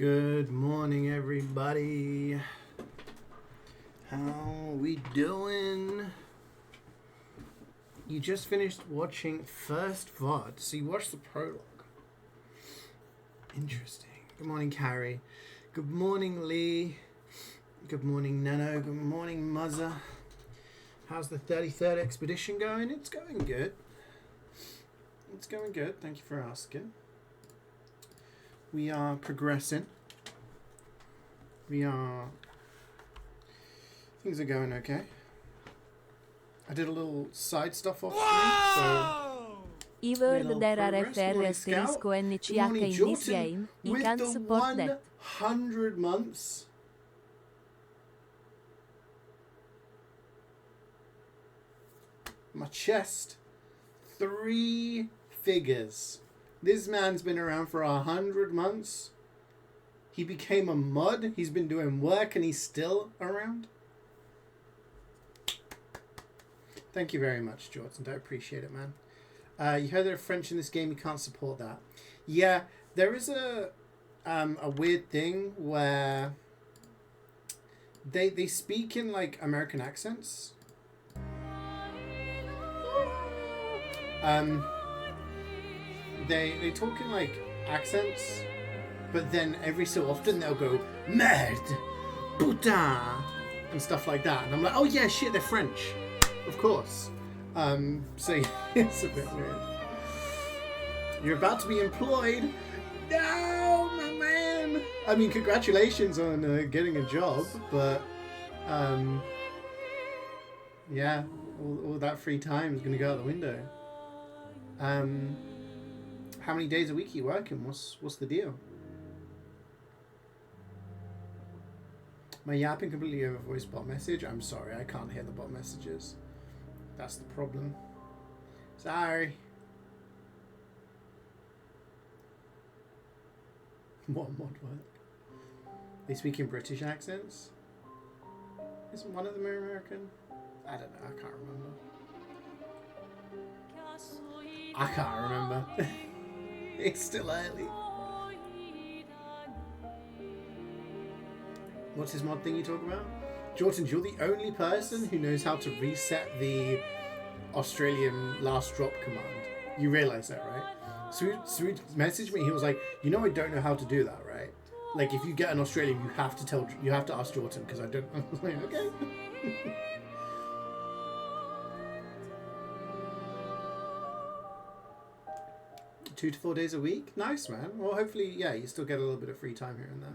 Good morning, everybody. How we doing? You just finished watching first VOD, so you watched the prologue. Interesting. Good morning, Carrie. Good morning, Lee. Good morning, Nano. Good morning, Muzza. How's the 33rd expedition going? It's going good. It's going good. Thank you for asking. We are progressing. Things are going okay. I did a little side stuff off screen, so... Iver der RFR asterisco NCH in this game, you can support that. 100 months. My chest. 3 figures. This man's been around for 100 months. He became a mod. He's been doing work and he's still around. Thank you very much, Jordan. I appreciate it, man. You heard there's French in this game. You can't support that. Yeah, there is a weird thing where they speak in like American accents. They talk in like accents, but then every so often they'll go merde, putain, and stuff like that, and I'm like, oh yeah, shit, they're French, of course. So it's a bit weird. You're about to be employed. No, my man. I mean, congratulations on getting a job, but yeah, all that free time is gonna go out the window. How many days a week are you working? What's the deal? My yapping completely over voice bot message. I'm sorry, I can't hear the bot messages. That's the problem. Sorry. What mod work? They speak in British accents? Isn't one of them American? I don't know, I can't remember. I can't remember. It's still early. What's his mod thing you talk about? Jordan, you're the only person who knows how to reset the Australian last drop command. You realise that, right? Sweet messaged me. He was like, you know, I don't know how to do that, right? Like, if you get an Australian, you have to ask Jordan, because I don't. I was like, okay. 2 to 4 days a week. Nice, man. Well, hopefully, yeah, you still get a little bit of free time here and there.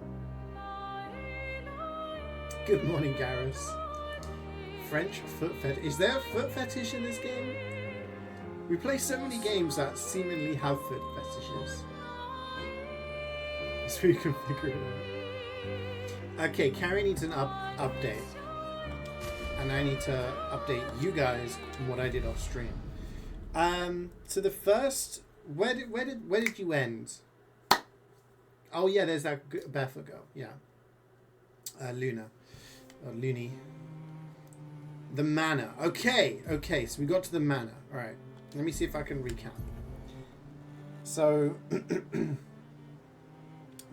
Good morning, Garrus. French foot fetish. Is there a foot fetish in this game? We play so many games that seemingly have foot fetishes. So we can figure it out. Okay, Carrie needs an update. And I need to update you guys on what I did off stream. So the first... Where did you end? Oh yeah, there's that barefoot girl. Yeah, Luna, or Looney. The manor. Okay. So we got to the manor. All right. Let me see if I can recap. So we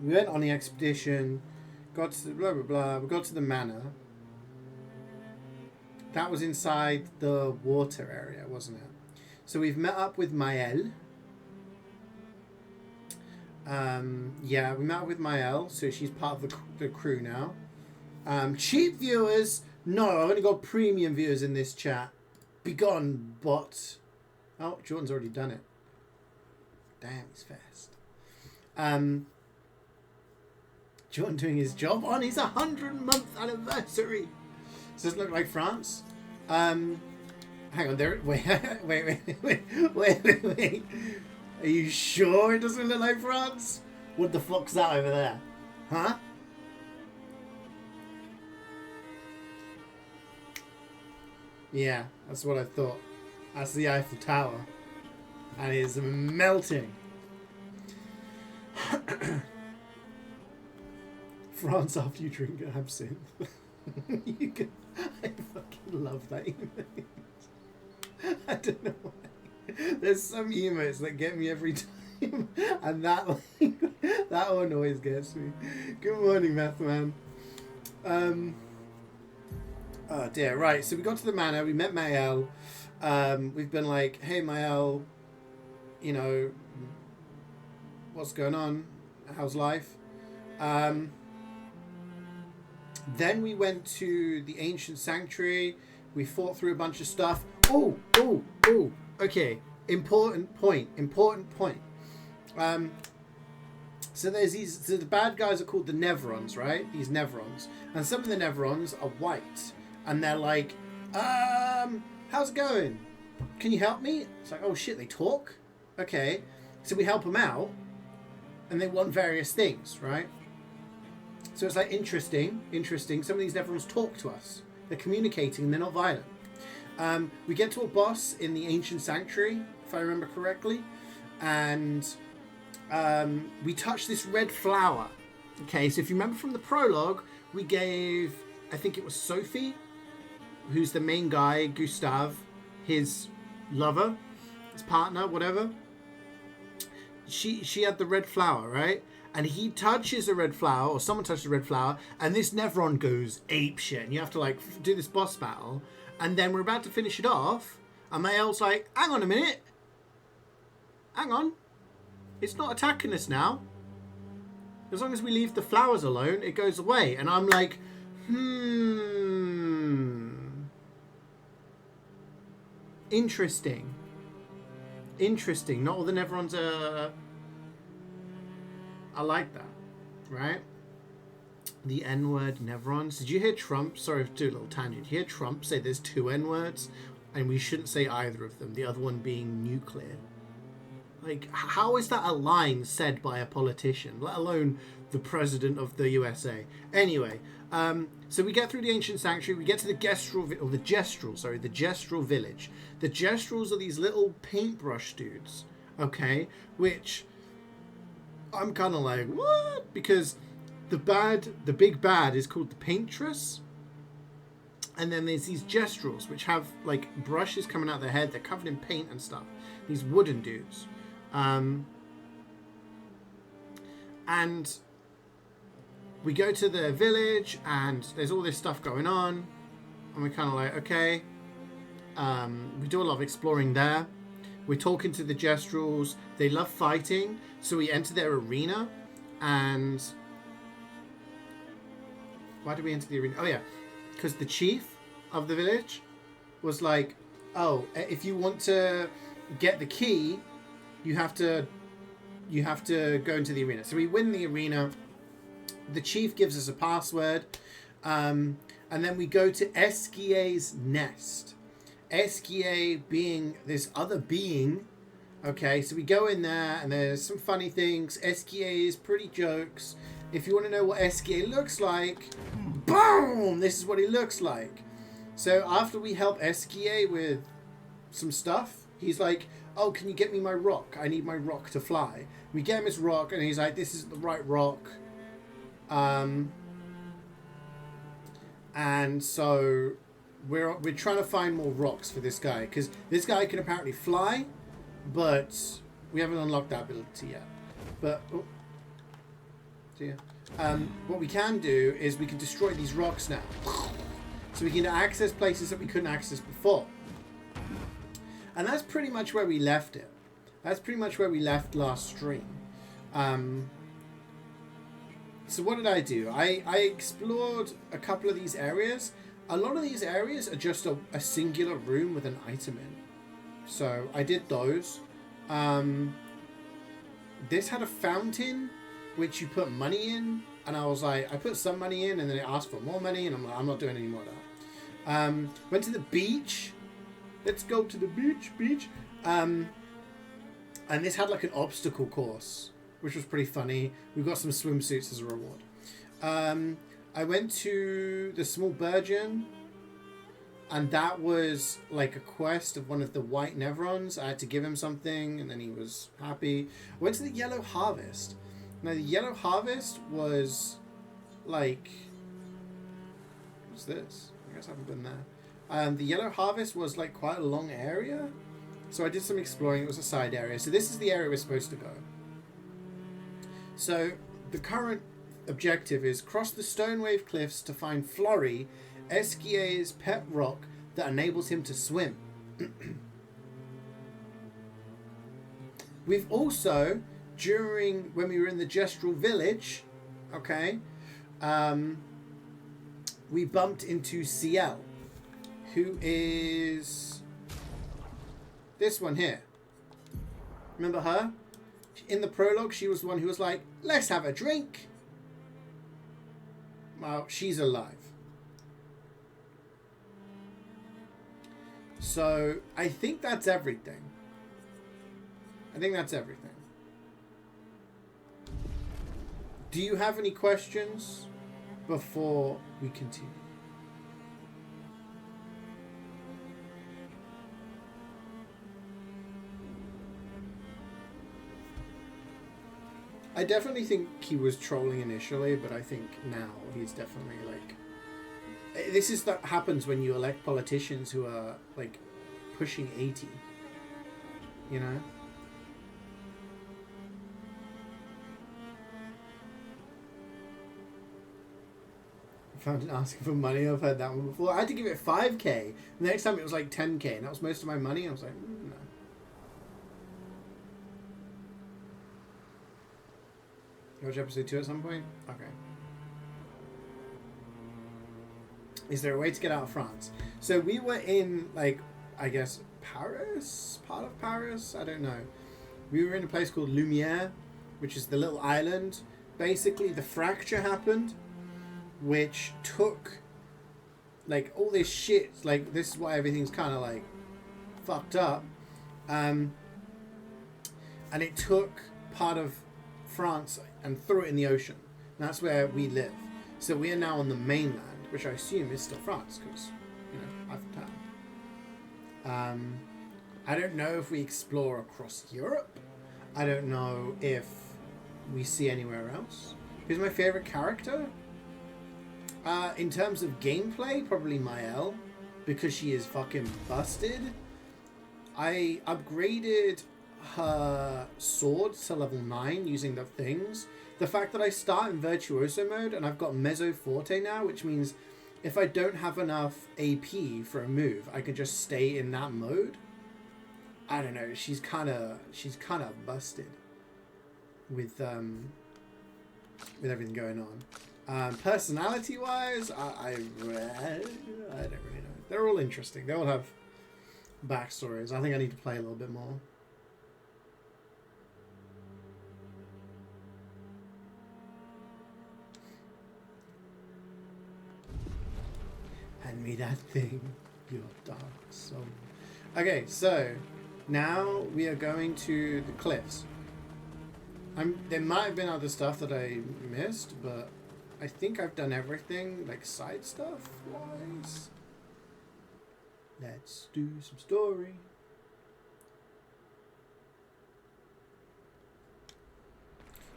went on the expedition. Got to the blah blah blah. We got to the manor. That was inside the water area, wasn't it? So we've met up with Maëlle. Yeah, we met up with Maëlle, so she's part of the crew now. Cheap viewers, no, I've only got premium viewers in this chat. Be gone, bot. Oh, Jordan's already done it. Damn, he's fast. Jordan doing his job on his 100-month anniversary. Does this look like France? Hang on, there. Wait. Are you sure it doesn't look like France? What the fuck's that over there? Huh? Yeah, that's what I thought. That's the Eiffel Tower. And it is melting. France after you drink absinthe. You can, I fucking love that image. I don't know why. There's some emotes that get me every time. time, and that like, that one always gets me. Good morning, Meth Man. Oh dear, right, so we got to the manor, we met Mael. We've been like, hey Mael, you know, what's going on? How's life? Then we went to the ancient sanctuary. We fought through a bunch of stuff. Oh, okay. Important point. So there's these. So the bad guys are called the Nevrons, right? These Nevrons, and some of the Nevrons are white, and they're like, how's it going? Can you help me? It's like, oh shit, they talk. Okay, so we help them out, and they want various things, right? So it's like interesting. Some of these Nevrons talk to us. They're communicating. They're not violent. We get to a boss in the ancient sanctuary, if I remember correctly, and we touch this red flower. Okay, so if you remember from the prologue, we gave, I think it was Sophie, who's the main guy, Gustav, his lover, his partner, whatever. She had the red flower, right? And he touches a red flower, or someone touches a red flower, and this Nevron goes apeshit. And you have to like do this boss battle, and then we're about to finish it off, and Mael's like, hang on a minute. Hang on. It's not attacking us now. As long as we leave the flowers alone, it goes away. And I'm like, Interesting. Not all the Nevrons are like that, right? The N-word Nevrons. Did you hear Trump? Sorry to do a little tangent. Did you hear Trump say there's 2 N-words and we shouldn't say either of them, the other one being nuclear? Like, how is that a line said by a politician, let alone the president of the USA? Anyway, so we get through the ancient sanctuary, we get to the Gestrel village. The Gestrels are these little paintbrush dudes, okay, which I'm kind of like, what? Because the big bad is called the Paintress, and then there's these Gestrels, which have like brushes coming out of their head. They're covered in paint and stuff. These wooden dudes. And we go to the village, and there's all this stuff going on, and we're kind of like, okay. We do a lot of exploring there. We're talking to the Gestrels. They love fighting, so we enter their arena. And why did we enter the arena? Oh yeah, because the chief of the village was like, oh, if you want to get the key, you have to go into the arena. So we win the arena. The chief gives us a password, and then we go to CeeJaey's nest. CeeJaey being this other being. Okay, so we go in there, and there's some funny things. CeeJaey is pretty jokes. If you want to know what CeeJaey looks like, boom! This is what he looks like. So after we help CeeJaey with some stuff, he's like, oh, can you get me my rock? I need my rock to fly. We get him his rock, and he's like, this isn't the right rock. And so we're trying to find more rocks for this guy, because this guy can apparently fly, but we haven't unlocked that ability yet. But what we can do is we can destroy these rocks now, so we can access places that we couldn't access before. And that's pretty much where we left it. That's pretty much where we left last stream. So what did I do? I explored a couple of these areas. A lot of these areas are just a singular room with an item in. So I did those. This had a fountain which you put money in, and I was like, I put some money in, and then it asked for more money, and I'm like, I'm not doing any more of that. Went to the beach. Let's go to the beach. And this had like an obstacle course, which was pretty funny. We got some swimsuits as a reward. I went to the Small Burgeon, and that was like a quest of one of the white Nevrons. I had to give him something, and then he was happy. I went to the Yellow Harvest. Now, the Yellow Harvest was like... What's this? I guess I haven't been there. The Yellow Harvest was like quite a long area. So I did some exploring. It was a side area. So this is the area we're supposed to go. So the current objective is cross the Stonewave Cliffs to find Florrie, CeeJay's pet rock that enables him to swim. We've also, when we were in the Gestural Village, okay, we bumped into CeeJaey, who is this one here. Remember her? In the prologue, she was the one who was like, let's have a drink. Well, she's alive. So, I think that's everything. Do you have any questions before we continue? I definitely think he was trolling initially, but I think now he's definitely like... This is that happens when you elect politicians who are like pushing 80. You know? Found it asking for money. I've heard that one before. I had to give it 5k. The next time it was like 10k, and that was most of my money. I was like, no. You watch episode 2 at some point? Okay. Is there a way to get out of France? So we were in, like, I guess, Paris? Part of Paris? I don't know. We were in a place called Lumiere, which is the little island. Basically, the fracture happened, which took, like, all this shit. Like, this is why everything's kind of, like, fucked up. And it took part of France and threw it in the ocean. And that's where we live. So we are now on the mainland, which I assume is still France, because, you know, Eiffel Tower. I don't know if we explore across Europe. I don't know if we see anywhere else. Who's my favorite character? In terms of gameplay, probably Mael, because she is fucking busted. I upgraded her sword to level 9 using the things. The fact that I start in Virtuoso mode and I've got Mezzo Forte now, which means if I don't have enough AP for a move, I can just stay in that mode. I don't know, she's kind of busted with everything going on. Personality wise, I don't really know. They're all interesting. They all have backstories. I think I need to play a little bit more. Hand me that thing, your dark soul. Okay, so now we are going to the cliffs. There might have been other stuff that I missed, but I think I've done everything, like side stuff wise. Let's do some story.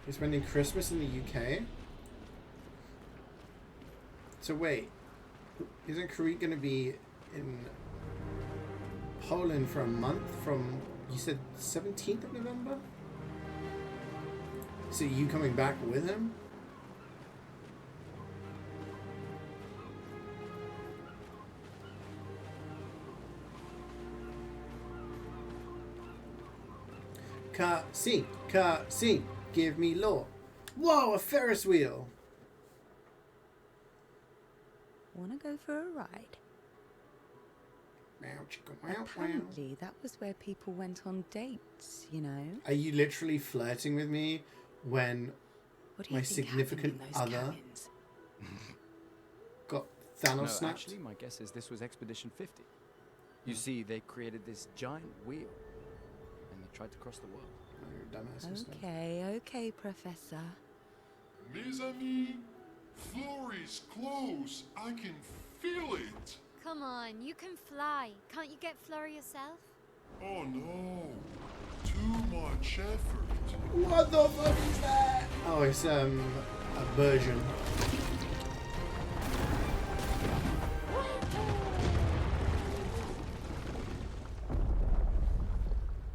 You're spending Christmas in the UK? So wait, isn't Kareet going to be in Poland for a month from, you said 17th of November? So you coming back with him? Cutscene, give me lore. Whoa, a Ferris wheel. Wanna go for a ride? Apparently, that was where people went on dates, you know? Are you literally flirting with me when my significant other got Thanos snapped? Actually, my guess is this was Expedition 50. You see, they created this giant wheel, and they tried to cross the world. Okay, Professor. Mes amis, Florrie's close. I can feel it. Come on, you can fly. Can't you get Florrie yourself? Oh no, too much effort. What the fuck is that? Oh, it's a version.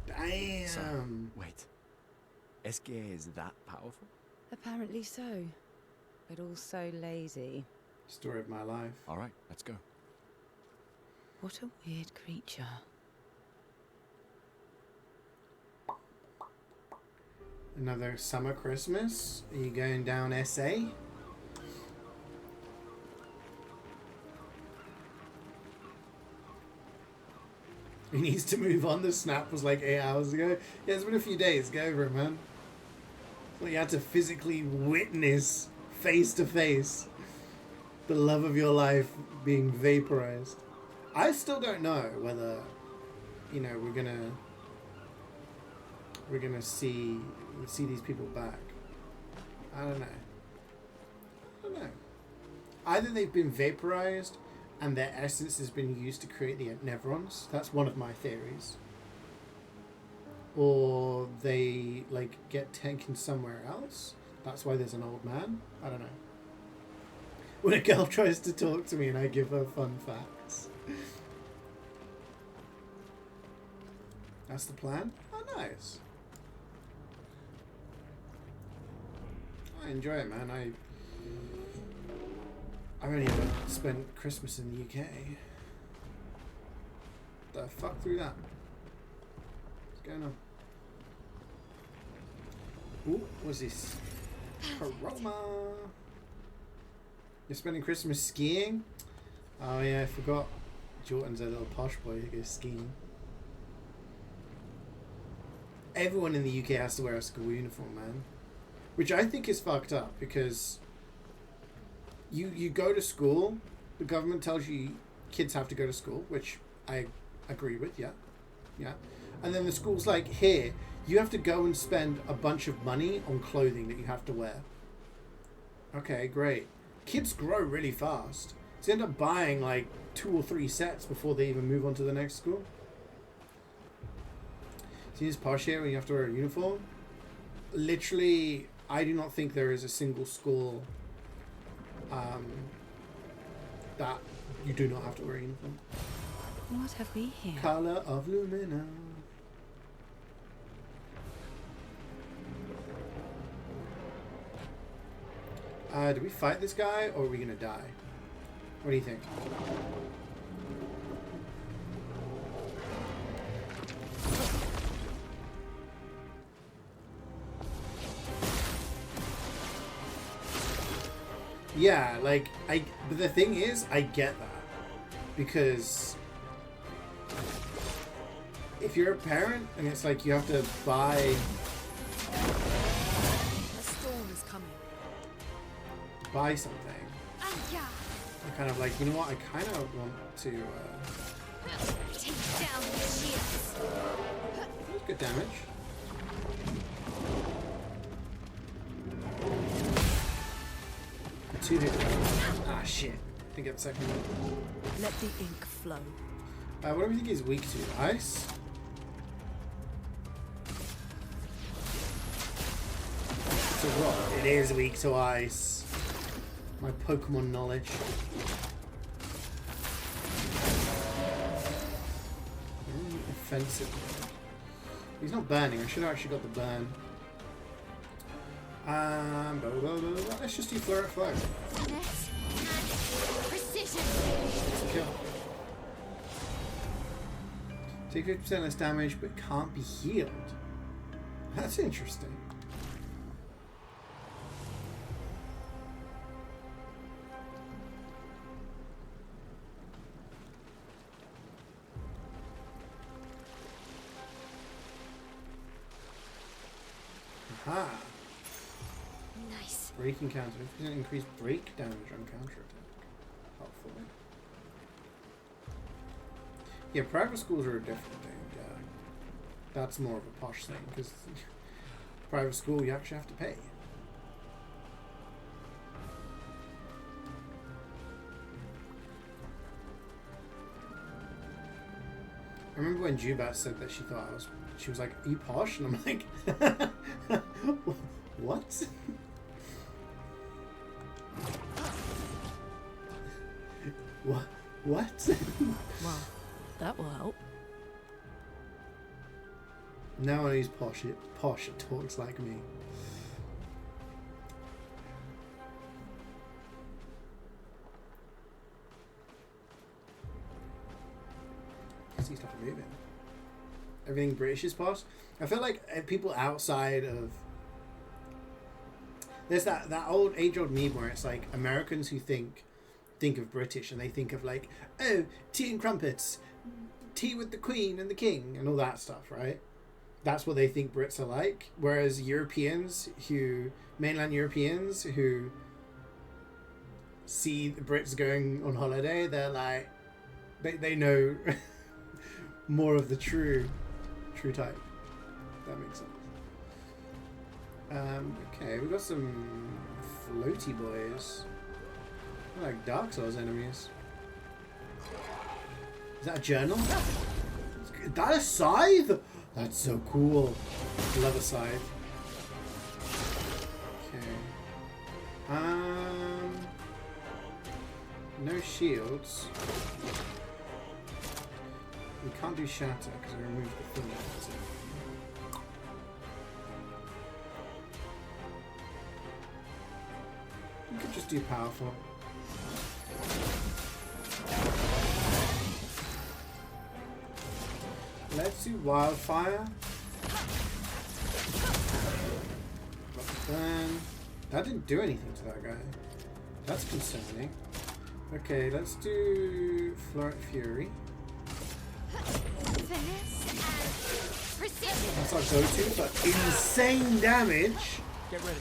Damn. So, wait. CeeJaey is that powerful? Apparently so. But also lazy. Story of my life. All right, let's go. What a weird creature. Another summer Christmas? Are you going down SA? He needs to move on. The snap was like 8 hours ago. Yeah, it's been a few days. Get over it, man. Well, you had to physically witness face to face the love of your life being vaporized. I still don't know whether, you know, we're gonna see these people back. I don't know. Either they've been vaporized and their essence has been used to create the Nevrons. That's one of my theories. Or they like get taken somewhere else. That's why there's an old man. I don't know. When a girl tries to talk to me and I give her fun facts. That's the plan? Oh, nice. I enjoy it, man. I've only ever spent Christmas in the UK. The fuck through that? What's going on? Ooh, what's this? Aroma. You're spending Christmas skiing? Oh yeah, I forgot. Jordan's a little posh boy who goes skiing. Everyone in the UK has to wear a school uniform, man. Which I think is fucked up because you go to school, the government tells you kids have to go to school, which I agree with, yeah. And then the school's like, here, you have to go and spend a bunch of money on clothing that you have to wear. Okay, great. Kids grow really fast. So they end up buying like 2 or 3 sets before they even move on to the next school. See this posh here when you have to wear a uniform? Literally, I do not think there is a single school that you do not have to wear a uniform. What have we here? Color of Lumina. Do we fight this guy or are we gonna die? What do you think? Yeah, like, but the thing is, I get that. Because if you're a parent and it's like you have to buy... A storm is coming. Buy something. Yeah. I'm kind of like, you know what, I kind of want to... Take down the shields. That's good damage. Two hit. Ah, shit. Didn't get the second one. Let the ink flow. What do we think he's weak to? Ice? It's a rock. It is weak to ice. My Pokemon knowledge. Offensive. He's not burning. I should have actually got the burn. Blah, blah, blah, blah. Let's just do Flare at Flow. Finesse and precision. It's a kill. Take 50% less damage, but can't be healed. That's interesting. Aha. Nice. Breaking counter. 50% increased break damage on counter attack. Helpful. Yeah, private schools are a different thing. That's more of a posh thing because private school you actually have to pay. I remember when Jubat said that she thought she was like, "Are you posh?" And I'm like, "What?" What? Well, that will help. No one who's posh talks like me. see stuff moving. Everything British is past. I feel like people outside of... There's that old age-old meme where it's like Americans who think of British and they think of like, oh, tea and crumpets, tea with the Queen and the King and all that stuff, right? That's what they think Brits are like. Whereas mainland Europeans who see the Brits going on holiday, they're like, they know more of the true type. That makes sense. Okay, we've got some floaty boys. They're like Dark Souls enemies. Is that a journal? Is that a scythe? That's so cool. Love a scythe. Okay. No shields. We can't do shatter because we removed the thing. We could just do powerful. Let's do wildfire. Burn. That didn't do anything to that guy. That's concerning. Okay, let's do Florent Fury. That's our go-to for insane damage. Get ready.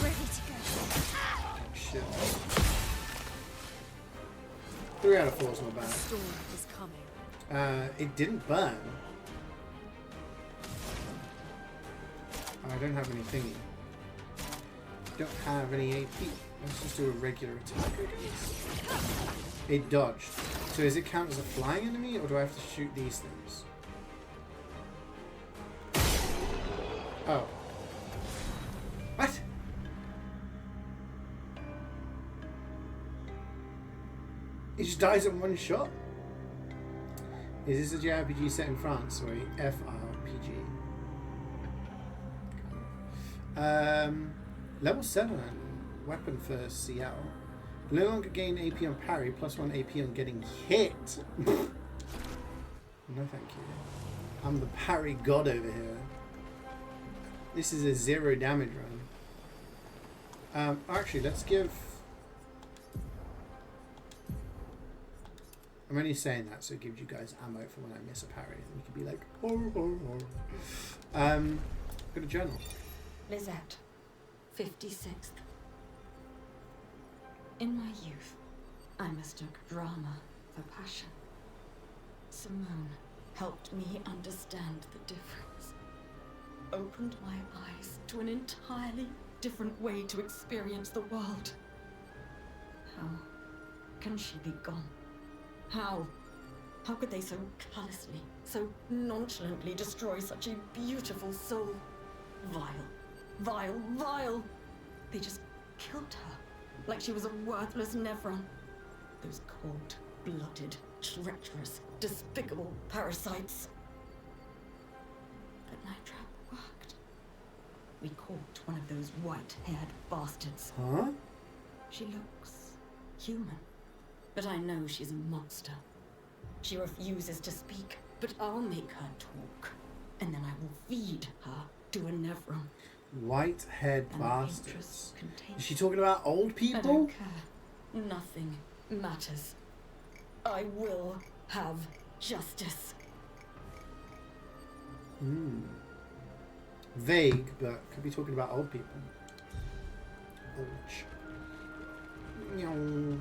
Ready to go. Shit. 3 out of 4 is not The bad. storm is coming. It didn't burn. I don't have any thingy. Don't have any AP. Let's just do a regular attack. It dodged. So does it count as a flying enemy, or do I have to shoot these things? Oh. What? It just dies in one shot? Is this a JRPG set in France, or a FRPG? Level 7 weapon for CL. No longer gain AP on parry, +1 AP on getting hit. No thank you. I'm the parry god over here. This is a 0 damage run. Actually, let's give... I'm only saying that so it gives you guys ammo for when I miss a parry. And you can be like, oh, oh, oh. Got a journal. Lizette, 56th. In my youth, I mistook drama for passion. Simone helped me understand the difference. Opened my eyes to an entirely different way to experience the world. How can she be gone? How? How could they so callously, so nonchalantly destroy such a beautiful soul? Vile, vile, vile! They just killed her, like she was a worthless Nevron. Those cold-blooded, treacherous, despicable parasites. But Night Trap worked. We caught one of those white-haired bastards. Huh? She looks human, but I know she's a monster. She refuses to speak, but I'll make her talk, and then I will feed her to a Nevron. White-haired And bastards. interest contagious. Is she talking about old I people? don't care. Nothing matters. I will have justice. Vague, but could be talking about old people. Ouch. Meow.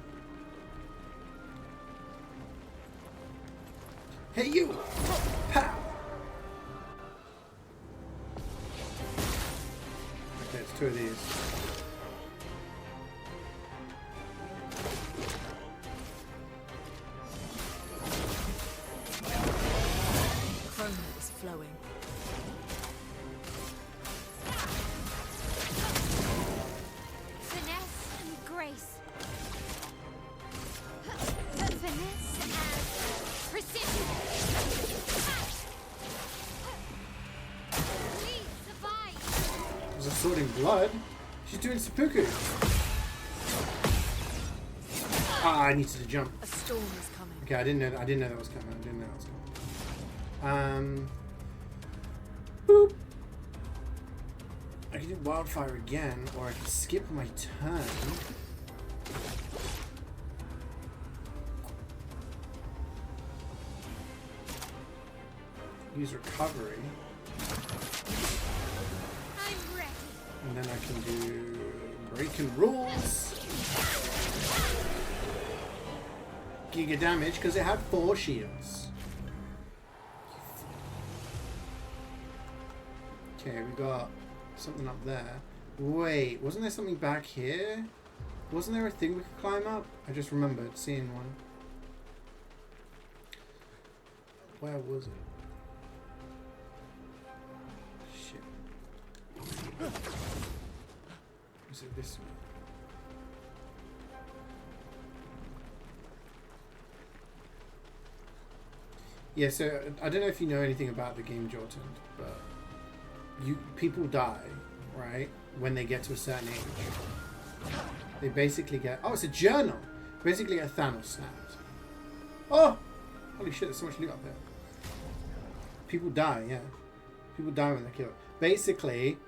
Hey you! Pow! Okay, it's 2 of these. Chroma is flowing. Finesse and grace. Finesse and precision. Please survive. There's a sword in blood. She's doing seppuku. Ah, I needed to jump. A storm is coming. Okay, I didn't know that was coming. Boop. I can do wildfire again, or I can skip my turn. Use recovery. I'm ready. And then I can do breaking rules. Giga damage because it had 4 shields. Okay, we got something up there. Wait, wasn't there something back here? Wasn't there a thing we could climb up? I just remembered seeing one. Where was it? Shit. Is it this way? Yeah, so I don't know if you know anything about the game Jordan, but people die, right, when they get to a certain age. They basically get... Oh, it's a journal! Basically get Thanos snapped. Oh! Holy shit, there's so much loot up there. People die, yeah. People die when they're killed. Basically,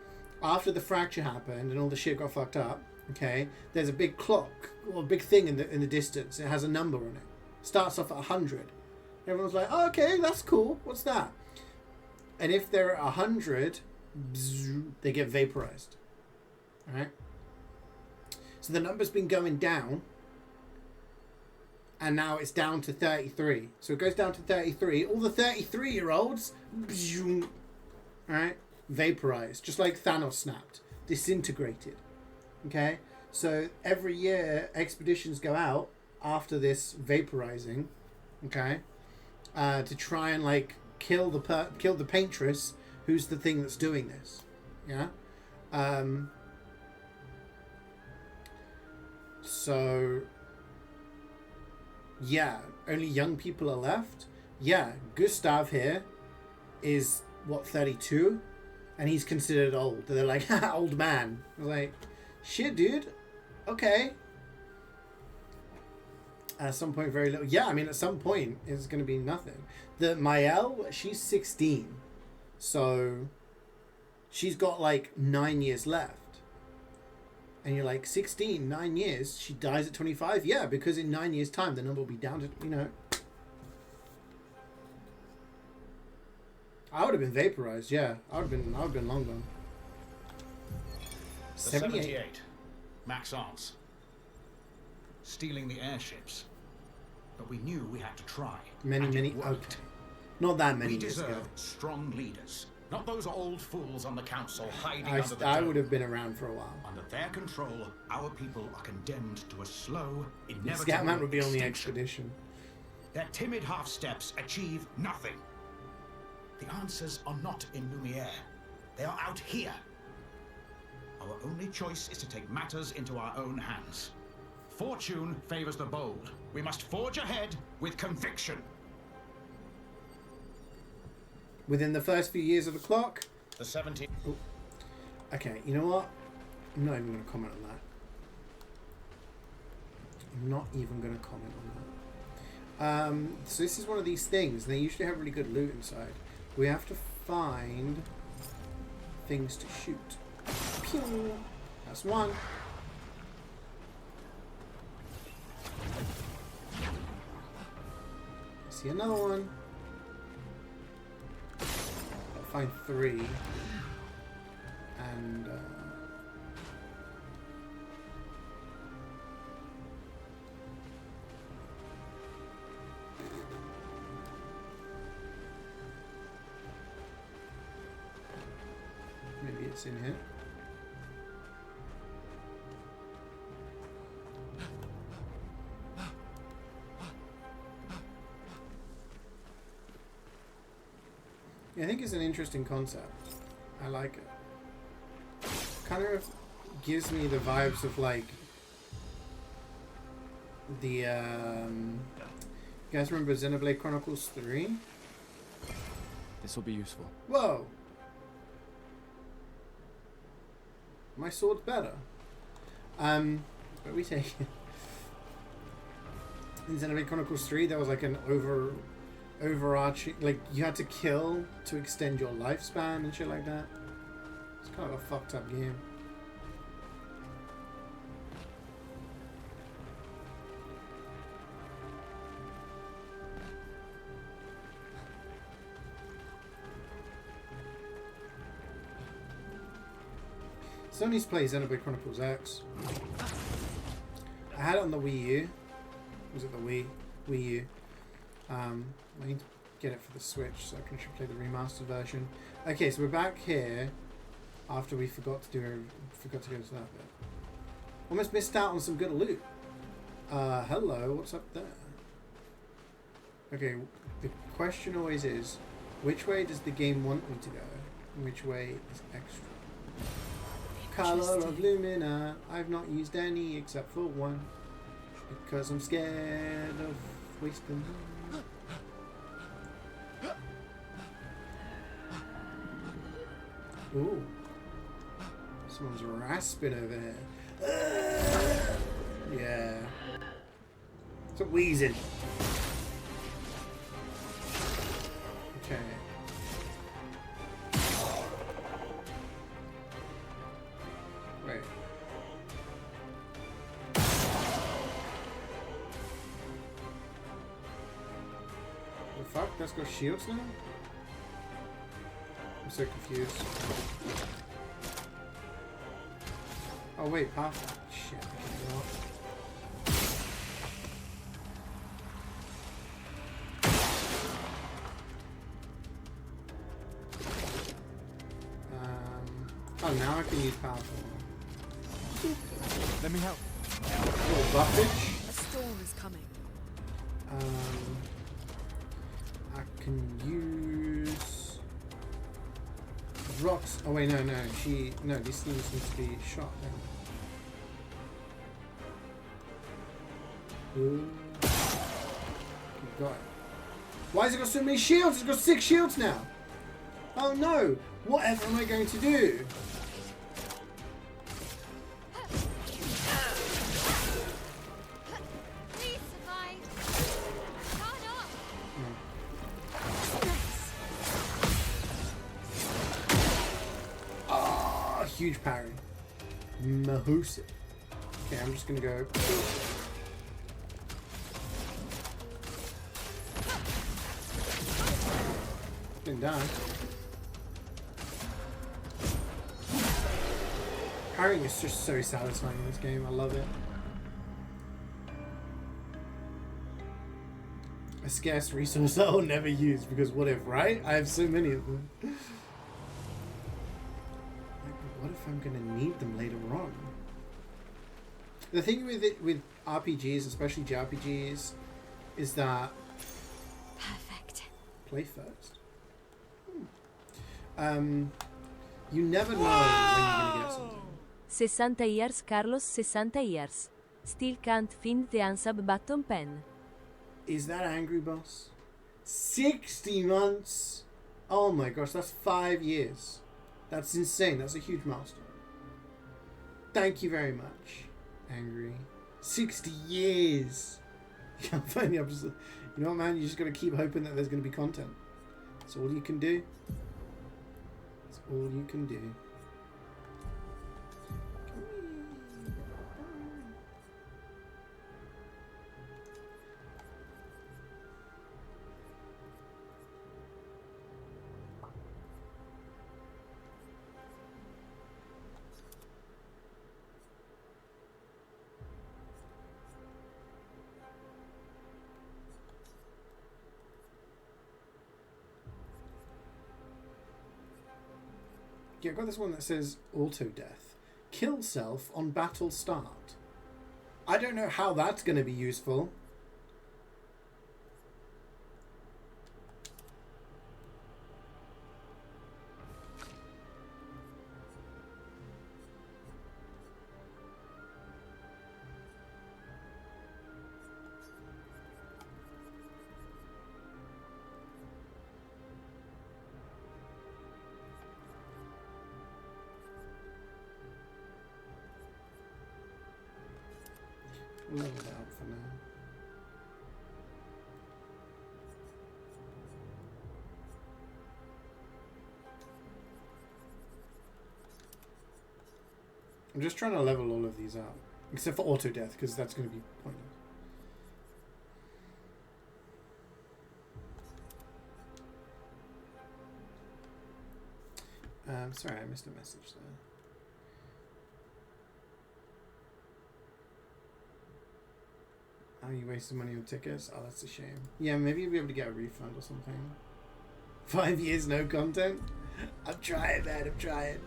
after the fracture happened and all the shit got fucked up, okay, there's a big clock, or a big thing in the distance. It has a number on it. Starts off at 100. Everyone's like, oh, okay, that's cool. What's that? And if they're at 100, they get vaporized. Alright? So the number's been going down. And now it's down to 33. So it goes down to 33. All the 33-year-olds, alright, vaporized. Just like Thanos snapped. Disintegrated. Okay? So every year, expeditions go out after this vaporizing. Okay? To try and like kill the paintress, who's the thing that's doing this. Yeah. So yeah, only young people are left. Yeah, Gustav here is what, 32, and he's considered old. They're like, old man. I was like, shit, dude. Okay. At some point, very little. Yeah, I mean, at some point, it's going to be nothing. The Mael, she's 16. So, she's got like 9 years left. And you're like, 16, 9 years? She dies at 25? Yeah, because in 9 years' time, the number will be down to, you know. I would have been vaporized, yeah. I would have been long gone. 78. Max arms. Stealing the airships. But we knew we had to try. Many. Worked. Not that many We years ago. deserve strong leaders. Not those old fools on the council hiding under the I dome. would have been around for a while. Under their control, our people are condemned to a slow, inevitable Scatman would be on the extinction. expedition. Their timid half-steps achieve nothing. The answers are not in Lumiere. They are out here. Our only choice is to take matters into our own hands. Fortune favors the bold. We must forge ahead with conviction. Within the first few years of the clock. The 17. Oh. Okay, you know what? I'm not even going to comment on that. I'm not even going to comment on that. So this is one of these things. They usually have really good loot inside. We have to find things to shoot. Pew! That's one. See another one. I'll find 3. And maybe it's in here. I think it's an interesting concept. I like it. Kind of gives me the vibes of like the you guys remember Xenoblade Chronicles 3? This will be useful. Whoa! My sword's better. But we take it. in Xenoblade Chronicles 3, there was like an overarching, like you had to kill to extend your lifespan and shit like that. It's kind of a fucked up game. Still needs to play Xenoblade Chronicles X. I had it on the Wii U. Was it the Wii U? I need to get it for the Switch so I can play the remastered version. Okay, so we're back here after we forgot to go to that bit. Almost missed out on some good loot. Hello, what's up there? Okay, the question always is, which way does the game want me to go? And which way is extra? Color of Lumina. I've not used any except for one because I'm scared of wasting them. Ooh, someone's rasping over here. Yeah, stop wheezing. Okay. Wait. The fuck? That's got shields now? I'm so confused. Oh wait, powerful. Shit, I can't go up. Oh, now I can use powerful. Let me help. Little buffage. A storm is coming. I can use rocks. Oh wait, no, these things need to be shot then. Ooh. Got it. Why has it got so many shields? It's got 6 shields now. Oh no! Whatever am I going to do? Please survive. Turn up. Ah, huge parry. Mahusic. Okay, I'm just gonna go. Didn't die. Parrying is just so satisfying in this game. I love it. A scarce resource that I'll never use because what if, right? I have so many of them. Like, what if I'm gonna need them later on? The thing with it, with RPGs, especially JRPGs, is that Perfect. play first. You never know when you're gonna get something. 60 years Carlos 60 years. Still can't find the unsub button pen. Is that angry, boss? 60 months? Oh my gosh, that's 5 years. That's insane. That's a huge milestone. Thank you very much, Angry. 60 years. You can't find the episode. You know what, man? You just gotta keep hoping that there's gonna be content. That's all you can do. That's all you can do. Yeah, I've got this one that says auto death. Kill self on battle start. I don't know how that's going to be useful. We'll level that up for now. I'm just trying to level all of these up. Except for auto death, because that's going to be pointless. Sorry, I missed a message there. Oh, you wasted money on tickets? Oh, that's a shame. Yeah, maybe you'll be able to get a refund or something. 5 years, no content? I'm trying, man. I'm trying.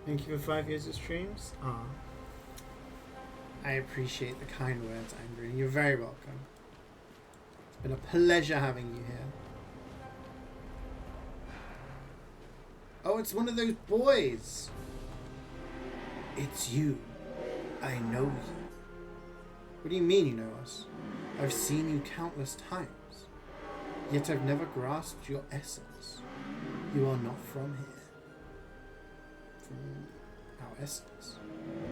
Thank you for 5 years of streams. Aw. I appreciate the kind words, Andrew. You're very welcome. It's been a pleasure having you here. Oh, it's one of those boys. It's you. I know you. What do you mean you know us? I've seen you countless times. Yet I've never grasped your essence. You are not from here. Our essence.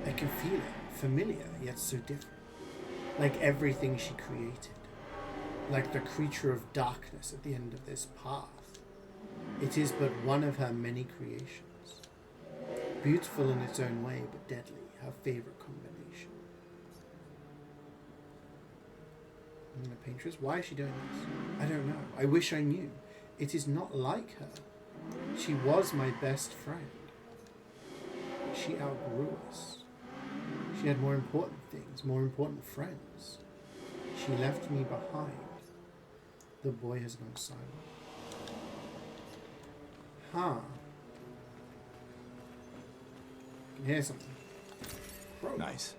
I can feel it, familiar yet so different. Like everything she created. Like the creature of darkness at the end of this path. It is but one of her many creations. Beautiful in its own way, but deadly, her favorite combination. And the paintress, why is she doing this? I don't know. I wish I knew. It is not like her. She was my best friend. She outgrew us. She had more important things, more important friends. She left me behind. The boy has gone silent. Huh. I can hear something. Bro. Nice.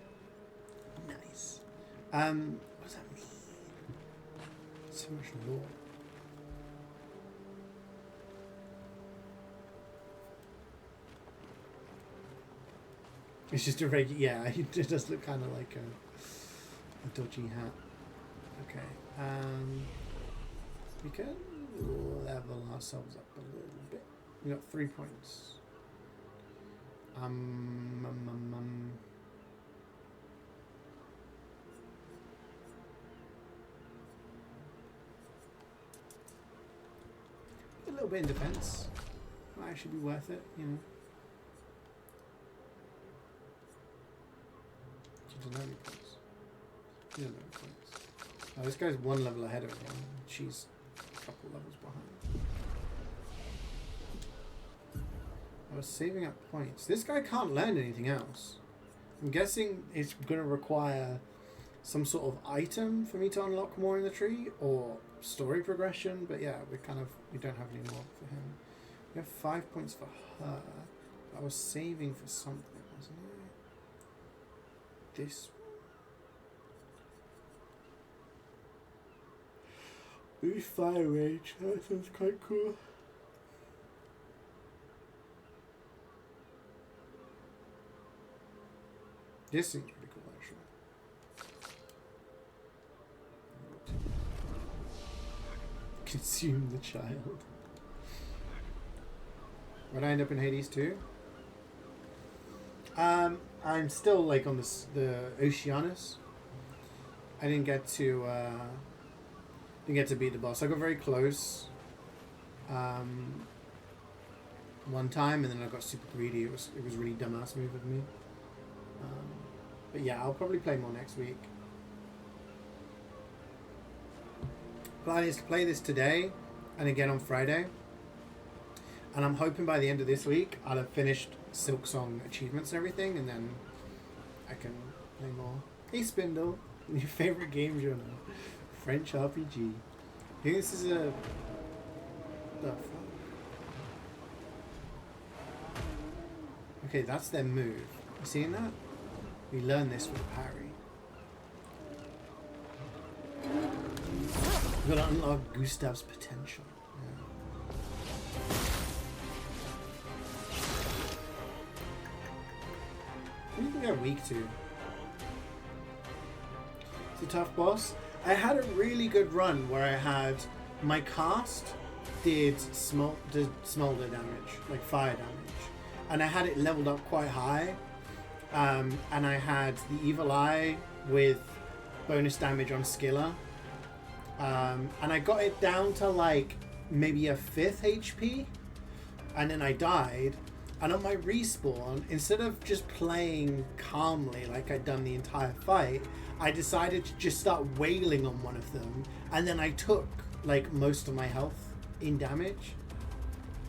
Nice. What does that mean? So much lore. It's just a regular, yeah, it does look kind of like a dodgy hat. Okay, we can level ourselves up a little bit. We got 3 points. A little bit in defense might actually be worth it, you know. Oh, this guy's one level ahead of him. She's a couple levels behind. I was saving up points. This guy can't learn anything else. I'm guessing it's going to require some sort of item for me to unlock more in the tree, or story progression. But yeah, we don't have any more for him. We have 5 points for her. I was saving for something, wasn't I? This maybe fire rage. That sounds quite cool. This seems pretty cool, actually. Consume the child. Would I end up in Hades too? I'm still like on the Oceanus. I didn't get to beat the boss. I got very close one time, and then I got super greedy. It was really dumbass move of me. But yeah, I'll probably play more next week. Plan is to play this today and again on Friday. And I'm hoping by the end of this week I'll have finished Silksong achievements and everything, and then I can play more. Hey Spindle, your favorite game genre? French RPG. I think this is a... The fuck? Okay, that's their move. You seeing that? We learn this with parry. We've got to unlock Gustav's potential. What do you think they're weak to? It's a tough boss. I had a really good run where I had my cast did smolder damage, like fire damage, and I had it leveled up quite high, and I had the Evil Eye with bonus damage on Skiller, and I got it down to like maybe a 5th HP, and then I died. And on my respawn, instead of just playing calmly like I'd done the entire fight, I decided to just start wailing on one of them, and then I took like most of my health in damage.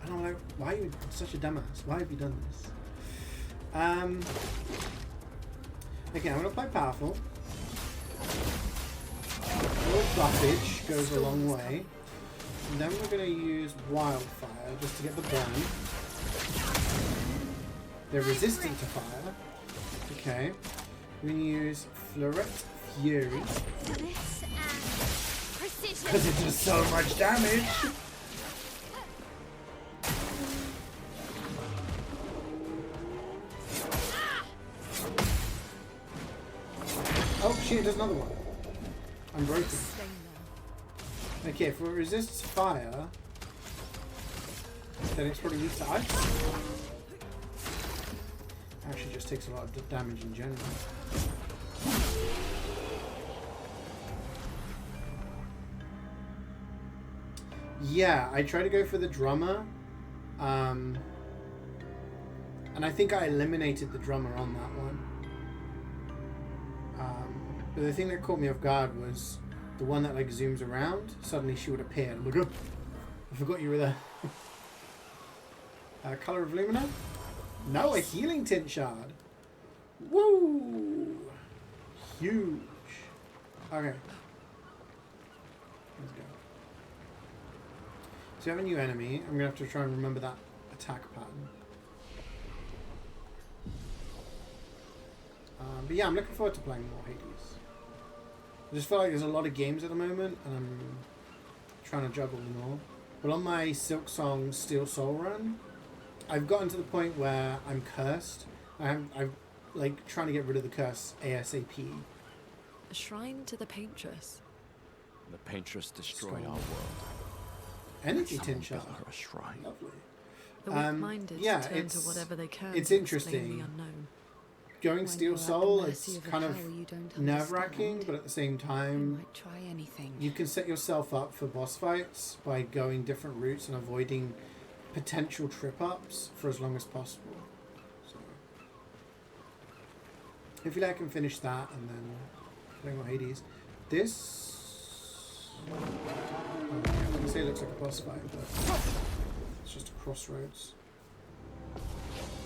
And I'm like, why are you such a dumbass? Why have you done this? Okay, I'm gonna play powerful. A little buffage goes a long way. And then we're gonna use wildfire just to get the burn. They're resistant to fire. Okay. We're gonna use Fleuret Fury. Because it does so much damage. Oh shit, there's another one. I'm broken. Okay, if it resists fire, then it's probably weak to ice. Actually just takes a lot of damage in general. Yeah, I tried to go for the drummer, and I think I eliminated the drummer on that one. But the thing that caught me off guard was the one that like zooms around. Suddenly she would appear. I'm like, oh, I forgot you were there. Color of Lumina? No, a healing tint shard. Woo! Huge. Okay. Let's go. So you have a new enemy. I'm gonna have to try and remember that attack pattern. But yeah, I'm looking forward to playing more Hades. I just feel like there's a lot of games at the moment, and I'm trying to juggle them all. But on my Silksong Steel Soul run, I've gotten to the point where I'm cursed. I'm like trying to get rid of the curse ASAP. A shrine to the Paintress. The Paintress destroyed our world. Energy tin shard. A shrine. Lovely. The weak-minded turn to whatever they can. It's to interesting. explain the unknown. Going Steel Soul, it's kind of you don't nerve-wracking, understand. but at the same You time, might try anything. you can set yourself up for boss fights by going different routes and avoiding potential trip-ups for as long as possible. So, hopefully I can finish that and then play more Hades. This... I wouldn't say it looks like a boss fight, but it's just a crossroads.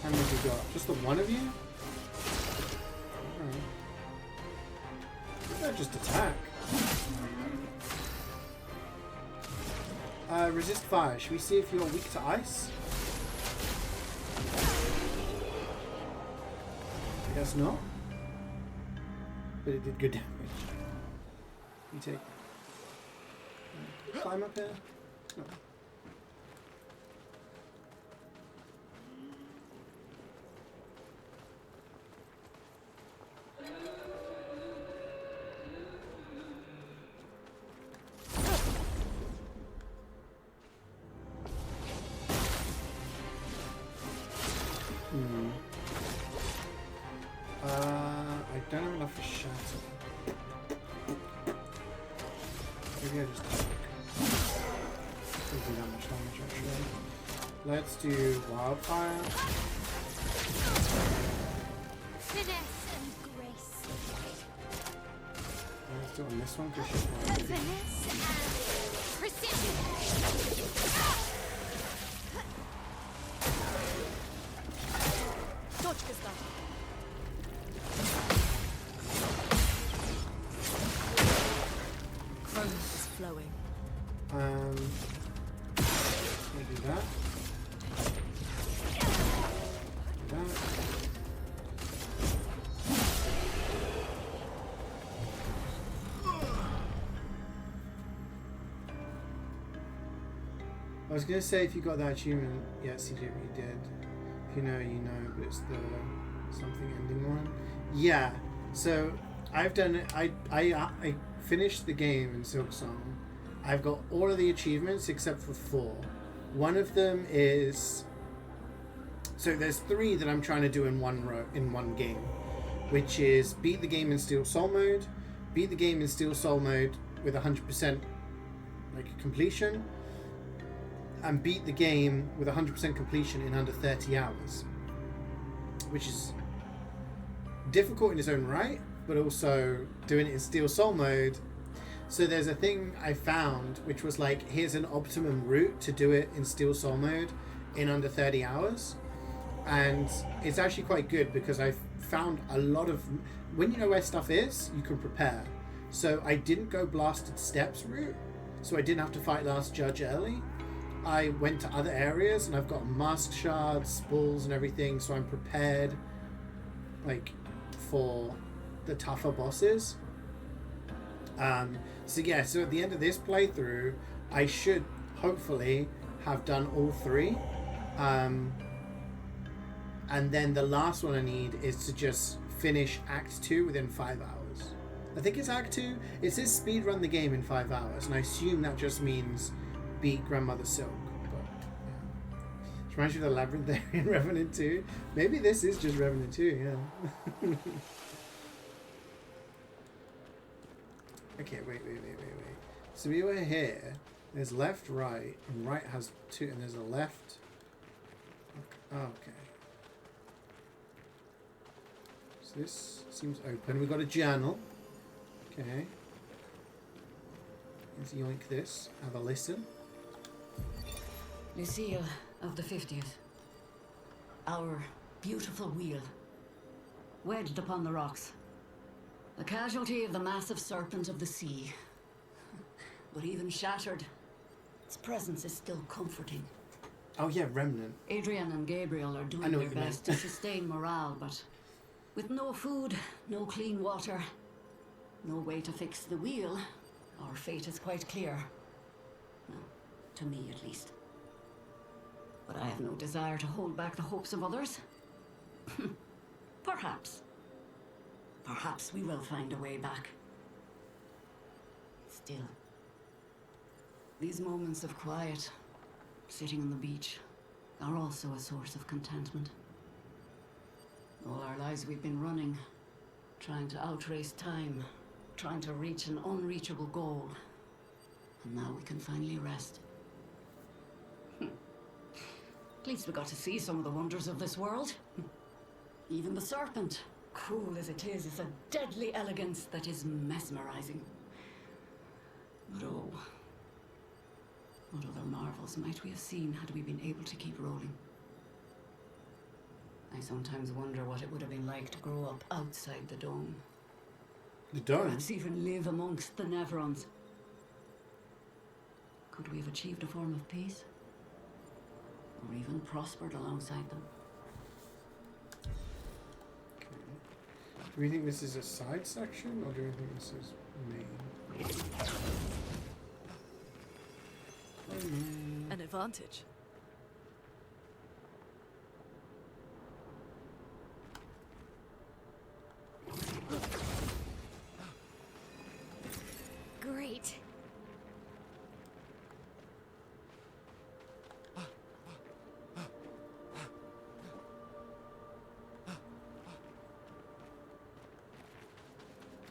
How many have you got? Just the one of you? Just attack. Resist fire. Should we see if you're weak to ice? I guess not. But it did good damage. You take. Climb up here? No. I don't have enough for shatter. Maybe I just don't do that much damage actually. Let's do wildfire. Finesse and grace. Let's do it on this one because she's Finesse and precision. Is flowing. We'll do that. Do that. I was gonna say if you got that achievement, yeah, CeeJaey, you did. If you know, you know, but it's the something ending one. Yeah. So I've done it. I finished the game in Silksong, I've got all of the achievements except for 4. One of them is... So there's 3 that I'm trying to do in one game, which is beat the game in Steel Soul mode, beat the game in Steel Soul mode with 100% like completion, and beat the game with 100% completion in under 30 hours, which is difficult in its own right, but also doing it in Steel Soul mode. So there's a thing I found which was like, here's an optimum route to do it in Steel Soul mode in under 30 hours. And it's actually quite good because I found a lot of, when you know where stuff is, you can prepare. So I didn't go Blasted Steps route, so I didn't have to fight Last Judge early. I went to other areas and I've got mask shards, spools and everything, so I'm prepared like for the tougher bosses. So yeah, so at the end of this playthrough I should hopefully have done all 3, and then the last one I need is to just finish Act 2 within 5 hours. I think it's Act 2. It says speedrun the game in 5 hours, and I assume that just means beat Grandmother Silk. But yeah. It reminds you of the Labyrinth there in Revenant 2. Maybe this is just Revenant 2, yeah. Okay, wait. So we were here. There's left, right, and right has 2, and there's a left. Okay. So this seems open. We've got a journal. Okay. Let's yoink this. Have a listen. Lucille of the 50th. Our beautiful wheel. Wedged upon the rocks. The casualty of the massive serpent of the sea. But even shattered, its presence is still comforting. Oh yeah, Remnant. Adrian and Gabriel are doing their best to sustain morale, but with no food, no clean water, no way to fix the wheel, our fate is quite clear. Well, to me at least. But I have no desire to hold back the hopes of others. Perhaps we will find a way back. Still, these moments of quiet, sitting on the beach, are also a source of contentment. All our lives we've been running, trying to outrace time, trying to reach an unreachable goal. And now we can finally rest. At least we got to see some of the wonders of this world. Even the serpent, cruel as it is a deadly elegance that is mesmerizing. But oh, what other marvels might we have seen had we been able to keep rolling? I sometimes wonder what it would have been like to grow up outside the dome. The dome? Perhaps even live amongst the Neverons. Could we have achieved a form of peace? Or even prospered alongside them? Okay. Do we think this is a side section, or do we think this is main? An advantage. Great.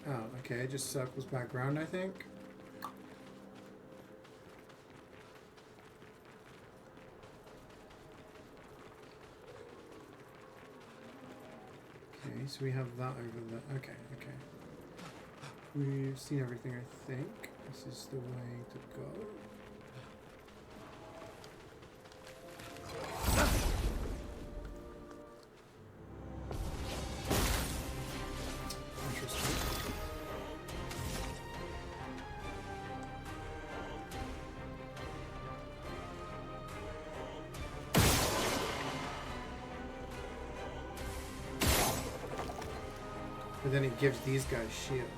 Oh, okay, it just circles back around, I think. Okay, so we have that over there. Okay. We've seen everything, I think. This is the way to go. Interesting. But then it gives these guys shields.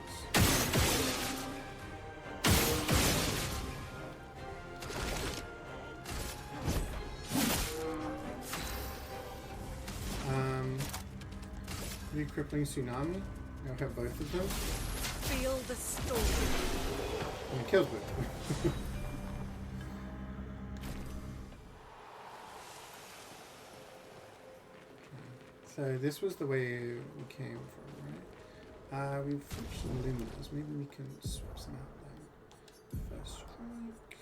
Crippling tsunami. I'll have both of them. Feel the storm. And it kills both. So this was the way we came from, right? We've finished some luminous. Maybe we can swap some out then. First strike.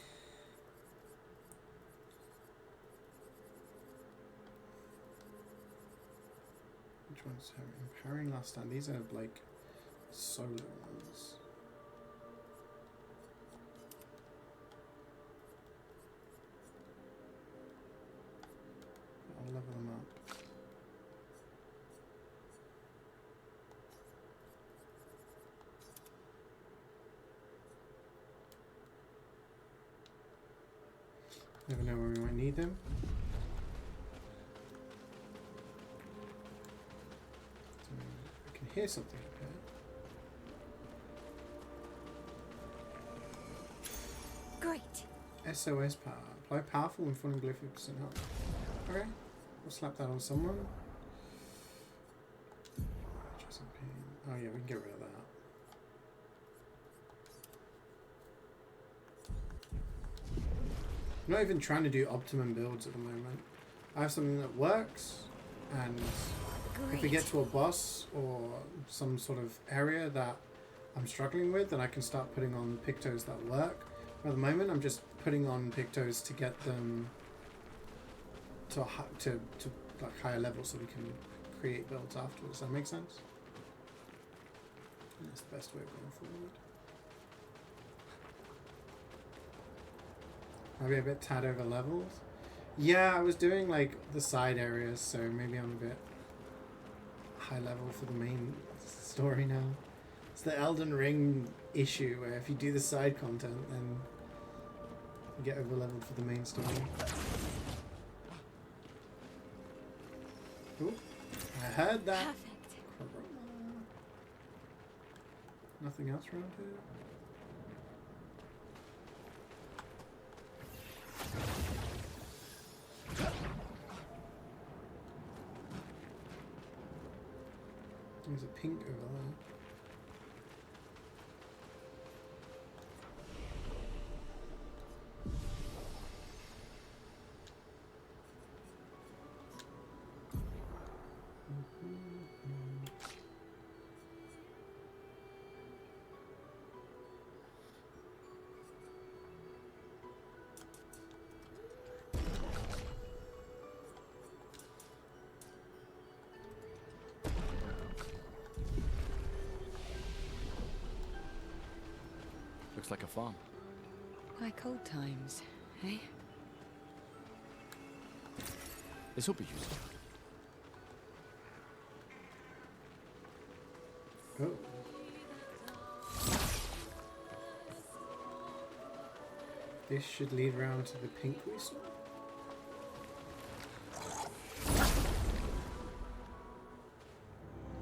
Which one's harrying? Harrying last time. These are like solo ones. I'll level them up. Never know where we might need them. So I can hear something up here. Great. SOS power. Apply powerful and falling below 50% health. Okay. We'll slap that on someone. Oh yeah, we can get rid of that. I'm not even trying to do optimum builds at the moment. I have something that works, and if we get to a boss or some sort of area that I'm struggling with, then I can start putting on pictos that work. But at the moment, I'm just putting on pictos to get them to like higher levels so we can create builds afterwards. Does that make sense? That's the best way of going forward. Maybe a bit tad over levels. Yeah, I was doing like the side areas, so maybe I'm a bit high level for the main story now. It's the Elden Ring issue where if you do the side content, then you get over leveled for the main story. Ooh, I heard that. Perfect. Nothing else around here? There's a pink over there. Looks like a farm. Like old times, eh? This will be useful. Oh. This should lead round to the pink we saw.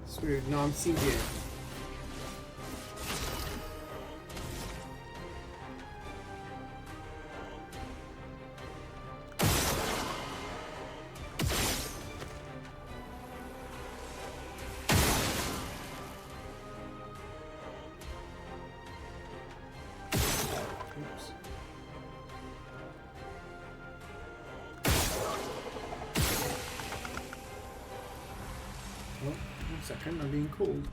Screwed. No, I'm CeeJaey. Second, I'm being called.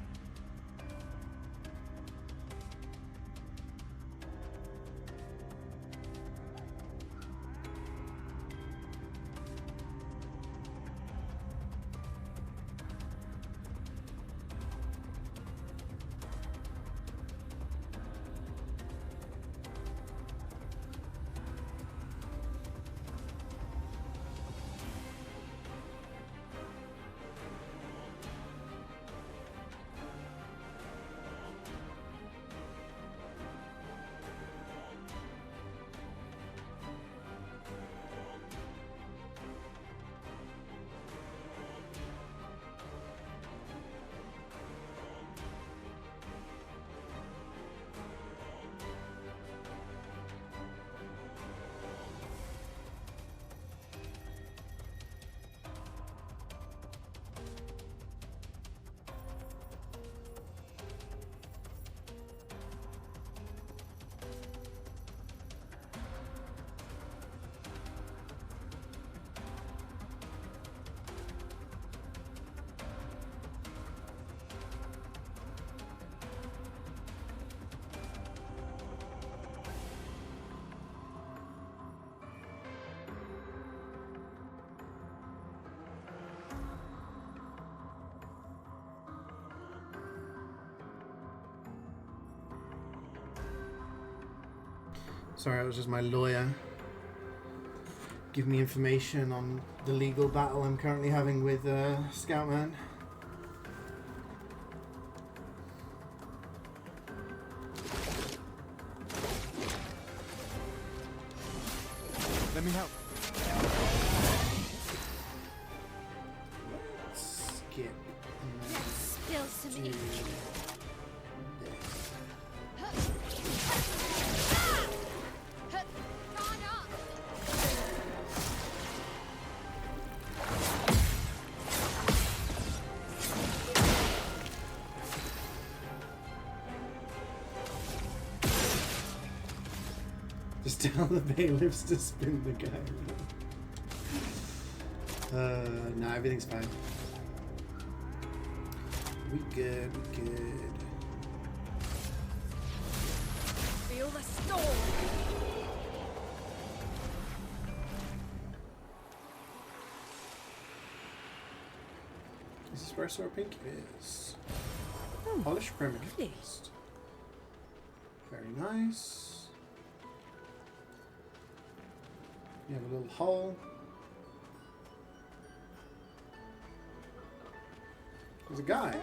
Sorry, it was just my lawyer. Give me information on the legal battle I'm currently having with Scoutman. Let me help. Skip. Spill some ink. Just tell the bailiffs to spin the guy. No, everything's fine. We good, we good. Feel the storm. Is this espresso or pink? It is. Polished permacast. Very nice. You have a little hole. There's a guy.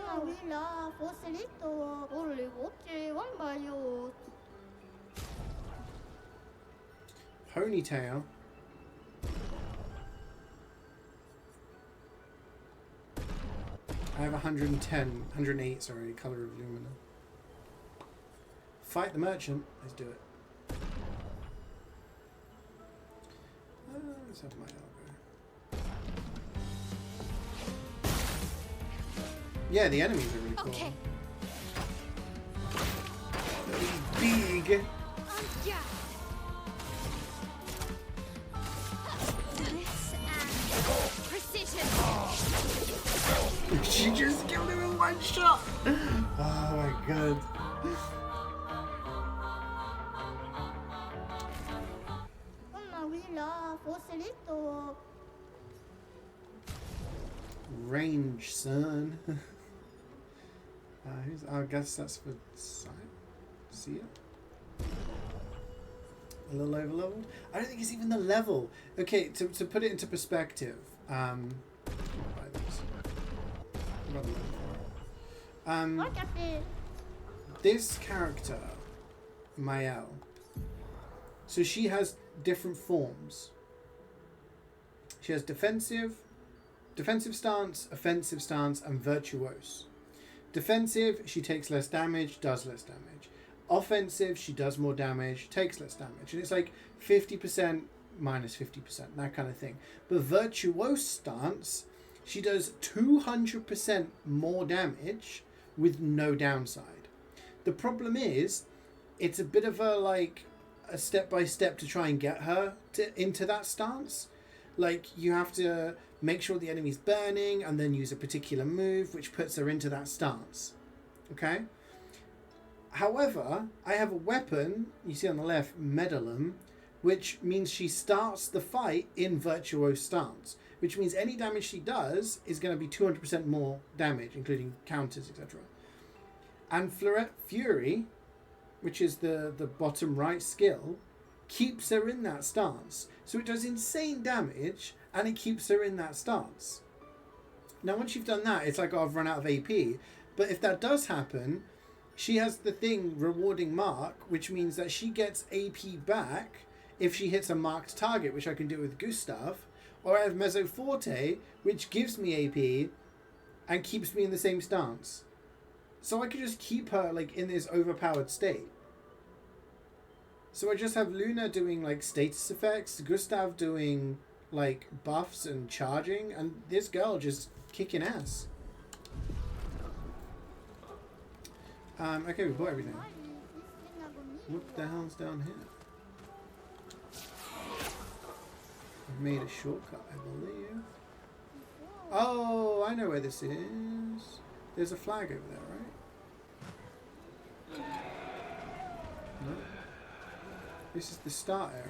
Ponytail. I have 108, sorry, color of lumina. Fight the merchant. Let's do it. Let's have my elbow. Yeah, the enemies are really cool. Okay. Big. Yeah. This and precision. She just killed him in one shot. Oh my god. Range, son. I guess that's for sight. See it? A little over leveled. I don't think it's even the level. Okay, to put it into perspective. Buy this. This character, Mael. So she has different forms. She has defensive stance, offensive stance, and virtuose. Defensive, she takes less damage, does less damage. Offensive, she does more damage, takes less damage. And it's like 50% minus 50%, that kind of thing. But virtuose stance, she does 200% more damage with no downside. The problem is, it's a bit of a step-by-step to try and get her into that stance. Like, you have to make sure the enemy's burning and then use a particular move which puts her into that stance. Okay? However, I have a weapon, you see on the left, Medallum, which means she starts the fight in virtuose stance, which means any damage she does is going to be 200% more damage, including counters, etc. And Fleuret Fury, which is the bottom right skill, keeps her in that stance. So it does insane damage and it keeps her in that stance. Now once you've done that, it's like, oh, I've run out of AP. But if that does happen, she has the thing rewarding mark, which means that she gets AP back if she hits a marked target, which I can do with Gustav. Or I have Mezzo Forte, which gives me AP and keeps me in the same stance. So I could just keep her like in this overpowered state. So I just have Luna doing like status effects, Gustav doing like buffs and charging, and this girl just kicking ass. Okay, we bought everything. What the hell's down here? I've made a shortcut, I believe. Oh, I know where this is. There's a flag over there, right? No. This is the start area.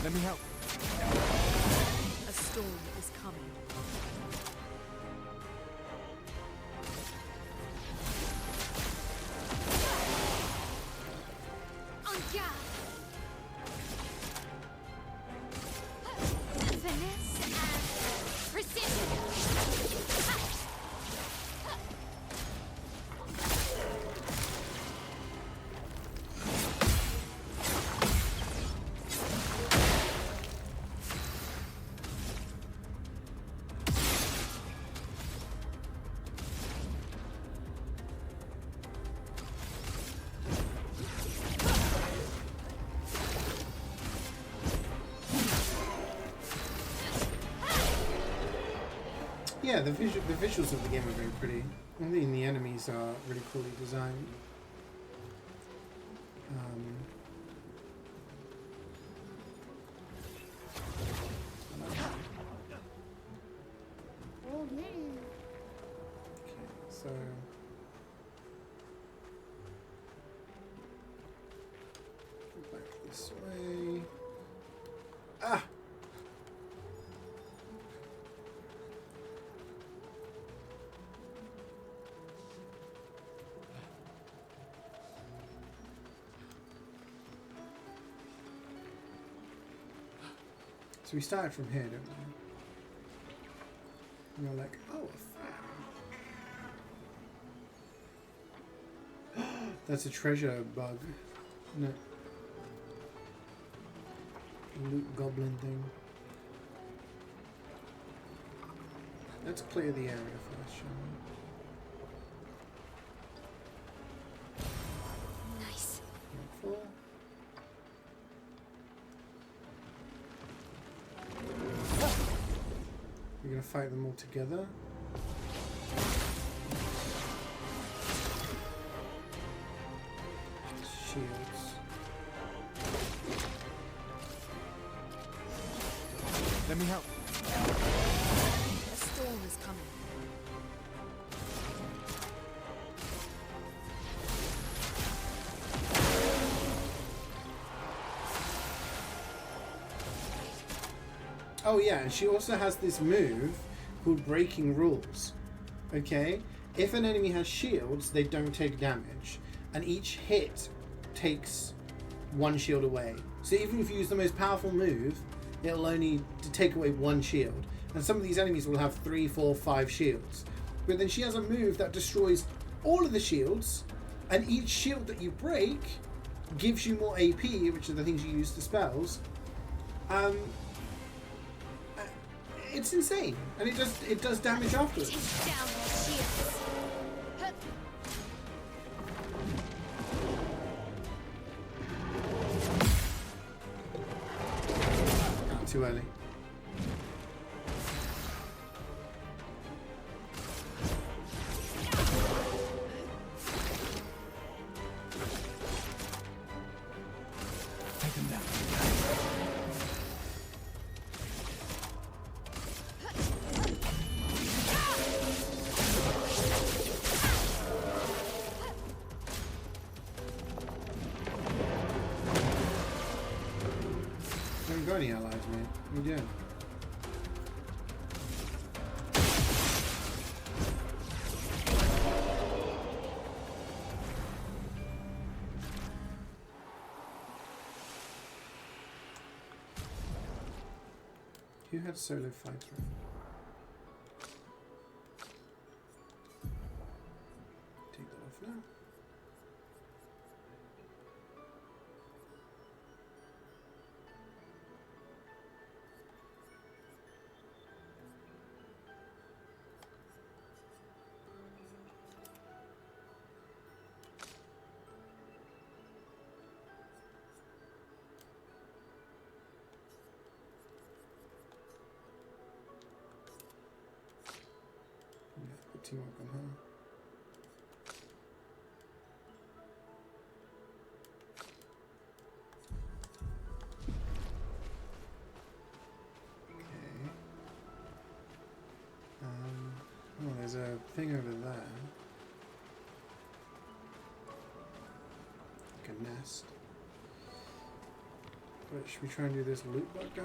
Let me help. A storm is coming. On guard. Finesse and precision. Yeah, the visuals of the game are very pretty. I think the enemies are really coolly designed. Okay, so go back this way. Ah! So we started from here, didn't we? And we're like, oh, a fan. That's a treasure bug. No. Loot goblin thing. Let's clear the area first, shall we? Nice. Careful. We're gonna fight them all together. Shields. Let me help. A storm is coming. Oh yeah, and she also has this move called Breaking Rules. Okay? If an enemy has shields, they don't take damage. And each hit takes one shield away. So even if you use the most powerful move, it'll only take away one shield. And some of these enemies will have 3, 4, 5 shields. But then she has a move that destroys all of the shields, and each shield that you break gives you more AP, which are the things you use to spells. It's insane, and it does damage afterwards. Take down their shields. Too early. Take them down. Got any allies, man? What are you doing? Who had solo fighter? Take that off now. Teamwork on her. Okay. Oh, there's a thing over there. Like a nest. But should we try and do this loot bug guy?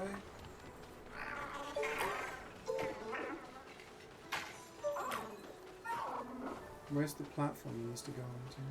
Where's the platform he needs to go onto?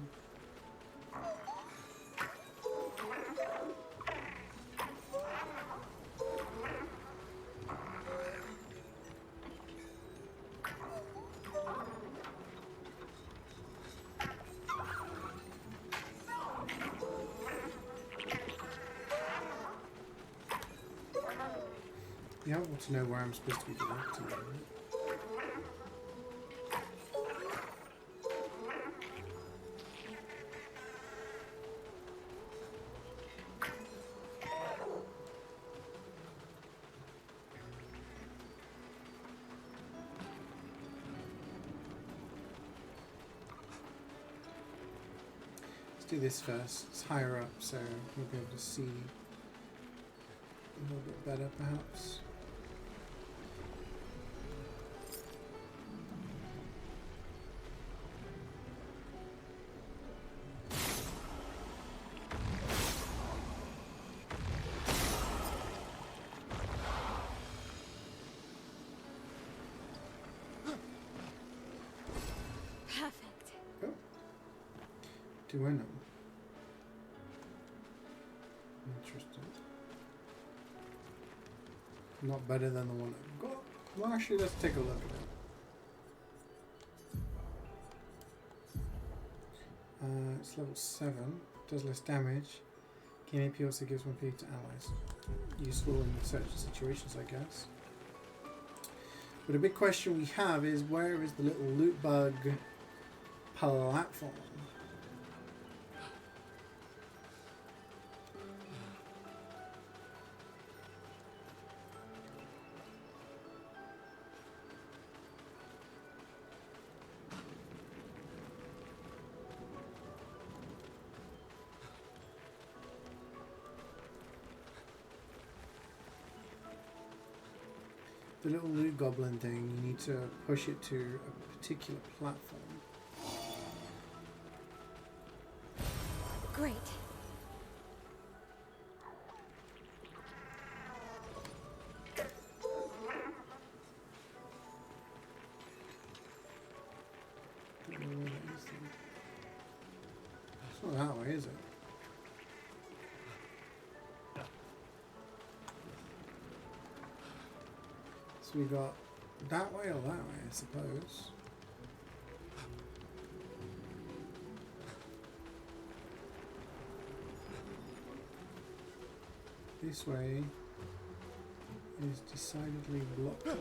Yeah, I want to know where I'm supposed to be directing. Let's do this first. It's higher up, so we'll be able to see a little bit better, perhaps. Perfect. Oh. Do I know? Interesting. Not better than the one I've got. Well, actually, let's take a look at it. It's level 7. Does less damage. Gain AP also gives 1p to allies. Useful in certain situations, I guess. But a big question we have is, where is the little loot bug platform? The little loot goblin thing, you need to push it to a particular platform. Great. Don't know where that is then. It's not that way, is it? So we got that way or that way, I suppose. This way is decidedly blocked off.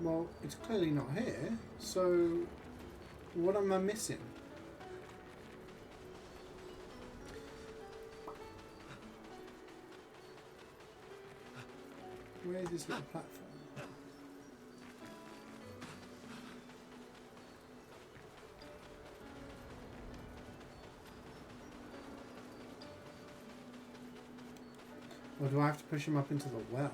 Well, it's clearly not here, so what am I missing? Where is this little platform? Or do I have to push him up into the well?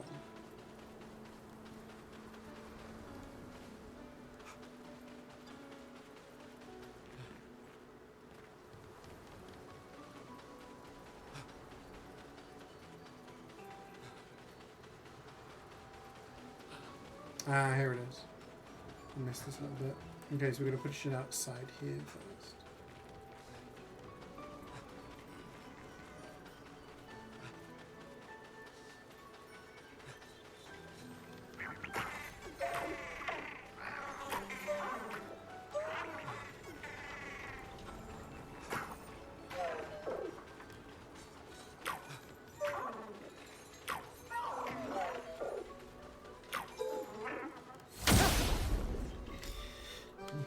Ah, here it is. I missed this little bit. Okay, so we're going to push it outside here first.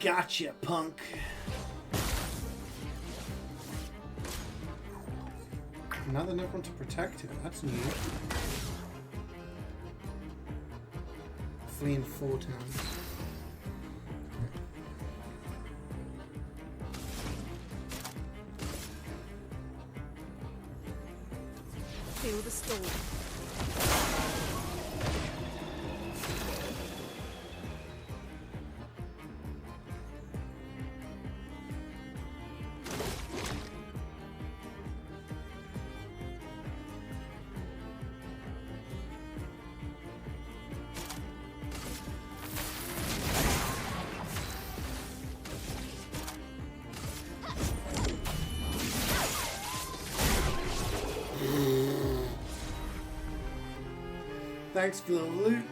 Gotcha, punk. Another necron to protect him. That's new. flee in 4 turns. Feel the storm. Thanks for the loot.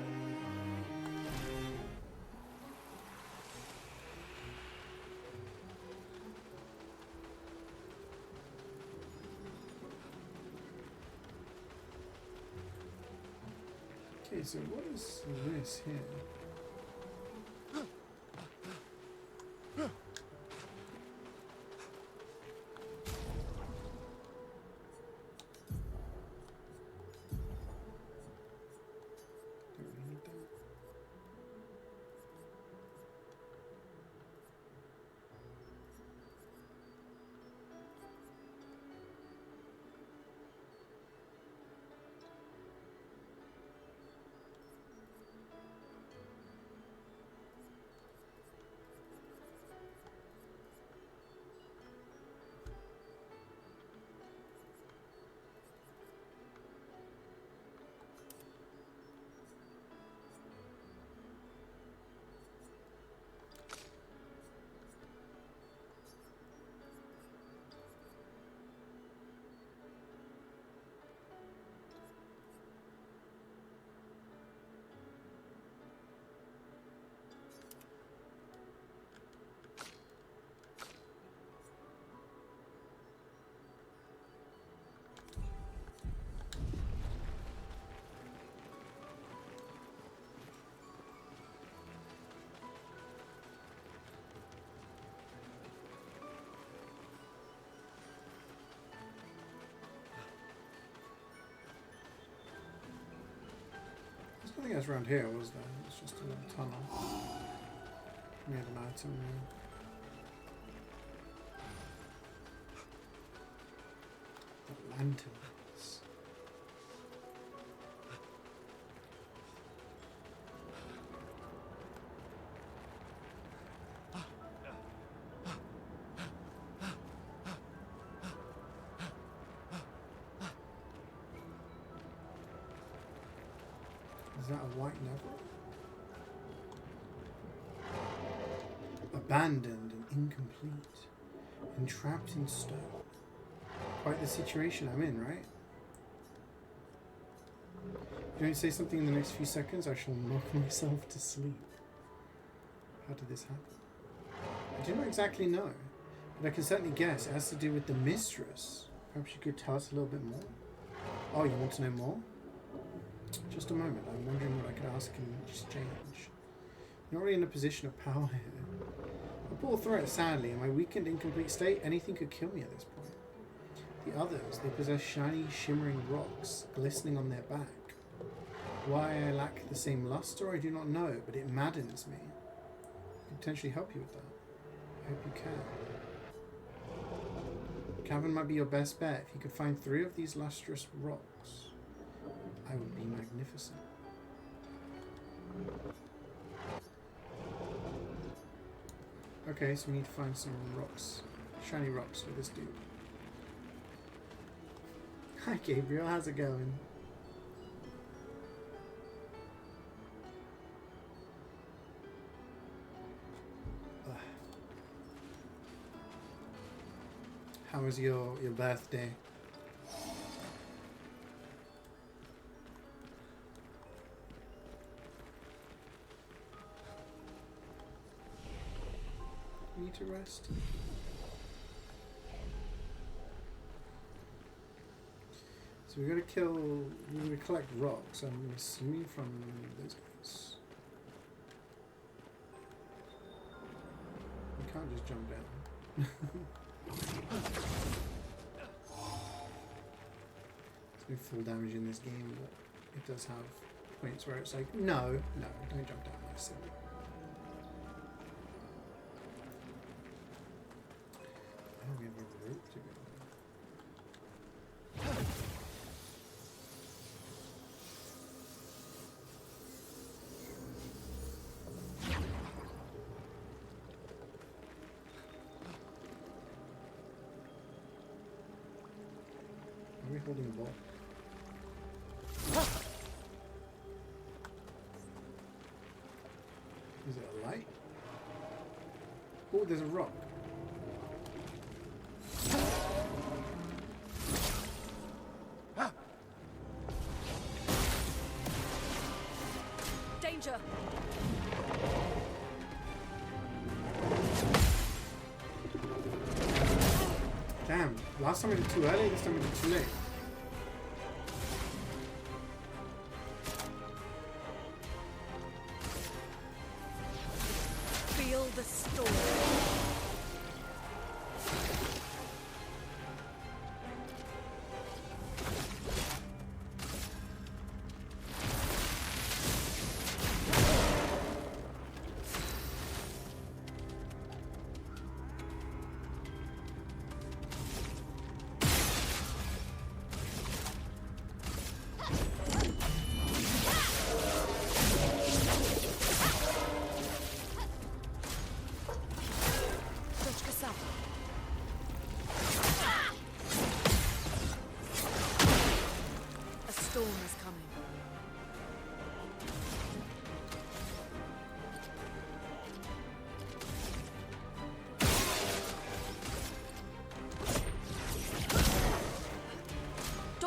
Okay, so what is this here? Nothing else around here, was there? It's just a little tunnel. We had an item there. The lanterns. Is that a white level? Abandoned and incomplete. Entrapped in stone. Quite the situation I'm in, right? If you don't say something in the next few seconds, I shall knock myself to sleep. How did this happen? I do not exactly know, but I can certainly guess it has to do with the mistress. Perhaps you could tell us a little bit more? Oh, you want to know more? Just a moment, I'm wondering what I could ask in exchange. You're not really in a position of power here. I pull through it, sadly. In my weakened, incomplete state, anything could kill me at this point. The others, they possess shiny, shimmering rocks, glistening on their back. Why I lack the same luster, I do not know, but it maddens me. I can potentially help you with that. I hope you can. Cavern might be your best bet. If you could find 3 of these lustrous rocks, I would be magnificent. Okay, so we need to find some rocks. Shiny rocks for this dude. Hi Gabriel, how's it going? Ugh. How was your birthday? Need to rest. So we're gonna collect rocks, I'm assuming from those guys. We can't just jump down. There's no full damage in this game, but it does have points where it's like, no, don't jump down there, silly. Oh, we have a rope to go. Are we holding the ball? Is it a light? Oh, there's a rock. Danger! Damn, last time we did too early, this time we did too late. Feel the storm.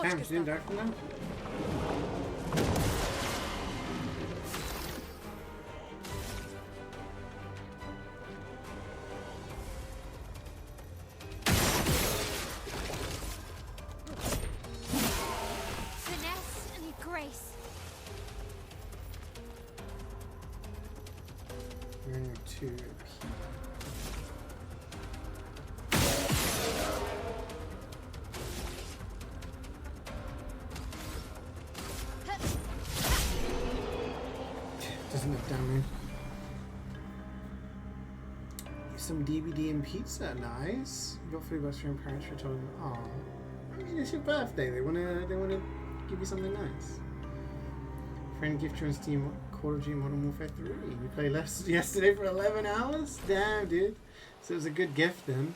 Damn, she didn't die from that? Finesse and grace. We're going to doesn't look damage. Some DVD and pizza, nice. You got food bucks from your parents for telling them, oh, I mean, it's your birthday. They wanna give you something nice. Friend gift you on Steam Call of Duty Modern Warfare 3. You played yesterday for 11 hours? Damn, dude. So it was a good gift then.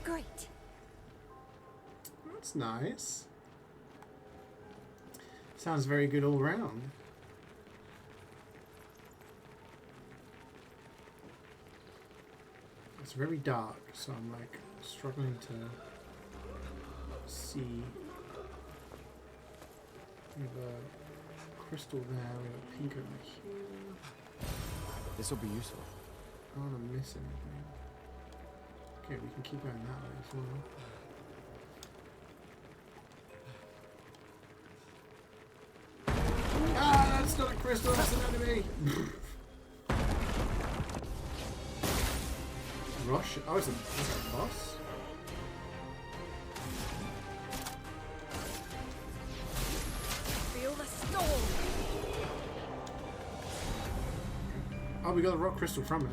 Great. That's nice. Sounds very good all round. It's very dark, so I'm like struggling to see. We have a crystal there, we have a pink over here. This will be useful. I don't want to miss anything. Okay, we can keep going that way as well. Ah, that's not a crystal, that's an enemy! Rush? Oh, it's a boss? Feel the storm. Oh, we got a rock crystal from it.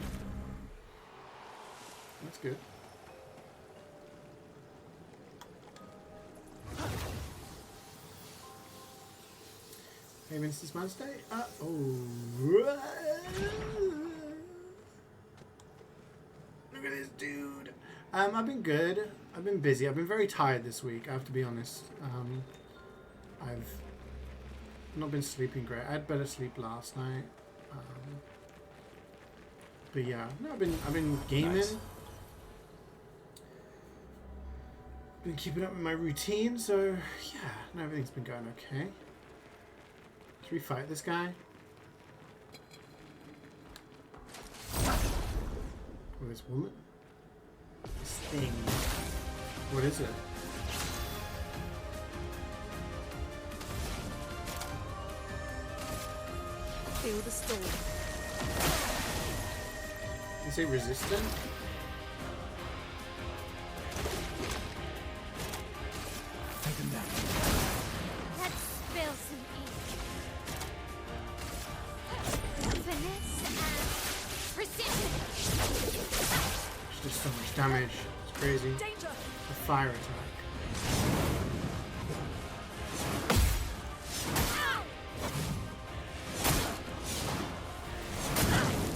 That's good. Hey, Mrs. Wednesday. Oh. Look at this dude. I've been good. I've been busy. I've been very tired this week, I have to be honest. I've not been sleeping great. I had better sleep last night. But yeah, no, I've been gaming. Nice. Been keeping up with my routine, so yeah, no, everything's been going okay. Should we fight this guy? Or this woman? This thing. What is it? Feel the storm. You say resistant? Take him down. damage. It's crazy. Danger! A fire attack.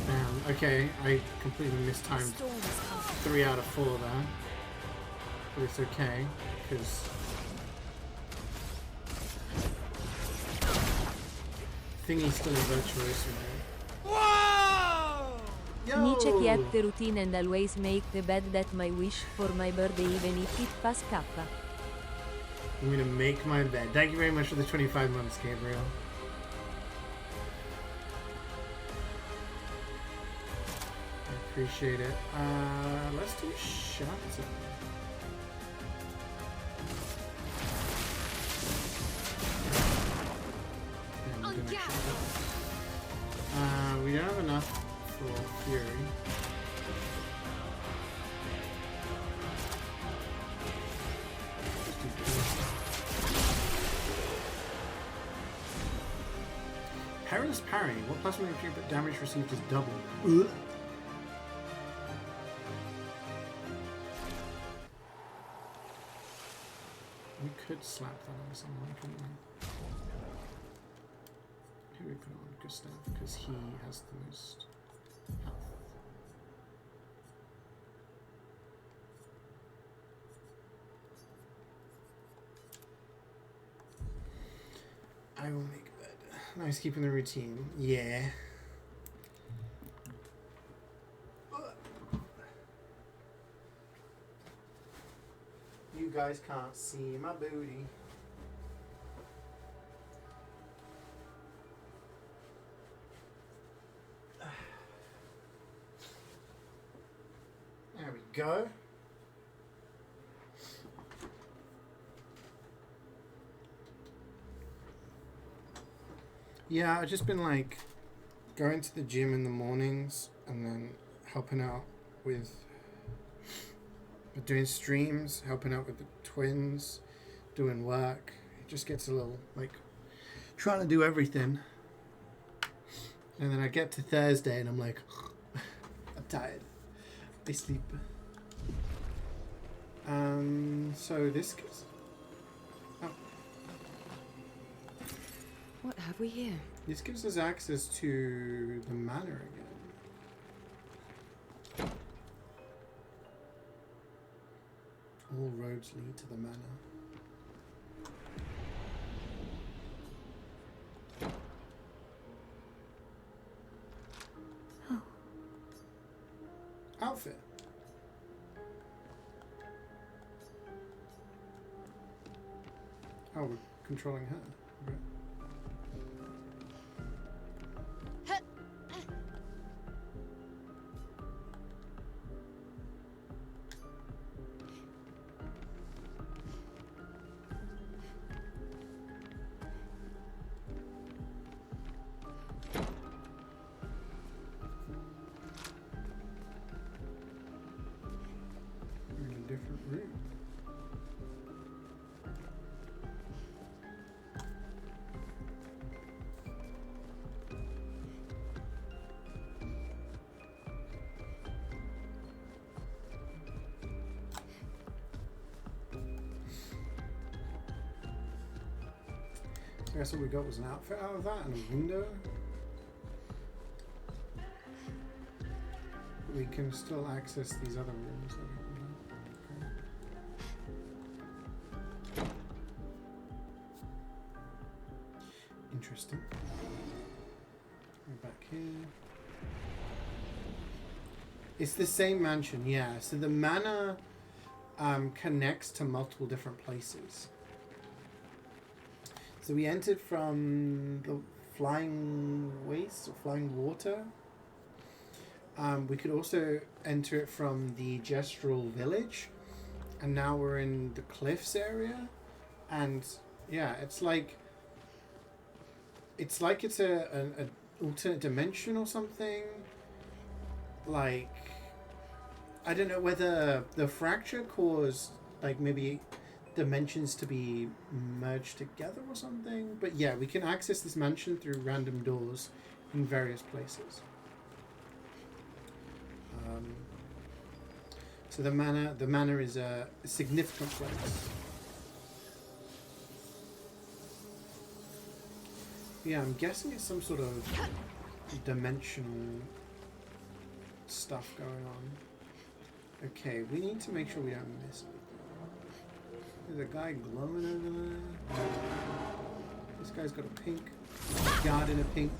Damn. Okay, I completely mistimed 3 out of 4 there. But it's okay, because thingy's still in virtuoso mode. Mi check the routine and always make the bed that my wish for my birthday even if it pass kappa. I'm gonna make my bed. Thank you very much for the 25 months, Gabriel. I appreciate it. Let's do shots. We don't have enough for Fury. Perilous parry. What plus one but damage received is double. Ugh. We could slap that on someone, couldn't we? Who we put on? Gustav, because he has the most health. I will make a bed. Nice keeping the routine. Yeah. You guys can't see my booty. There we go. Yeah, I've just been like going to the gym in the mornings and then helping out with doing streams, helping out with the twins, doing work. It just gets a little like trying to do everything. And then I get to Thursday and I'm like, I'm tired. I sleep. So this gives... Oh. What have we here? This gives us access to the manor again. All roads lead to the manor. Oh. Outfit. Oh, we're controlling her. Okay. We're in a different room. I guess what we got was an outfit out of that and a window. But we can still access these other rooms. That we can do. Okay. Interesting. We're back here. It's the same mansion, yeah. So the manor connects to multiple different places. So we entered from the flying waste or flying water. We could also enter it from the gestural village, and now we're in the cliffs area. And yeah, it's like it's an alternate dimension or something. Like, I don't know whether the fracture caused like maybe dimensions to be merged together or something, but yeah, we can access this mansion through random doors in various places. So the manor is a significant place. Yeah, I'm guessing it's some sort of dimensional stuff going on. Okay, we need to make sure we don't miss it. There's a guy glowing over there. This guy's got a pink guard in a pink.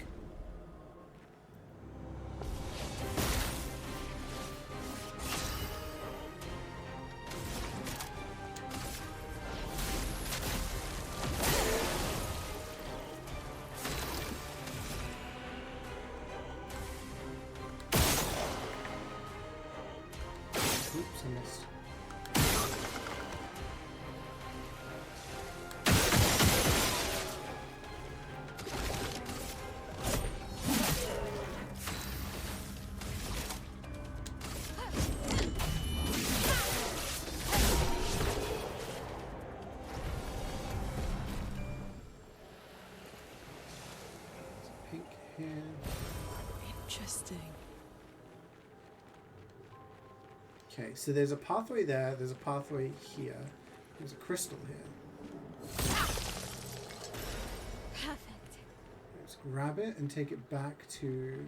Oops, I missed. Pink here. Interesting. Okay, so there's a pathway there, there's a pathway here, there's a crystal here. Perfect. Let's grab it and take it back to...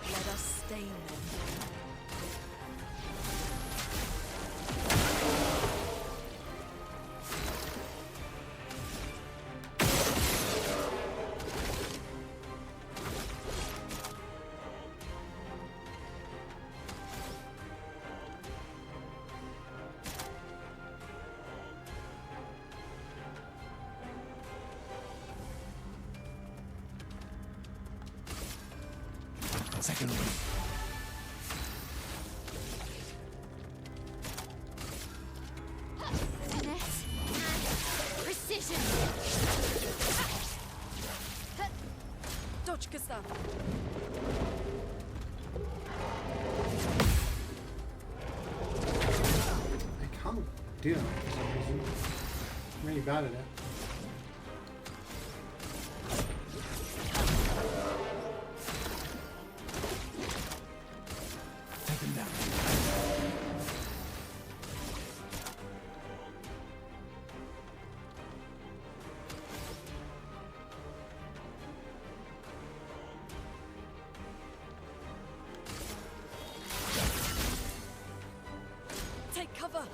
Let us stain them. Second one. Finesse and precision. Dodge Gustav. I can't do that for some reason. I'm really bad at it. Take him down. Take cover.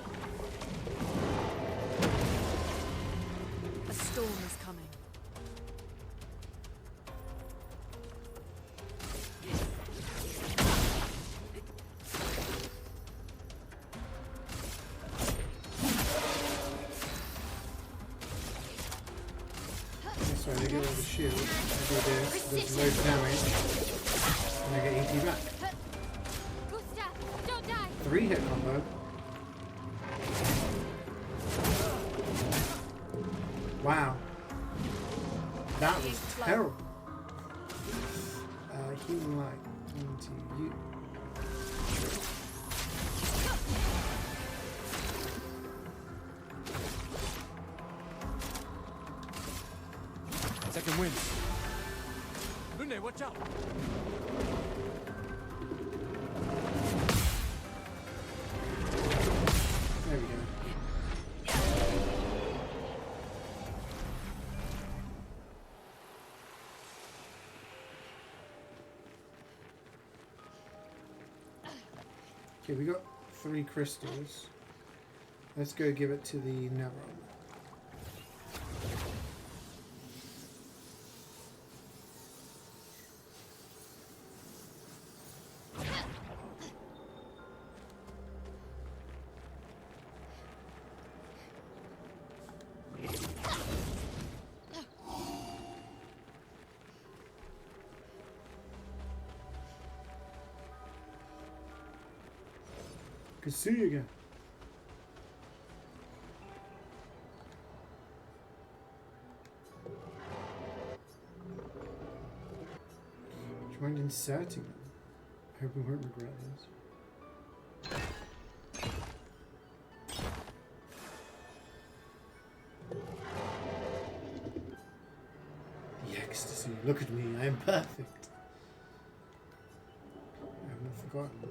A storm is coming. So I get rid of the shield, I do this, does loads of damage, and I get EP back. Gustav, don't die. 3-hit combo. Wow. That was terrible. Healing light into you. Second wind. Lune, watch out. There we go. Okay, we got 3 crystals. Let's go give it to the Neron. Good to see you again. Do you mind inserting them? I hope we won't regret this. Look at me, I am perfect. I have not forgotten.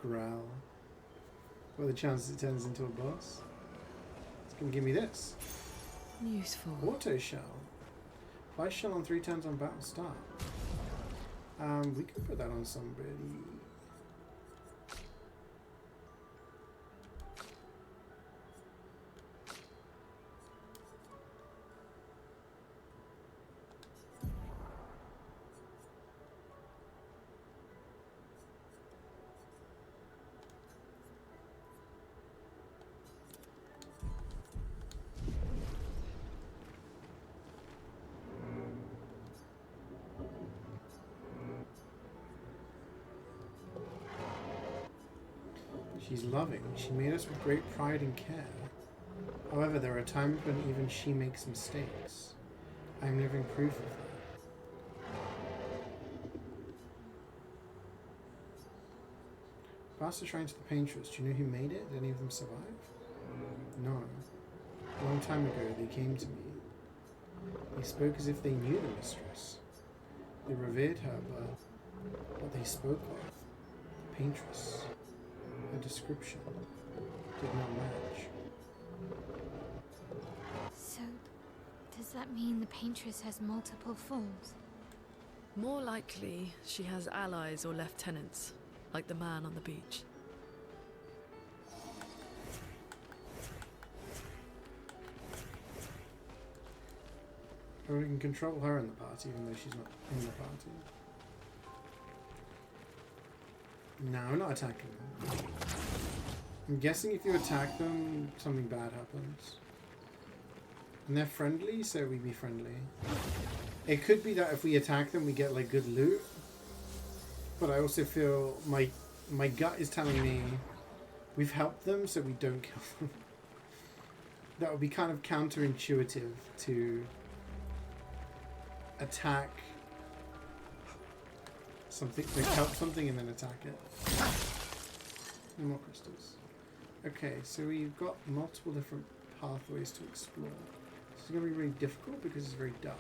Growl. What are the chances it turns into a boss? It's gonna give me this. Useful. Auto shell. Fly shell on 3 turns on battle start. We can put that on somebody. She's loving. She made us with great pride and care. However, there are times when even she makes mistakes. I am living proof of that. Past the shrine to the painters, do you know who made it? Did any of them survive? No. A long time ago, they came to me. They spoke as if they knew the mistress. They revered her, but what they spoke of, the paintress, her description, did not match. So, does that mean the paintress has multiple forms? More likely, she has allies or lieutenants, like the man on the beach. Or we can control her in the party, even though she's not in the party. No, I'm not attacking them. I'm guessing if you attack them, something bad happens. And they're friendly, so we be friendly. It could be that if we attack them, we get like good loot. But I also feel my gut is telling me we've helped them, so we don't kill them. That would be kind of counterintuitive to attack something, like help something and then attack it. No more crystals. Okay, so we've got multiple different pathways to explore. This is going to be really difficult because it's very dark.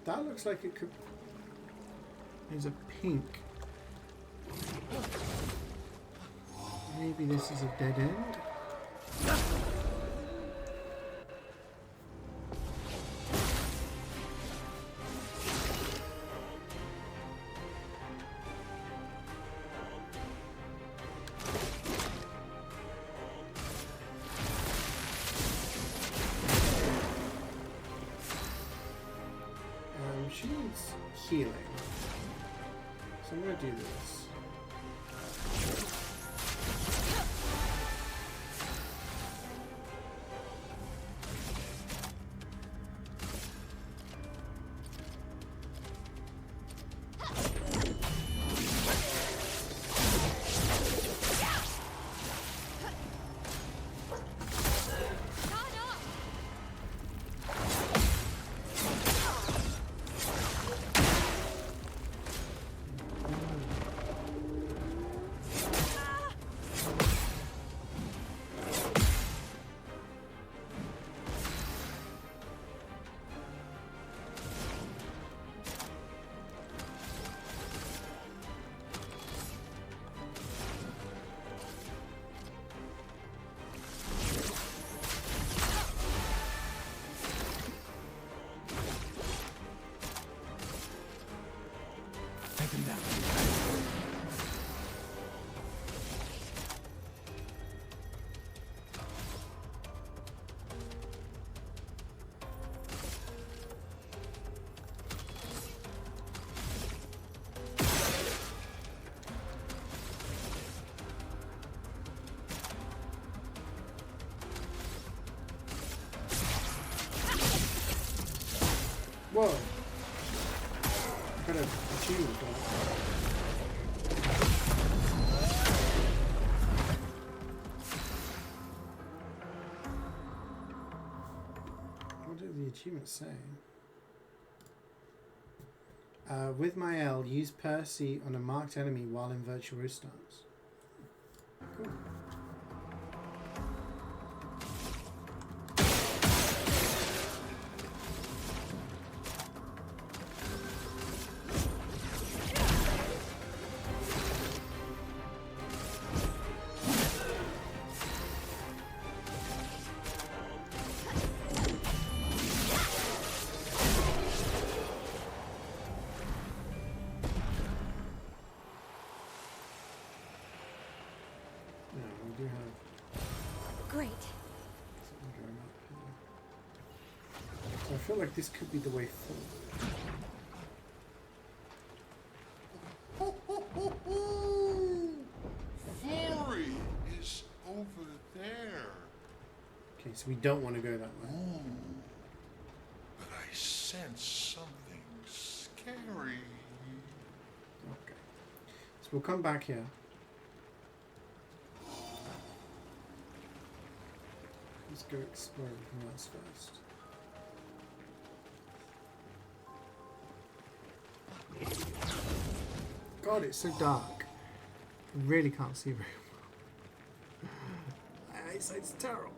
That looks like it could... There's a pink. Maybe this is a dead end? She needs healing. So I'm going to do this. Whoa! I got a achievement for that. What did the achievement say? With my L, use Percy on a marked enemy while in virtuoso stance. Cool. I feel like this could be the way forward. Flory is over there. Okay, so we don't want to go that way. Ooh, but I sense something scary. Okay. So we'll come back here. Let's go explore everything else first. God, it's so dark. I really can't see very well. My eyesight's terrible.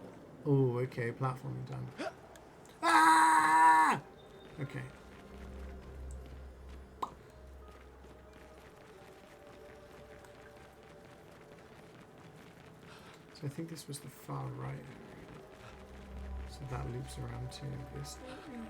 Oh, okay, platforming done. Ah! Okay. So I think this was the far right area. So that loops around to this area.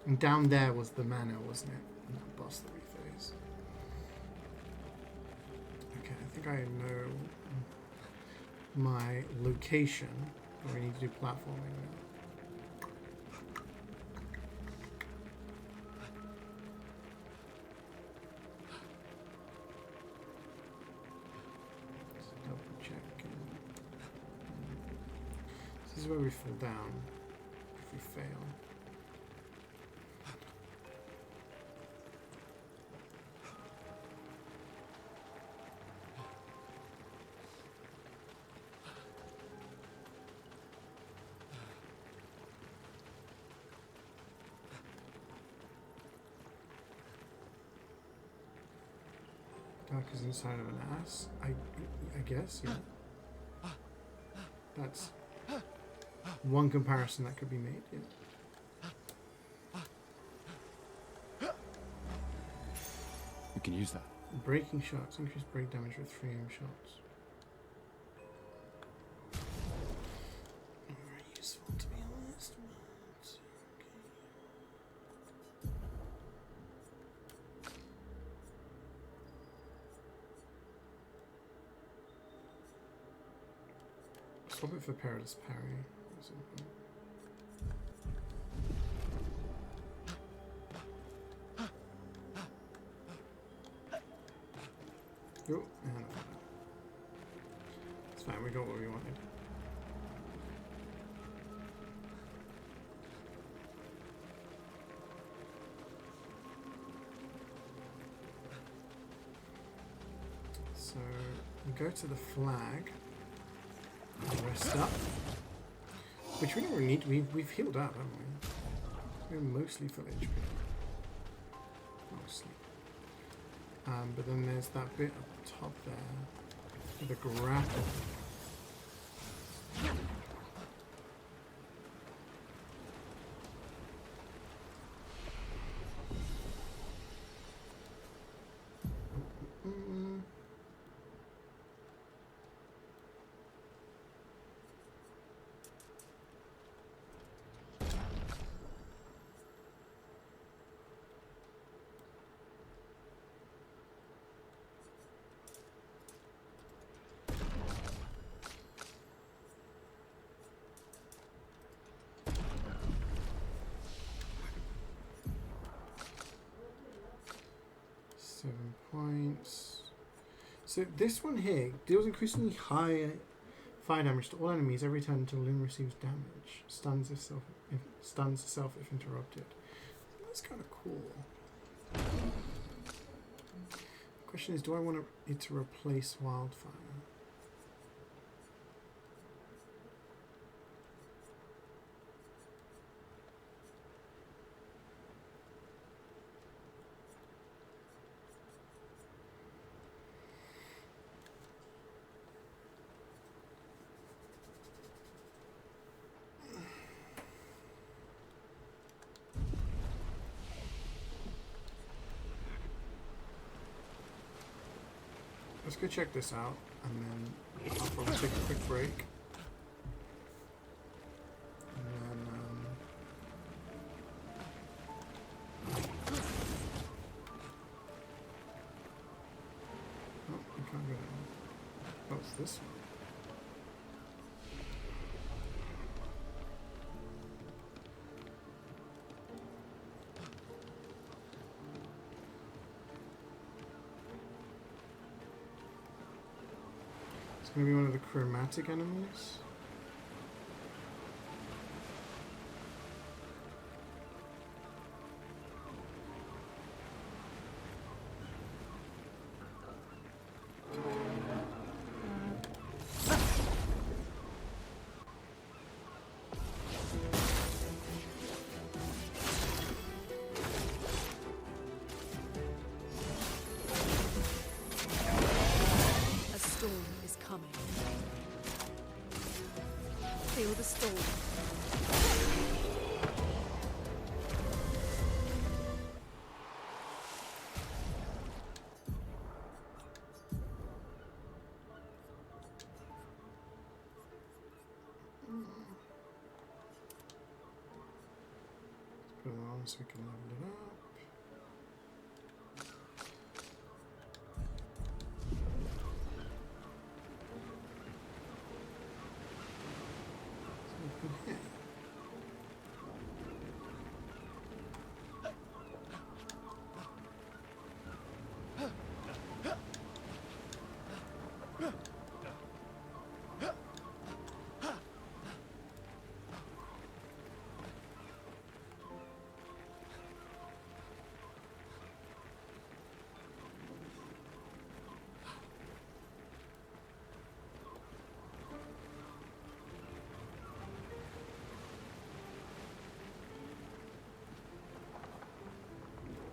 And down there was the manor, wasn't it? And that boss that we faced. Okay, I think I know my location. But we need to do platforming now. Just double check. This is where we fall down if we fail. Dark is inside of an ass. I guess, yeah. That's one comparison that could be made, yeah. We can use that. Breaking shots. Increase break damage with 3 aim shots. Not very useful, to be honest. But okay. Swap it for perilous parry or something. Oh, and it's fine, we got what we wanted. So we go to the flag, rest up, which we don't really need. We've healed up, haven't we? We're mostly full HP. Mostly. But then there's that bit up top there, the grapple. Points. So this one here deals increasingly higher fire damage to all enemies every turn until Lynn receives damage. Stuns herself if interrupted. That's kind of cool. Question is, do I want it to replace Wildfire? Let's go check this out, and then I'll probably take a quick break. And then, oh, we can't go down. Oh, it's this one. It's going to be one of the chromatic enemies. Feel the storm. Let's put it on so we can level it up.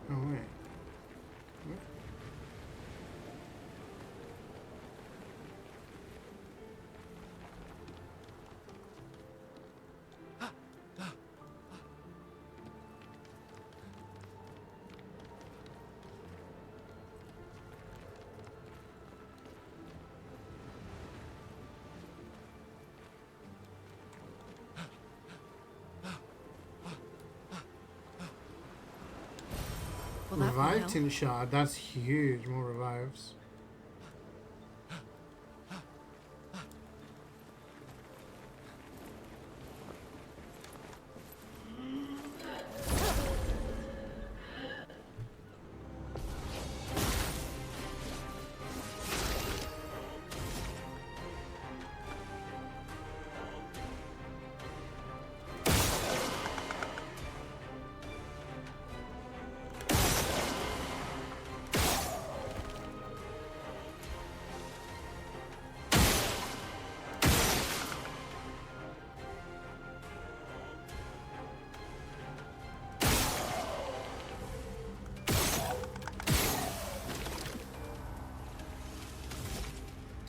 Oh wait. What? Well, Revive Tin Shard, that's huge, more revives.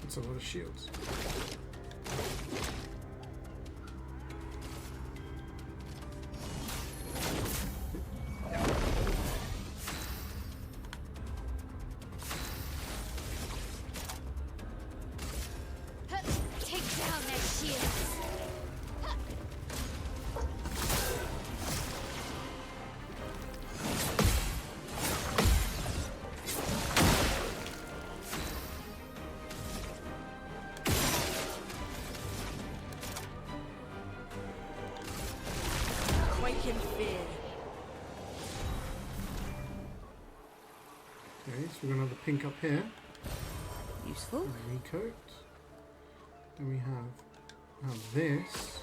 That's a lot of shields. Take down their shields. Quake in fear. Okay, so we've got another pink up here. Useful. Recoat. Then we have now this.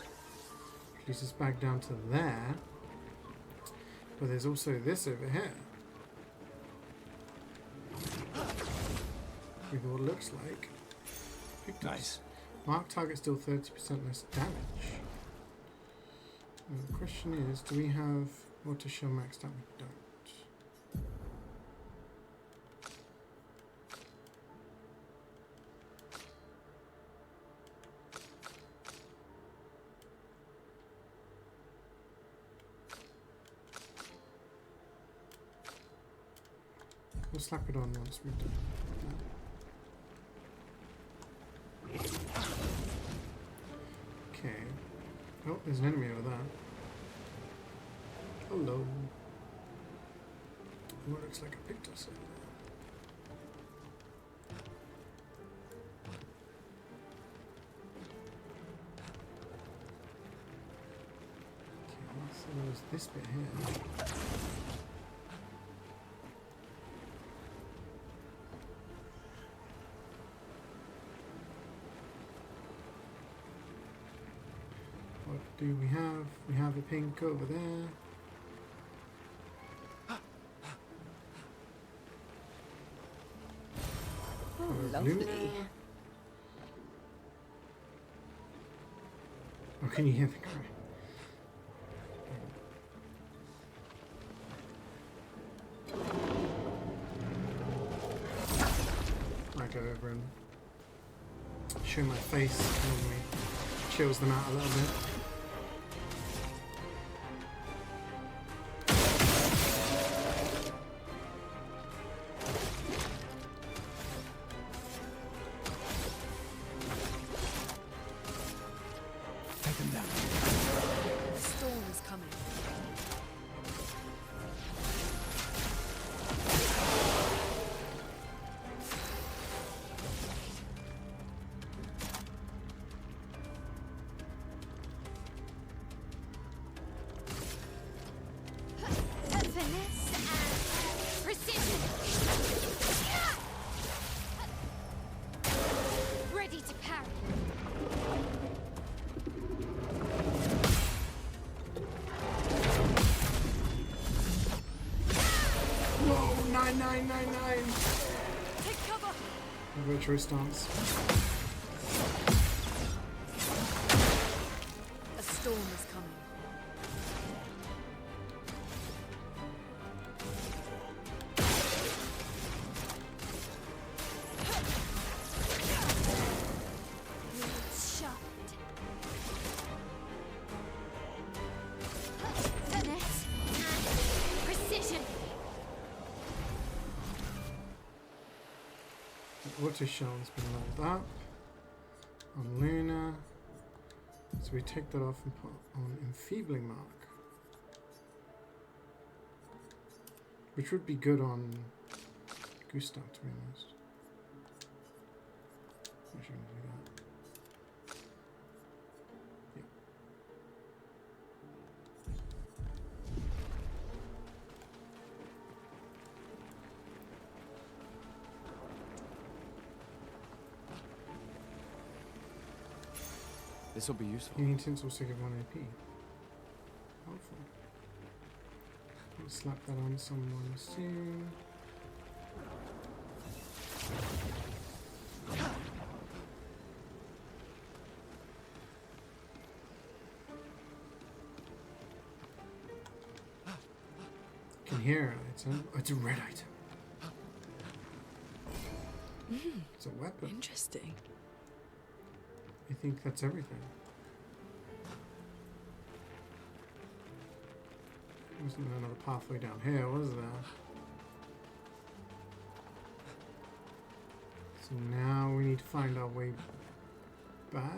Leads us back down to there. But there's also this over here. With what looks like. Nice. Mark target still 30% less damage. And the question is, do we have water shell maxed out? We don't. We'll slap it on once we've done that. Okay. Oh, there's an enemy over there. Hello. Oh, it looks like I picked us over there. Okay, so there's this bit here. What do we have? We have a pink over there. Oh, lovely. Oh, can you hear the cry? I go over and show my face, normally chills them out a little bit. Take them down. The storm is coming. Finesse and precision. Ready to parry. Whoa, 9999! Take cover! Retro stance. A storm is coming. Blades sharpened. Finesse and precision. The auto shell's been leveled up on Luna. So we take that off and put on Enfeebling Mark. Which would be good on Gustav, to be honest. I'm actually going to do that. Yep. This will be useful. Healing tints also give 1 AP. Helpful. Let's slap that on someone soon. Can hear an item. Oh, it's a red item. It's a weapon. Interesting. I think that's everything. Wasn't there another pathway down here, was there? So now we need to find our way back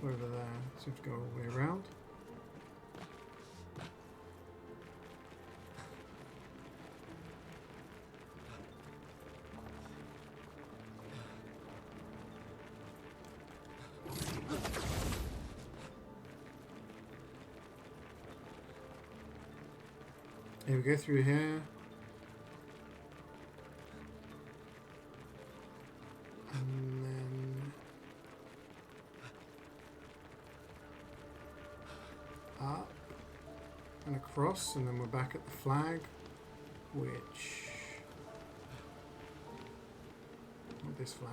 to over there. So we have to go all the way around. Here we go through here. And then across, and then we're back at the flag, which... Not this flag.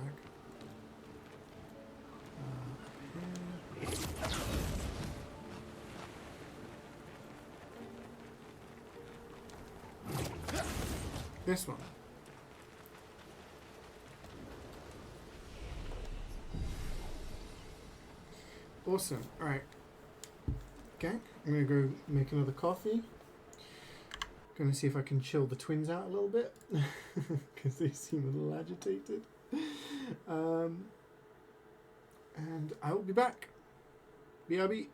This one. Awesome. Alright. Okay, I'm gonna go make another coffee. Gonna see if I can chill the twins out a little bit. Because they seem a little agitated. And I will be back. BRB.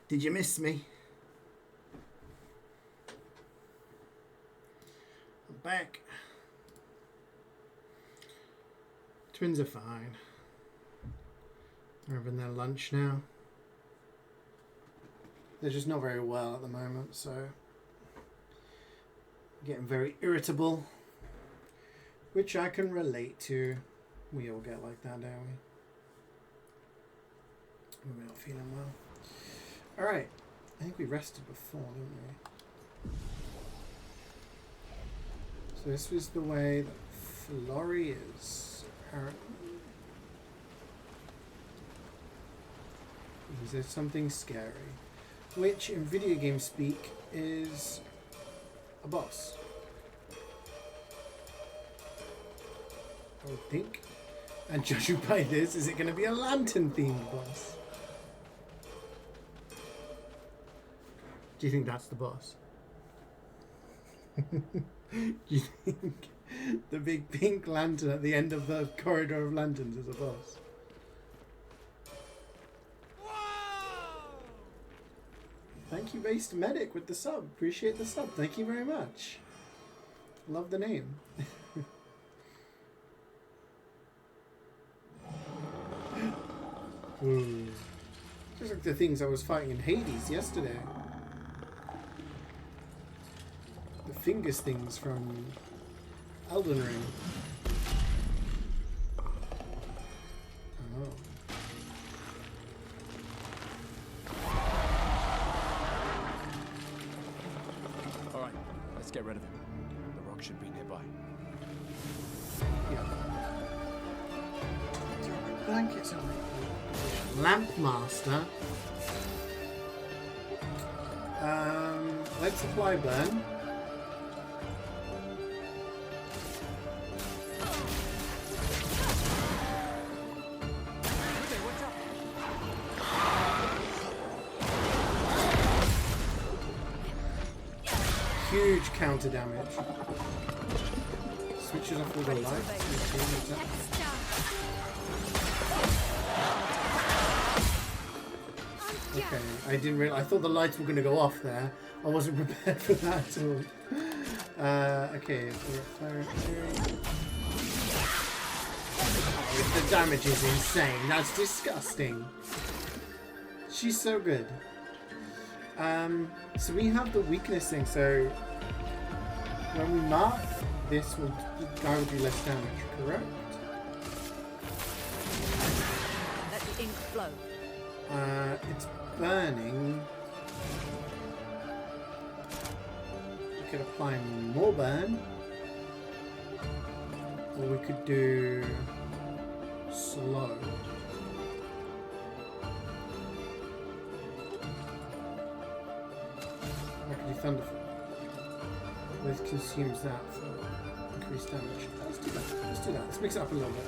Did you miss me? I'm back. Twins are fine. They're having their lunch now. They're just not very well at the moment, so getting very irritable, which I can relate to. We all get like that, don't we? When we're not feeling well. Alright, I think we rested before, didn't we? So this was the way that Florrie is, apparently. Is there something scary? Which, in video game speak, is a boss. I would think. And judging by this, is it going to be a lantern-themed boss? Do you think that's the boss? Do you think the big pink lantern at the end of the corridor of lanterns is a boss? Thank you, Based Medic, with the sub. Appreciate the sub. Thank you very much. Love the name. Ooh. Just like the things I was fighting in Hades yesterday. The Fingers things from Elden Ring. Oh. Alright, let's get rid of him. The rock should be nearby. Yeah. Blankets on me. Lamp Master. Let's apply burn. Huge counter damage. Switches off all the lights. Okay, I didn't really. I thought the lights were going to go off there. I wasn't prepared for that at all. Okay, the damage is insane. That's disgusting. She's so good. So we have the weakness thing. So when we mark this, the guy will do less damage. Correct? Let the ink flow. It's burning. We could apply more burn. Or we could do slow. I could do Thunderfall. This consumes that for increased damage. Let's do that. Let's do that. Let's mix it up a little bit.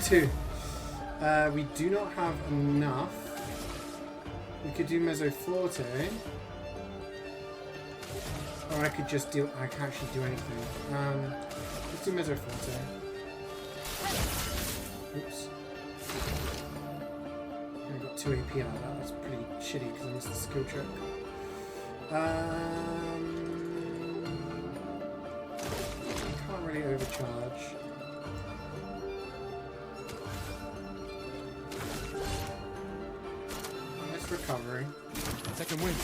Two. We do not have enough. We could do Mezzo Forte. Or I could just do. I can actually do anything. Let's do Mezzo Forte. Oops. I got 2 AP out of that. That's pretty shitty because I missed the skill check. Can't really overcharge. Recovery. Second wind.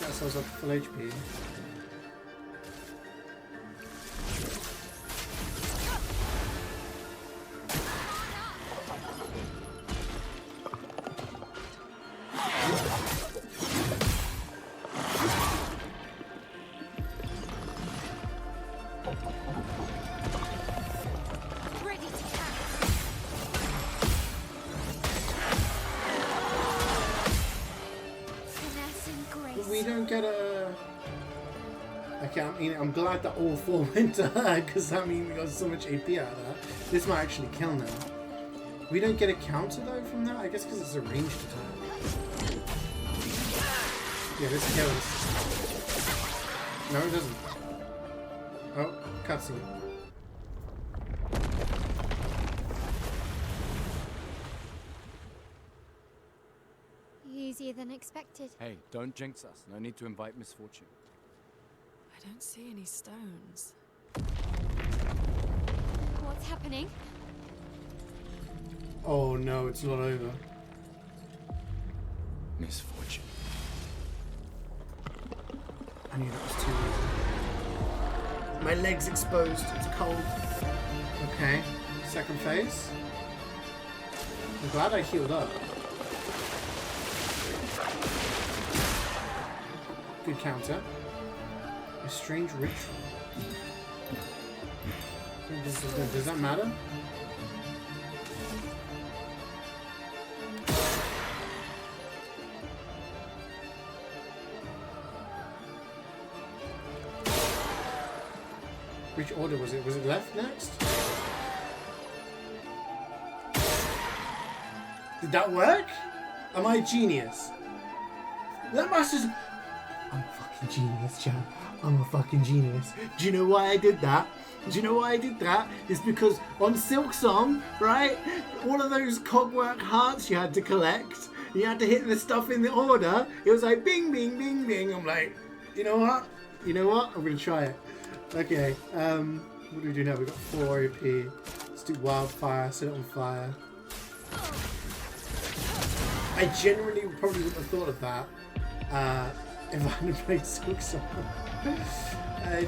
Get ourselves up to full HP. Okay, I mean, I'm glad that all 4 went to her, because that means we got so much AP out of that. This might actually kill now. We don't get a counter, though, from that? I guess because it's a ranged attack. Yeah, this kills. No, it doesn't. Oh, cutscene. Easier than expected. Hey, don't jinx us. No need to invite misfortune. I don't see any stones. What's happening? Oh no, it's not over. Misfortune. I knew that was too easy. My leg's exposed. It's cold. Okay. Second phase. I'm glad I healed up. Good counter. A strange ritual. Does that matter? Which order was it? Was it left next? Did that work? Am I a genius? That master's... I'm a fucking genius, Chad. I'm a fucking genius. Do you know why I did that? Do you know why I did that? It's because on Silksong, right? All of those cogwork hearts you had to collect, you had to hit the stuff in the order. It was like bing, bing, bing, bing. I'm like, you know what? You know what? I'm gonna try it. Okay. What do we do now? We've got 4 AP. Let's do wildfire. Set it on fire. I genuinely probably wouldn't have thought of that if I hadn't played Silksong.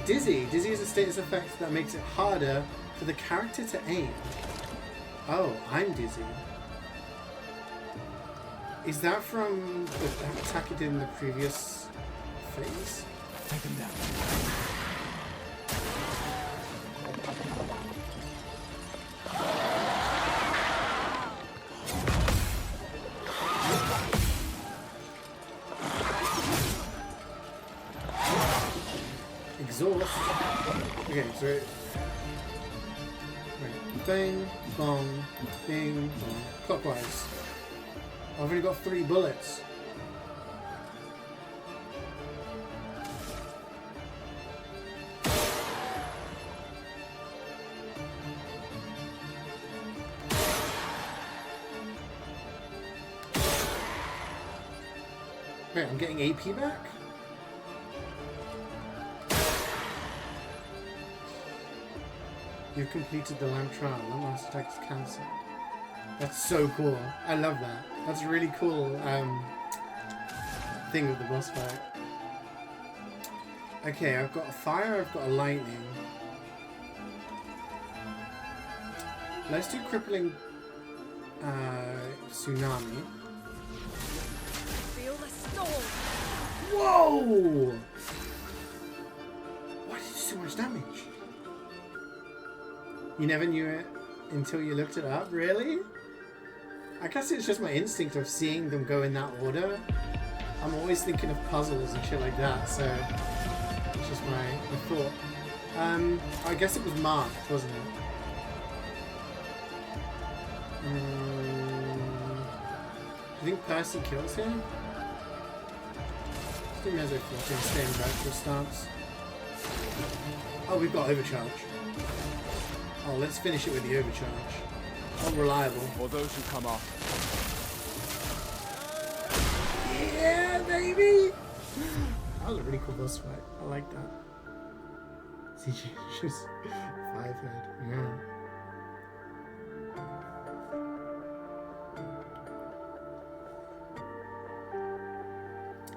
Dizzy. Dizzy is a status effect that makes it harder for the character to aim. Oh, I'm dizzy. Is that from the attack it did in the previous phase? Take him down. Exhaust. Okay, so wait, bang, bong, bing, bong. Clockwise. I've only got 3 bullets. Wait, I'm getting AP back? You've completed the lamp trial. Lamp master attack is cancelled. That's so cool. I love that. That's a really cool thing with the boss fight. Okay, I've got a fire, I've got a lightning. Let's do crippling tsunami. Feel the storm. Whoa! Why did you do so much damage? You never knew it until you looked it up? Really? I guess it's just my instinct of seeing them go in that order. I'm always thinking of puzzles and shit like that, so it's just my thought. I guess it was marked, wasn't it? Do you think Percy kills him? I think there's a fucking stay in virtual stance. Oh, we've got overcharge. Oh, let's finish it with the overcharge. Unreliable. For those who come off. Yeah, baby! That was a really cool boss fight. I like that. CeeJaey, just 5 head. Yeah.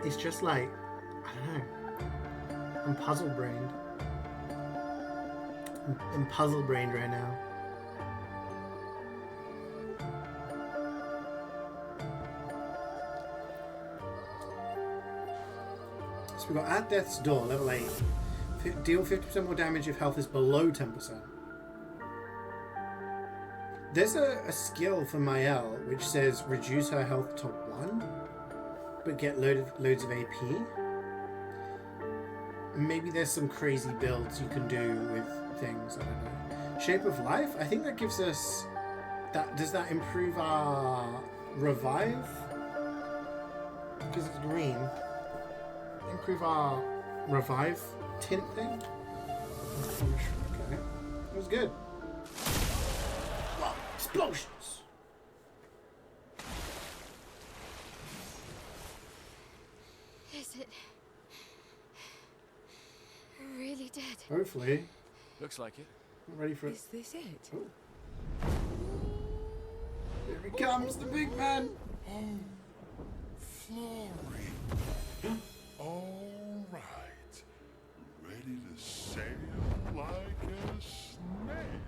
It's just like, I don't know. I'm puzzle brained. I'm puzzle brained right now. So we've got at death's door, level 8. Deal 50% more damage if health is below 10%. There's a skill for Mael which says reduce her health to 1, but get loads of AP. maybe there's some crazy builds you can do with things. I don't know. Shape of Life. I think that gives us that. Does that improve our revive? Because it's green. Improve our revive tint thing. Okay, it was good. Wow, explosions. Is it really dead? Hopefully. Looks like it. I'm ready for it. Is this it? Oh. Here he comes, the big man. Oh, Flory. All right. Ready to sail like a snail.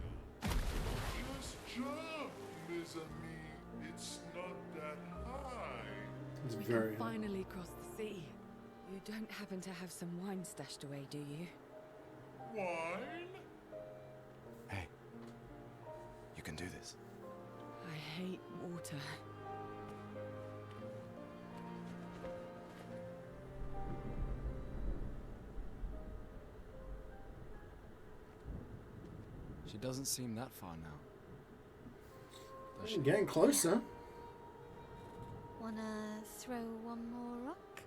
Just jump, mes amis. It's not that high. It's We very can finally cross the sea. You don't happen to have some wine stashed away, do you? Wine? Hey, you can do this. I hate water. She doesn't seem that far now. Does she? getting closer. Wanna throw one more rock?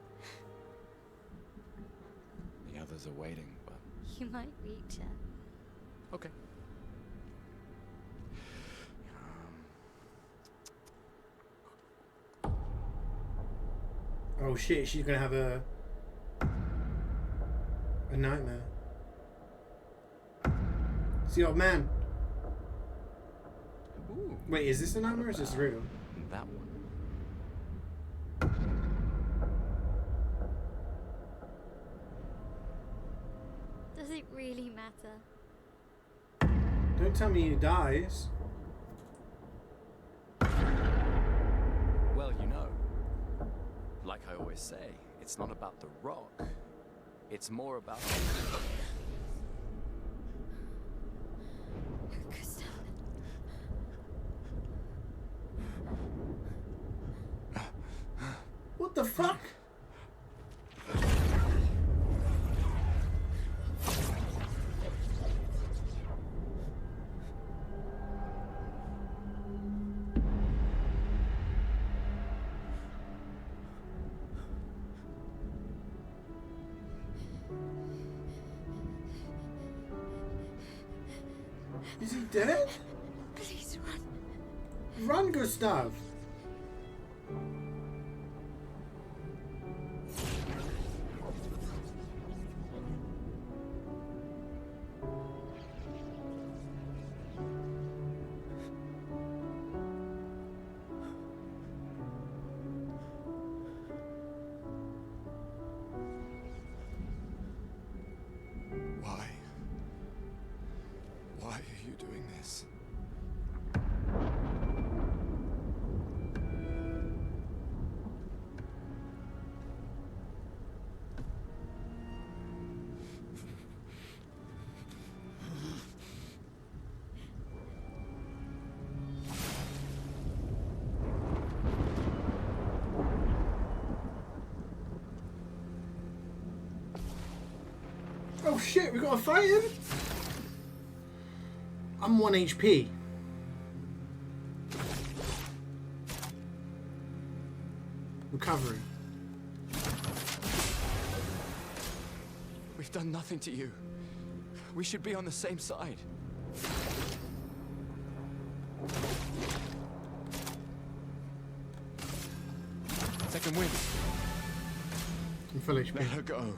The others are waiting, but You might reach her. okay. Oh shit, she's gonna have a nightmare. It's the old man. Ooh, Wait, is this a nightmare or is this real? that one. Does it really matter? Don't tell me he dies. Well, you know, like I always say, it's not about the rock. It's more about... Gustav. What the fuck? Is he dead? Please run. Run, Gustav! Why? Why are you doing this? Oh shit, we gotta fight him? I'm 1 HP. Recovery. We've done nothing to you. We should be on the same side. Second wind. I'm full HP. Let her go.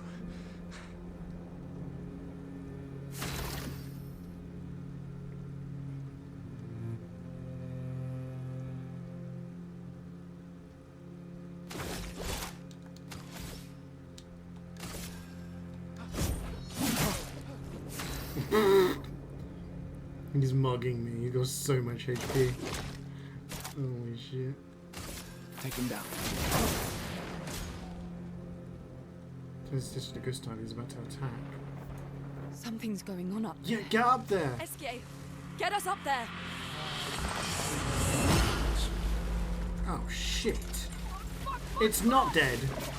He's mugging me. He got so much HP. Holy shit. Take him down. It's just a Gustav. He's about to attack. Something's going on up Yeah, there. get up there. CeeJaey, get us up there! Oh shit. It's not dead. Oh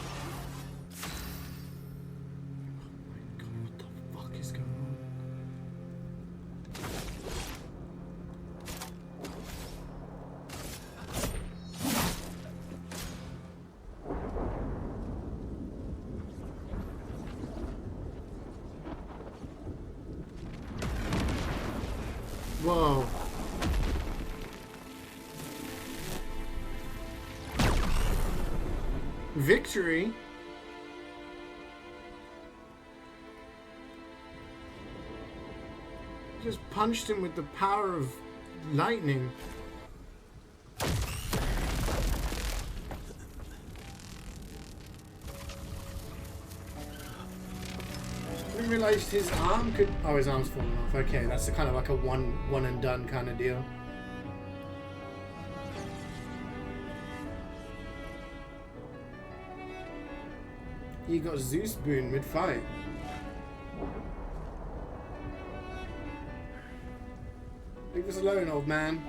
my Whoa. Victory? Just punched him with the power of lightning. I didn't realize his arm could... Oh, his arm's falling off. Okay, that's kind of like a one and done kind of deal. He got Zeus boon mid-fight. Leave us alone, old man.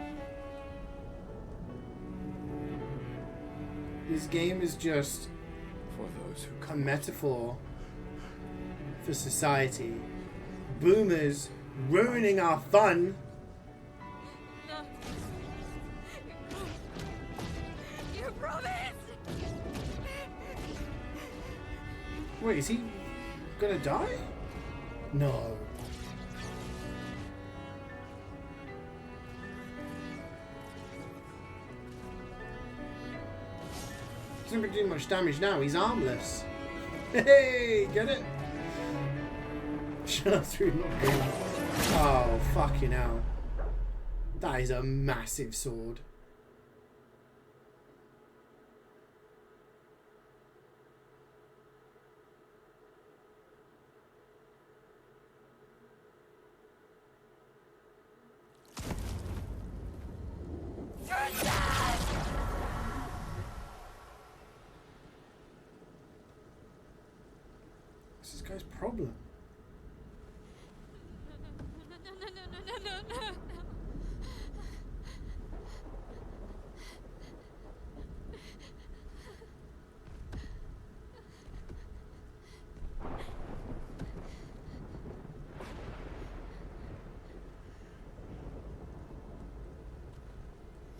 This game is just For those who a metaphor for society. Boomers ruining our fun. No. You promised. Wait, is he gonna die? No. He's not doing much damage now. He's armless. Hey, get it? Shut up, through not good. Oh, fucking hell. That is a massive sword. What's this guy's problem? No.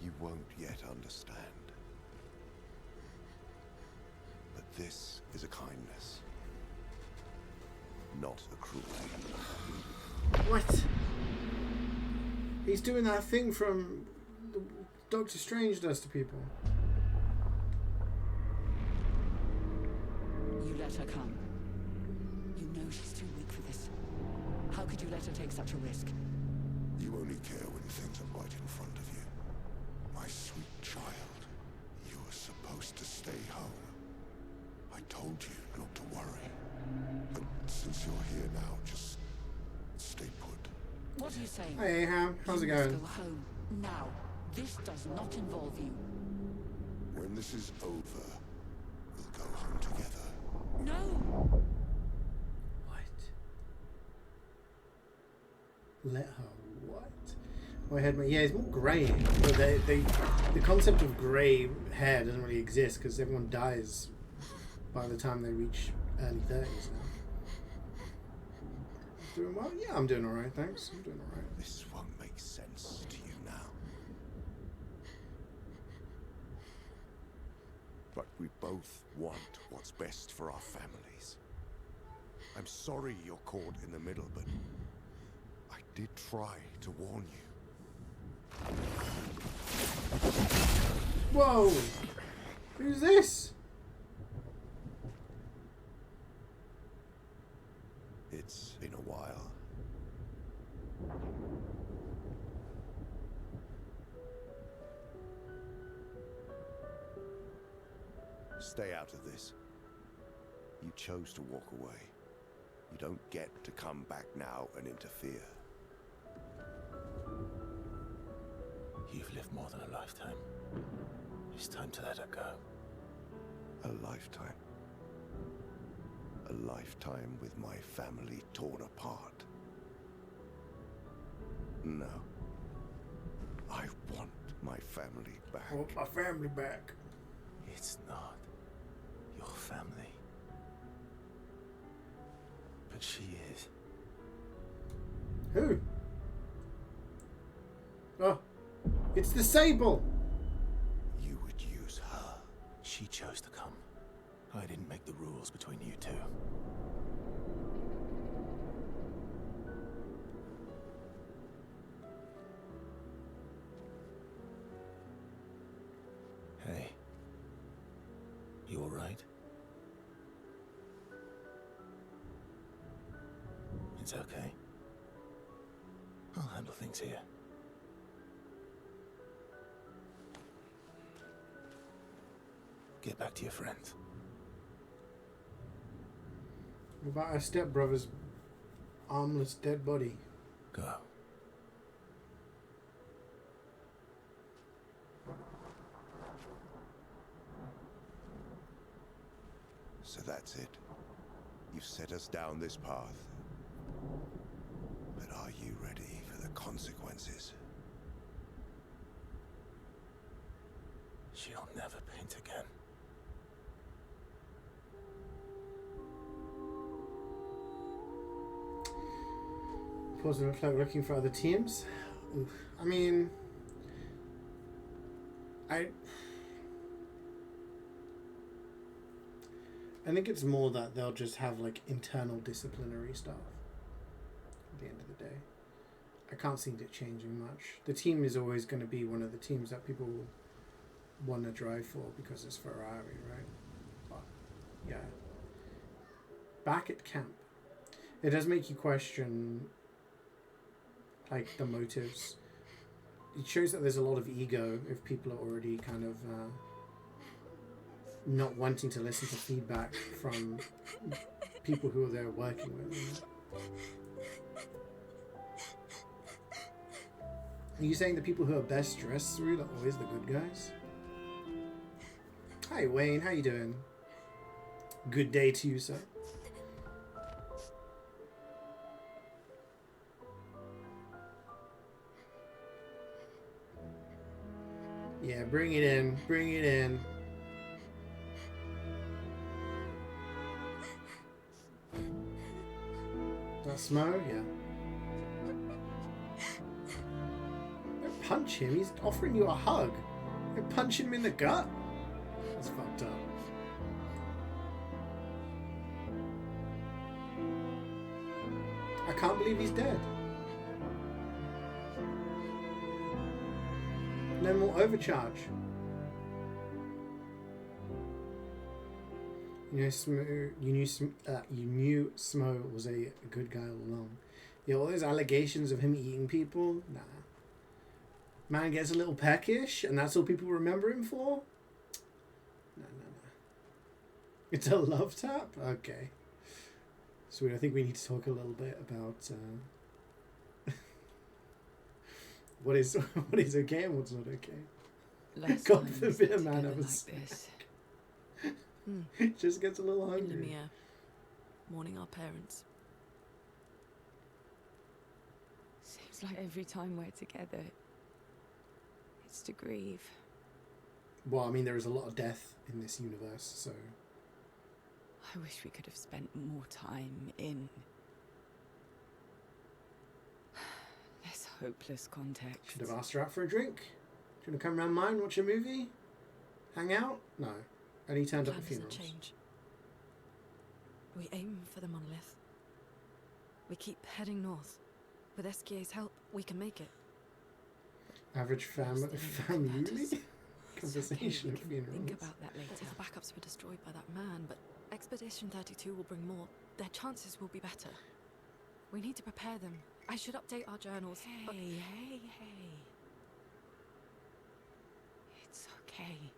You won't yet understand. But this is a kindness, not a cruelty. What? He's doing that thing from Doctor Strange does to people. You let her come. You know she's too weak for this. How could you let her take such a risk? You only care when things are right in front of you. My sweet child, you were supposed to stay home. I told you not to worry. But since you're here now, just stay put. What are you saying? Hey, Ham. How's it You must going? go home now. This does not involve you. When this is over, we'll go home together. No. What? Let her what? My head, yeah, it's more grey. But the concept of grey hair doesn't really exist because everyone dies by the time they reach early 30s now. Doing well? Yeah, I'm doing alright, thanks. I'm doing alright. This won't make sense to you now. But we both want what's best for our families. I'm sorry you're caught in the middle, but I did try to warn you. Whoa! Who's this? It's been a while. Stay out of this. You chose to walk away. You don't get to come back now and interfere. You've lived more than a lifetime. It's time to let her go. A lifetime. A lifetime with my family torn apart. No. I want my family back. I want my family back. It's not your family. But she is. Who? Oh, it's the Sable. You would use her. She chose to come. I didn't make the rules between you two. You all right? It's okay. I'll handle things here. Get back to your friends. What about our stepbrother's armless dead body? Go. So that's it. You've set us down this path. But are you ready for the consequences? She'll never paint again. Pause and reflect, looking for other teams. Oof. I mean, I think it's more that they'll just have like internal disciplinary stuff at the end of the day. I can't see it changing much. The team is always going to be one of the teams that people want to drive for because it's Ferrari, right? But yeah, back at camp, it does make you question like the motives. It shows that there's a lot of ego if people are already kind of not wanting to listen to feedback from people who they're working with. You know? Are you saying the people who are best dressed through are always the good guys? Hi Wayne, how you doing? Good day to you, sir. Yeah, bring it in. Bring it in. That Smo? Yeah. Don't punch him. He's offering you a hug. Don't punch him in the gut. That's fucked up. I can't believe he's dead. No more overcharge. You knew Smo was a good guy all along. Yeah, all those allegations of him eating people, nah. Man gets a little peckish, and that's all people remember him for? No. It's a love tap? Okay. Sweet, I think we need to talk a little bit about what is okay and what's not okay. Last God time forbid a we man together ever like this. It just gets a little In hungry. Lumiere, mourning our parents. Seems like every time we're together, it's to grieve. Well, I mean, there is a lot of death in this universe, so... I wish we could have spent more time in less hopeless context. Should have asked her out for a drink. Should have come round mine, watch a movie, hang out. No, only turned up Plan at doesn't funerals. change. We aim for the monolith. We keep heading north. With SKA's help, we can make it. Average family conversation at funerals. Think about that later. If the backups were destroyed by that man, but Expedition 32 will bring more. Their chances will be better. We need to prepare them. I should update our journals. Hey. It's okay.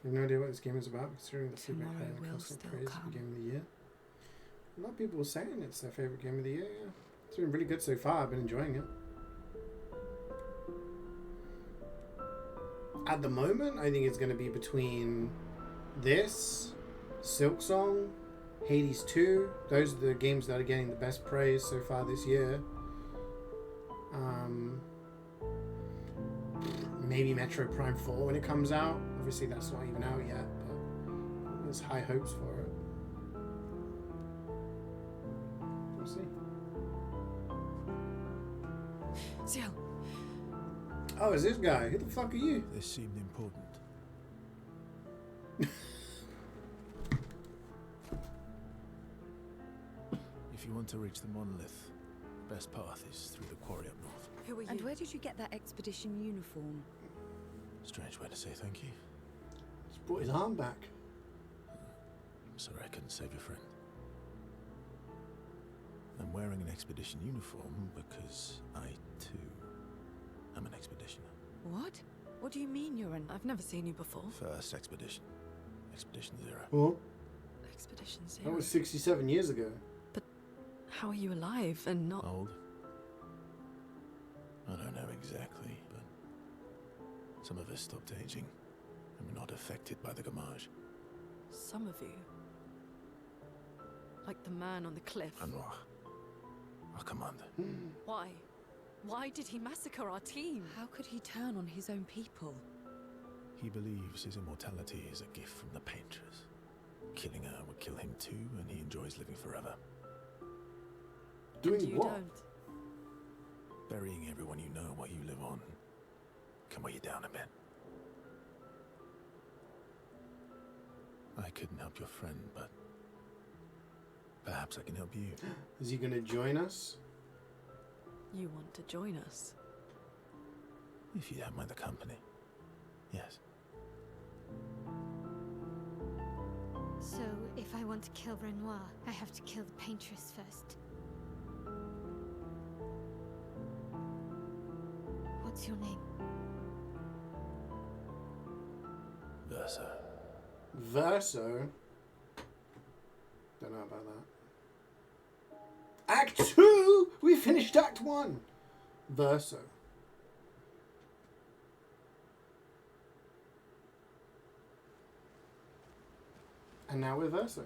I have no idea what this game is about, considering the feedback Tomorrow and the will constant still praise for come. the game of the year. A lot of people are saying it's their favourite game of the year, yeah. It's been really good so far, I've been enjoying it. At the moment, I think it's going to be between this, Silksong, Hades 2. Those are the games that are getting the best praise so far this year. Maybe Metro Prime 4 when it comes out. Obviously that's not even out yet, but there's high hopes for it. We'll see. CeeJaey, Oh, is this guy? Who the fuck are you? This seemed important. If you want want to reach the monolith, the best path is through the quarry up north. Who are you? And where did you get that expedition uniform? Strange way to say thank you. He's brought his arm back. I'm sorry I couldn't save your friend. I'm wearing an expedition uniform because I, too, am an expeditioner. What? What do you mean you're an... I've never seen you before. First expedition. Expedition 0. Oh, Expedition 0. that was 67 years ago. But how are you alive and not... Old? I don't know exactly, but some of us stopped aging and were not affected by the gamage. Some of you? Like the man on the cliff? Anwar, our commander. Why? Why did he massacre our team? How could he turn on his own people? He believes his immortality is a gift from the Paintress. Killing her would kill him too, and he enjoys living forever. Doing And you what? don't. Burying everyone you know while you live on can weigh you down a bit. I couldn't help your friend, but perhaps I can help you. Is he going to join us? You want to join us? If you don't mind the company. Yes. So, if I want to kill Renoir, I have to kill the Paintress first. What's your name? Verso. Verso? Don't know about that. Act 2! We finished Act 1! Verso. And now we're Verso.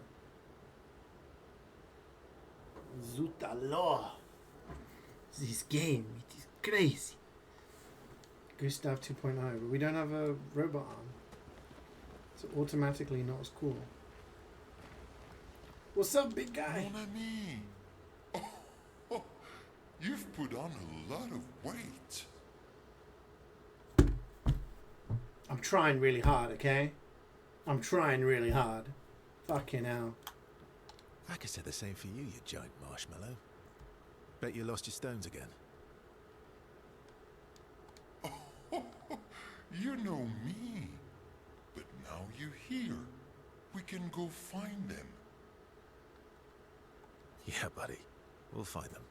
Zutalo. This game, it is crazy. Gustav 2.0, but we don't have a robot arm. So automatically not as cool. What's up, big guy? Mon ami. Oh, you've put on a lot of weight. I'm trying really hard, okay? I'm trying really hard. Fucking hell. I could say the same for you, you giant marshmallow. Bet you lost your stones again. You know me. But now you're here. We can go find them. Yeah, buddy. We'll find them.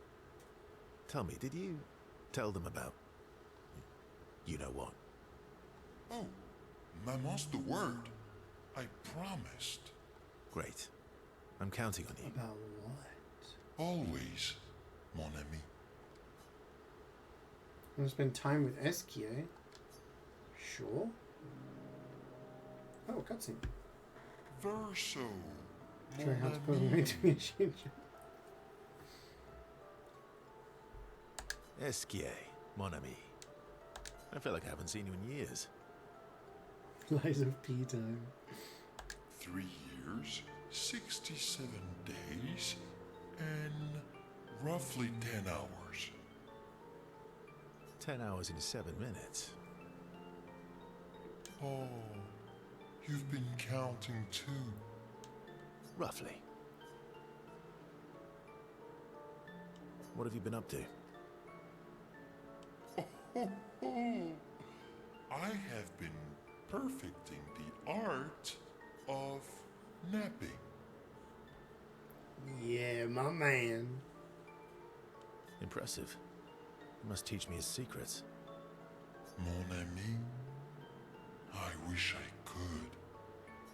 Tell me, did you tell them about... you know what? Oh, maman's the word. I promised. Great. I'm counting on you. About what? Always, mon ami. I'm gonna spend time with CeeJaey. Sure. Oh, cutscene. Verso, Show you how to put mon away ami. to be a ginger. CeeJaey, mon ami. I feel like I haven't seen you in years. Lies of pea time. 3 years, 67 days, and roughly 10 hours. 10 hours in 7 minutes. Oh, you've been counting too. Roughly. What have you been up to? I have been perfecting the art of napping. Yeah, my man. Impressive. You must teach me his secrets. Mon ami, I wish I could,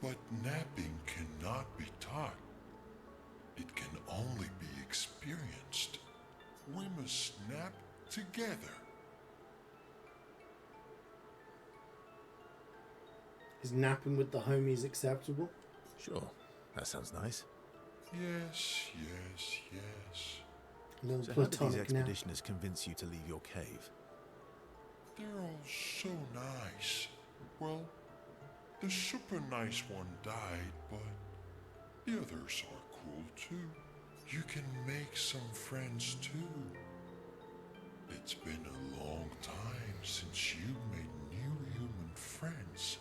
but napping cannot be taught. It can only be experienced. We must nap together. Is napping with the homies acceptable? Sure. That sounds nice. Yes, yes, yes. A little So how did these platonic now. expeditioners convince you to leave your cave? They're all so nice. Well, the super nice one died, but the others are cool too. You can make some friends too. It's been a long time since you made new human friends.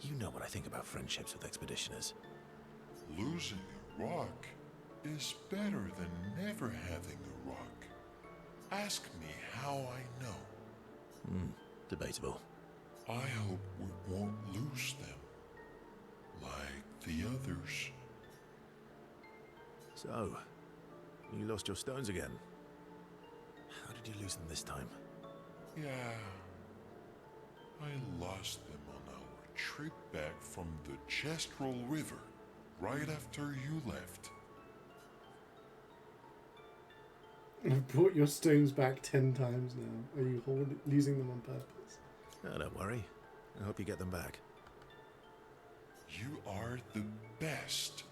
You know what I think about friendships with expeditioners. losing a rock is better than never having a rock. Ask me how I know. Debatable. I hope we won't lose them, like the others. So, you lost your stones again. How did you lose them this time? Yeah, I lost them on our trip back from the Chestrel River, right after you left. I've brought your stones back 10 times now. Are you losing them on purpose? Oh, don't worry. I hope you get them back. You are the best.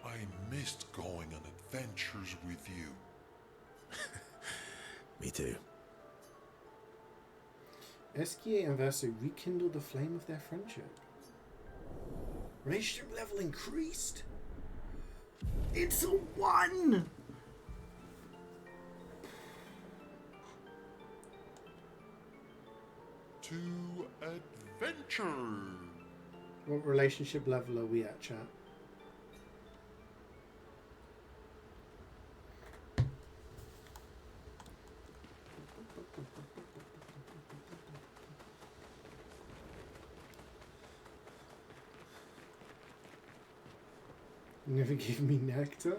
I missed going on adventures with you. Me too. Esquier and Verso rekindled the flame of their friendship. Relationship level increased. It's a 1! To adventure. What relationship level are we at, chat? You never give me nectar?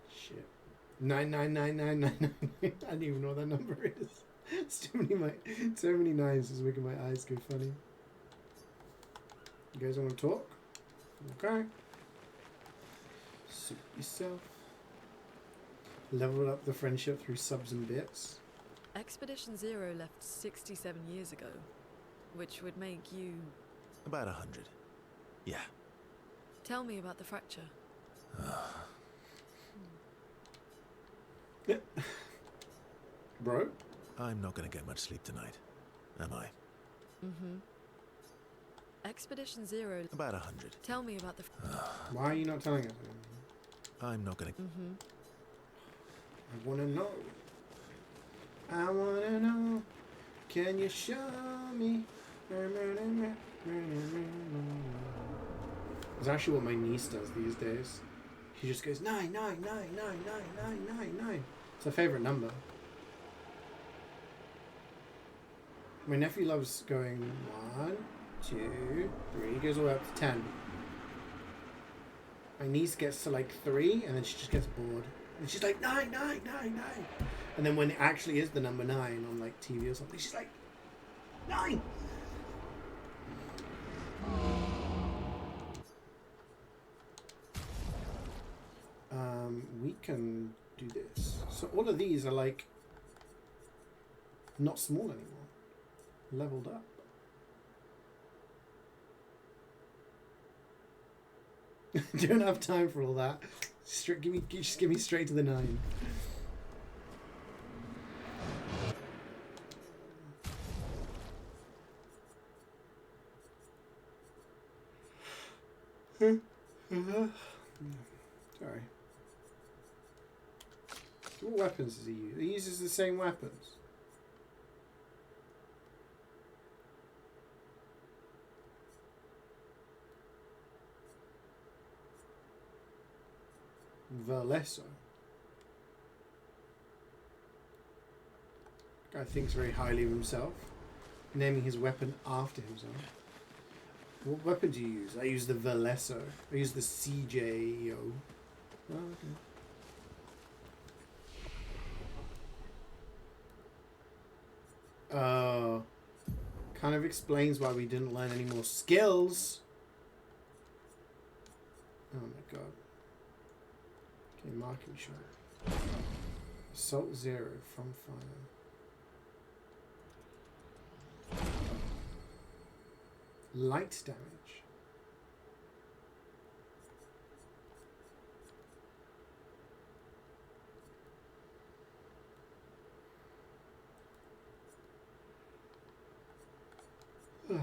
Shit. 9999999. I don't even know what that number is. It's so many nines is making my eyes go funny. You guys want to talk? Okay. Suit yourself. Leveled up the friendship through subs and bits. Expedition Zero left 67 years ago, which would make you... About 100. Yeah. Tell me about the fracture. Bro? I'm not going to get much sleep tonight, am I? Mm-hmm. Expedition Zero... About 100. Tell me about the... Why are you not telling us? I'm not going to... Mm-hmm. I want to know. I want to know. Can you show me? It's actually what my niece does these days. She just goes 999999999. It's her favorite number. My nephew loves going 1, 2, 3. He goes all the way up to 10. My niece gets to like 3, and then she just gets bored. And she's like 9999. And then when it actually is the number 9 on like TV or something, she's like 9. We can do this. So all of these are like not small anymore. Leveled up. Don't have time for all that. Just give me straight to the 9. Sorry. What weapons does he use? He uses the same weapons. Verlesso. Guy thinks very highly of himself, naming his weapon after himself. What weapon do you use? I use the Verlesso. I use the CeeJaey. Oh, okay. Kind of explains why we didn't learn any more skills. Oh my god. Okay, marking shot. Assault 0 from fire. Light damage. Ugh.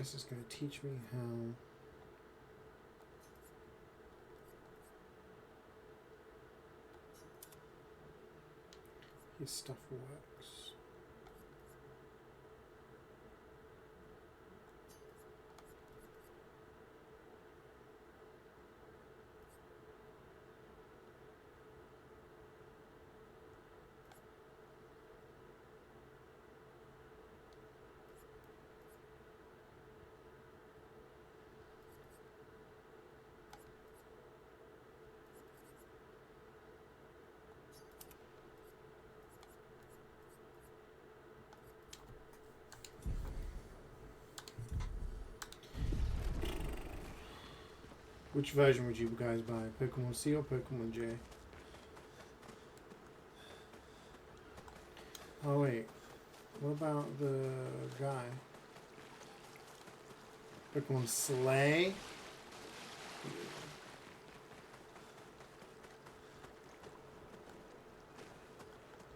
guess it's going to teach me how his stuff works. Which version would you guys buy? Pokemon C or Pokemon J? Oh wait, what about the guy? Pokemon Slay?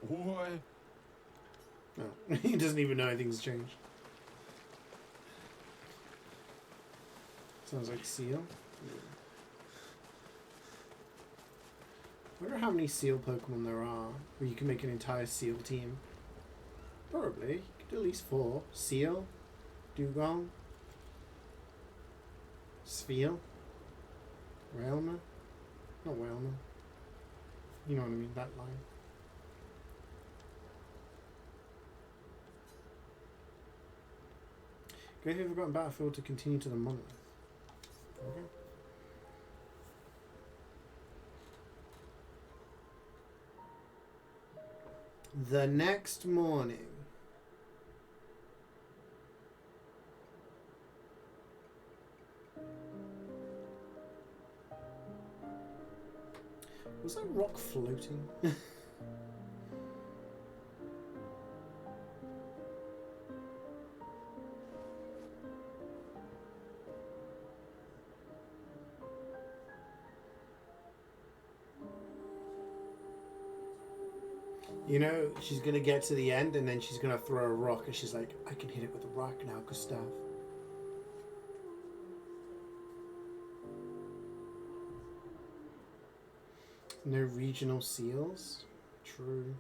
What? No, he doesn't even know anything's changed. Sounds like Seal. I wonder how many Seal Pokemon there are where you can make an entire Seal team. Probably. You could do at least 4. Seal, Dugong, Spheal, Railma. Not Railma. You know what I mean, that line. Go here, forgotten battlefield to continue to the monolith. Okay. The next morning. Was that rock floating? You know, she's gonna get to the end and then she's gonna throw a rock and she's like, I can hit it with a rock now, Gustav. No regional seals? True.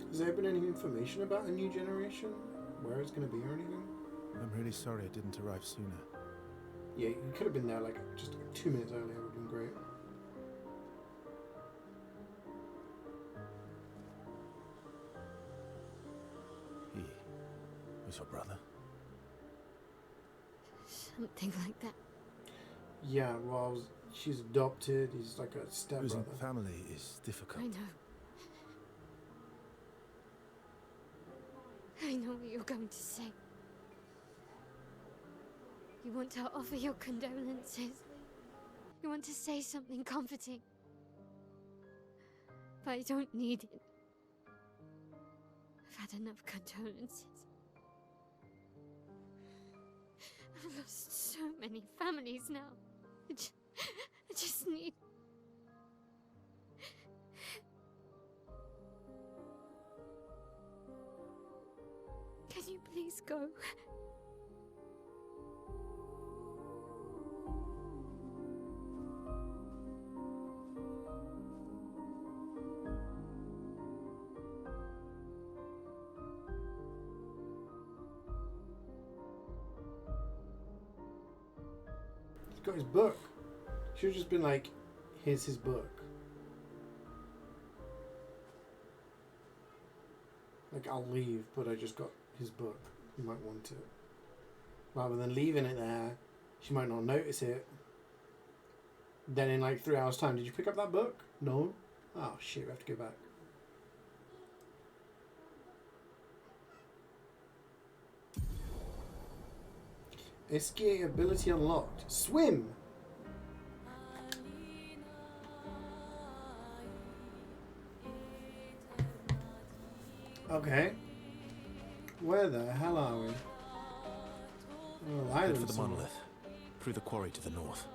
Has there been any information about a new generation? Where it's going to be or anything? I'm really sorry it didn't arrive sooner. Yeah, you could have been there like just 2 minutes earlier. Would have been great. He was your brother? Something like that. Yeah, well, she's adopted. He's like a stepbrother. Losing family is difficult. I know. I know what you're going to say. You want to offer your condolences. You want to say something comforting. But I don't need it. I've had enough condolences. I've lost so many families now. I just need... Can you please go? He's got his book. Should have just been like, here's his book. Like, I'll leave, but I just got his book. You might want it. Rather than leaving it there, she might not notice it. Then in like 3 hours' time, did you pick up that book? No? Oh shit, we have to go back. Escape ability unlocked. Swim! Okay. Where the hell are we? Oh, Head for the monolith. Through the quarry to the north.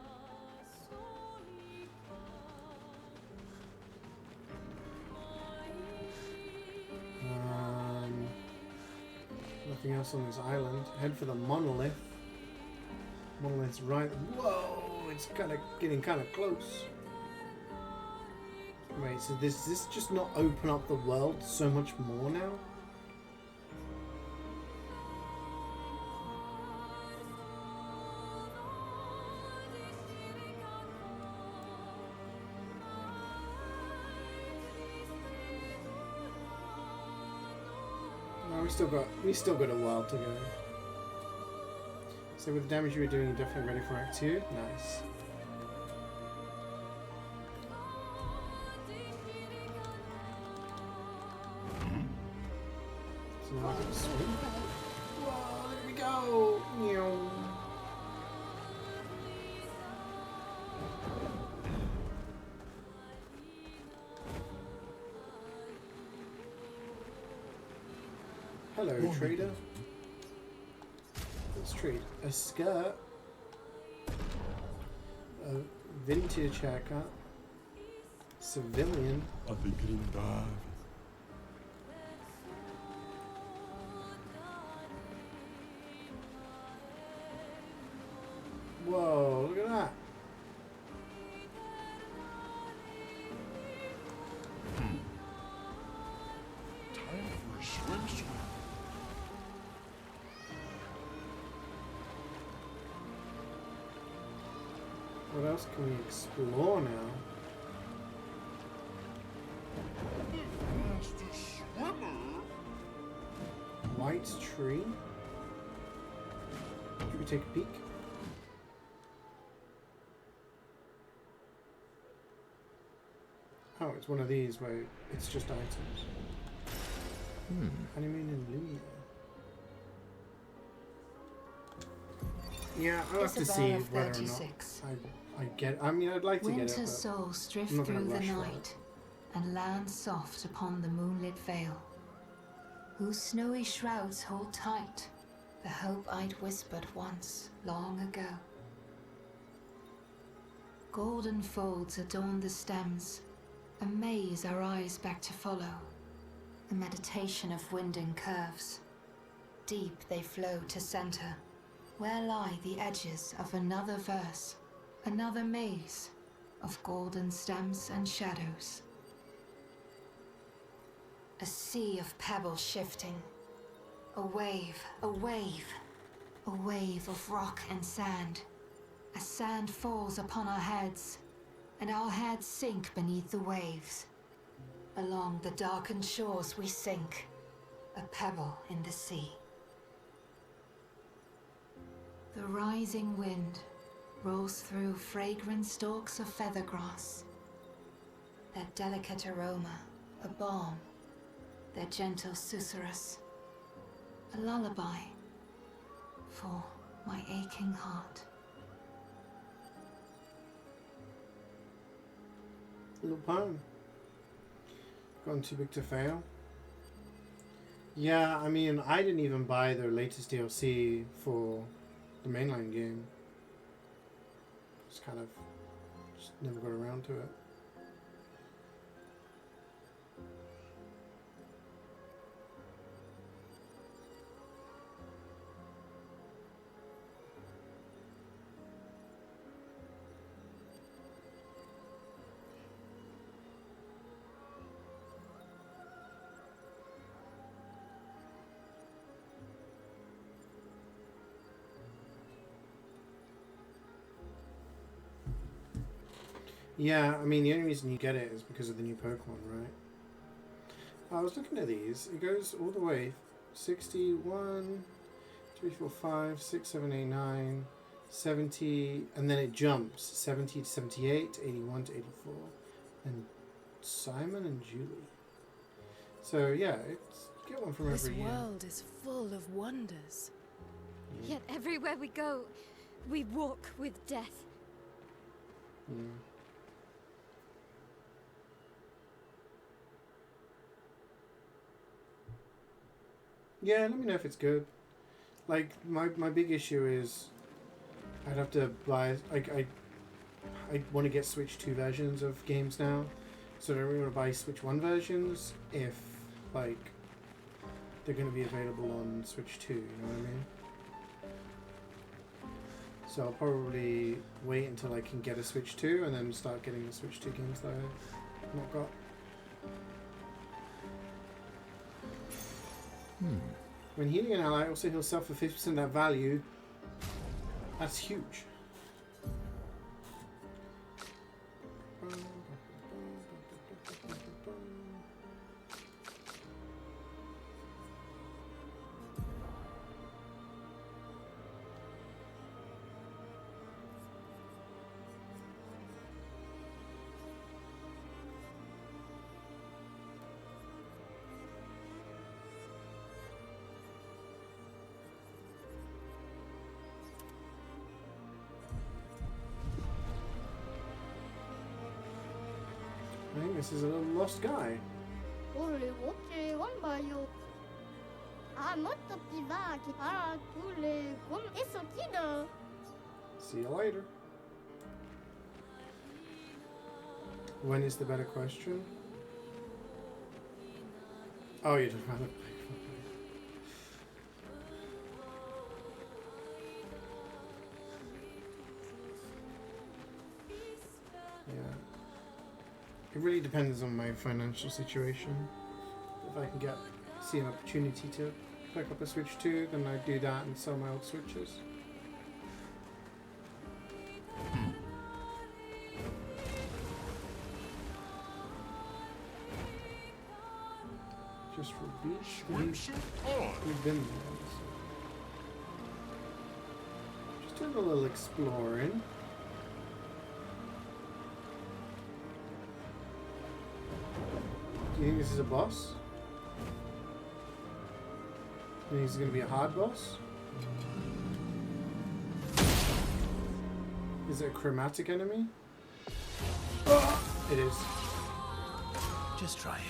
Nothing else on this island. Head for the monolith. Monolith's right. Whoa! It's getting kind of close. Wait, so does this just not open up the world so much more now? No, we still got a while to go. So with the damage you were doing, you're definitely ready for Act 2. Nice. So now I can swim. Whoa, there we go! Meow. Hello, trader. Let's trade a skirt, a vintage haircut, civilian. Whoa, look at that. Time for a swim. What else can we explore now? Master swimmer. White tree. Should we take a peek? Oh, it's one of these where it's just items. Honeymoon and Lumia. Yeah, I'll have to see whether or not I get. I mean, I'd like to get it. Winter souls drift I'm not gonna through the rush for night and land soft upon the moonlit vale, whose snowy shrouds hold tight the hope I'd whispered once long ago. Golden folds adorn the stems, a maze our eyes back to follow, a meditation of winding curves. Deep they flow to center, where lie the edges of another verse, another maze of golden stems and shadows. A sea of pebbles shifting, a wave, a wave, a wave of rock and sand. As sand falls upon our heads, and our heads sink beneath the waves. Along the darkened shores we sink, a pebble in the sea. The rising wind rolls through fragrant stalks of feathergrass. Their delicate aroma, a balm, their gentle susurrus, a lullaby for my aching heart. Little poem. Gone too big to fail. Yeah, I mean, I didn't even buy their latest DLC for the mainline game. Just never got around to it. Yeah, I mean, the only reason you get it is because of the new Pokemon, right? I was looking at these. It goes all the way 61, 3, 4, 5, 6, 7, 8, 9, 70, and then it jumps 70 to 78, 81 to 84, and Simon and Julie. So, yeah, get one from every year. This world is full of wonders. Yet everywhere we go, we walk with death. Yeah. Yeah, let me know if it's good. Like, my big issue is I'd have to buy... I want to get Switch 2 versions of games now. So I don't really want to buy Switch 1 versions if, like... they're going to be available on Switch 2, you know what I mean? So I'll probably wait until I can get a Switch 2 and then start getting the Switch 2 games that I've not got. When healing an ally, also heals self for 50% of that value. That's huge. I think this is a little lost guy. See you later. When is the better question? Oh, you just rather. It really depends on my financial situation. If I can see an opportunity to pick up a Switch 2, then I do that and sell my old Switches. Just for beach, we've been there. So. Just doing a little exploring. Do you think this is a boss? Do you think this is going to be a hard boss? Is it a chromatic enemy? Oh, it is. Just try it.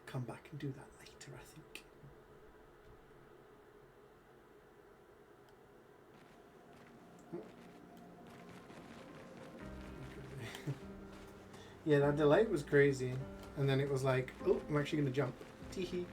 Come back and do that later, I think. Oh. Yeah, that delay was crazy. And then it was like, oh, I'm actually going to jump. Teehee.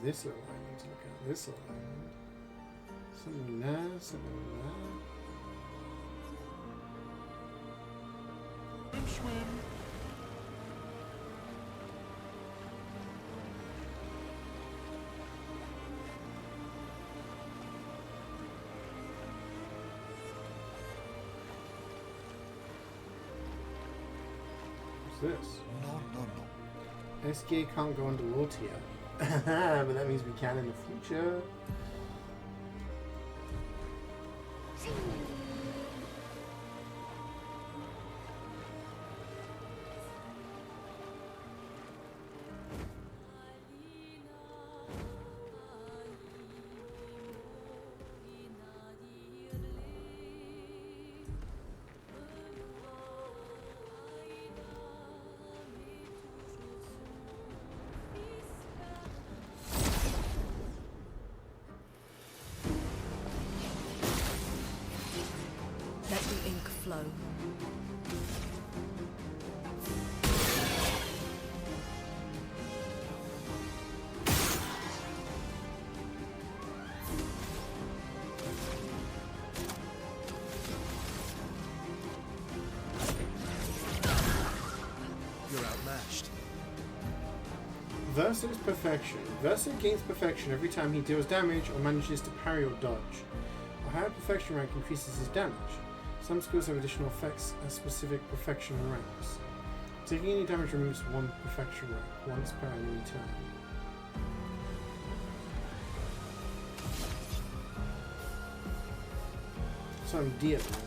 This little island to look at. This little island. Something there, something there. Swim. What's this? No. SK can't go underwater yet. But that means we can in the future. Flow. You're outmatched. Versus perfection. Versa gains perfection every time he deals damage or manages to parry or dodge. A higher perfection rank increases his damage. Some skills have additional effects at specific perfection ranks. Taking any damage removes one perfection rank once per enemy turn. So I'm D at the moment.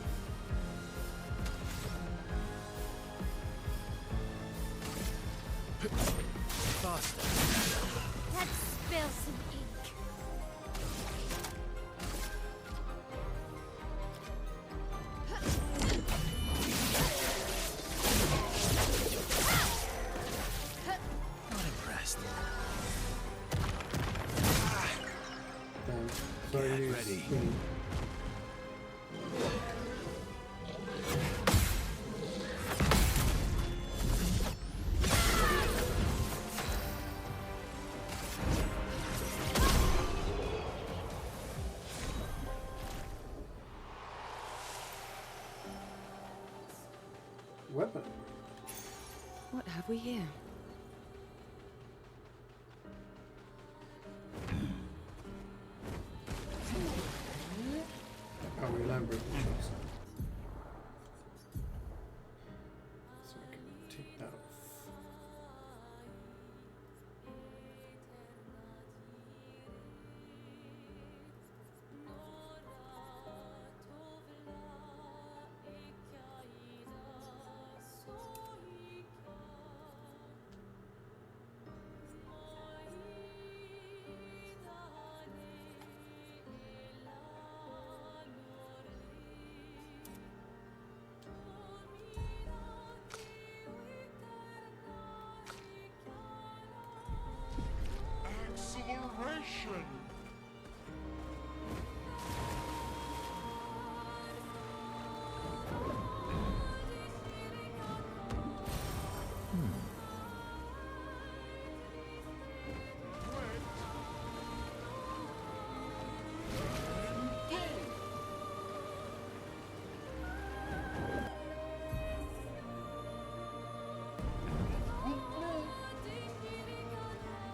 Let's spill some ink. Not impressed. Damn. Sorry, Get use ready. swing. Weapon. What have we here? Oh, we learned broken shots. So I can take that off. Acceleration!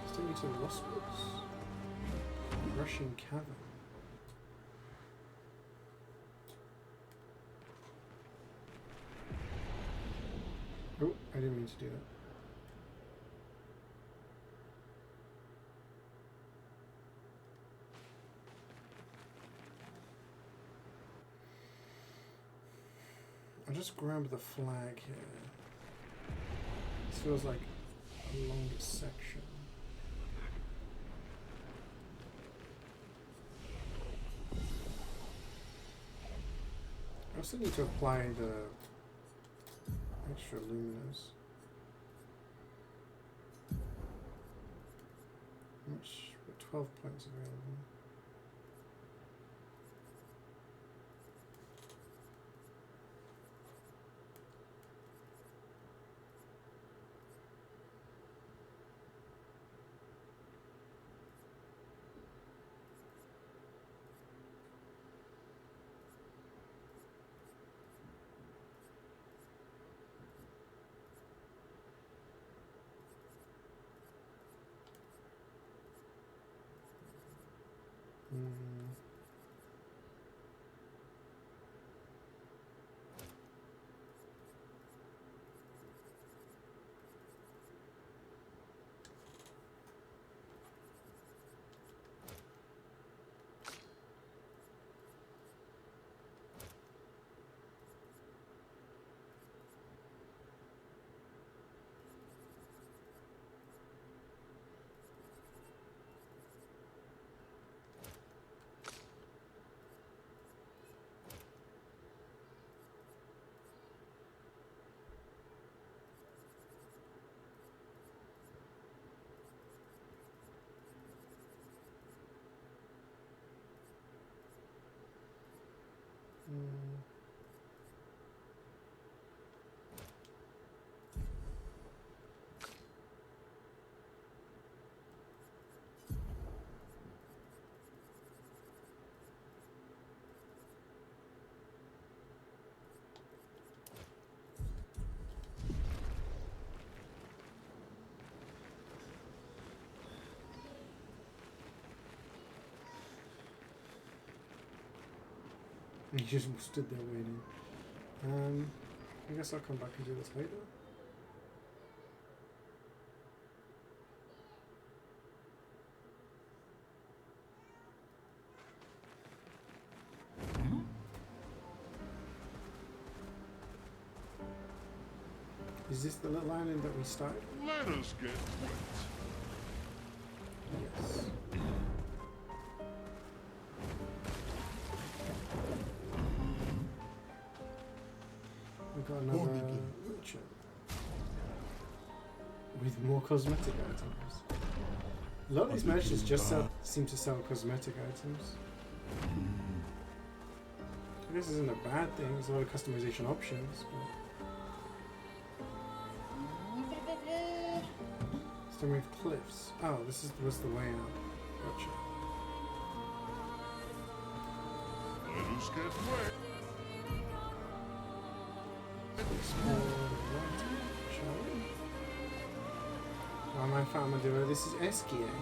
Let's take me to the Lost Woods. Russian Cavern. Oh, I didn't mean to do that. I'll just grab the flag here. This feels like a longer section. I also need to apply the extra luminous. Which with 12 points available. He just stood there waiting. I guess I'll come back and do this later. Is this the little island that we started? Let us get wet. Yes. We got another merchant with more cosmetic items. A lot of these merchants just seem to sell cosmetic items. This isn't a bad thing. There's a lot of customization options. Stormy Cliffs. Oh, this was the way out. Gotcha. Let us get wet. Shall we? Well, my farmer duo. This is CeeJaey.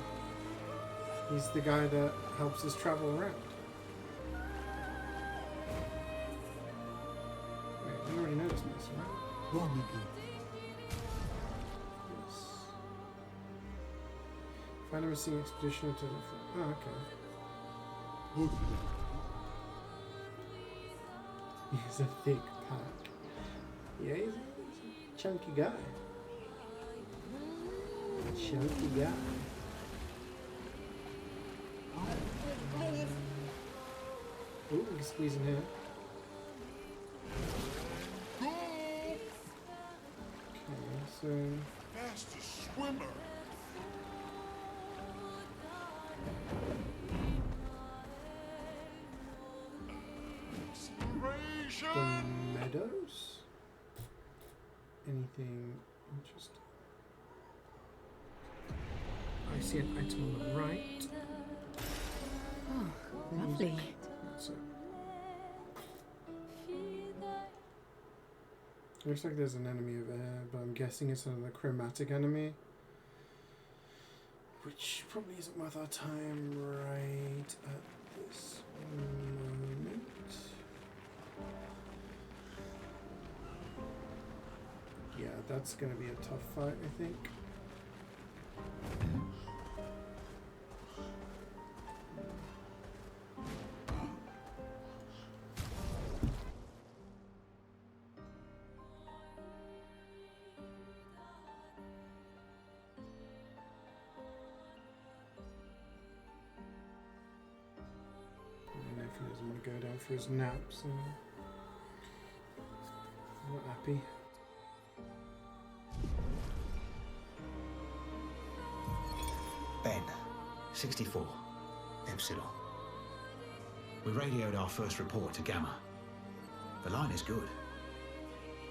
He's the guy that helps us travel around. Wait, we already know this place, right? Yes. Find a missing expedition to the... Oh, okay. He's a thick pack. Yeah, he's a chunky guy. Chunky guy. Ooh, we can squeeze in here. Okay, so... Fastest swimmer. The meadows? Anything interesting? I see an item on the right. Oh, lovely. So, looks like there's an enemy over here, but I'm guessing it's another chromatic enemy. Which probably isn't worth our time right at this moment. Yeah, that's going to be a tough fight, I think. My nephew doesn't want to go down for his nap, so I'm not happy. Ben, 64, Epsilon. We radioed our first report to Gamma. The line is good.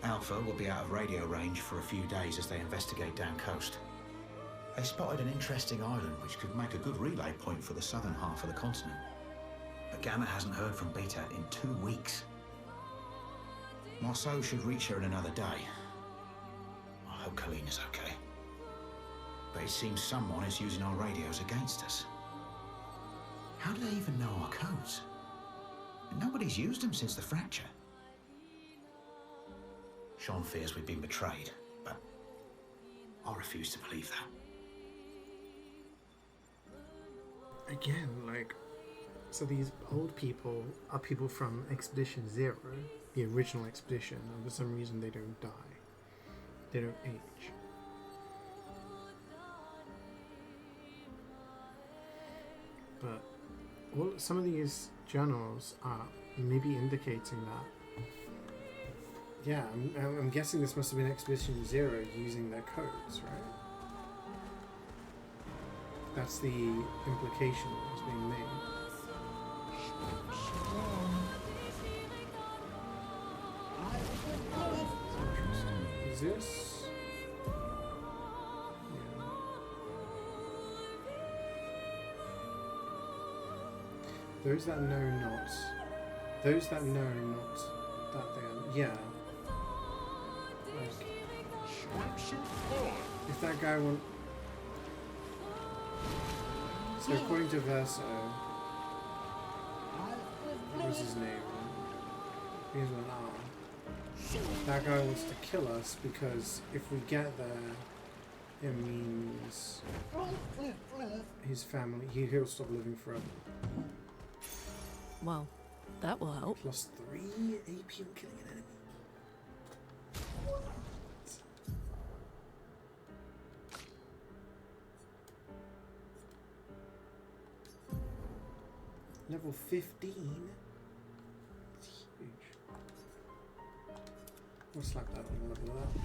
Alpha will be out of radio range for a few days as they investigate down coast. They spotted an interesting island which could make a good relay point for the southern half of the continent. But Gamma hasn't heard from Beta in 2 weeks. Marceau should reach her in another day. I hope Colleen is okay. But it seems someone is using our radios against us. How do they even know our codes? Nobody's used them since the fracture. Sean fears we've been betrayed, but I refuse to believe that. Again, like, so these old people are people from Expedition 0, the original expedition, and for some reason they don't die. They don't age. But some of these journals are maybe indicating that. Yeah, I'm guessing this must have been Expedition 0 using their codes, right? That's the implication that was being made. Interesting. Is this? Those that know not. Those that know not that they are. Yeah. Like, if that guy want. So according to Verso, what was his name? He was an R. That guy wants to kill us because if we get there, it means his family, he'll stop living forever. Well, that will help. +3 AP on killing an enemy. Level 15? It's huge. We'll slap that on the level of that.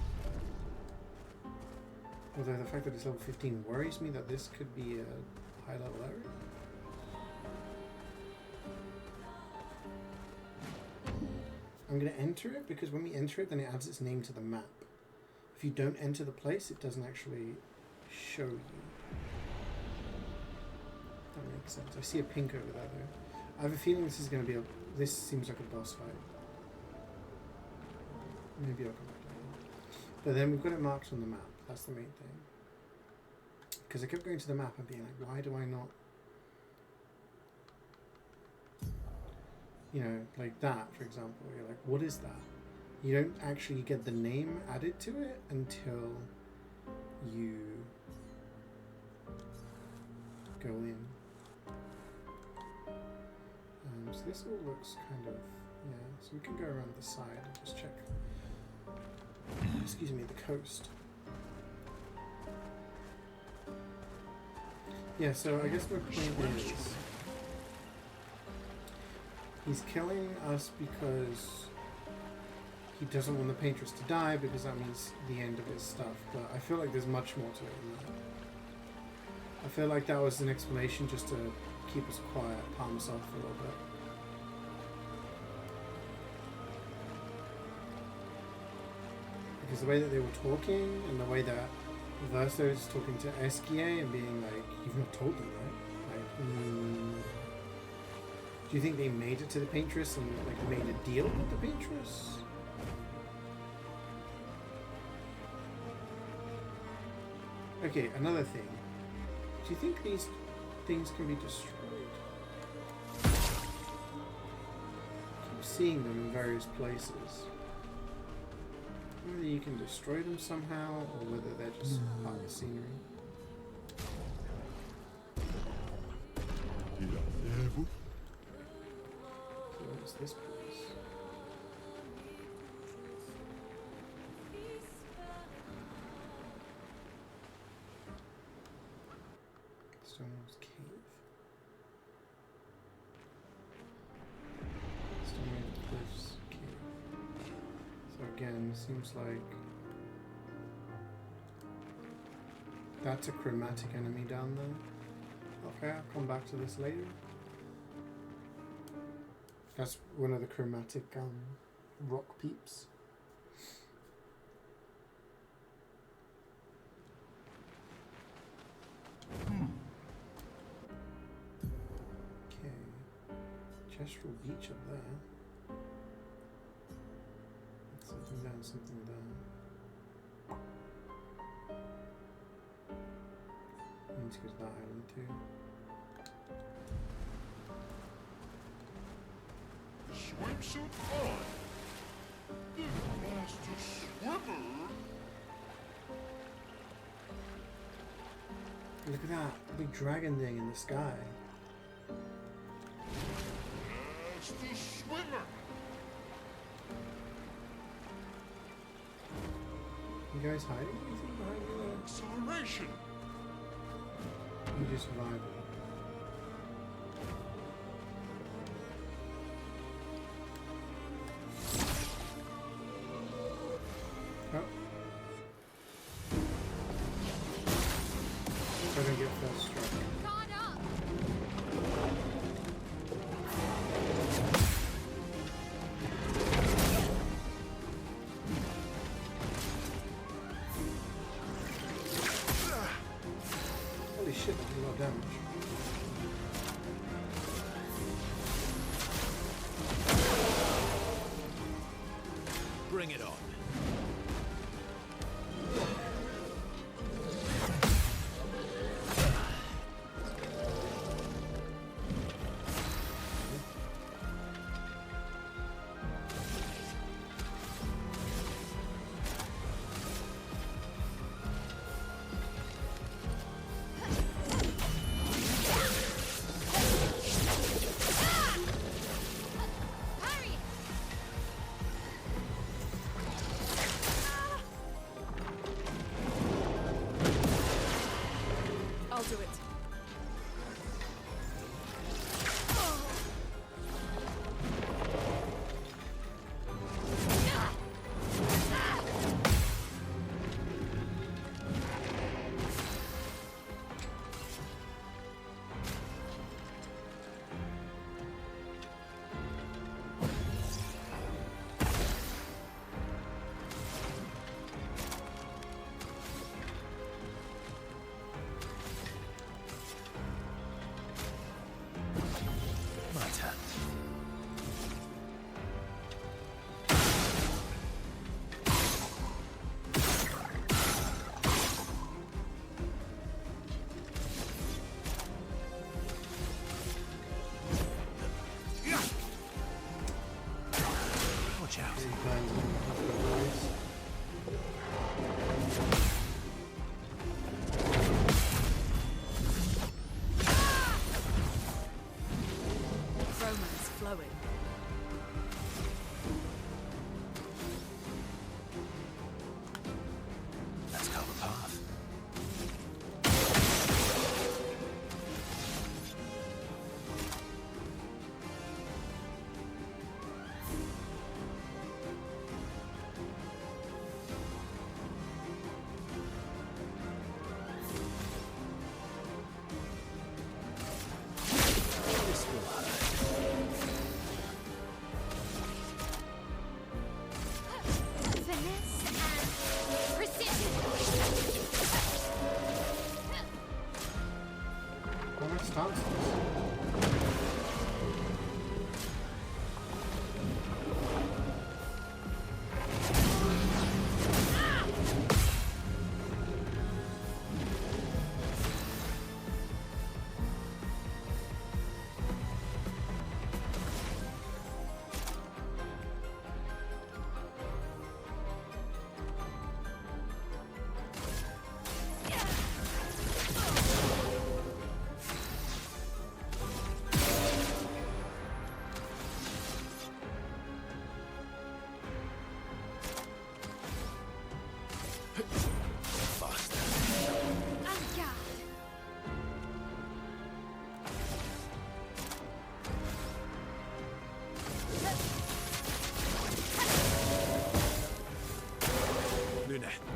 Although the fact that it's level 15 worries me that this could be a high level area. I'm going to enter it because when we enter it, then it adds its name to the map. If you don't enter the place, it doesn't actually show you. That makes sense. I see a pink over there though. I have a feeling this is going to be this seems like a boss fight. Maybe I'll come back to that. But then we've got it marked on the map. That's the main thing. Because I kept going to the map and being like, why do I not... You know, like that, for example. You're like, what is that? You don't actually get the name added to it until you go in. So this all looks kind of, yeah, so we can go around the side and just check, excuse me, the coast. Yeah, so I guess my point is, he's killing us because he doesn't want the Paintress to die, because that means the end of his stuff, but I feel like there's much more to it than that. I feel like that was an explanation just to keep us quiet, palm us off a little bit. Because the way that they were talking, and the way that Verso is talking to CeeJaey and being like, you've not told them, right? Like, do you think they made it to the Paintress and like made a deal with the Paintress? Okay, another thing. Do you think these things can be destroyed? I keep seeing them in various places. Whether you can destroy them somehow, or whether they're just part of the scenery. So what's this place? Stonewall's Cave. Stonewall Cliffs Cave. So again, seems like that's a chromatic enemy down there. Okay, I'll come back to this later. That's one of the chromatic rock peeps. Okay. Chestrel Beach up there. Something down, something down. Need to go to that island too. Swimsuit on! The master swimmer! Look at that big dragon thing in the sky. Master swimmer! You guys hiding anything behind you there? Acceleration! You just survived. Oh. I don't get first strike. Holy shit, that did a lot of damage. Bring it on. stances.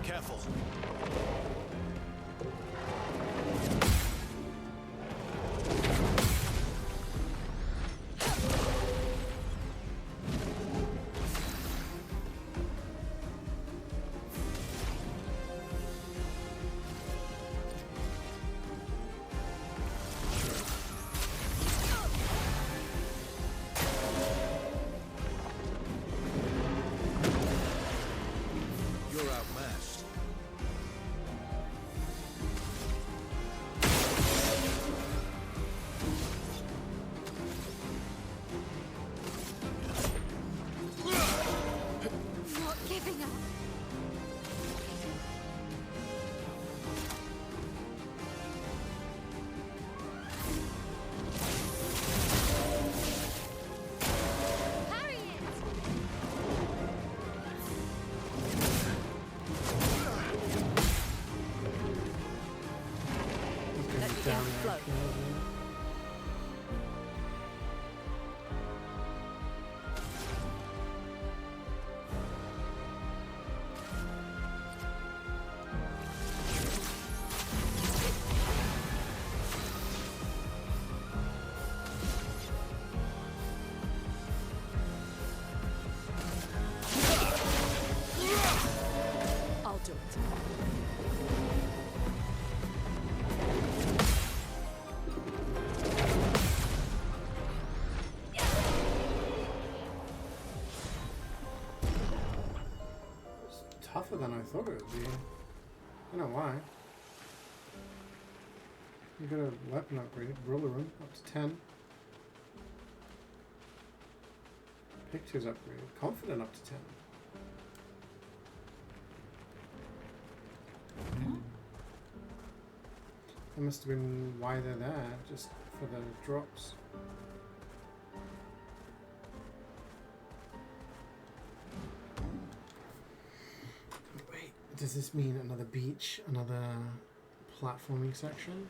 Careful. You're outmatched. Not giving up. Parry it. Let the game flow. I'll do it. It's tougher than I thought it would be. I don't know why. You got a weapon upgrade, ruler room up to 10. Pictures upgraded, confident up to 10. That must have been why they're there, just for the drops. Wait, does this mean another beach, another platforming section?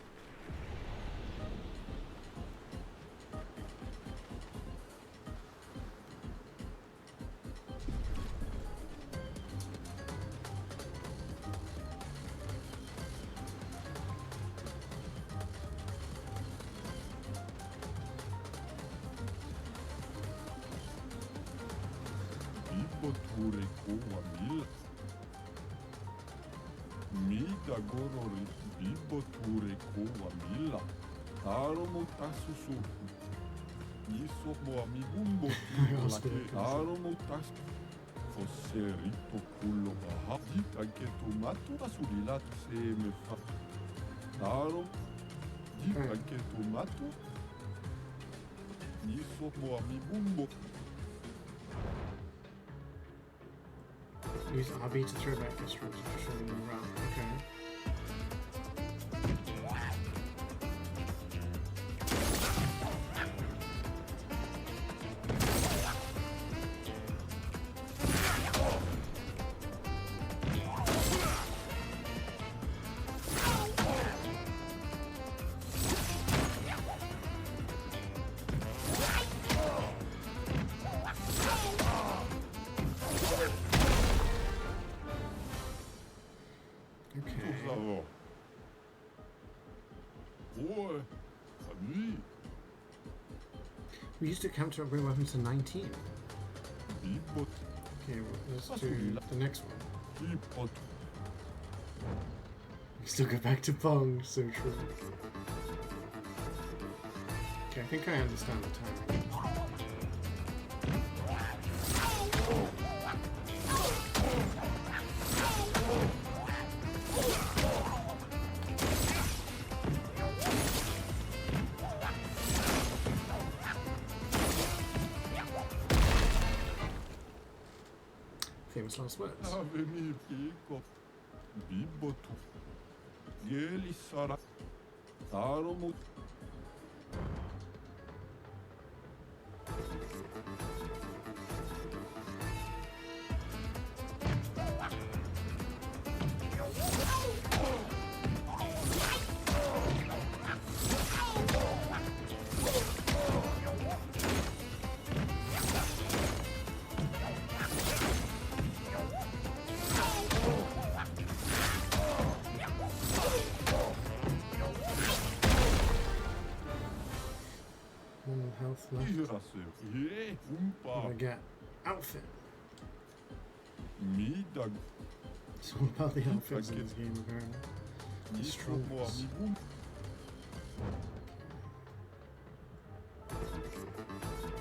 Use RB to throw back this room to show them around. Okay. We used to counter upgrade weapons to 19. Okay, well, let's do the next one. We still go back to Pong, so true. I think I understand the timing. Famous last words. Health left. What do I get? Outfit. It's all about the outfits in this game, apparently. The strongest.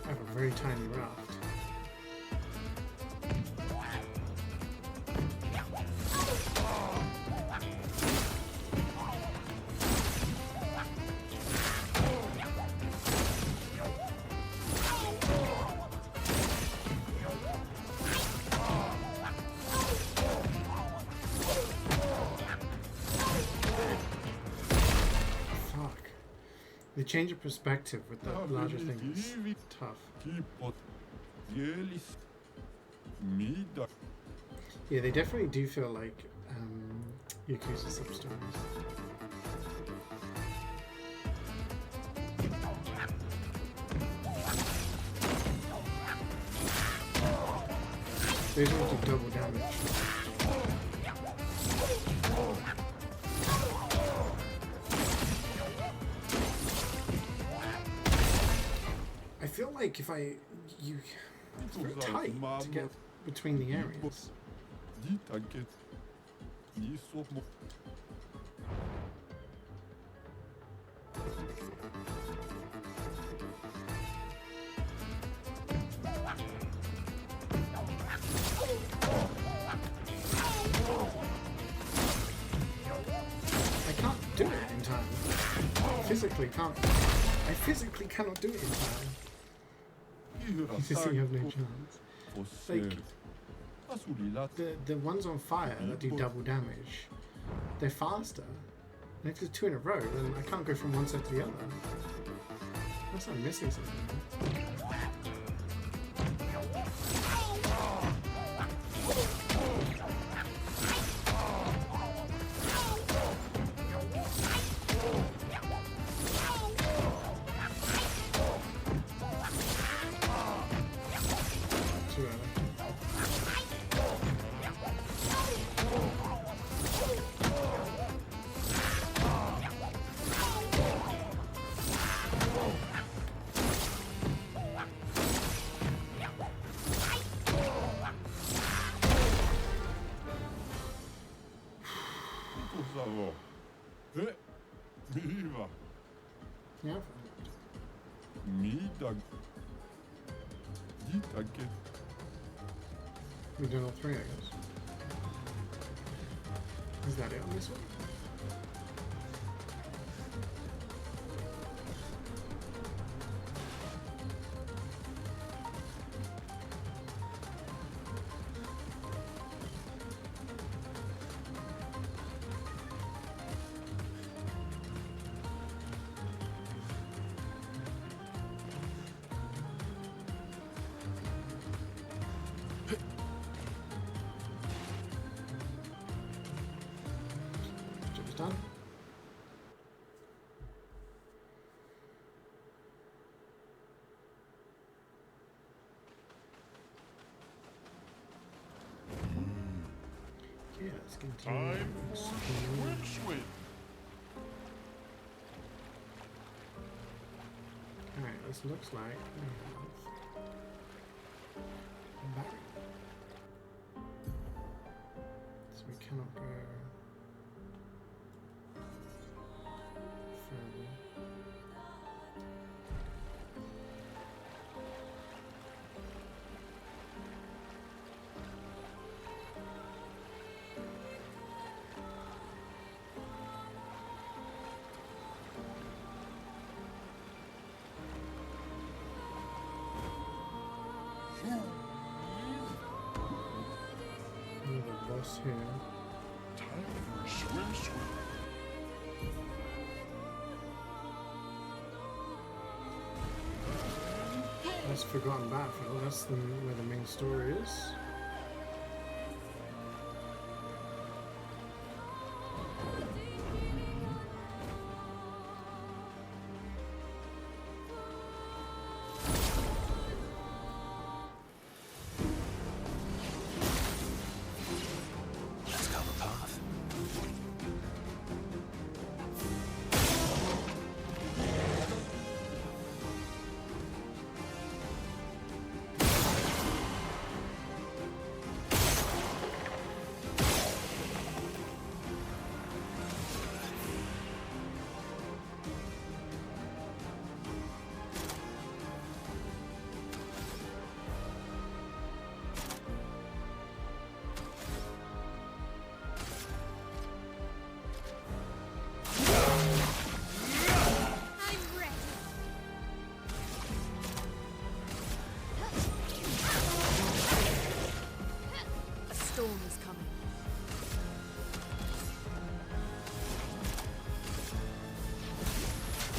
I have a very tiny raft. The change of perspective with the larger thing is tough. Yeah, they definitely do feel like Yakuza sub-stories. These ones do double damage. I feel like if it's very tight to get between the areas. I can't do it in time. I physically cannot do it in time. You have no chance. Like, the ones on fire that do double damage, they're faster. And if there's two in a row, then I can't go from one side to the other. Unless I'm missing something. Yeah. We've done all three, I guess. Is that it on this one? Done. Yeah, let's continue. Time for switch with. Alright, this looks like we have battery. So we cannot go further. here. Time for a swim. That's Forgotten Battlefield. That's where the main story is. Let's cover path. A storm is coming.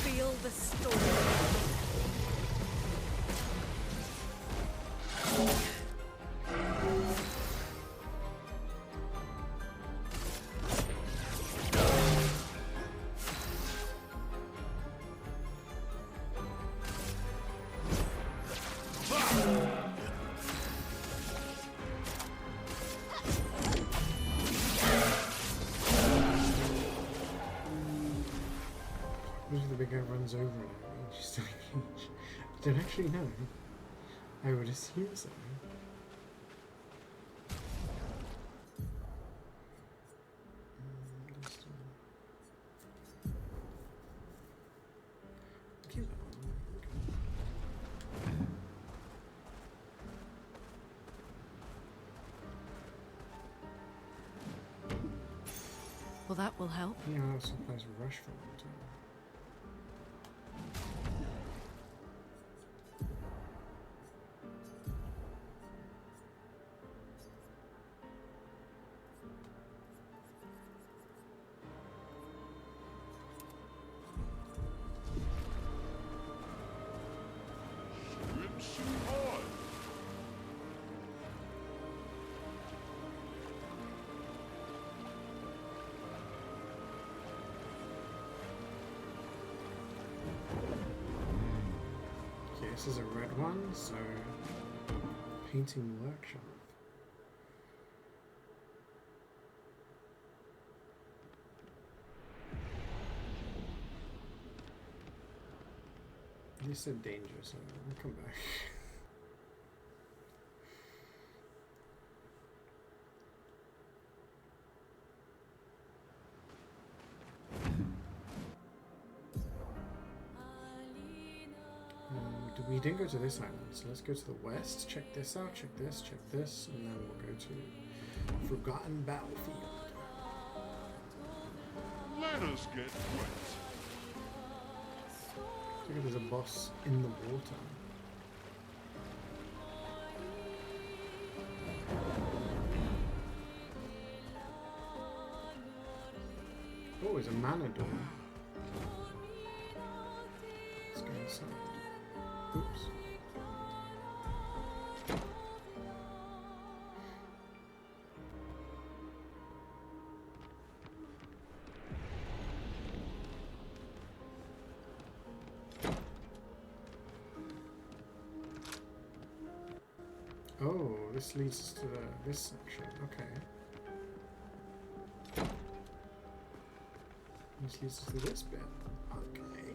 Feel the storm. Usually the big guy runs over it. She's like, I don't actually know. I would assume so. Well, that will help. Yeah, that supplies rush for one time. Swim hard. Okay, this is a red one, so painting workshop. You said danger, so I'll come back. We didn't go to this island, so let's go to the west, check this out, check this, and then we'll go to Forgotten Battlefield. Let us get wet. Look at there's a boss in the water. Oh, it's a mana door. Let's go inside. Oops. Oh, this leads us to this section. Okay. This leads us to this bit. Okay.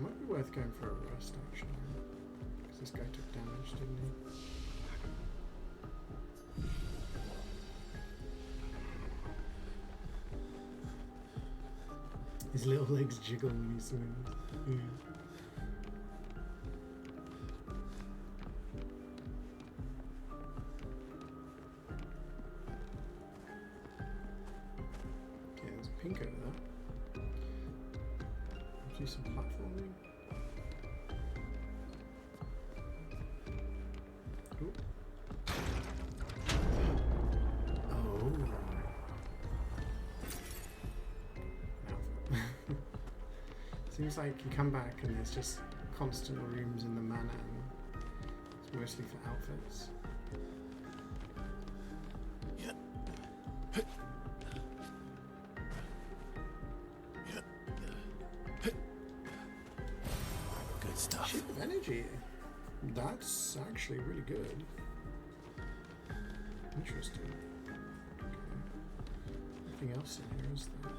Might be worth going for a rest, actually. Because this guy took damage, didn't he? His little legs jiggle when he swims. Yeah. Okay, there's a pink over there. Do some platforming. Ooh. Seems like you come back and there's just constant rooms in the manor, and it's mostly for outfits. Good stuff. Ship of energy. That's actually really good. Interesting. Okay. Anything else in here, is there?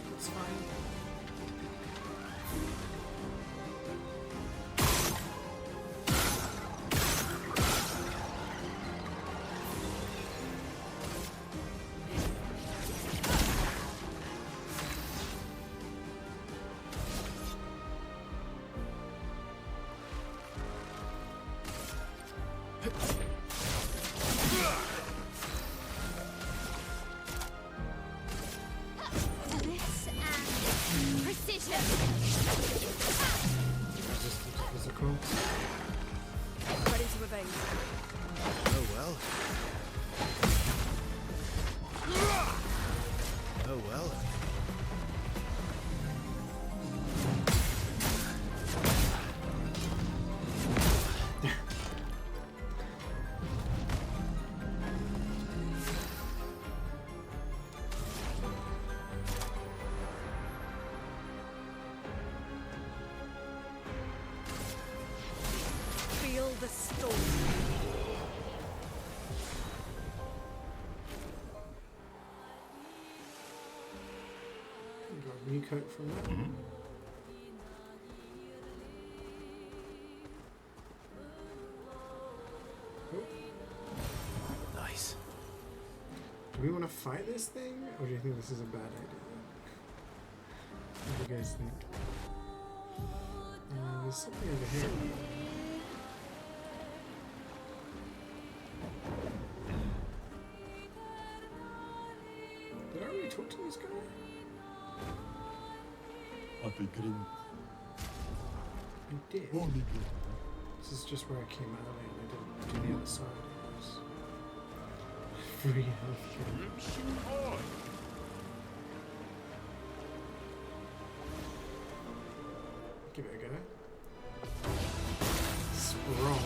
That's fine. The storm. Got a new coat from that. Oh. Nice. Do we want to fight this thing, or do you think this is a bad idea? What do you guys think? There's something over here. Did I already talk to this guy? I did. This is just where I came earlier and I didn't do the other side. It was free healthcare. Give it a go. Sprung.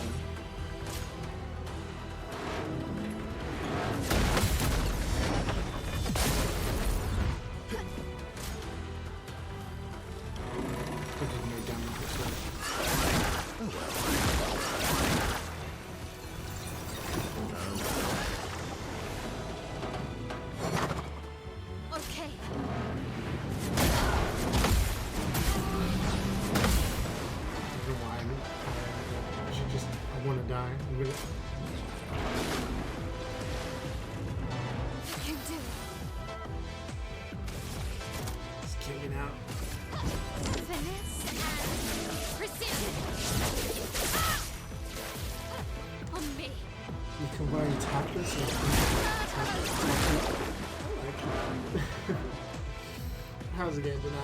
How's it getting denial?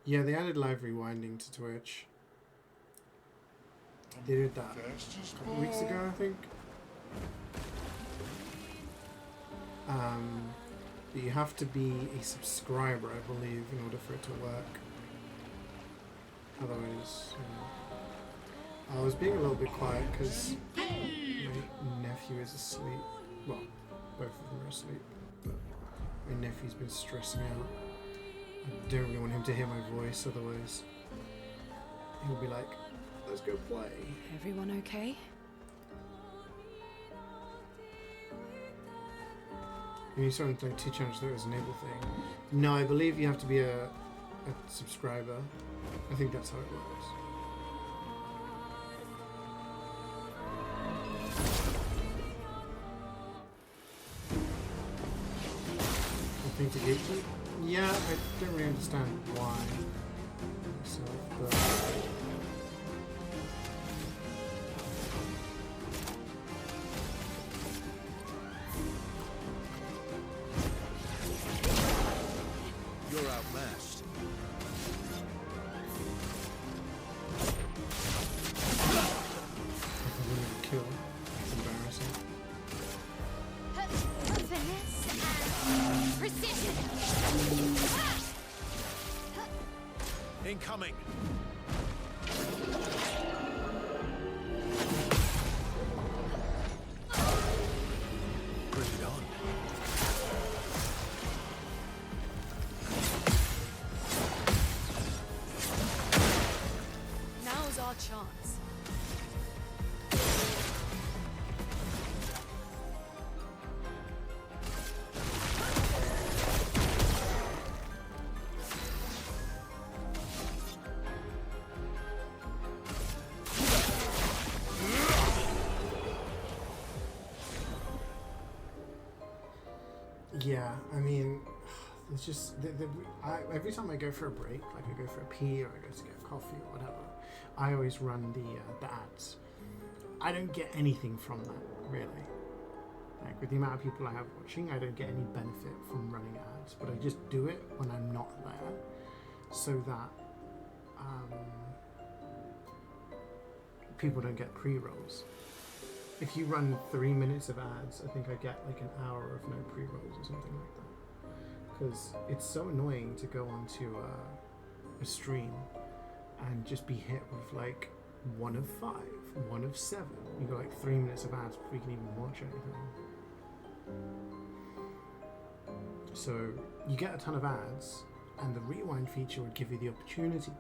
Yeah, they added live rewinding to Twitch. They did that a couple weeks ago, I think. But you have to be a subscriber, I believe, in order for it to work. Otherwise, I was being a little bit quiet because my nephew is asleep. Well, both of them are asleep. But my nephew's been stressing out. I don't really want him to hear my voice, otherwise he'll be like, let's go play. Everyone okay? And you saw on like 2 channels that it was an enable thing. No, I believe you have to be a subscriber. I think that's how it works. I think to gatekeep? Yeah, I don't really understand why myself, but you're outmatched. Kill. That's embarrassing. Finesse and precision. Incoming. Bring it on. Now's our chance. Yeah, I mean, it's just every time I go for a break, like I go for a pee or I go to get coffee or whatever, I always run the ads. I don't get anything from that, really. Like with the amount of people I have watching, I don't get any benefit from running ads, but I just do it when I'm not there, so that people don't get pre-rolls. If you run 3 minutes of ads, I think I get like an hour of no pre-rolls or something like that. Because it's so annoying to go onto a stream and just be hit with like 1 of 5, 1 of 7. You got like 3 minutes of ads before you can even watch anything. So you get a ton of ads, and the rewind feature would give you the opportunity,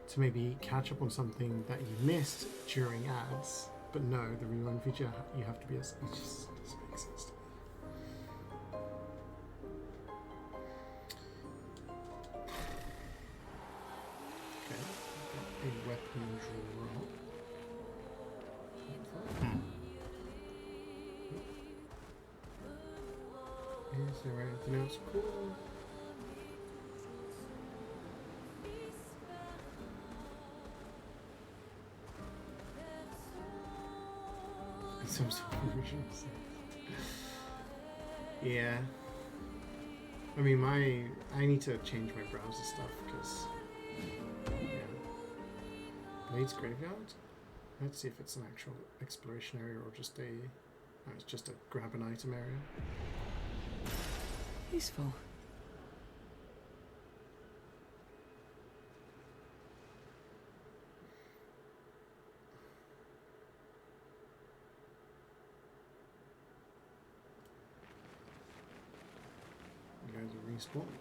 to maybe catch up on something that you missed during ads. But no, the rewind feature, you have to be it just doesn't make sense to me. Okay, got a weapon draw. Is there anything else cool? Some sort of original set. Yeah. I mean, I need to change my browser stuff because, yeah. Blades Graveyard? Let's see if it's an actual exploration area or just it's just a grab an item area. Useful. Guys are respawn.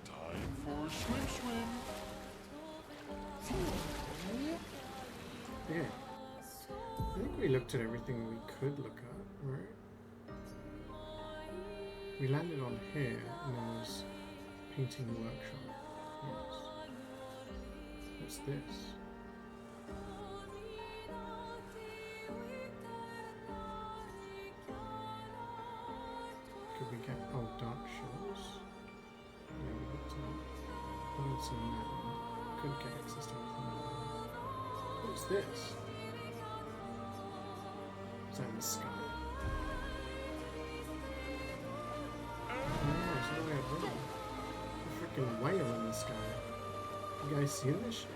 Time for swim. Okay. I think we looked at everything we could look at, right? We landed on here and there was painting workshop. Yes. What's this? Could we get dark shows? Yeah, we looked at that. Haven't seen that one. Couldn't get access to anything like that. What's this? Is that in the sky? Oh, it's all the way up there. A freaking whale in the sky. You guys see this shit?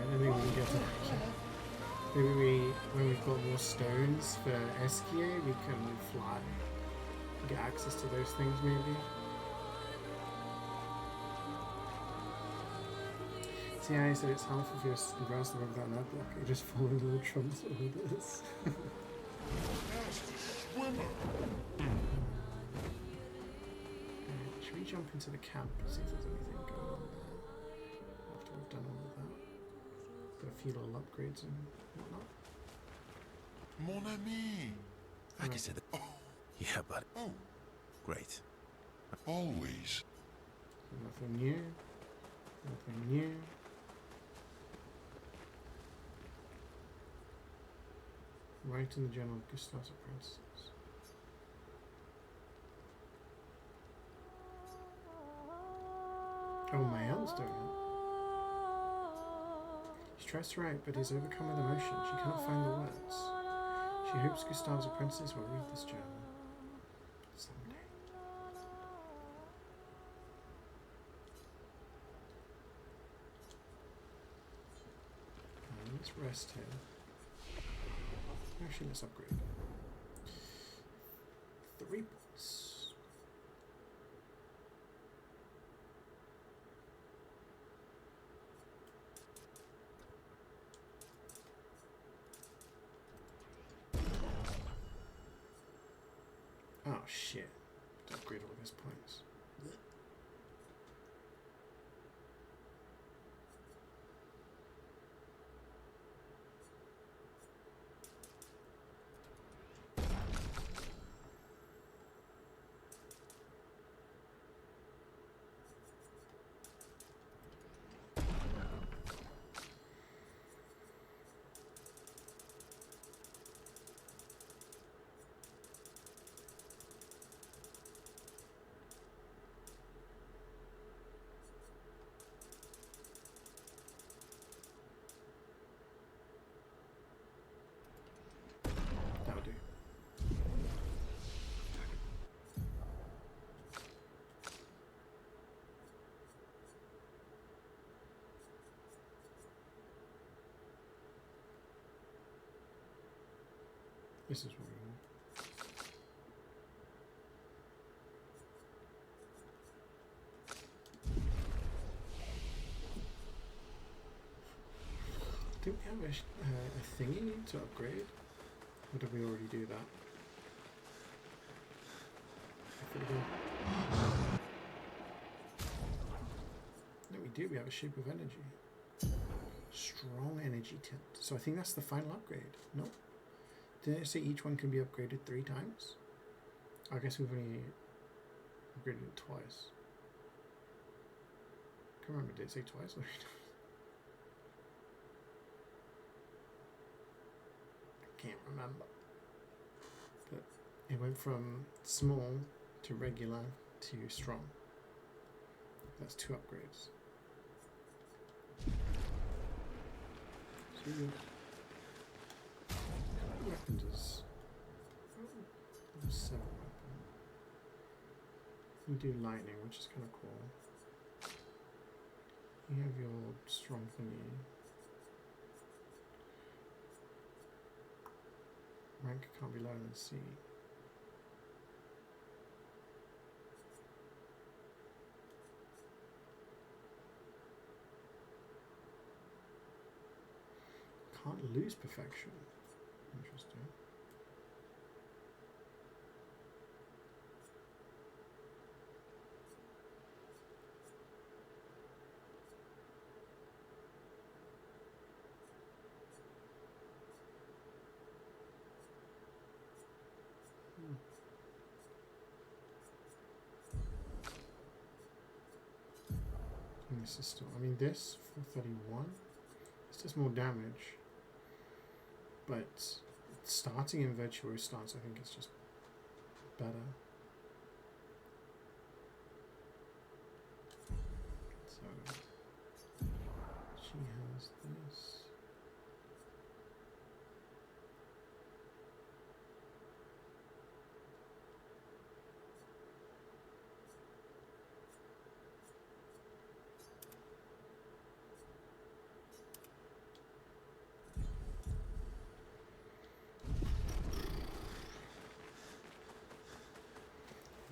I don't think we can get to that yet. Maybe when we've got more stones for Eskia, we can fly. Get access to those things, maybe. CeeJaey said it's half of your grasp of that notebook. You just follow little Trump's orders. Should we jump into the camp and see if there's anything going on there? After we've done all of that. Got a few little upgrades and whatnot. Mon ami! Like I said. Oh. Yeah, but. Oh. Great. Always. Nothing new. Nothing new. Right in the General Gustav's apprentices. Oh, my aunt's doing it. She tries to write, but is overcome with emotion. She cannot find the words. She hopes Gustav's apprentices will read this journal someday. Let's rest here. Actually, let's upgrade. 3 points. Oh shit. Upgrade all these points. That'll do. This is what we want. Do we have a thingy to upgrade? Or did we already do that? I thought we did. No, we do. We have a shape of energy. Strong energy tint. So I think that's the final upgrade. No? Didn't it say each one can be upgraded 3 times? I guess we've only upgraded it twice. I can't remember. Did it say twice or 3 times? Can't remember, but it went from small to regular to strong. That's 2 upgrades. So weapon does 7 weapon. You do lightning, which is kind of cool. You have your strong thingy. Rank can't be lower than C. Can't lose perfection. Interesting. This is still, I mean, this 431, this does more damage, but starting in virtual stance, I think it's just better. So she has this.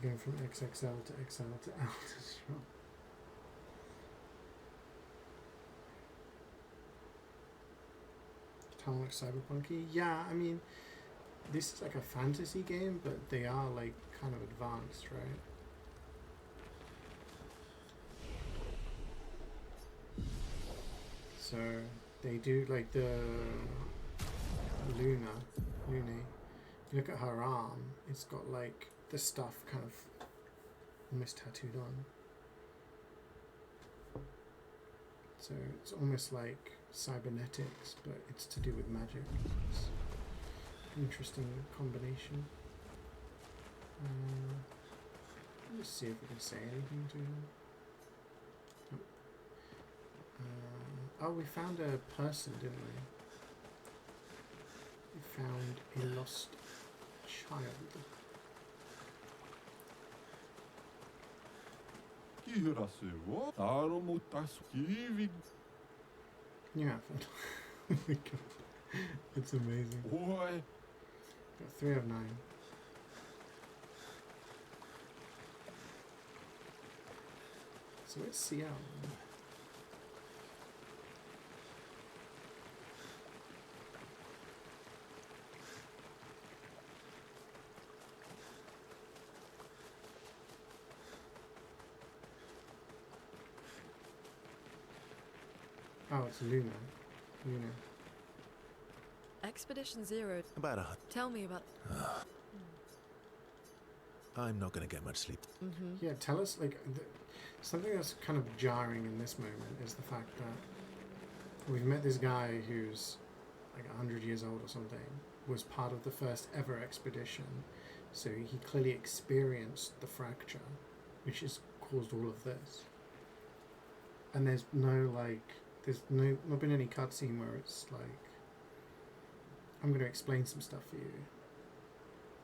Going from XXL to XL to Ultra Strong. Kind of like cyberpunky. Yeah, I mean, this is like a fantasy game, but they are like kind of advanced, right? So they do like the Lune. If you look at her arm, it's got like the stuff kind of almost tattooed on. So it's almost like cybernetics, but it's to do with magic. It's an interesting combination. Let's see if we can say anything to him. Oh, we found a person, didn't we? We found a lost child. Yeah, oh my god, it's amazing. Got 3 of 9. So it's CL. Oh, it's Luna. Expedition Zero. About a... Tell me about... I'm not going to get much sleep. Yeah, tell us, like, something that's kind of jarring in this moment is the fact that we've met this guy who's like 100 years old or something, was part of the first ever expedition, so he clearly experienced the fracture, which has caused all of this. And there's no, like, not been any cutscene where it's like, I'm going to explain some stuff for you.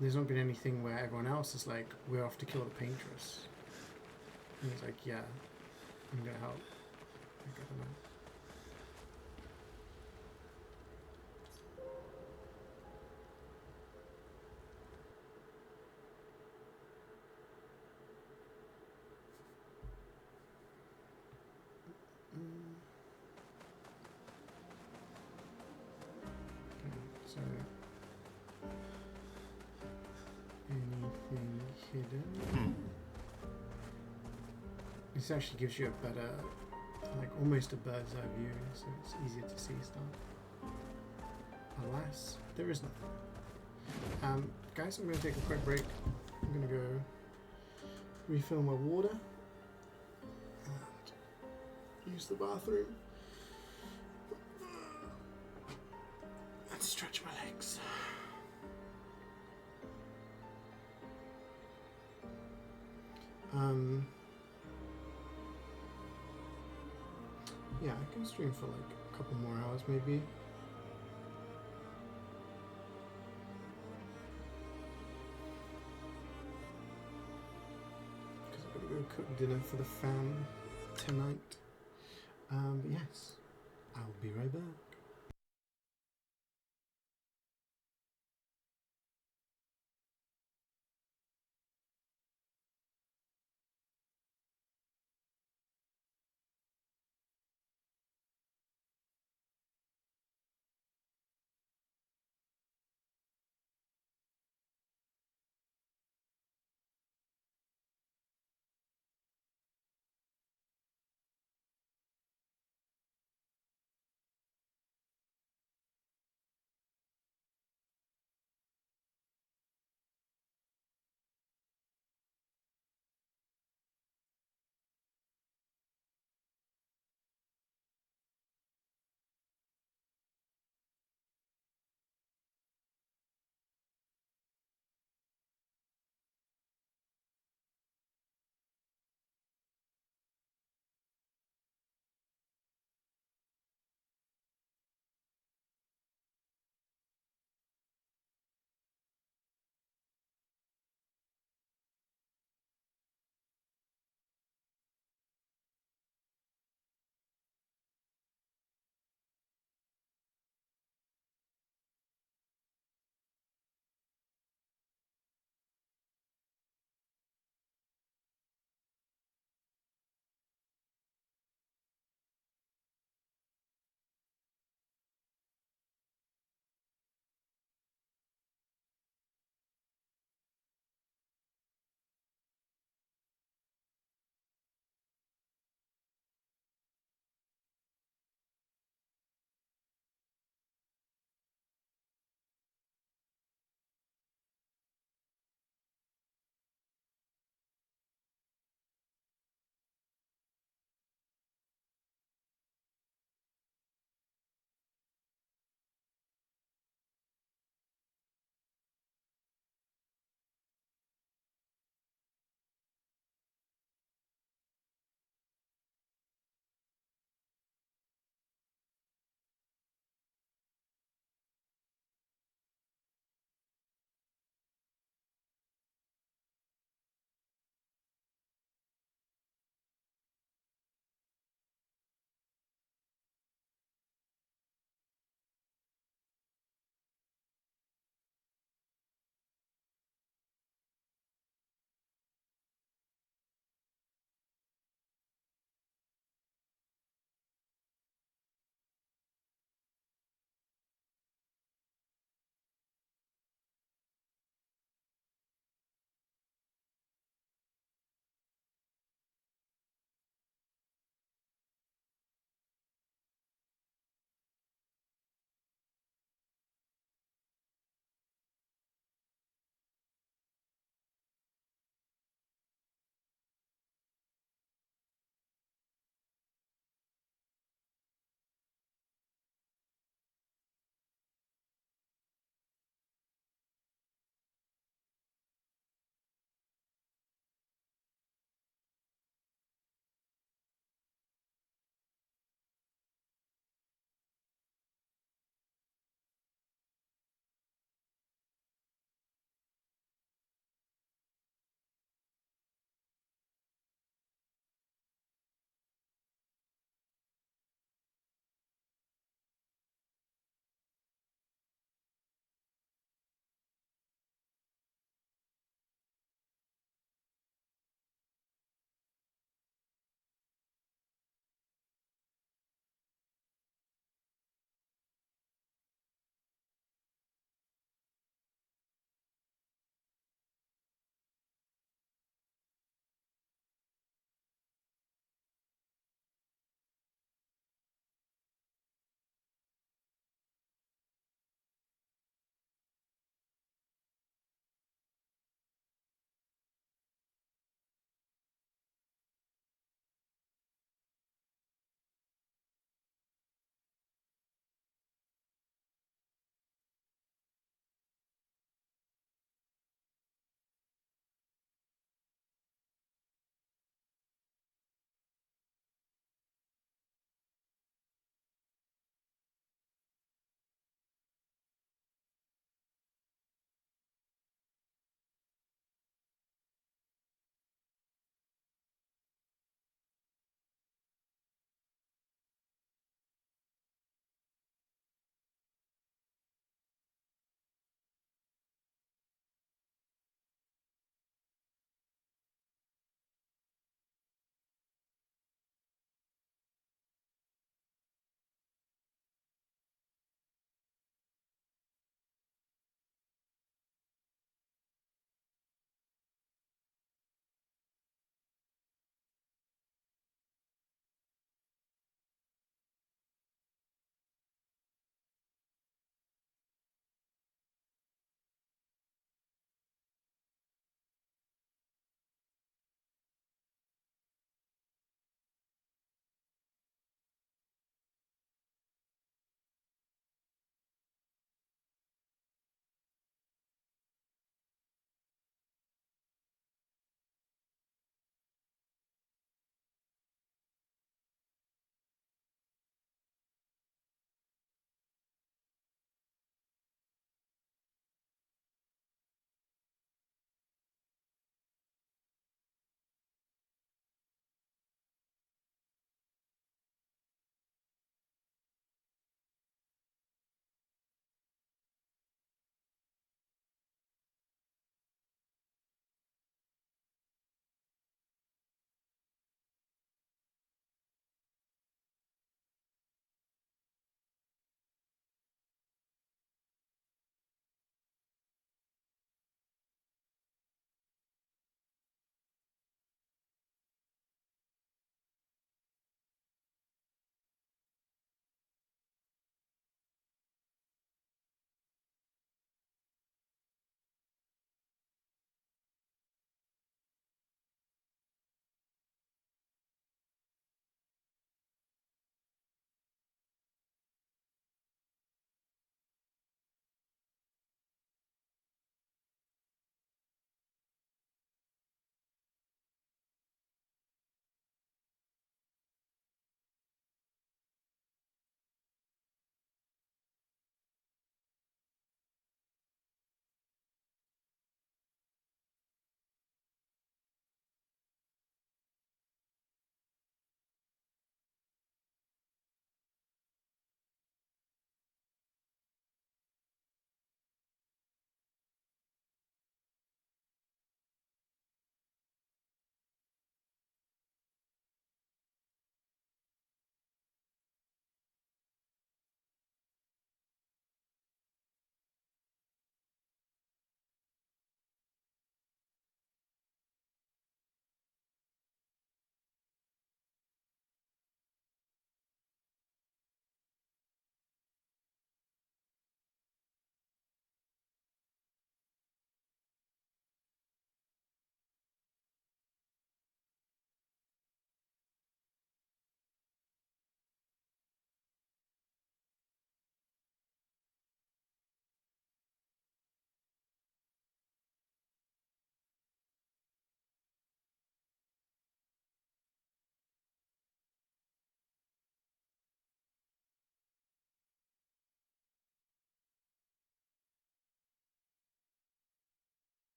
There's not been anything where everyone else is like, we're off to kill the paintress. And he's like, yeah, I'm going to help. Like, I don't know. So, anything hidden? This actually gives you a better, like almost a bird's eye view, so it's easier to see stuff. Alas, there is nothing. Guys, I'm going to take a quick break. I'm going to go refill my water and use the bathroom. Stretch my legs. Yeah, I can stream for like a couple more hours maybe. Because I've got to go cook dinner for the fam tonight. But yes, I'll be right back.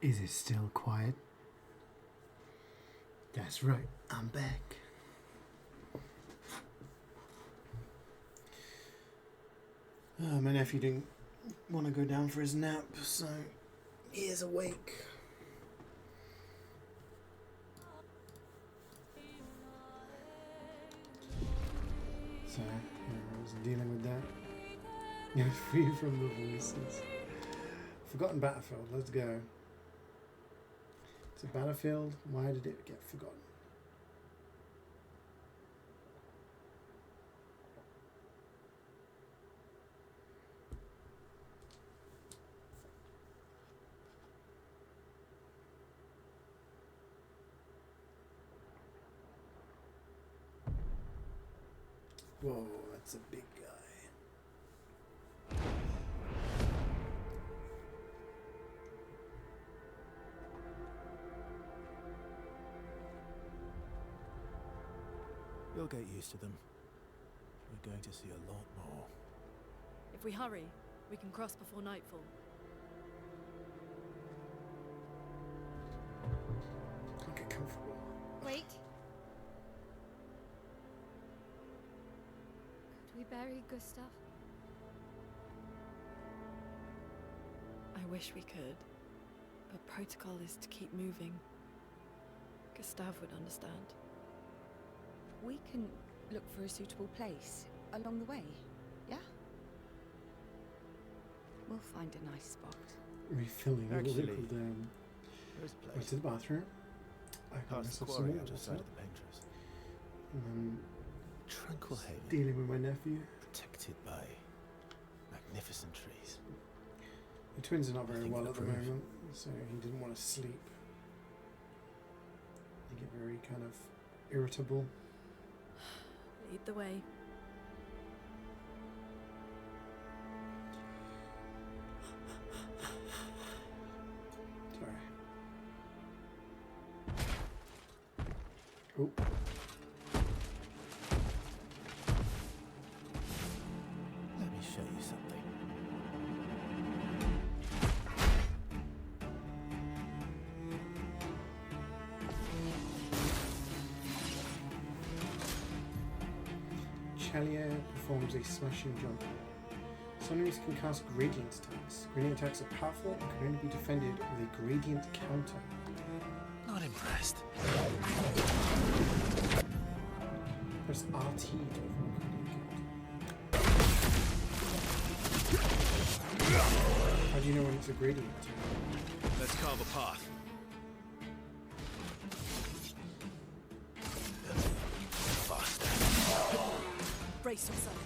Is it still quiet? That's right, I'm back. My nephew didn't want to go down for his nap, so he is awake. So, yeah, I was dealing with that. You're free from the voices. Forgotten battlefield, let's go. It's a battlefield, why did it get forgotten? Whoa, that's a big guy. You'll get used to them. We're going to see a lot more. If we hurry, we can cross before nightfall. Don't get comfortable. Wait. Could we bury Gustav? I wish we could, but protocol is to keep moving. Gustav would understand. We can look for a suitable place along the way, yeah? We'll find a nice spot. Refilling Actually, a little down. There's a Went place. to the bathroom. I got Past myself the some quarry water. outside of the painters. And then Tranquil haven. dealing with my nephew. Protected by magnificent trees. The twins are not very Nothing well to at the prove. moment, so he didn't want to sleep. They get very kind of irritable. Lead the way. Sorry. Oh. Let me show you something. CeeJaey performs a smashing jump. Some enemies can cast gradient attacks. Gradient attacks are powerful and can only be defended with a gradient counter. Not impressed. Press RT to perform a gradient counter. How do you know when it's a gradient attack? Let's carve a path. Brace yourselves.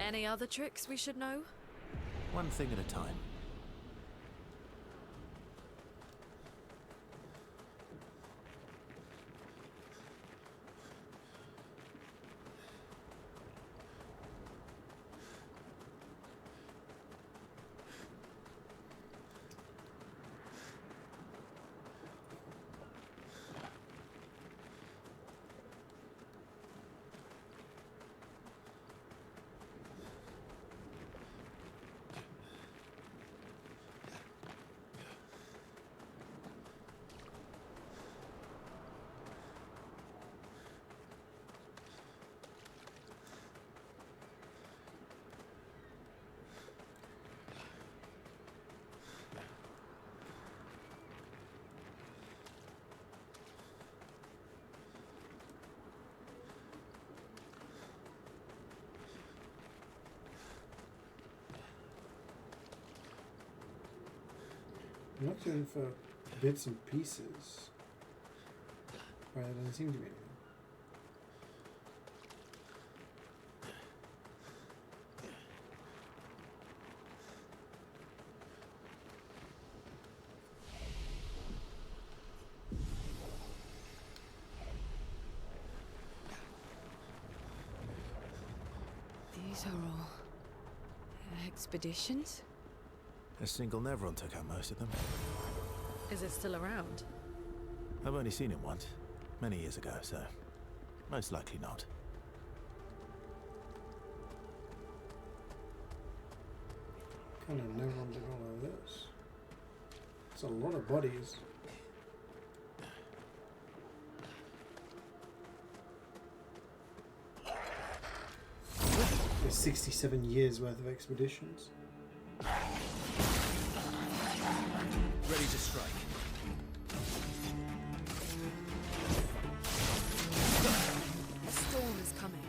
Any other tricks we should know? One thing at a time. I'm looking for bits and pieces. But there doesn't seem to be anything. These are all expeditions? A single Nevron took out most of them. Is it still around? I've only seen it once, many years ago, so most likely not. Kind of Nevron did all of this. It's a lot of bodies. There's 67 years worth of expeditions. Ready to strike. A storm is coming.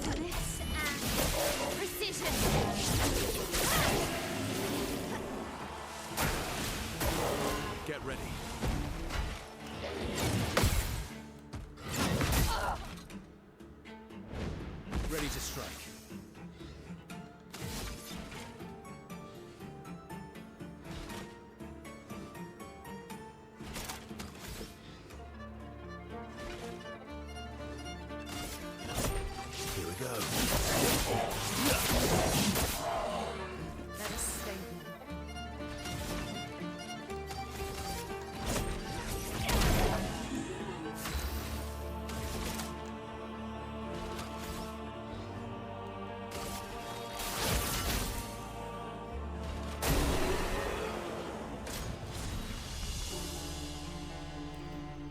Finesse and precision. Get ready. Ready to strike. Here we go. Let us stay here.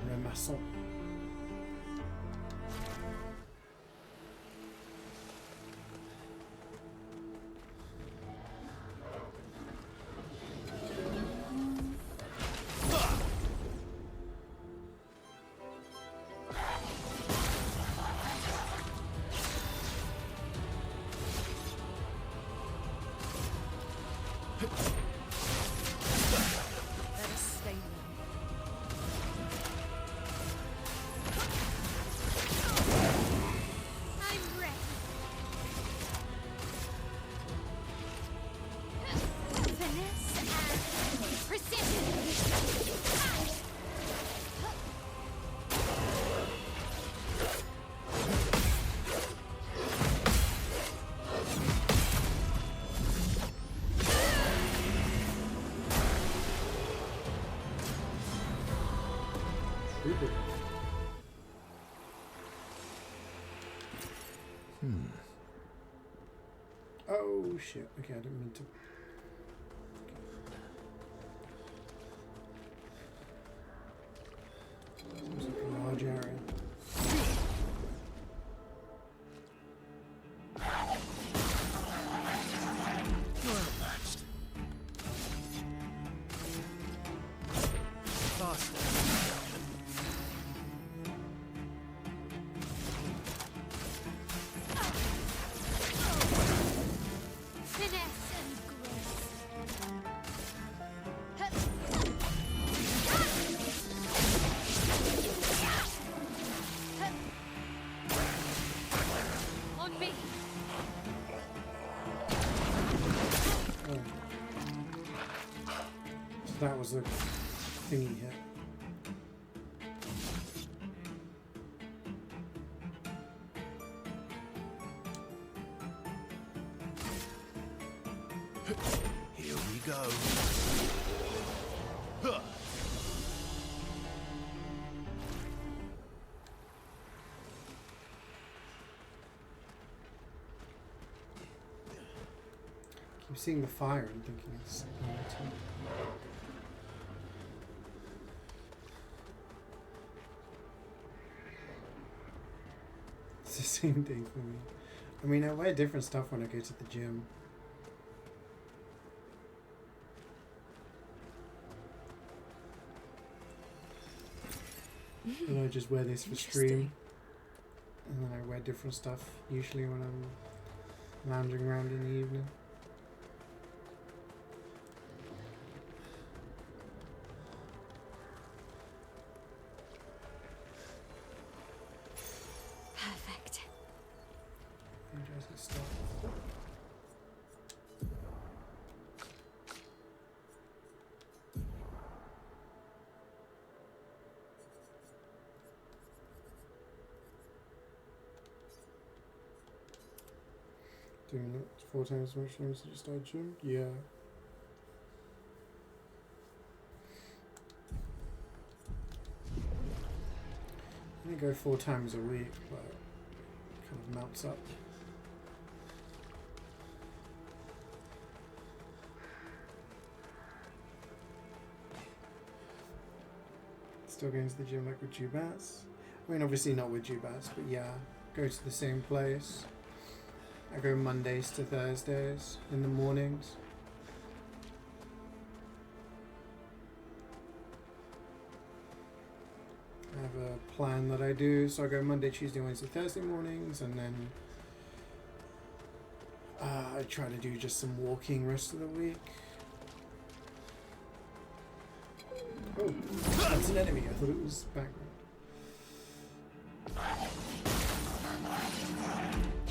Remassant. Let us stay here. I'm ready. Finesse and precision. Trooper. Oh shit. Okay, I didn't mean to. Seems like a large area. You're outmatched. Faster. Finesse and grace. On me. Oh. So that was the thing he hit. Here we go. Huh. Keep seeing the fire and thinking it's too. It's the same thing for me. I mean, I wear different stuff when I go to the gym. And I just wear this for stream. And then I wear different stuff, usually when I'm lounging around in the evening. Perfect. Interesting stuff. Doing it 4 times as much as you start gym? Yeah. I only go 4 times a week, but it kind of mounts up. Still going to the gym like with Jubats? I mean, obviously not with Jubats, but yeah, go to the same place. I go Mondays to Thursdays in the mornings. I have a plan that I do, so I go Monday, Tuesday, Wednesday, Thursday mornings, and then I try to do just some walking rest of the week. Oh, that's an enemy. I thought it was background.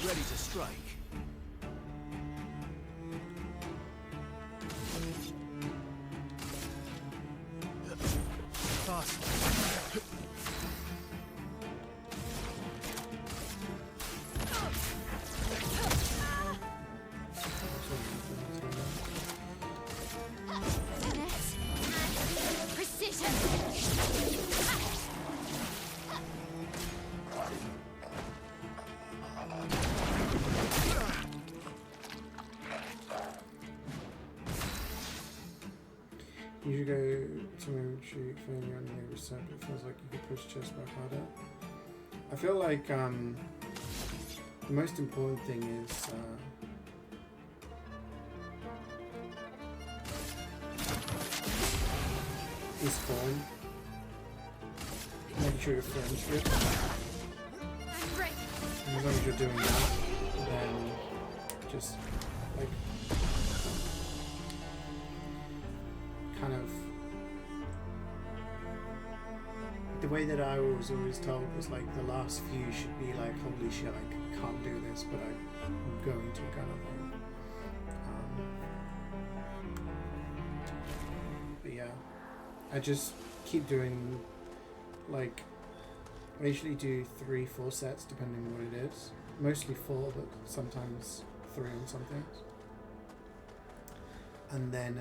Ready to strike. Fast. You should go to shoot for your own reset. It feels like you could push chest back harder. I feel like the most important thing is form. Making sure your friends good. And as long as you're doing that, then just like kind of the way that I was always told was like the last few should be like, holy shit, I can't do this, but I'm going to kind of thing. But yeah, I just keep doing like, I usually do 3-4 sets depending on what it is. Mostly 4, but sometimes 3 on some things. And then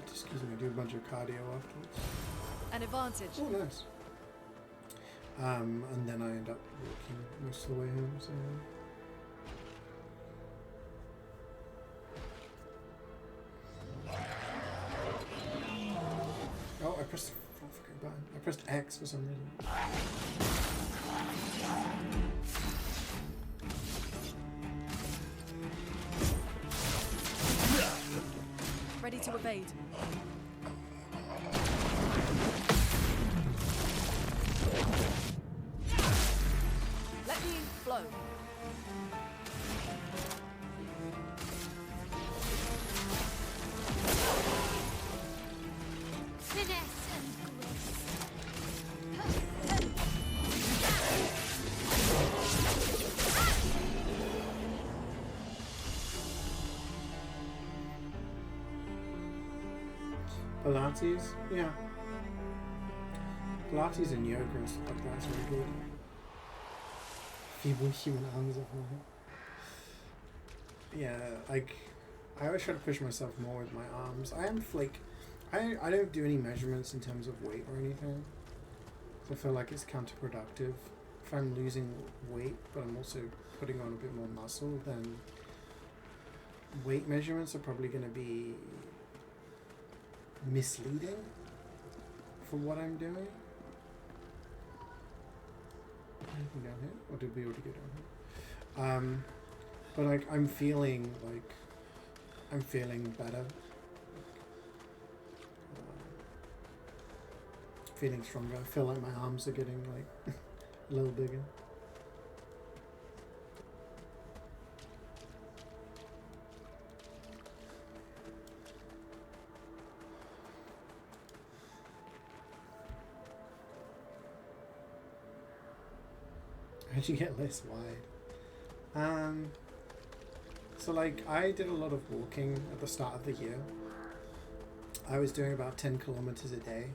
excuse me, I do a bunch of cardio afterwards. An advantage. Oh, nice. And then I end up walking most of the way home, so... Oh, I pressed the wrong fucking button. I pressed X for some reason. Ready to evade. Let me flow. Finesse and grace. Pilates, yeah. Pilates and yoga and stuff like that is really good. Feeble human arms of mine. Yeah, like I always try to push myself more with my arms. I am like, I don't do any measurements in terms of weight or anything. So I feel like it's counterproductive. If I'm losing weight, but I'm also putting on a bit more muscle, then weight measurements are probably going to be misleading for what I'm doing. Anything down here? Or did we already go down here? But like I'm feeling better. Feeling stronger. I feel like my arms are getting like a little bigger. How'd you get less wide? So like I did a lot of walking at the start of the year. I was doing about 10 kilometers a day.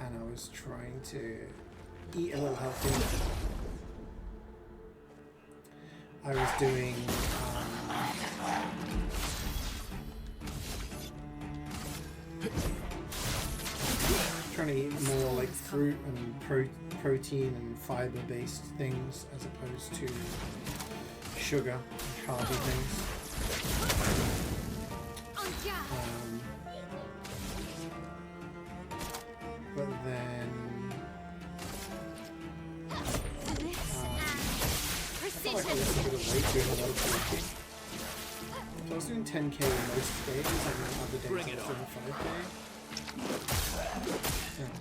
and I was trying to eat a little healthier. I was doing trying to eat more like fruit and protein and fiber based things as opposed to sugar and carby things. But then I felt like I lost a bit of weight doing a lot of walking. So I was doing 10k most days, and then other days I was doing 5k. Yeah.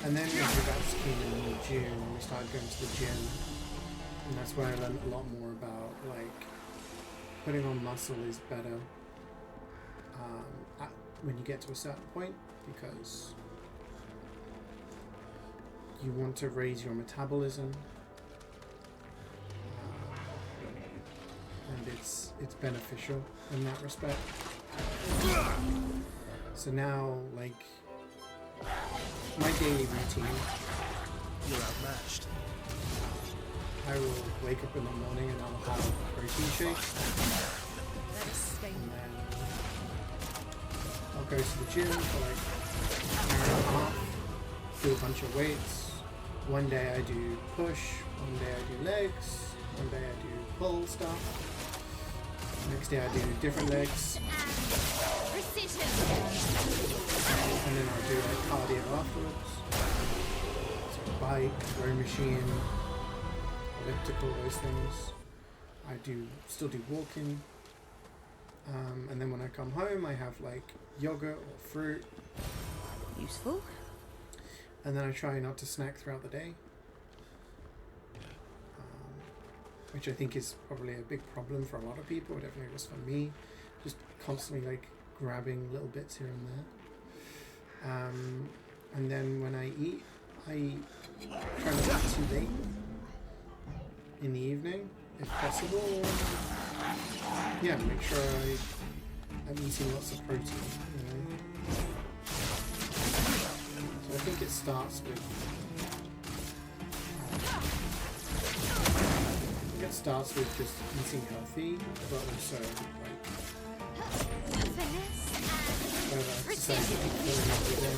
And then when Obscur came in June, we started going to the gym, and that's where I learned a lot more about like putting on muscle is better when you get to a certain point, because you want to raise your metabolism, and it's beneficial in that respect. So now, like, my daily routine, You're outmatched. I will wake up in the morning and I'll have a protein shake, and then I'll go to the gym for like an hour and a half, do a bunch of weights. One day I do push, one day I do legs, one day I do pull stuff. Next day I do different legs. And then I'll do like cardio afterwards. So bike, row machine, elliptical, those things. I still do walking. And then when I come home I have like yogurt or fruit. Useful. And then I try not to snack throughout the day. Which I think is probably a big problem for a lot of people. It definitely was for me. Just constantly like grabbing little bits here and there. And then when I eat, I try not to eat too late in the evening, if possible. Yeah, make sure I'm eating lots of protein, you know. So I think it starts with just eating healthy, but also like exercise every day.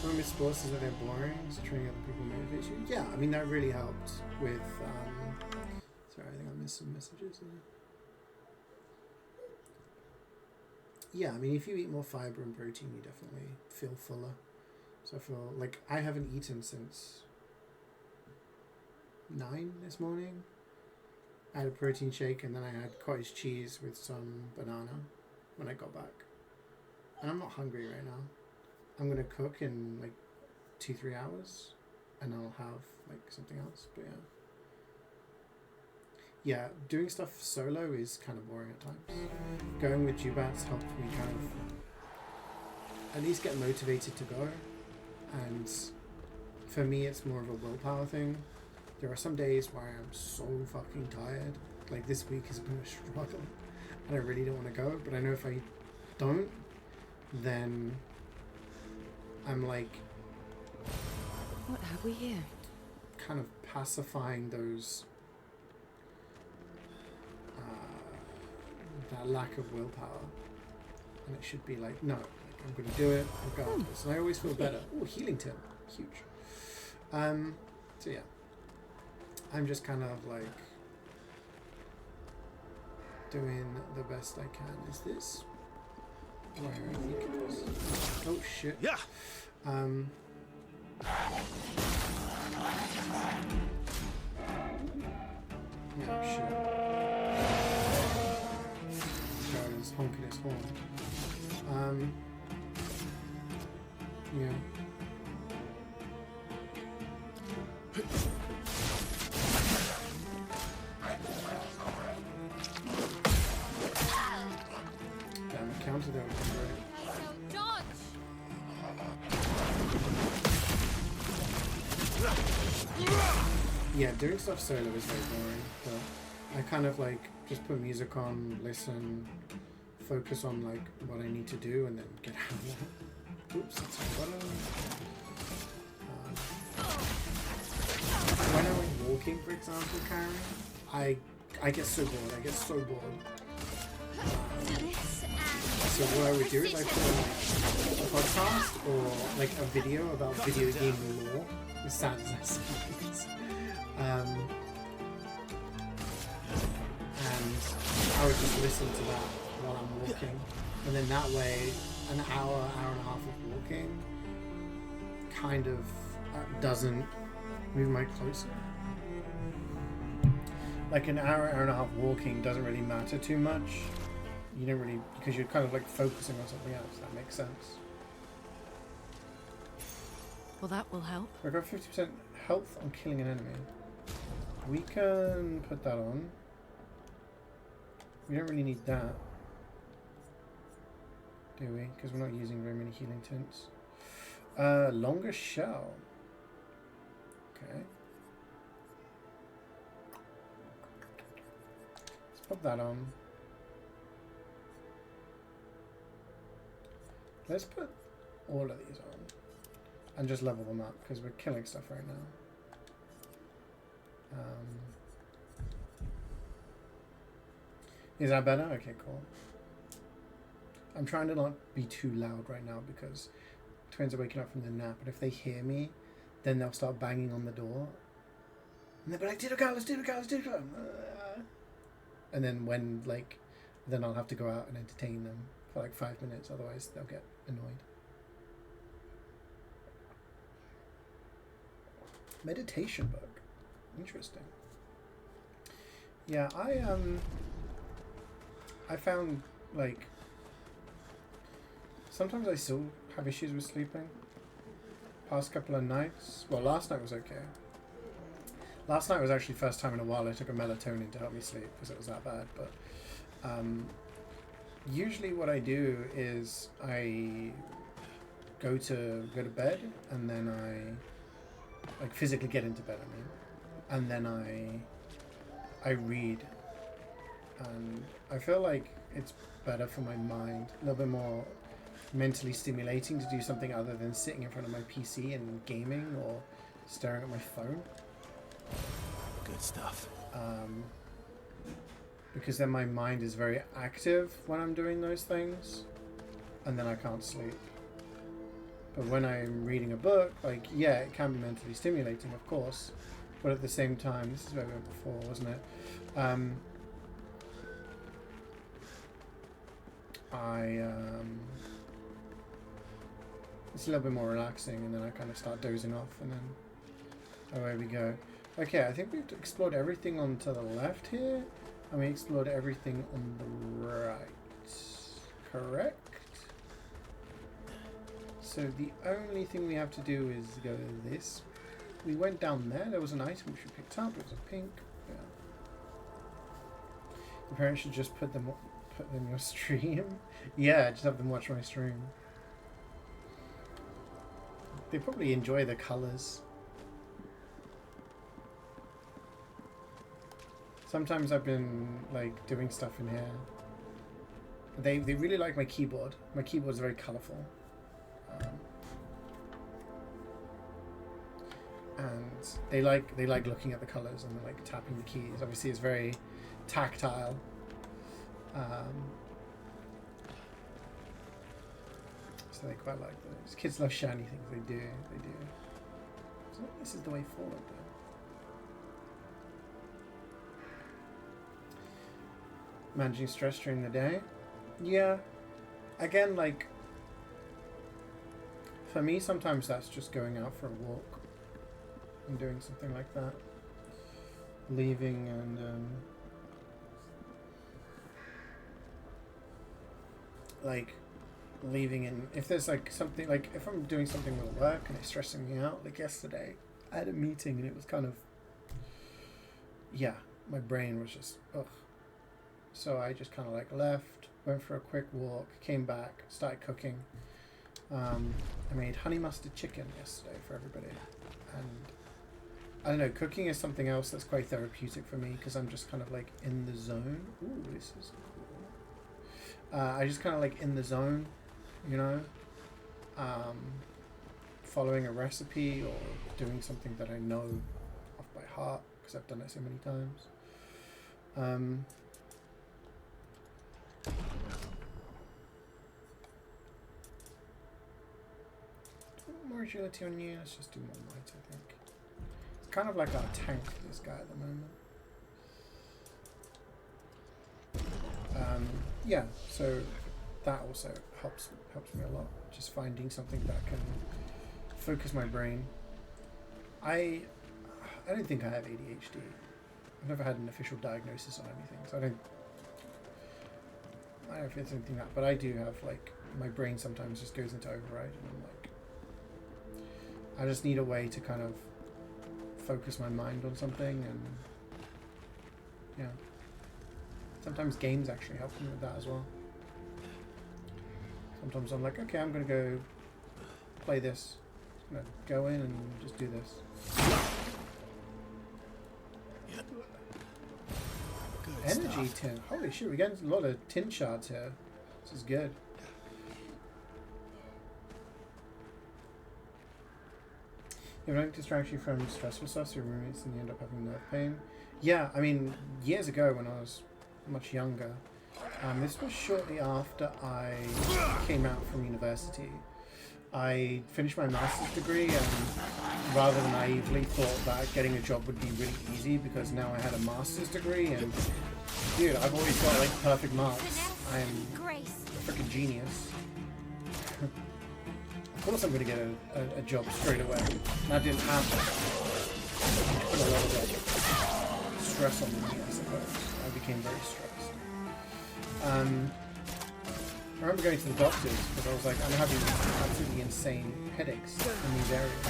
One of my sports is that they're boring, so training other people motivates you. Yeah, I mean that really helped with sorry, I think I missed some messages there. Yeah, I mean if you eat more fiber and protein you definitely feel fuller. So I feel like I haven't eaten since 9 this morning. I had a protein shake and then I had cottage cheese with some banana when I got back. And I'm not hungry right now. I'm gonna cook in like 2-3 hours and I'll have like something else, but yeah. Yeah, doing stuff solo is kind of boring at times. Going with Jubats helped me kind of at least get motivated to go, and for me it's more of a willpower thing. There are some days where I'm so fucking tired, like this week has been a struggle and I really don't want to go, but I know if I don't, then I'm like, what have we here? Kind of pacifying those that lack of willpower, and it should be like, no, like, I'm gonna do it regardless. And I always feel better. Oh, healing tip, huge. So yeah, I'm just kind of like doing the best I can. Is this where I think it was? Oh shit. Yeah. Yeah, shit. Guys honking his horn. Yeah. Damn, I counted that was great. Dodge! Yeah, doing stuff solo is very boring, but I kind of like just put music on, listen, focus on like what I need to do, and then get out of that. Oops, that's my button. When I'm walking, for example, Karen, I get so bored. I get so bored. So what I would do is I put a podcast or like a video about video game lore, as sad as that sounds. And I would just listen to that while I'm walking. And then that way, an hour, hour and a half of walking kind of doesn't move my closer. Like an hour, hour and a half walking doesn't really matter too much. You don't really, because you're kind of like focusing on something else. That makes sense. Well, that will help. I got 50% health on killing an enemy. We can put that on. We don't really need that, do we? Because we're not using very many healing tints. Longer shell. Okay. Let's put that on. Let's put all of these on and just level them up because we're killing stuff right now. Is that better? Okay, cool. I'm trying to not be too loud right now because twins are waking up from their nap, but if they hear me, then they'll start banging on the door. And they'll be like, Ditto let's do it. And then when, like, then I'll have to go out and entertain them for like 5 minutes, otherwise they'll get annoyed. Meditation book. Interesting. Yeah, I found, like, sometimes I still have issues with sleeping. Past couple of nights. Well, last night was okay. Last night was actually the first time in a while I took a melatonin to help me sleep because it was that bad. But usually what I do is I go to bed and then I like physically get into bed. I mean, and then I read, and I feel like it's better for my mind, a little bit more mentally stimulating to do something other than sitting in front of my PC and gaming or staring at my phone. Good stuff. Because then my mind is very active when I'm doing those things, and then I can't sleep. But when I'm reading a book, like, yeah, it can be mentally stimulating, of course, but at the same time, this is where we were before, wasn't it? It's a little bit more relaxing, and then I kind of start dozing off, and then away we go. Okay, I think we've explored everything on to the left here, and we explored everything on the right. Correct? So the only thing we have to do is go this. We went down there. There was an item which we picked up. It was a pink. Yeah. Your parents should just put them in your stream. Yeah, just have them watch my stream. They probably enjoy the colors. Sometimes I've been like doing stuff in here. They really like my keyboard. My keyboard is very colorful. And they like looking at the colors and like tapping the keys. Obviously, it's very tactile. So they quite like those. Kids love shiny things. They do. So this is the way forward, though. Managing stress during the day. Yeah. Again, like, for me, sometimes that's just going out for a walk and doing something like that. Leaving and like leaving, and if there's like something, like if I'm doing something with work and it's stressing me out, like yesterday I had a meeting and it was kind of, yeah, my brain was just ugh. So I just kind of like left, went for a quick walk, came back, started cooking. I made honey mustard chicken yesterday for everybody, and I don't know, cooking is something else that's quite therapeutic for me because I'm just kind of like in the zone. Ooh, this is cool. I just kind of like in the zone, you know, following a recipe or doing something that I know off by heart because I've done it so many times. More agility on you. Let's just do more might, I think. It's kind of like our tank, this guy at the moment. Yeah, so that also helps me a lot. Just finding something that can focus my brain. I don't think I have ADHD. I've never had an official diagnosis on anything, so I don't know if it's anything that, but I do have, like, my brain sometimes just goes into override, and I'm like, I just need a way to kind of focus my mind on something, and yeah. Sometimes games actually help me with that as well. Sometimes I'm like, okay, I'm gonna go play this. I'm gonna go in and just do this. Good Energy stuff. tin. Holy shit, we're getting a lot of tin shards here. This is good. If it distracts you from stressful stuff, so your roommates and you end up having nerve pain. Yeah, I mean, years ago when I was much younger, this was shortly after I came out from university. I finished my master's degree, and rather than naively thought that getting a job would be really easy because now I had a master's degree, and dude, I've always got like perfect marks. I am a freaking genius. Of course I'm going to get a job straight away. That didn't happen. Put a lot of like, stress on me, I suppose. I became very stressed. I remember going to the doctors because I was like, I'm having absolutely insane headaches in these areas.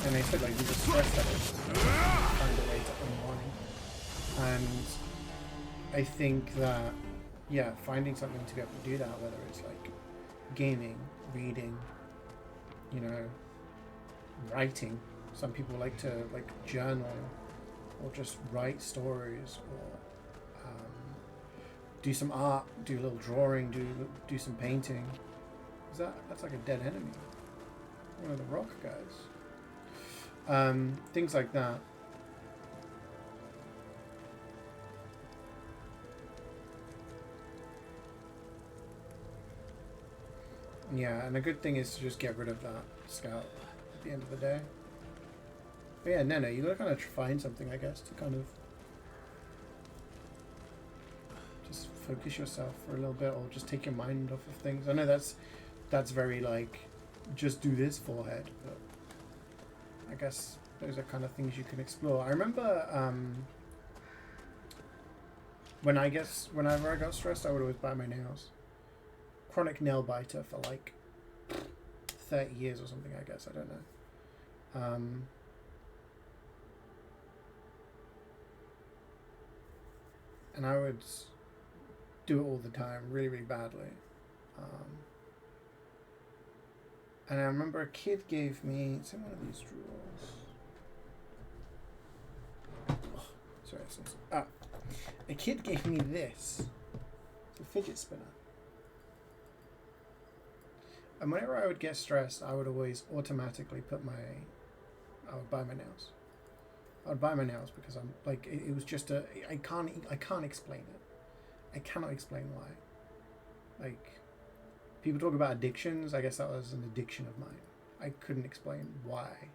And they said, like, these are stress headaches. Find a way to unwind. And I think that, yeah, finding something to be able to do that, whether it's like gaming, reading, you know, writing. Some people like to like journal or just write stories or do some art, do a little drawing, do some painting. That's like a dead enemy. One of the rock guys. Things like that. Yeah, and a good thing is to just get rid of that scout at the end of the day. But yeah, no, you gotta kind of find something, I guess, to kind of just focus yourself for a little bit, or just take your mind off of things. I know that's very like, just do this forehead, but I guess those are kind of things you can explore. I remember whenever I got stressed, I would always bite my nails. Chronic nail biter for like 30 years or something, I guess. I don't know. And I would do it all the time, really, really badly. And I remember a kid gave me, it's in one of these drawers. Oh, sorry, a kid gave me this. It's a fidget spinner. And whenever I would get stressed, I would always automatically I would buy my nails. I would buy my nails because I'm like, it was just I can't explain it. I cannot explain why. Like, people talk about addictions. I guess that was an addiction of mine. I couldn't explain why.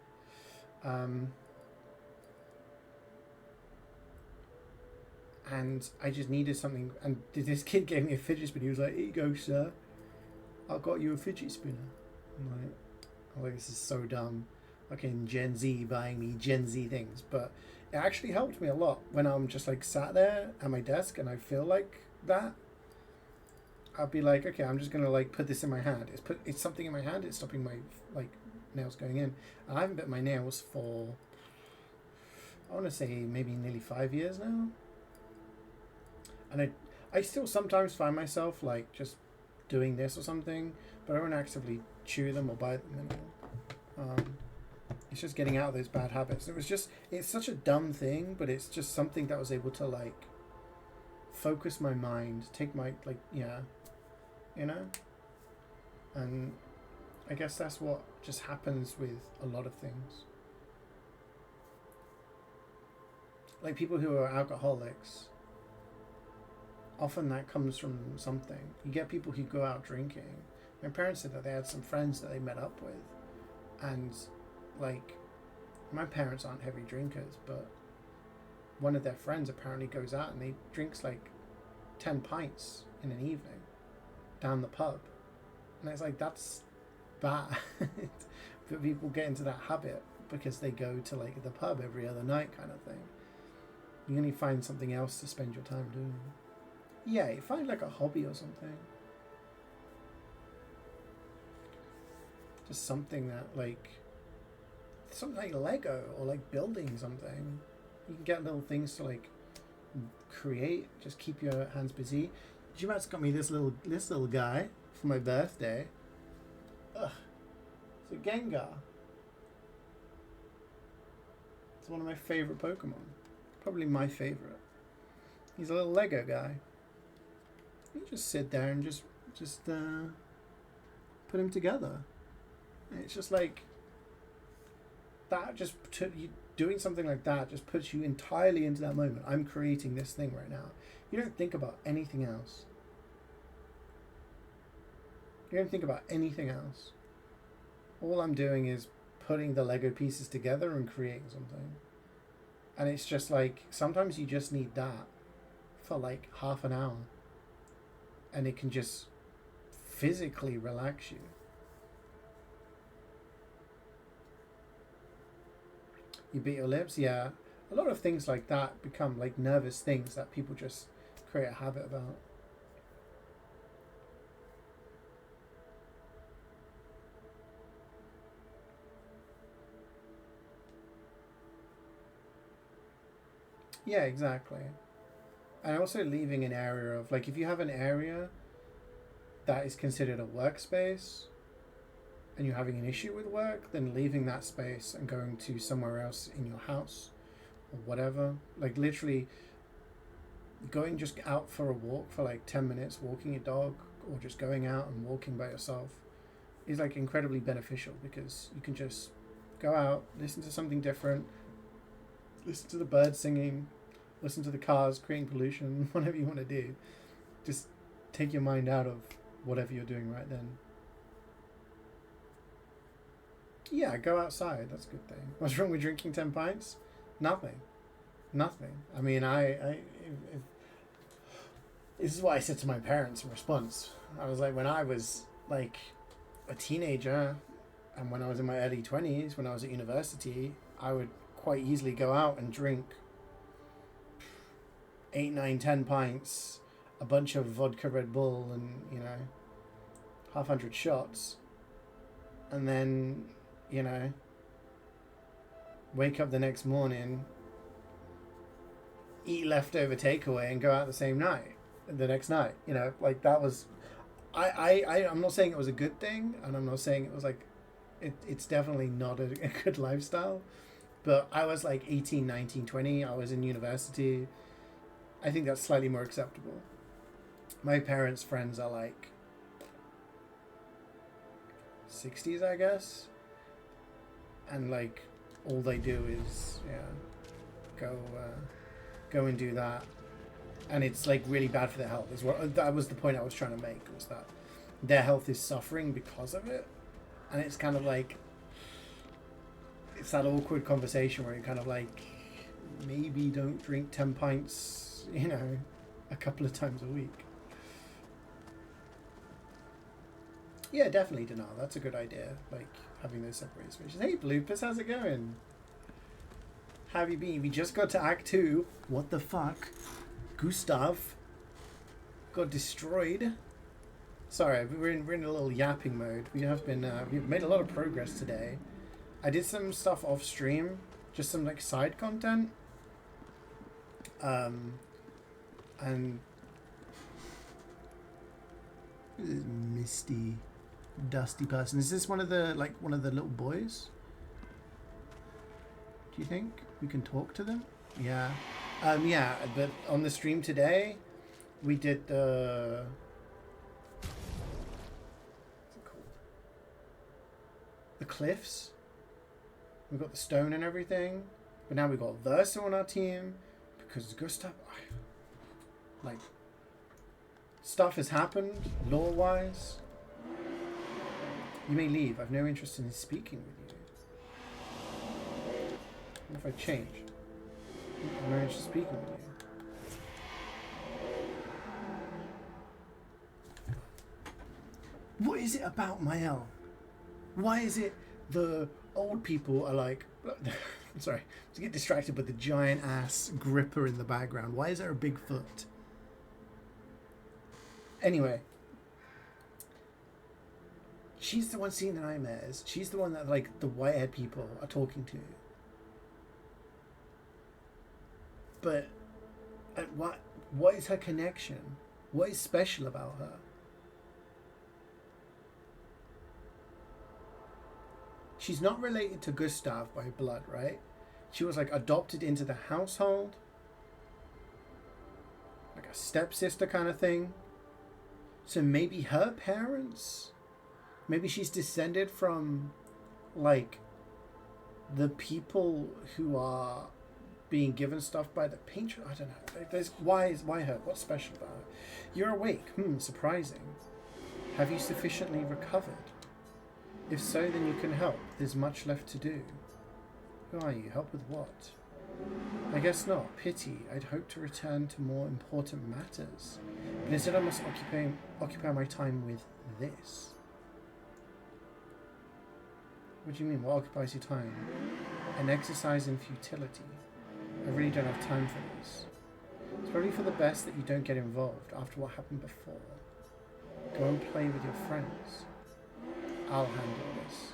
And I just needed something. And this kid gave me a fidget spinner. He was like, "Here you go, sir. I got you a fidget spinner." I'm like, this is so dumb. Fucking Gen Z buying me Gen Z things. But it actually helped me a lot when I'm just like sat there at my desk and I feel like that. I'll be like, okay, I'm just gonna like put this in my hand. It's something in my hand. It's stopping my like nails going in. And I haven't bit my nails for, I want to say maybe nearly 5 years now. And I still sometimes find myself like just doing this or something, but I don't actively chew them or bite them anymore. It's just getting out of those bad habits. It's such a dumb thing, but it's just something that was able to like focus my mind, take my you know? And I guess that's what just happens with a lot of things. Like people who are alcoholics, often that comes from something. You get people who go out drinking. My parents said that they had some friends that they met up with, and like, my parents aren't heavy drinkers, but one of their friends apparently goes out and he drinks like 10 pints in an evening down the pub. And it's like, that's bad. But people get into that habit because they go to like the pub every other night kind of thing. You need to find something else to spend your time doing. Yeah, you find like a hobby or something. Just something that like, something like Lego or like building something. You can get little things to like create, just keep your hands busy. Jimat's got me this little guy for my birthday. Ugh. It's a Gengar. It's one of my favorite Pokemon. Probably my favorite. He's a little Lego guy. You just sit there and just put him together. And it's just like that. Doing something like that just puts you entirely into that moment. I'm creating this thing right now. You don't think about anything else. You don't think about anything else. All I'm doing is putting the Lego pieces together and creating something. And it's just like, sometimes you just need that for like half an hour. And it can just physically relax you. You beat your lips? Yeah. A lot of things like that become like nervous things that people just create a habit about. Yeah, exactly. And also leaving an area of, like, if you have an area that is considered a workspace and you're having an issue with work, then leaving that space and going to somewhere else in your house or whatever. Like, literally going just out for a walk for like 10 minutes, walking your dog, or just going out and walking by yourself is like incredibly beneficial, because you can just go out, listen to something different, listen to the birds singing, listen to the cars creating pollution, whatever you want to do. Just take your mind out of whatever you're doing right then. Yeah, go outside. That's a good thing. What's wrong with drinking 10 pints? Nothing. I mean, this is what I said to my parents in response. I was like, when I was like a teenager and when I was in my early 20s, when I was at university, I would quite easily go out and drink 8, 9, 10 pints, a bunch of vodka Red Bull, and, you know, 100 shots, and then, you know, wake up the next morning, eat leftover takeaway, and go out the next night. You know, like, that was, I'm not saying it was a good thing, and I'm not saying it was like, it's definitely not a good lifestyle, but I was like 18, 19, 20, I was in university. I think that's slightly more acceptable. My parents' friends are like 60s, I guess, and like all they do is go and do that, and it's like really bad for their health. Is what that was the point I was trying to make, was that their health is suffering because of it, and it's kind of like, it's that awkward conversation where you're kind of like, maybe don't drink 10 pints, you know, a couple of times a week. Yeah, definitely denial. That's a good idea. Like, having those separated spaces. Hey, Bloopers, how's it going? How have you been? We just got to Act 2. What the fuck? Gustav got destroyed. Sorry, we're in a little yapping mode. We have been, we've made a lot of progress today. I did some stuff off stream, just some like side content. And Misty, dusty person. Is this one of the little boys? Do you think we can talk to them? Yeah. Yeah, but on the stream today, we did the... What's it called? The cliffs. We got the stone and everything. But now we got Versa on our team. Because Gustav... Like... Stuff has happened, lore-wise. You may leave. I've no interest in speaking with you. What if I change? I'm not interested in speaking with you. What is it about Mael? Why is it the old people are like... I'm sorry, to get distracted with the giant ass gripper in the background. Why is there a big foot? Anyway. She's the one seeing the nightmares. She's the one that, like, the white-haired people are talking to. But what is her connection? What is special about her? She's not related to Gustav by blood, right? She was like adopted into the household. Like a stepsister kind of thing. So maybe her parents? Maybe she's descended from like the people who are being given stuff by the patron. I don't know. Why her? What's special about her? You're awake. Surprising. Have you sufficiently recovered? If so, then you can help. There's much left to do. Who are you? Help with what? I guess not. Pity. I'd hoped to return to more important matters. But instead I must occupy my time with this. What do you mean? What occupies your time? An exercise in futility. I really don't have time for this. It's probably for the best that you don't get involved after what happened before. Go and play with your friends. I'll handle this.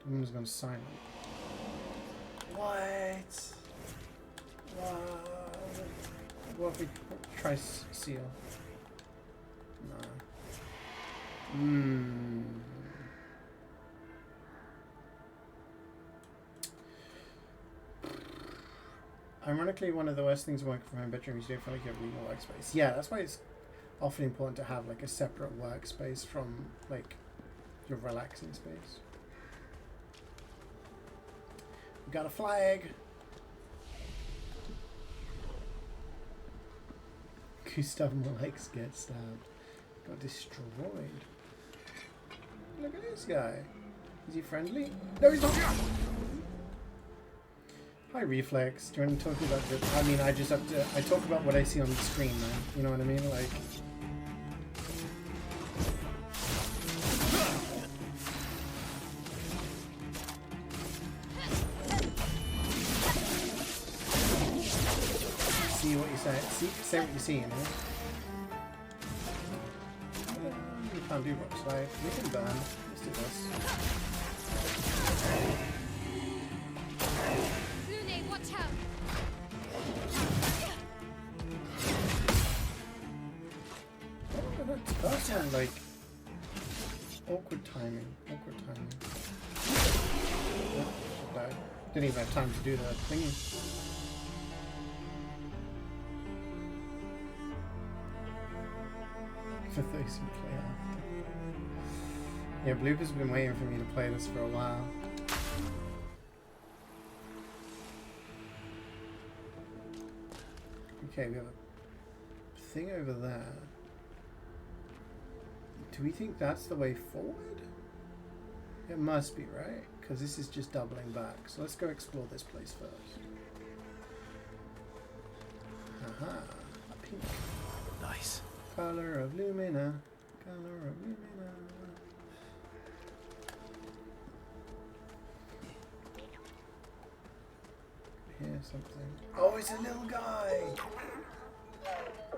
The woman's gone silent. What? What if we try seal? No. Ironically, one of the worst things working from home bedroom is you don't feel like you have a real workspace. Yeah, that's why it's often important to have like a separate workspace from like your relaxing space. We got a flag. Gustav Malek's get stabbed. Got destroyed. Look at this guy. Is he friendly? No, he's not. Hi, Reflex. Do you want to talk about the... I mean, I just have to... I talk about what I see on the screen, man. You know what I mean? Like... See what you say. Say what you see, you know? We can't do much. Like, we can burn. Let's do this. Like awkward timing. Oh, didn't even have time to do that thingy. For those who play after. Yeah, Bloopers have been waiting for me to play this for a while. Okay, we have a thing over there. Do we think that's the way forward? It must be, right? Because this is just doubling back. So let's go explore this place first. Aha, pink. Nice. Color of Lumina. Color of Lumina. Here's something. Oh, it's a little guy!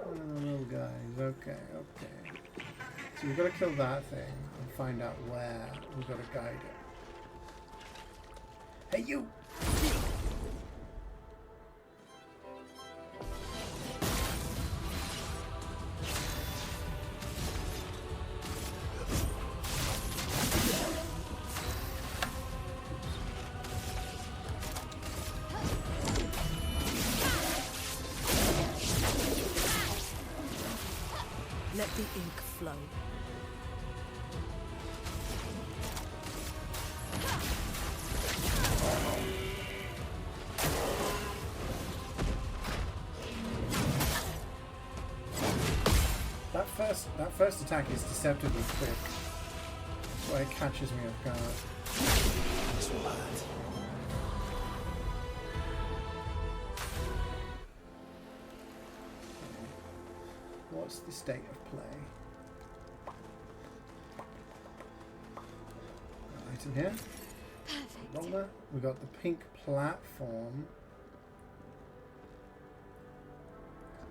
One of the little guys. Okay. So we've got to kill that thing and find out where we've got to guide it. Hey, you! Let the ink flow. That first attack is deceptively quick. That's why it catches me off guard. That's bad. What's the state of play? Item here. Roller. We got the pink platform.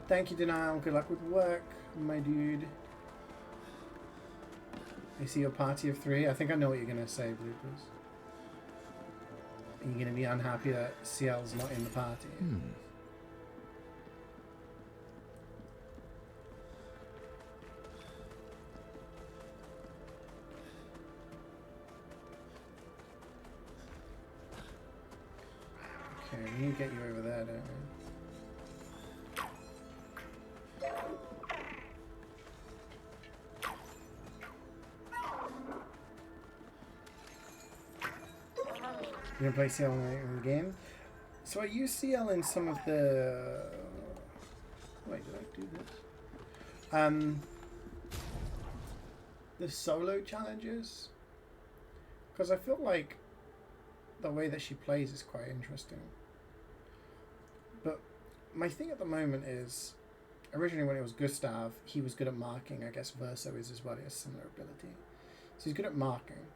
Thank you, Denial. Good luck with work, my dude. I see your party of 3. I think I know what you're gonna say, Bloopers. Are you gonna be unhappy that CL's not in the party? Okay, we need to get you over there, don't we? You're gonna play CL in the game? So I use CL in some of the... Wait, did I do this? The solo challenges? Because I feel like the way that she plays is quite interesting. But my thing at the moment is, originally when it was Gustav, he was good at marking. I guess Verso is as well, he has similar ability. So he's good at marking.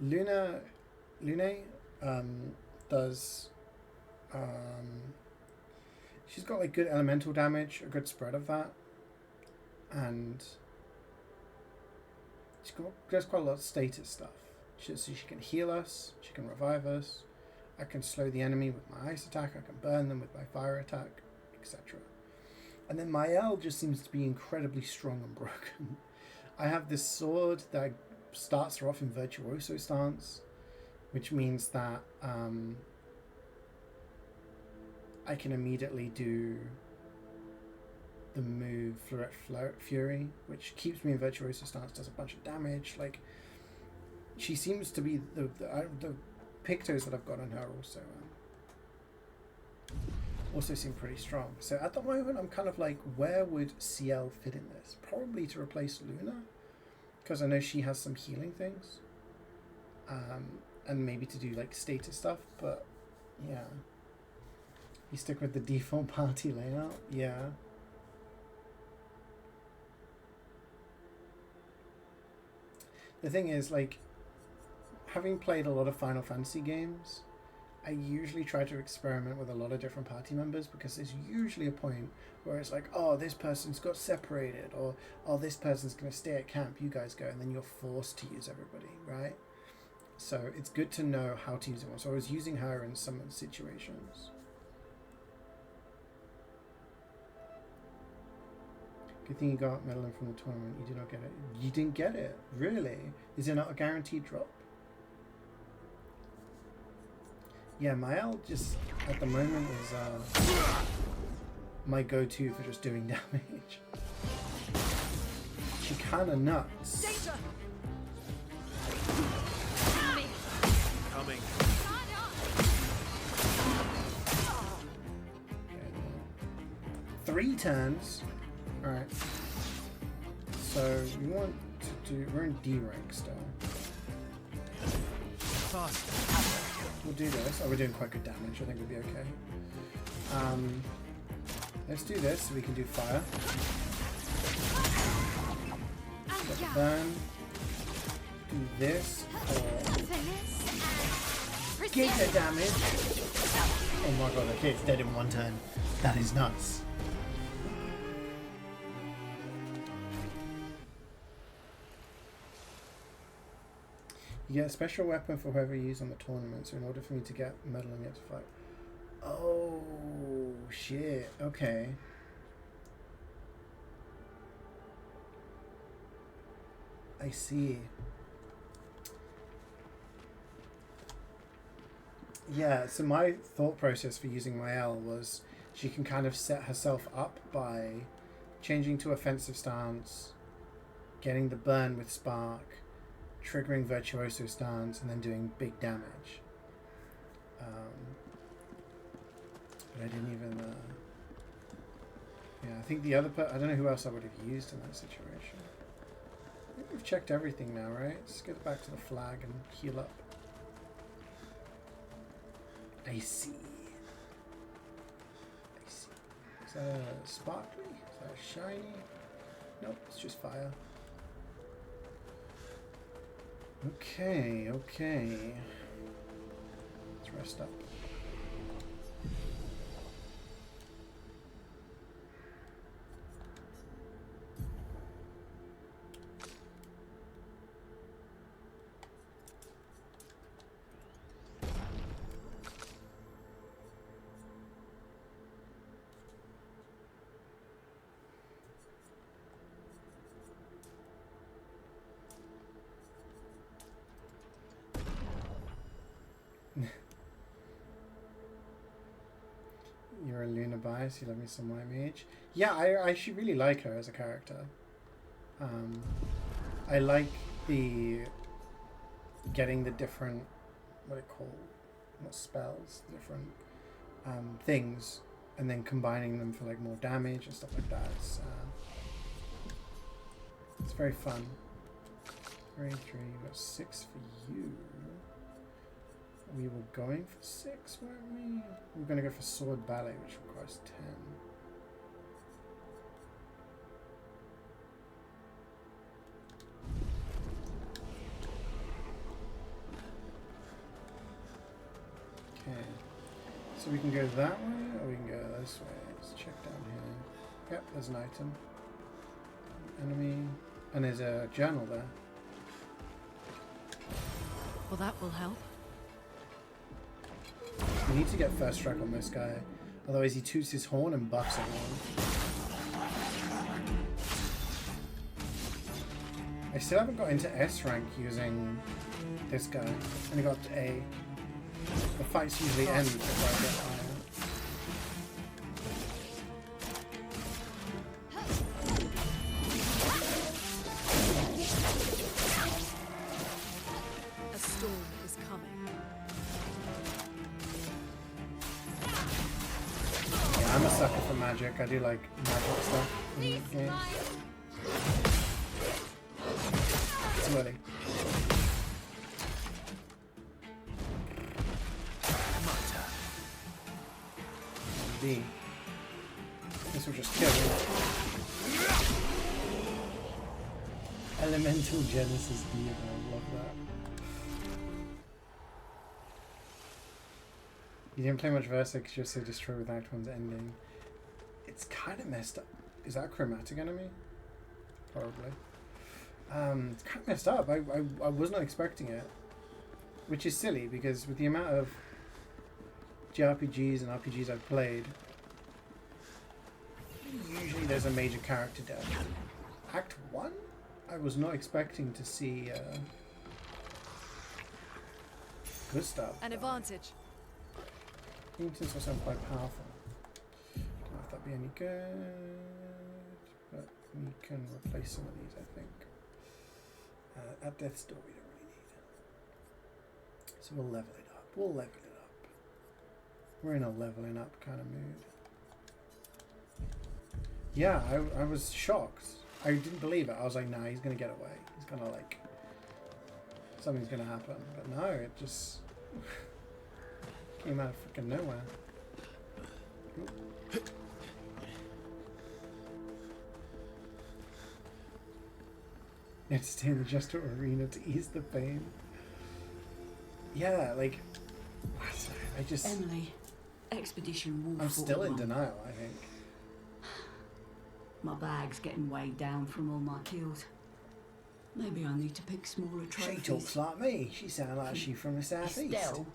Lune does, she's got like good elemental damage, a good spread of that, and does quite a lot of status stuff. So she can heal us, she can revive us, I can slow the enemy with my ice attack, I can burn them with my fire attack, etc. And then my L just seems to be incredibly strong and broken. I have this sword that starts her off in Virtuoso stance, which means that I can immediately do the move Fleur Fury, which keeps me in Virtuoso stance, does a bunch of damage. Like, she seems to be the Pictos that I've got on her also seem pretty strong. So at the moment I'm kind of like, where would CL fit in this? Probably to replace Luna, because I know she has some healing things, and maybe to do like status stuff. But yeah, you stick with the default party layout. Yeah. The thing is, like, having played a lot of Final Fantasy games, I usually try to experiment with a lot of different party members, because there's usually a point where it's like, oh, this person's got separated, or oh, this person's going to stay at camp, you guys go, and then you're forced to use everybody, right? So it's good to know how to use it. So I was using her in some situations. Good thing you got medalling from the tournament. You did not get it. You didn't get it? Really? Is it not a guaranteed drop? Yeah, Mael just, at the moment, is my go-to for just doing damage. She kinda nuts. Danger! Coming. Okay. 3 turns. Alright. So, we want to do... We're in D rank still. Fast. We'll do this. Oh, we're doing quite good damage. I think we'll be okay. Let's do this so we can do fire. Get the burn. Do this for giga damage. Oh my god, okay, it's dead in 1 turn. That is nuts. You get a special weapon for whoever you use on the tournament, so in order for me to get medal and get to fight. Oh, shit. Okay. I see. Yeah, so my thought process for using my L was she can kind of set herself up by changing to offensive stance, getting the burn with spark, triggering virtuoso stance, and then doing big damage. But I didn't even... yeah, I think the other... I don't know who else I would have used in that situation. I think we've checked everything now, right? Let's get back to the flag and heal up. I see. Is that a sparkly? Is that a shiny? Nope, it's just fire. Okay, okay. Let's rest up. You're a Luna bias, you love me some white mage. Yeah, I actually really like her as a character. I like the getting the different, what are they called? Not spells, different things, and then combining them for like more damage and stuff like that. It's very fun. 3, we've got 6 for you. We were going for 6, weren't we? We were going to go for sword ballet, which requires 10. Okay. So we can go that way, or we can go this way. Let's check down here. Yep, there's an item. Enemy. And there's a journal there. Well, that will help. We need to get first strike on this guy, otherwise he toots his horn and buffs everyone. I still haven't got into S rank using this guy. Only got to A. The fights usually end before I get higher. I do like magic stuff in games. It's ready. D. This will just kill me. Elemental Genesis D. I love that. You didn't play much Versa because you're so destroyed with Act 1's ending. It's kind of messed up. Is that a chromatic enemy? Probably. It's kind of messed up. I was not expecting it. Which is silly, because with the amount of JRPGs and RPGs I've played, usually there's a major character death. Act 1? I was not expecting to see good stuff. An advantage. Mutants also sound quite powerful. That'd be any good, but we can replace some of these, I think. At death's door we don't really need. So we'll level it up. We'll level it up. We're in a leveling up kind of mood. Yeah, I was shocked. I didn't believe it. I was like, nah, he's gonna get away. He's gonna like, something's gonna happen. But no, it just came out of freaking nowhere. Oop. You have to stay in the Jester Arena to ease the pain. Yeah, like, I just... Emily, Expedition Wolf. I'm still in denial, I think. My bag's getting weighed down from all my kills. Maybe I need to pick smaller trophies. She talks like me. She sounds like she's from the southeast. Estelle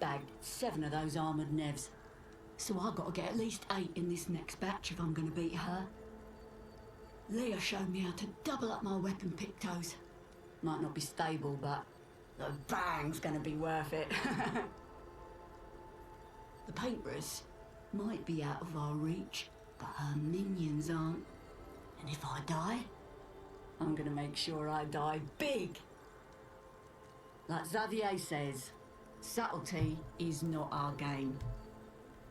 bagged 7 of those armoured nevs. So I've got to get at least 8 in this next batch if I'm going to beat her. Leah showed me how to double up my weapon pictos. Might not be stable, but the bang's gonna be worth it. The paintbrus, might be out of our reach, but her minions aren't. And if I die, I'm gonna make sure I die big. Like CeeJaey says, subtlety is not our game.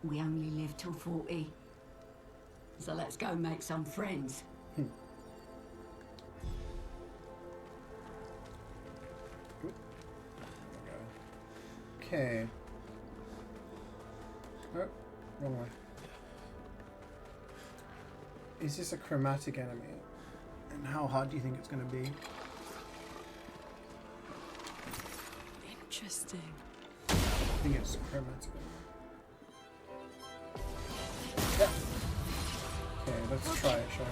We only live till 40. So let's go make some friends. Okay. Oh, wrong way. Is this a chromatic enemy? And how hard do you think it's going to be? Interesting. I think it's chromatic enemy. Yeah. Okay, let's try it, shall we?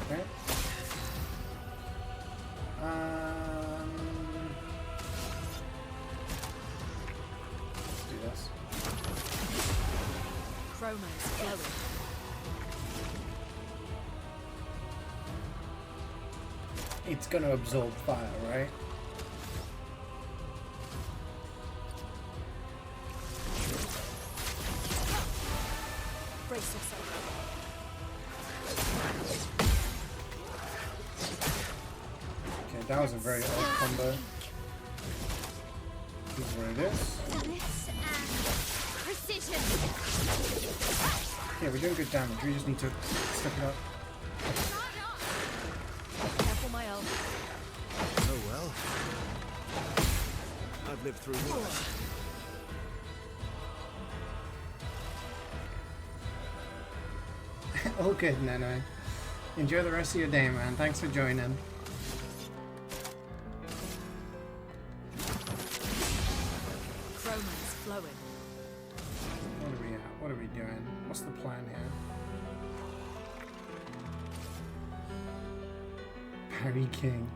Okay. Let's do this. Chroma's flowing. It's gonna absorb fire, right? Brace yourself. Okay, that was a very odd combo. This is what it is. Precision. Yeah, we're doing good damage. We just need to step it up. Careful, my elf. Oh well. I've lived through worse. All good, Nano. Enjoy the rest of your day, man. Thanks for joining. Chroma's flowing. What are we at? What are we doing? What's the plan here? Parry King.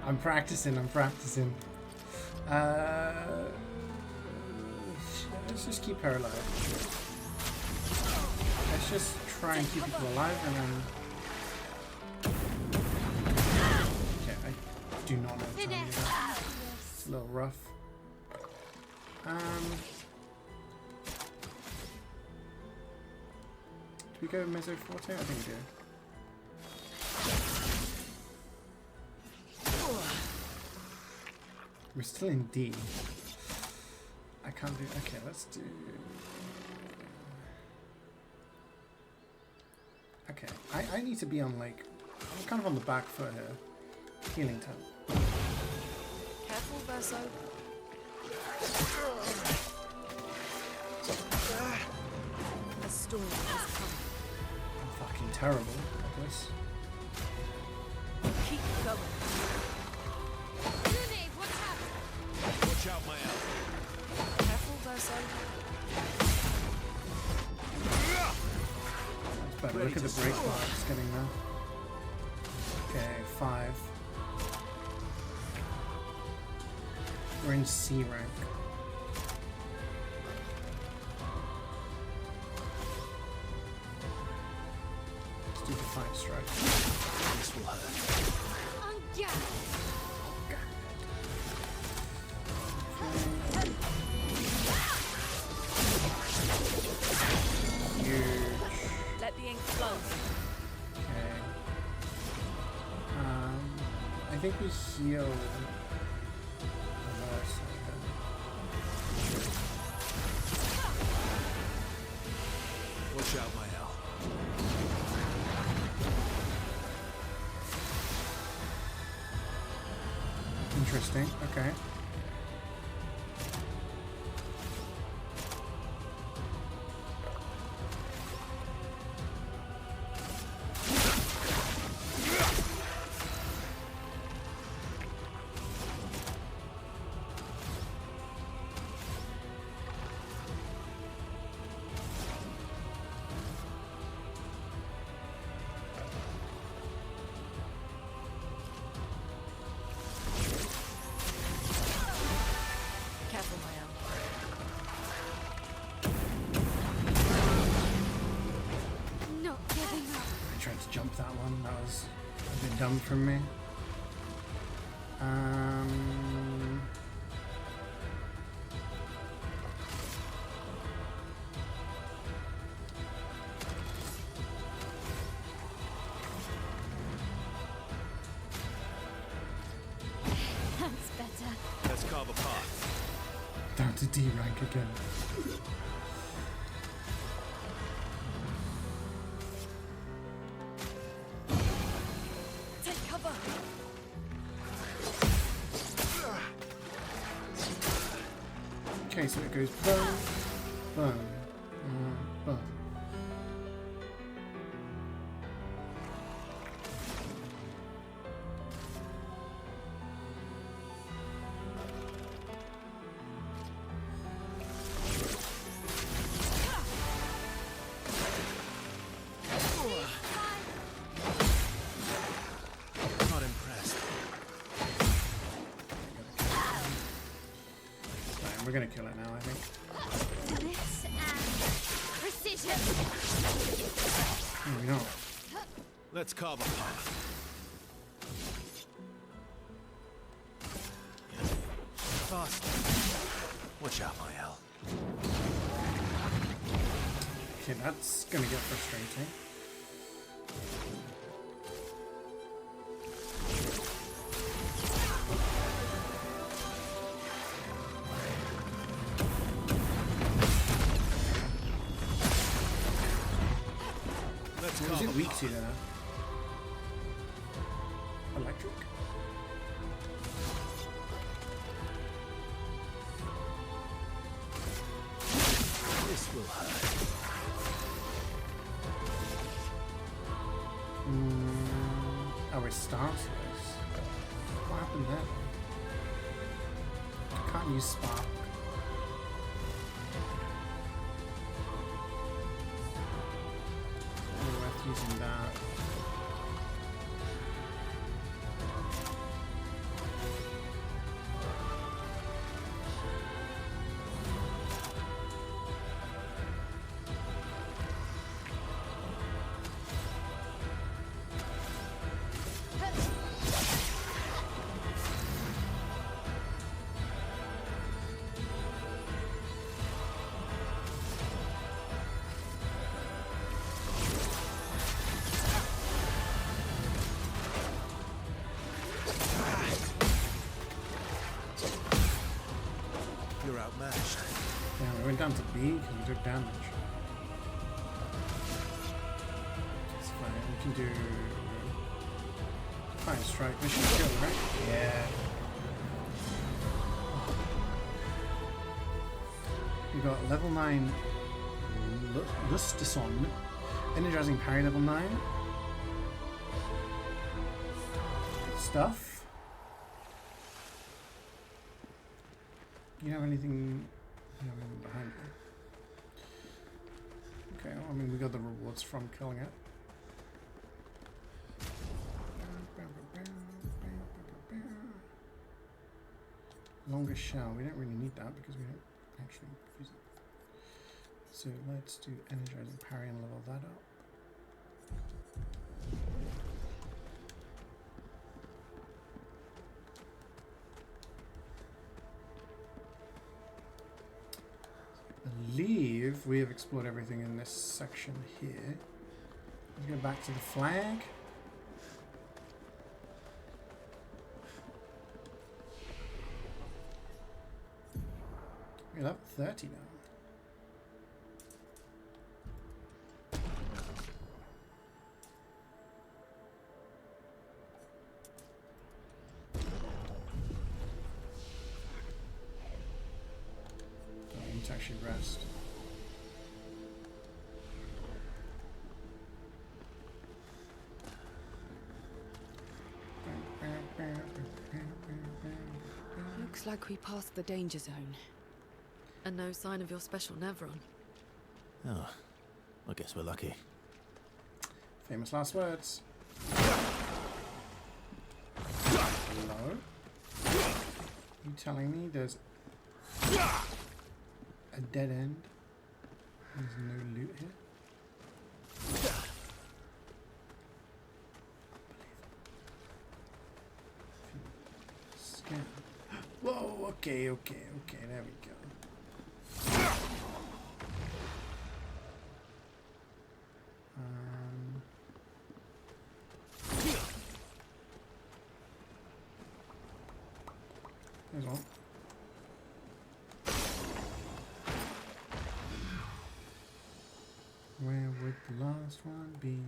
I'm practicing. Let's just keep her alive. Let's just try and keep people alive and then... Okay, I do not know how to do that. It's a little rough. Do we go Mezzo Forte? I think we do. We're still in D. I can't do... Okay, let's do... Okay, I need to be on, like... I'm kind of on the back foot here. Healing time. Careful, Verso. A storm has come. I'm fucking terrible at this. Keep going. Watch out, my elf. Careful, Verso. That's better. Look at the break bar it's getting now. Okay, 5. We're in C rank. Let's do the 5 strike. This will hurt. Let the ink flow. Okay. I think we heal the last second. Watch out, my elf. Interesting. Okay. Careful, my elf. Not giving up. I tried to jump that one. That was a bit dumb from me. down to D rank again. Take cover. Okay, so it goes boom, boom, boom. Not impressed. Right, we're gonna kill it now, I think. This and precision. Maybe not. Let's carve a path. Faster. Watch out, my Al. Okay, that's gonna get frustrating. Let's What was carve it a weak path. to there? Electric? This will hurt. Oh, it starts this. What happened there? I can't use spark. Maybe worth using that. You're outmatched. Yeah, we went down to B because we took damage. It's fine. We can do fire strike, mission kill, right? Yeah. We got level 9 Lustison, energizing parry level 9. Good stuff. You have anything behind you? Okay, well, I mean, we got the rewards from killing it. Longest shell. We don't really need that because we don't actually use it. So let's do energizing parry and level that up. I believe we have explored everything in this section here. Let's go back to the flag. We're level 30 now. I need to actually rest. Looks like we passed the danger zone. And no sign of your special Nevron. Oh, I guess we're lucky. Famous last words. Hello? You telling me there's a dead end? There's no loot here? Scan. Whoa, okay, there we go. There's one. would the last one be?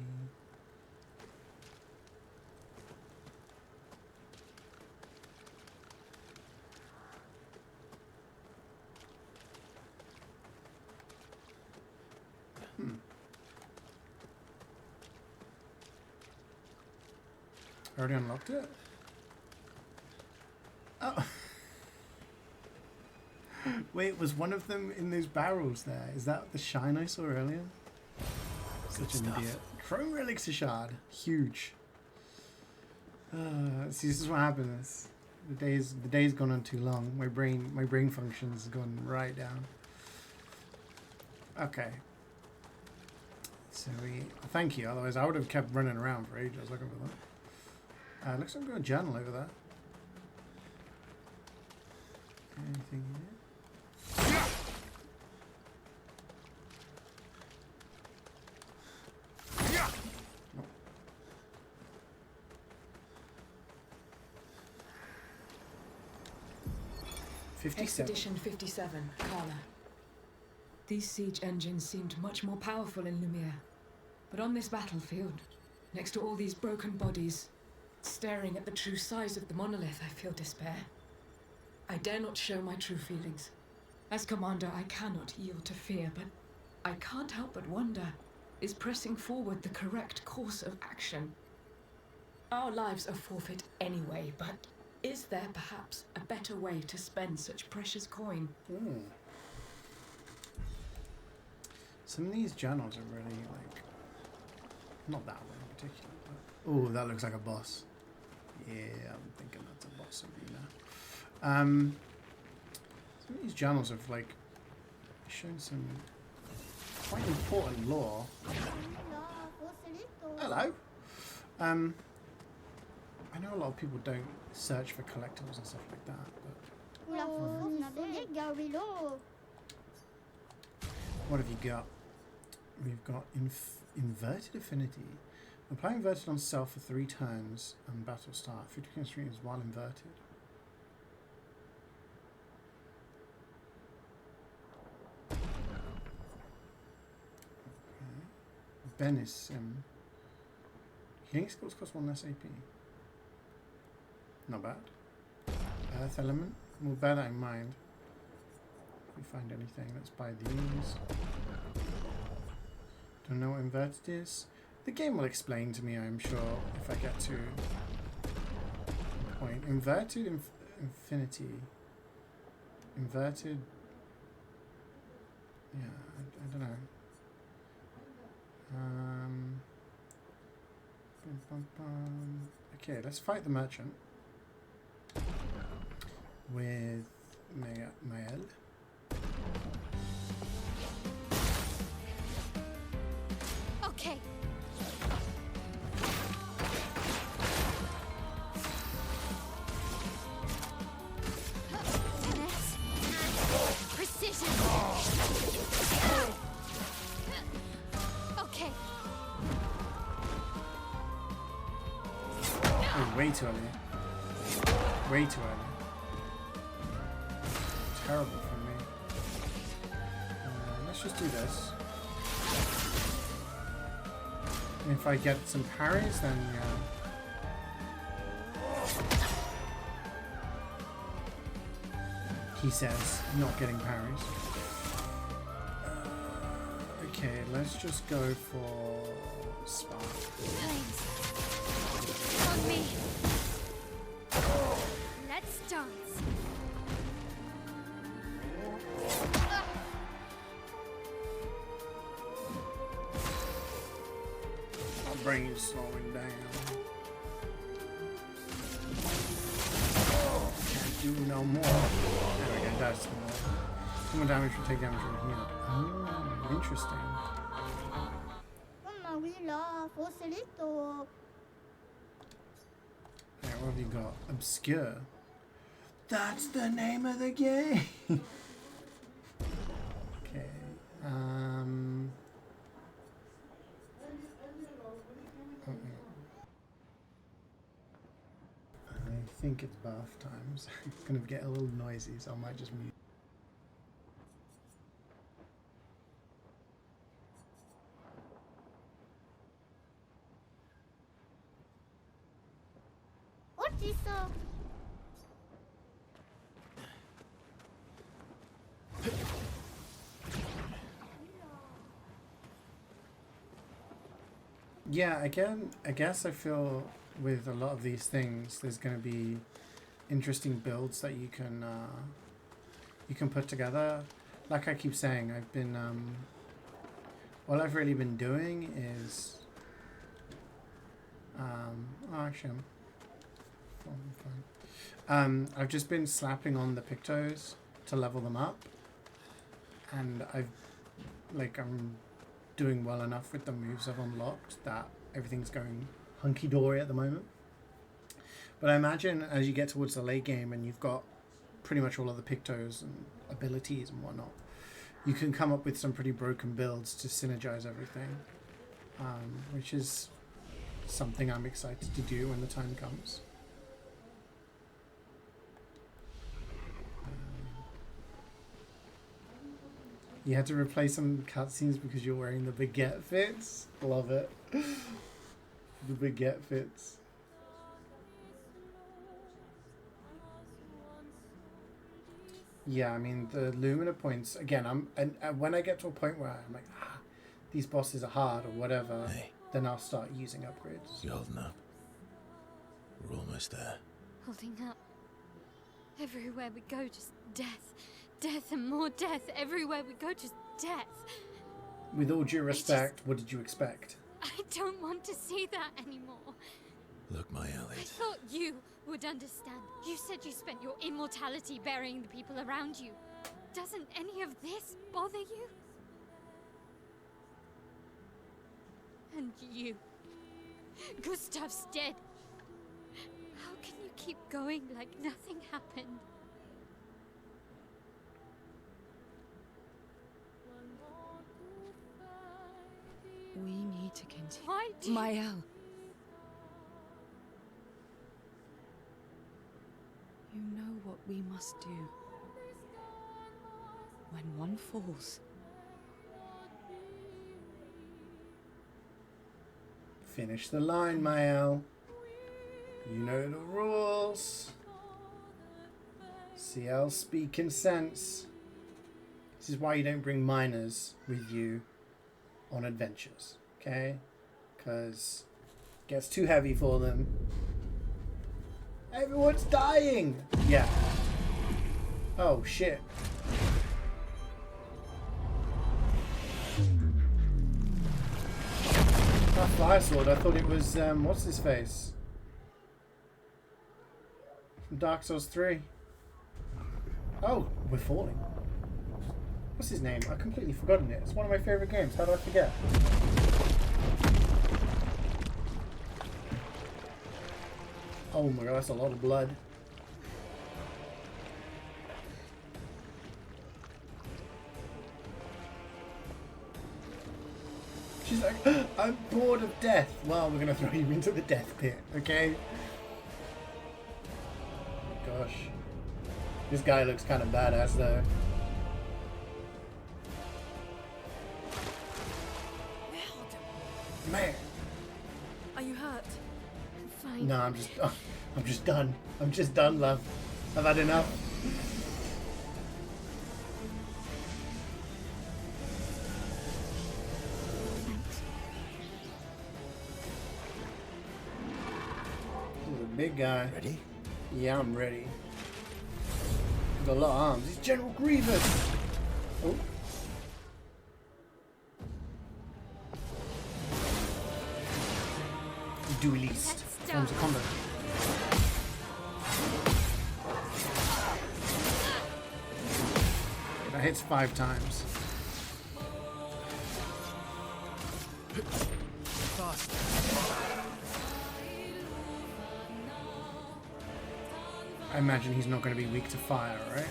Already unlocked it? Oh. Wait, was one of them in those barrels there? Is that the shine I saw earlier? Such an idiot. Chrome relics a shard. Huge. See, this is what happens. The day's gone on too long. My brain function's gone right down. Okay. So thank you, otherwise I would have kept running around for ages looking for that. Looks like I've got a journal over there. Anything here? Nope. Expedition 57, Carla. These siege engines seemed much more powerful in Lumiere. But on this battlefield, next to all these broken bodies, staring at the true size of the monolith, I feel despair. I dare not show my true feelings. As commander, I cannot yield to fear, but I can't help but wonder, is pressing forward the correct course of action? Our lives are forfeit anyway, but is there perhaps a better way to spend such precious coin? Some of these journals are really, like, not that one in particular, but... Oh, that looks like a boss. Yeah, I'm thinking that's a boss arena. Some of these journals have, like, shown some quite important lore. Hello! I know a lot of people don't search for collectibles and stuff like that, but... What have you got? We've got inverted affinity. Apply inverted on self for 3 turns and battle start. 50% streams while inverted. Okay. Benissim. Healing skills cost 1 less AP. Not bad. Earth element. We'll bear that in mind. If we find anything, let's buy these. Don't know what inverted is. The game will explain to me, I'm sure, if I get to the point. Inverted infinity. Inverted... Yeah, I don't know. Okay, let's fight the merchant. With Mael. Okay. Precision. Okay. Oh, way too early. Way too early. Terrible for me. Let's just do this. And if I get some parries, then he says, not getting parries. Okay, let's just go for Spark. On me. Let's dance. My brain's slowing down. Can't do no more. There we go, that's more. More damage will take damage from healed. Oh, interesting. Alright, what have you got? Obscur. That's the name of the game! Okay, I think it's bath time, so it's gonna get a little noisy, so I might just mute. Yeah, again, I guess I feel with a lot of these things, there's going to be interesting builds that you can put together. Like I keep saying, I've been all I've really been doing is actually I'm fine. I've just been slapping on the pictos to level them up, and I'm doing well enough with the moves I've unlocked that everything's going hunky-dory at the moment. But I imagine as you get towards the late game and you've got pretty much all of the pictos and abilities and whatnot, you can come up with some pretty broken builds to synergize everything, which is something I'm excited to do when the time comes. You had to replace some cutscenes because you're wearing the baguette fits. Love it. The baguette fits. Yeah, I mean the Lumina points again. And when I get to a point where I'm like, these bosses are hard or whatever, then I'll start using upgrades. You holding up? We're almost there. Holding up. Everywhere we go, just death. Death and more death. Everywhere we go, just death. With all due respect, what did you expect? I don't want to see that anymore. Look, my I Elliot. thought you would understand. You said you spent your immortality burying the people around you. Doesn't any of this bother you? And you. Gustav's dead. How can you keep going like nothing happened? We need to continue. Why do Mael. You know what we must do. When one falls. Finish the line, Mael. You know the rules. CL speaking sense. This is why you don't bring minors with you on adventures, okay? Because it gets too heavy for them. Everyone's dying! Yeah. Oh, shit. That fire sword, I thought it was, what's his face? From Dark Souls 3. Oh, we're falling. What's his name? I've completely forgotten it. It's one of my favourite games. How do I forget? Oh my god, that's a lot of blood. She's like, I'm bored of death. Well, we're going to throw you into the death pit, okay? Oh gosh. This guy looks kind of badass though. Man. Are you hurt? I'm fine. No, I'm just done. I'm just done, love. I've had enough. This is a big guy. Ready? Yeah, I'm ready. He's got a lot of arms. He's General Grievous. Oh. Duelist. Forms of combat. That hits 5 times. Fast. I imagine he's not going to be weak to fire, right?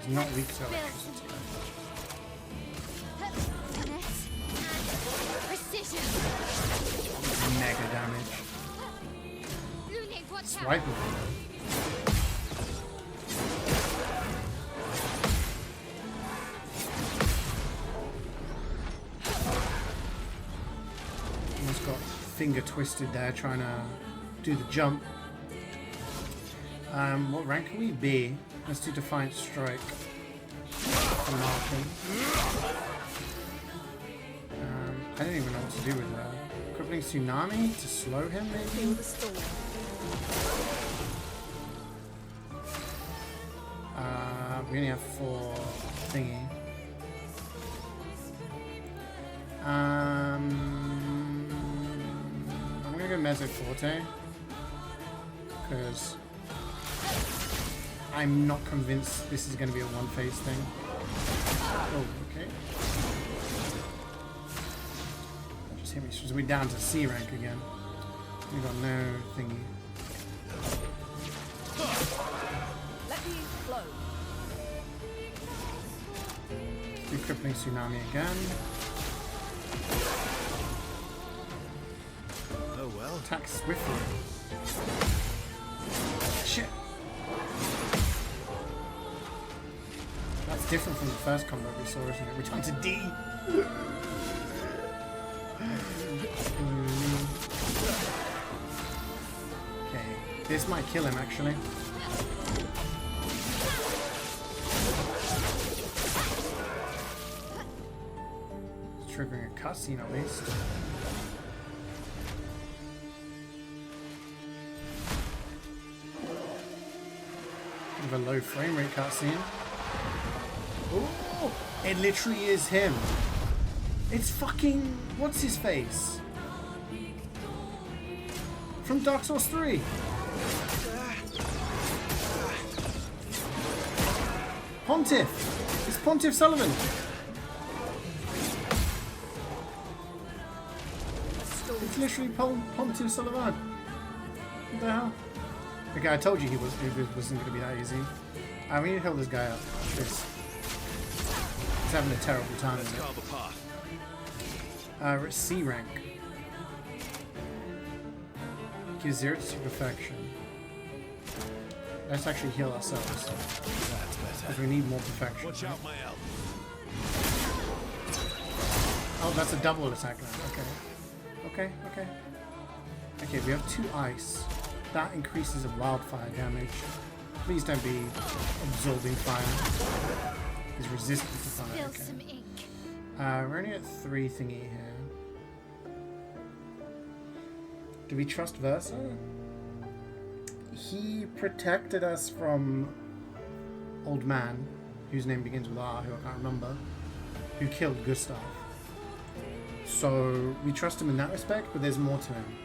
He's not weak to electricity. Precision. Mega damage. Lunig, watch out. Swipe him. finger twisted there trying to do the jump. What rank can we be? Let's do Defiant Strike. For marking. I don't even know what to do with that. Crippling Tsunami to slow him, maybe? We only have 4 thingy. I'm gonna go Mezzo Forte because I'm not convinced this is gonna be a one-phase thing. Oh, okay. That just hit me. So we're down to C rank again. We got no thingy. Let me flow. Do Crippling Tsunami again. Oh well. Attack swiftly. Shit. That's different from the first combo we saw, isn't it? We're down to D. Okay, this might kill him actually. It's triggering a cutscene at least. Kind of a low frame rate cutscene. Oh, it literally is him. It's fucking what's his face from Dark Souls 3. Pontiff. It's Pontiff Sullivan. It's literally Pontiff Sullivan. What the hell? Okay, I told you it wasn't going to be that easy. We need to help this guy up. He's having a terrible time. We're at C rank. Gives 0 to perfection. Let's actually heal ourselves. Because we need more perfection. Watch out, my elf. Oh, that's a double attack now. Okay. Okay, we have 2 ice. That increases the wildfire damage. Please don't be absorbing fire. He's resistant to fire. Spill Okay. some ink. We're only at 3 thingy here. Do we trust Versa? He protected us from Old Man, whose name begins with R, who I can't remember, who killed Gustav. So we trust him in that respect, but there's more to him.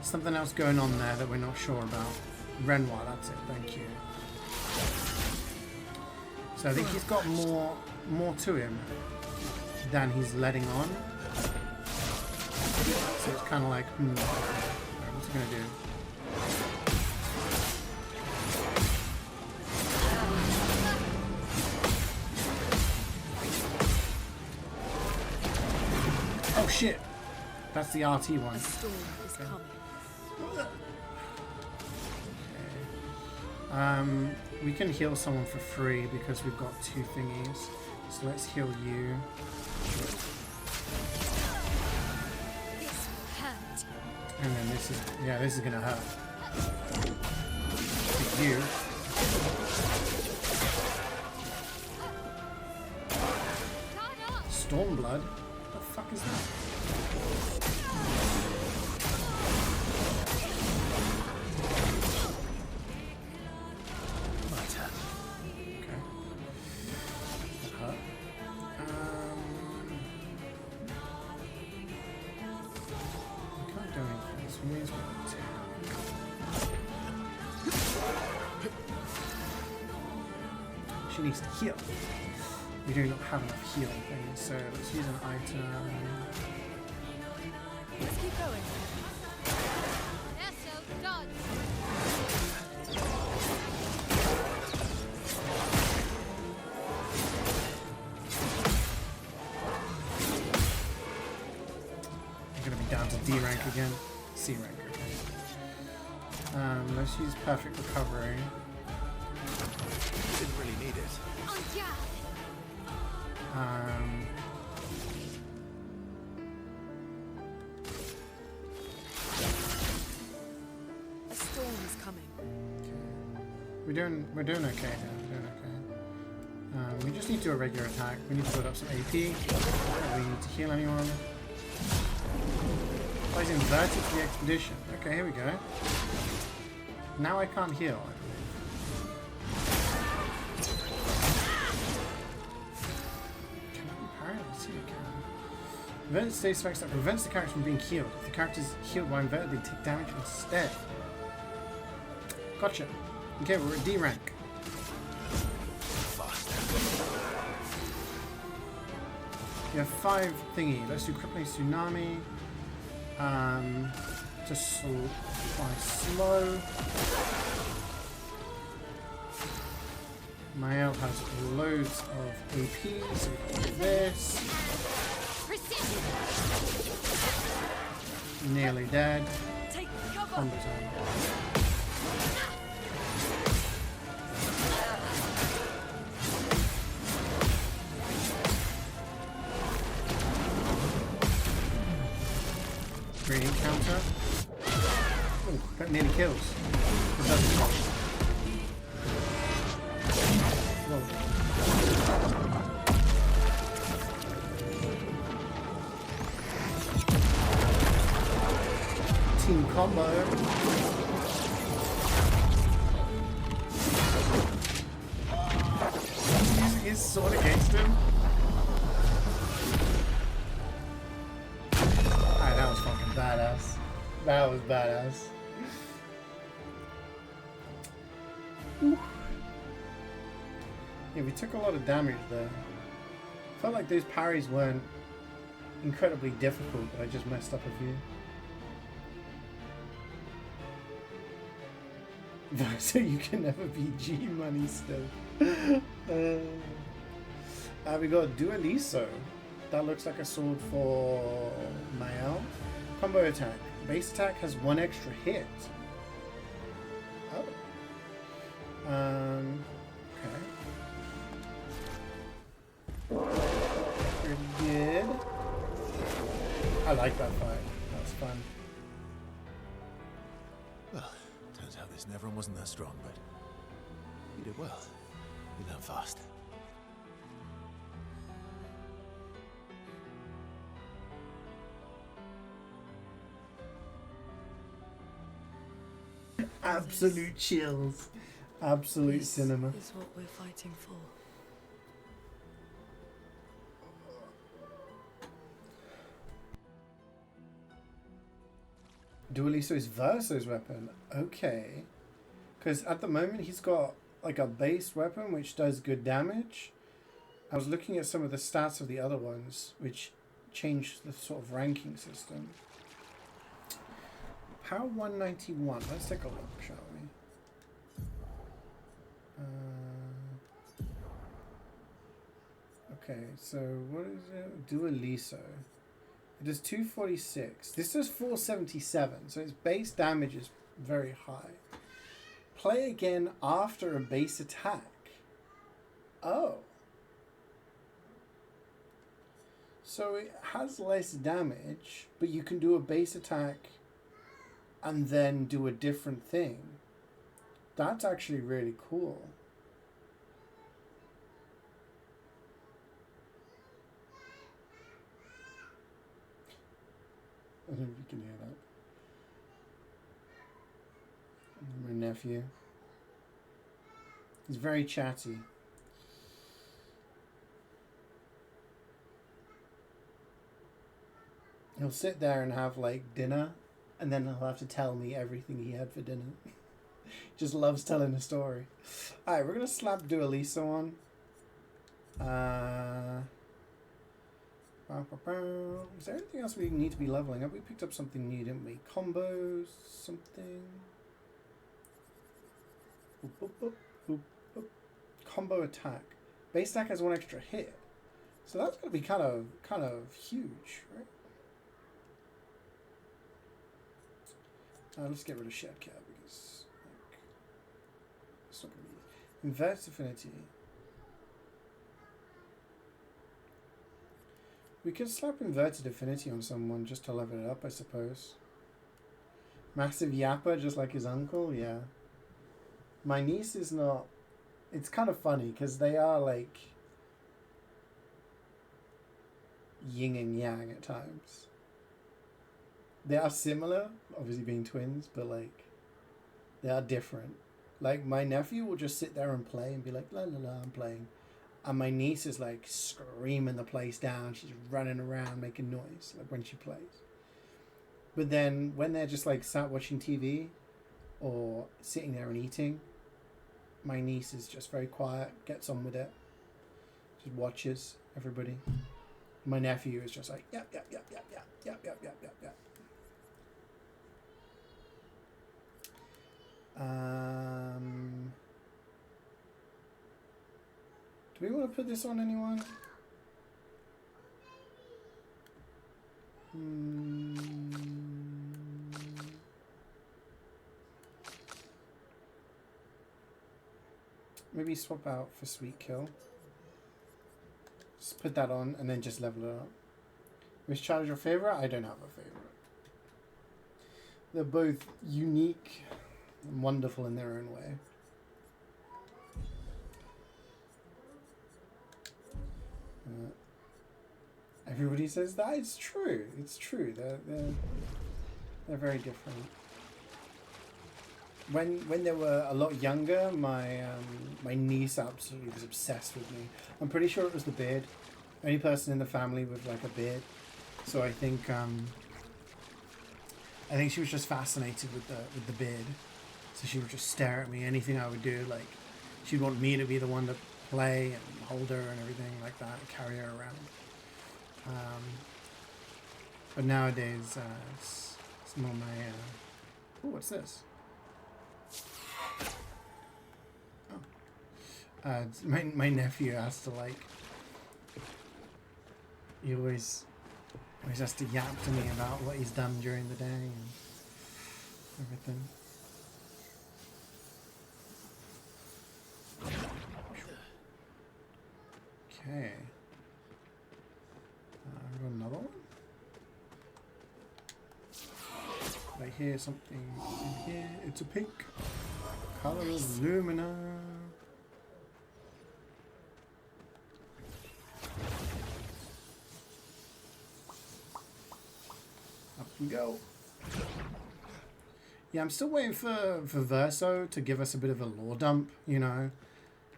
Something else going on there that we're not sure about. Renoir, that's it, thank you. So I think he's got more to him than he's letting on. So it's kind of like, what's he gonna do? Oh shit! That's the RT one. A storm is coming. We can heal someone for free because we've got 2 thingies. So let's heal you. This hurt. And then this is gonna hurt. Hit you. Stormblood? What the fuck is that? Okay. That hurt. I can't do anything, so we may as well attack. She needs to heal. We do not have enough healing things, so let's use an item. Let's keep going. Eso, dodge. I'm gonna be down to D rank again. C rank, okay. Let's use Perfect Recovery. Didn't really need it. On guard. We're doing okay here. We're doing okay. We just need to do a regular attack. We need to build up some AP. We need to heal anyone. Applies inverted to the expedition. Okay, here we go. Now I can't heal, I believe. Can I be parried? Let's see if I can. Inverted state strikes that prevents the character from being healed. If the character is healed while inverted, they take damage instead. Gotcha. Okay, we're at D rank. You have 5 thingy. Let's do crippling tsunami. Just fly slow. Mael has loads of AP, so we can do this. Nearly dead. Combo time. Great counter. Oh, that nearly kills. It doesn't. Whoa. Team combo. Using his sword against him. That was fucking badass. That was badass. Yeah, we took a lot of damage there. Felt like those parries weren't incredibly difficult, but I just messed up a few. So you can never be G money still. We got Dualiso. That looks like a sword for Mael. Combo attack. Base attack has 1 extra hit. Oh. Okay. Pretty good. I like that fight. That was fun. Well, turns out this Neveron wasn't that strong, but you did well. You learned fast. Absolute chills. Absolute This cinema. is what we're fighting for. Dualiso's Verso's weapon. Okay. Because at the moment he's got like a base weapon which does good damage. I was looking at some of the stats of the other ones which changed the sort of ranking system. Power 191. Let's take a look, shall we? Okay, so what is it? Dualiso. It does 246. This does 477, so its base damage is very high. Play again after a base attack. Oh. So it has less damage, but you can do a base attack and then do a different thing. That's actually really cool. I don't know if you can hear that. My nephew. He's very chatty. He'll sit there and have like dinner, and then he'll have to tell me everything he had for dinner. Just loves telling a story. Alright, we're gonna slap Dualiso on. Is there anything else we need to be leveling up? We picked up something new, didn't we? Combos, something. Boop, boop, boop, boop, boop. Combo attack. Base attack has 1 extra hit. So that's gonna be kind of huge, right? Let's get rid of Shed Cat because like, it's not going to be... Inverse Affinity. We could slap Inverted Affinity on someone just to level it up, I suppose. Massive Yapper, just like his uncle, yeah. My niece is not... It's kind of funny because they are like yin and yang at times. They are similar, obviously being twins, but like they are different. Like my nephew will just sit there and play and be like, la la la, I'm playing. And my niece is like screaming the place down. She's running around making noise like when she plays. But then when they're just like sat watching TV or sitting there and eating, my niece is just very quiet, gets on with it, just watches everybody. My nephew is just like, yep, yep, yep, yep, yep, yep, yep, yep, yep, yep. Do we want to put this on anyone? Maybe swap out for Sweet Kill. Just put that on and then just level it up. Which child is your favorite? I don't have a favorite. They're both unique and wonderful in their own way. Everybody says that. It's true. It's true. They're very different. When they were a lot younger, my niece absolutely was obsessed with me. I'm pretty sure it was the beard. Only person in the family with like a beard. So I think she was just fascinated with the beard. So she would just stare at me. Anything I would do, like she'd want me to be the one to play and hold her and everything like that, and carry her around. But nowadays, it's more my. Oh, what's this? Oh, my nephew has to like. He always has to yap to me about what he's done during the day and everything. Okay. I've got another one. I hear something in here. It's a pink. Color of Lumina. Up we go. Yeah, I'm still waiting for Verso to give us a bit of a lore dump, you know.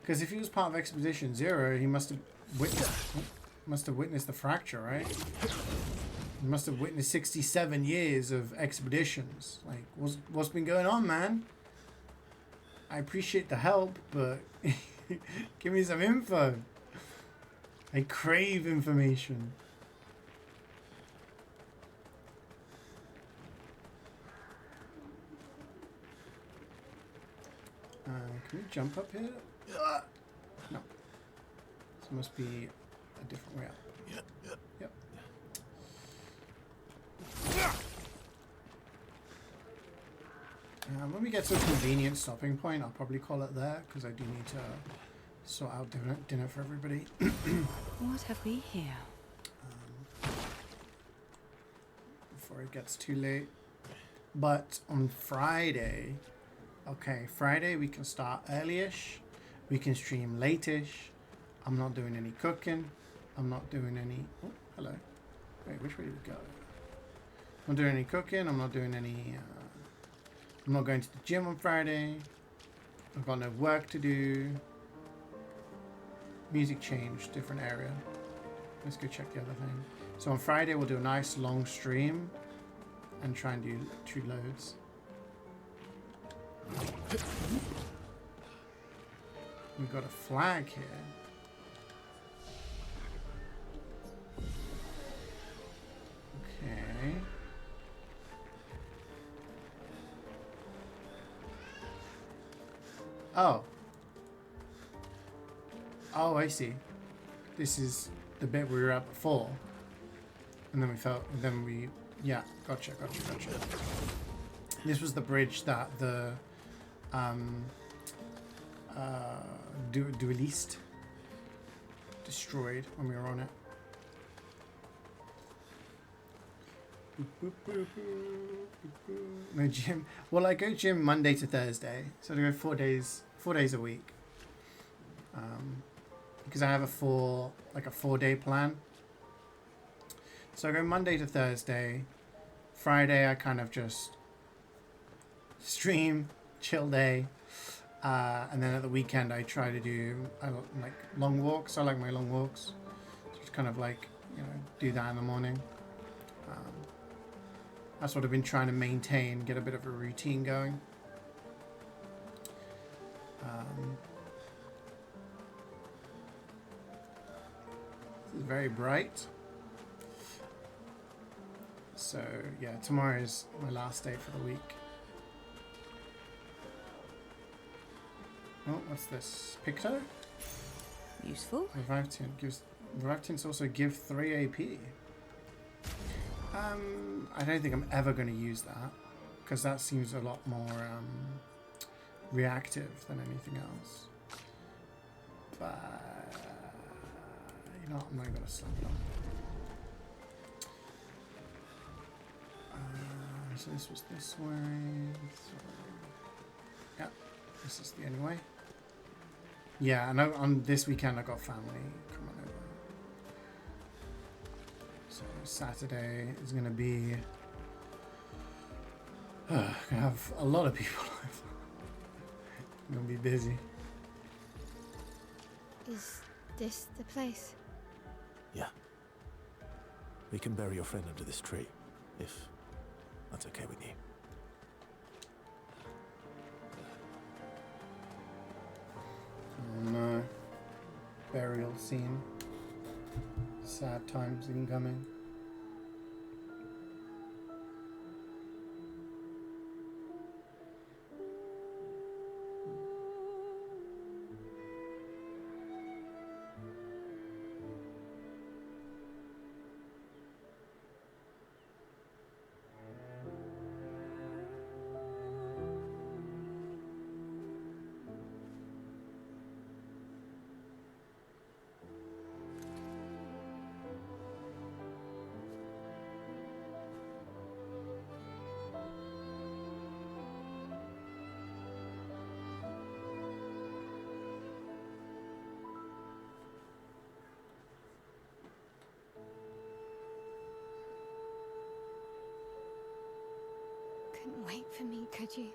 Because if he was part of Expedition Zero, he must have witnessed the fracture, right? He must have witnessed 67 years of expeditions. Like, what's been going on, man? I appreciate the help, but give me some info. I crave information. Can we jump up here? No. This must be a different way up. Yep. When we get to a convenient stopping point, I'll probably call it there, because I do need to sort out dinner for everybody. What have we here? Before it gets too late. But on Friday, Friday we can start early-ish. We can stream late-ish. I'm not doing any cooking. I'm not doing any... Oh, hello. Wait, which way did we go? I'm not doing any cooking. I'm not doing any... I'm not going to the gym on Friday. I've got no work to do. Music changed, different area. Let's go check the other thing. So on Friday we'll do a nice long stream and try and do 2 loads. We've got a flag here. Okay. Oh, I see. This is the bit we were at before. And then we yeah, gotcha. This was the bridge that the duelist destroyed when we were on it. No gym. Well, I go gym Monday to Thursday, so I go 4 days a week. Because I have a 4-day plan. So I go Monday to Thursday. Friday I kind of just stream, chill day. And then at the weekend I try to do like long walks. I like my long walks. Just kind of like, do that in the morning. That's what I've been trying to maintain, get a bit of a routine going. This is very bright. So yeah, tomorrow is my last day for the week. Oh, what's this? Picto? Useful. Revive Tint gives. Revive Tints also give 3 AP. I don't think I'm ever going to use that because that seems a lot more reactive than anything else. But you know what? I'm not going to slap it on. So this was this way. So, yeah, this is the only way. Yeah, I know on this weekend I got family coming over. So Saturday is going to be... going to have a lot of people over. I'm going to be busy. Is this the place? Yeah. We can bury your friend under this tree, if that's okay with you. Oh no. Burial scene. Sad times incoming. Couldn't wait for me, could you?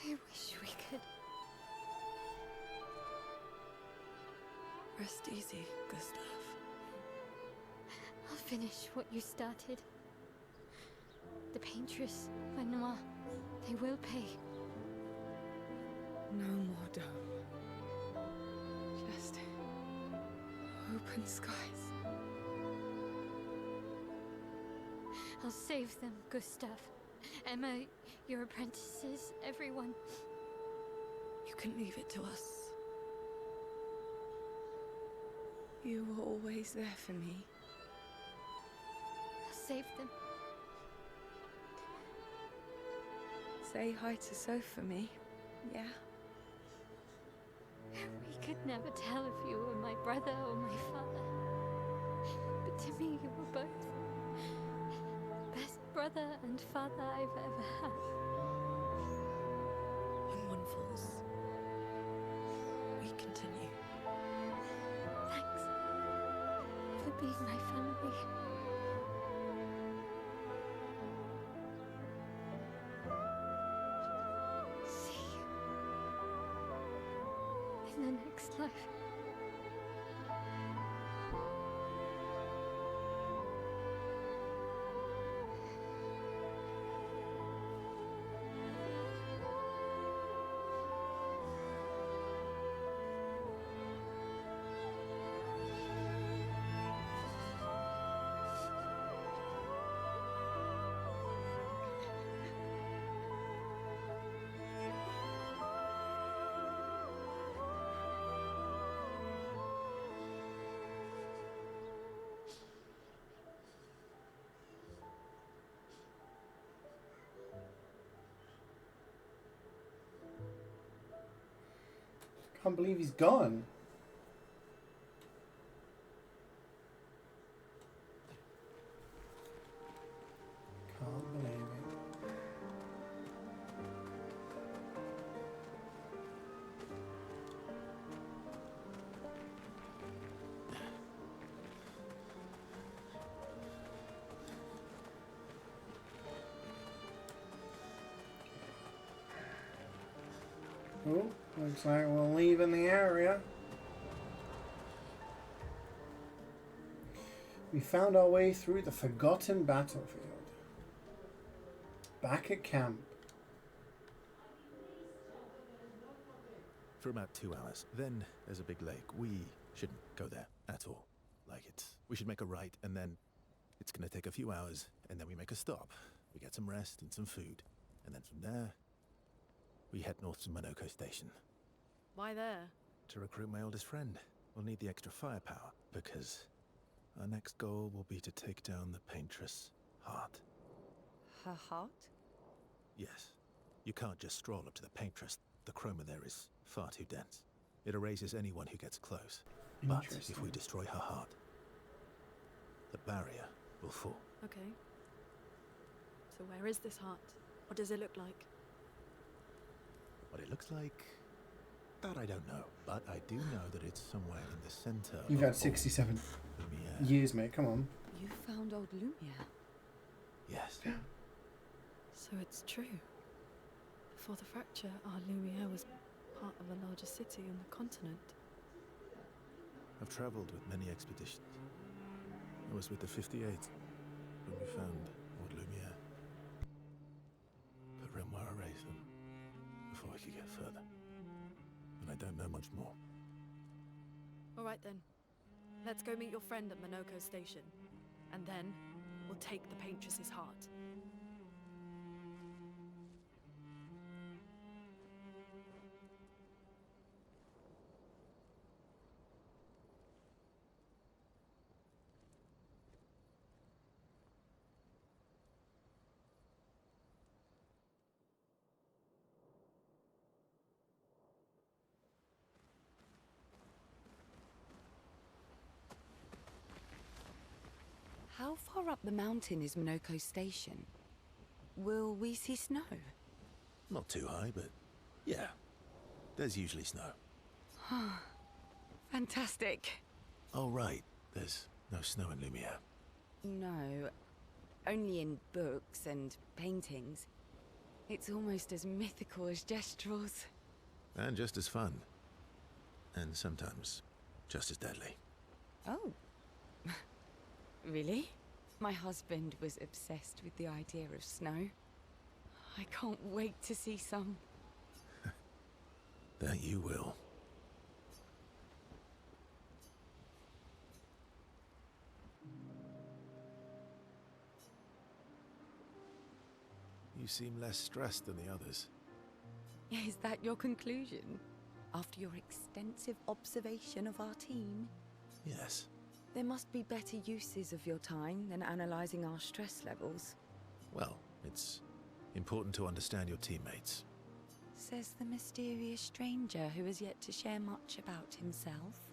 I wish we could. Rest easy, Gustav. I'll finish what you started. The paintress, Benoit, they will pay. No more dome. Just open skies. I'll save them, Gustav. Emma, your apprentices, everyone. You can leave it to us. You were always there for me. I'll save them. Say hi to Soph for me, yeah? We could never tell if you were my brother or my father. But to me, you were both. Best brother and father I've ever had. When one falls, we continue. Thanks for being my family. See you in the next life. Can't believe he's gone. Oh, looks like we're leaving the area. We found our way through the forgotten battlefield. Back at camp. For about 2 hours. Then there's a big lake. We shouldn't go there at all. We should make a right, and then it's gonna take a few hours, and then we make a stop. We get some rest and some food. And then from there, we head north to Monoko Station. Why there? To recruit my oldest friend. We'll need the extra firepower, because our next goal will be to take down the Paintress' heart. Her heart? Yes. You can't just stroll up to the Paintress. The chroma there is far too dense. It erases anyone who gets close. But if we destroy her heart, the barrier will fall. Okay. So where is this heart? What does it look like? What it looks like, that I don't know. But I do know that it's somewhere in the center. You've had 67 years, mate. Come on. You found old Lumia? Yes. So it's true. Before the fracture, our Lumia was part of a larger city on the continent. I've traveled with many expeditions. I was with the 58th when we found Old Lumiere. But Renoir erased them before I could get further. And I don't know much more. All right then. Let's go meet your friend at Monoko Station. And then we'll take the Paintress's heart. How far up the mountain is Monoko Station? Will we see snow? Not too high, but yeah. There's usually snow. Fantastic. Oh, right. There's no snow in Lumiere. No, only in books and paintings. It's almost as mythical as Gestrels. And just as fun. And sometimes just as deadly. Oh. Really? My husband was obsessed with the idea of snow. I can't wait to see some. That you will. You seem less stressed than the others. Is that your conclusion? After your extensive observation of our team? Yes. There must be better uses of your time than analyzing our stress levels. Well, it's important to understand your teammates. Says the mysterious stranger who has yet to share much about himself.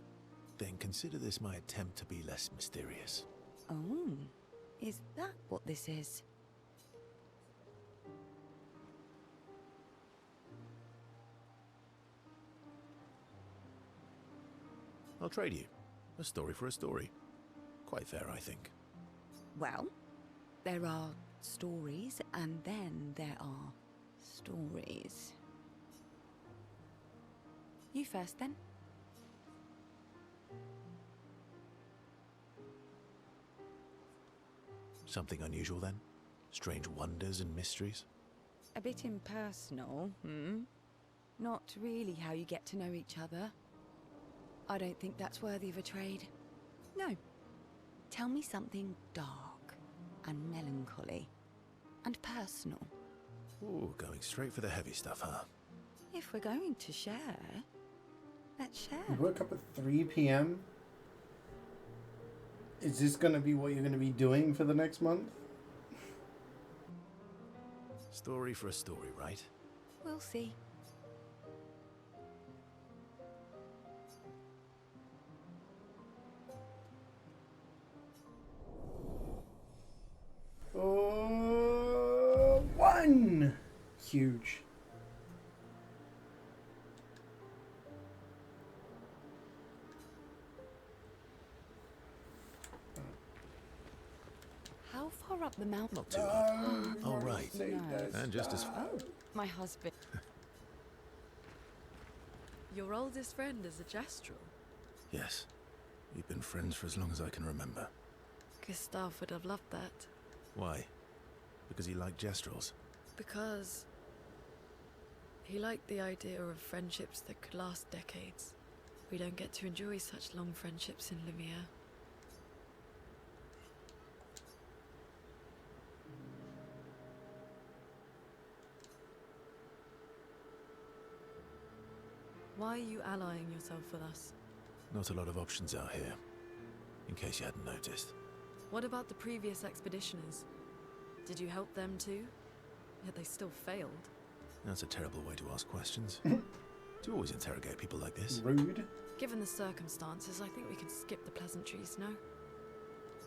Then consider this my attempt to be less mysterious. Oh, is that what this is? I'll trade you. A story for a story. Quite fair, I think. Well, there are stories, and then there are stories. You first, then. Something unusual, then? Strange wonders and mysteries? A bit impersonal, Not really how you get to know each other. I don't think that's worthy of a trade. No. Tell me something dark and melancholy and personal. Ooh, going straight for the heavy stuff, huh? If we're going to share, let's share. You woke up at 3 p.m.? Is this going to be what you're going to be doing for the next month? Story for a story, right? We'll see. One! Huge. How far up the mountain? Not too high. All right. No. And just as... Oh, my husband. Your oldest friend is a Gestrel. Yes. We've been friends for as long as I can remember. Gustav would have loved that. Why? Because he liked Gestrels? Because he liked the idea of friendships that could last decades. We don't get to enjoy such long friendships in Lumiere. Why are you allying yourself with us? Not a lot of options out here, in case you hadn't noticed. What about the previous expeditioners? Did you help them too? Yet they still failed. That's a terrible way to ask questions. Do you always interrogate people like this? Rude. Given the circumstances, I think we can skip the pleasantries, no?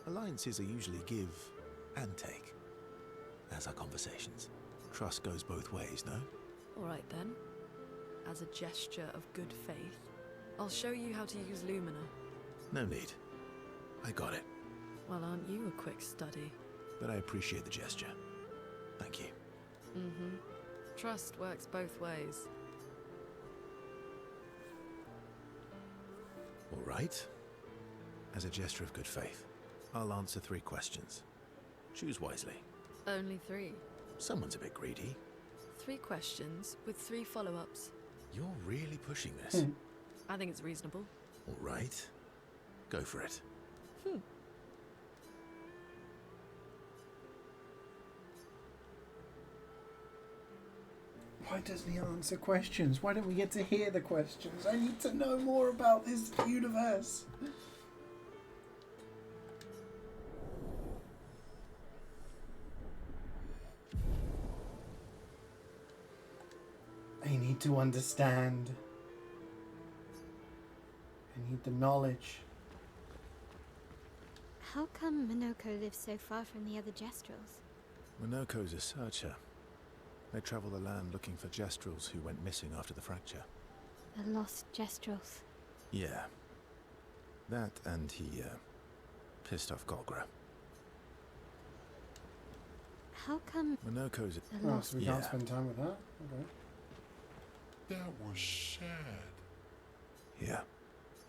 Alliances are usually give and take, as are conversations. Trust goes both ways, no? Alright then. As a gesture of good faith, I'll show you how to use Lumina. No need. I got it. Well, aren't you a quick study? But I appreciate the gesture. Thank you. Mm-hmm. Trust works both ways. All right. As a gesture of good faith, I'll answer 3 questions. Choose wisely. Only 3. Someone's a bit greedy. 3 questions with 3 follow-ups. You're really pushing this. I think it's reasonable. All right. Go for it. Why doesn't he answer questions? Why don't we get to hear the questions? I need to know more about this universe. I need to understand. I need the knowledge. How come Minoko lives so far from the other Gestrels? Minoko's a searcher. They travel the land looking for Gestrels who went missing after the fracture. The lost Gestrels. Yeah. That and he, pissed off Golgra. How come Minoko's a... Oh, so we can't spend time with that? Okay. That was sad. Yeah.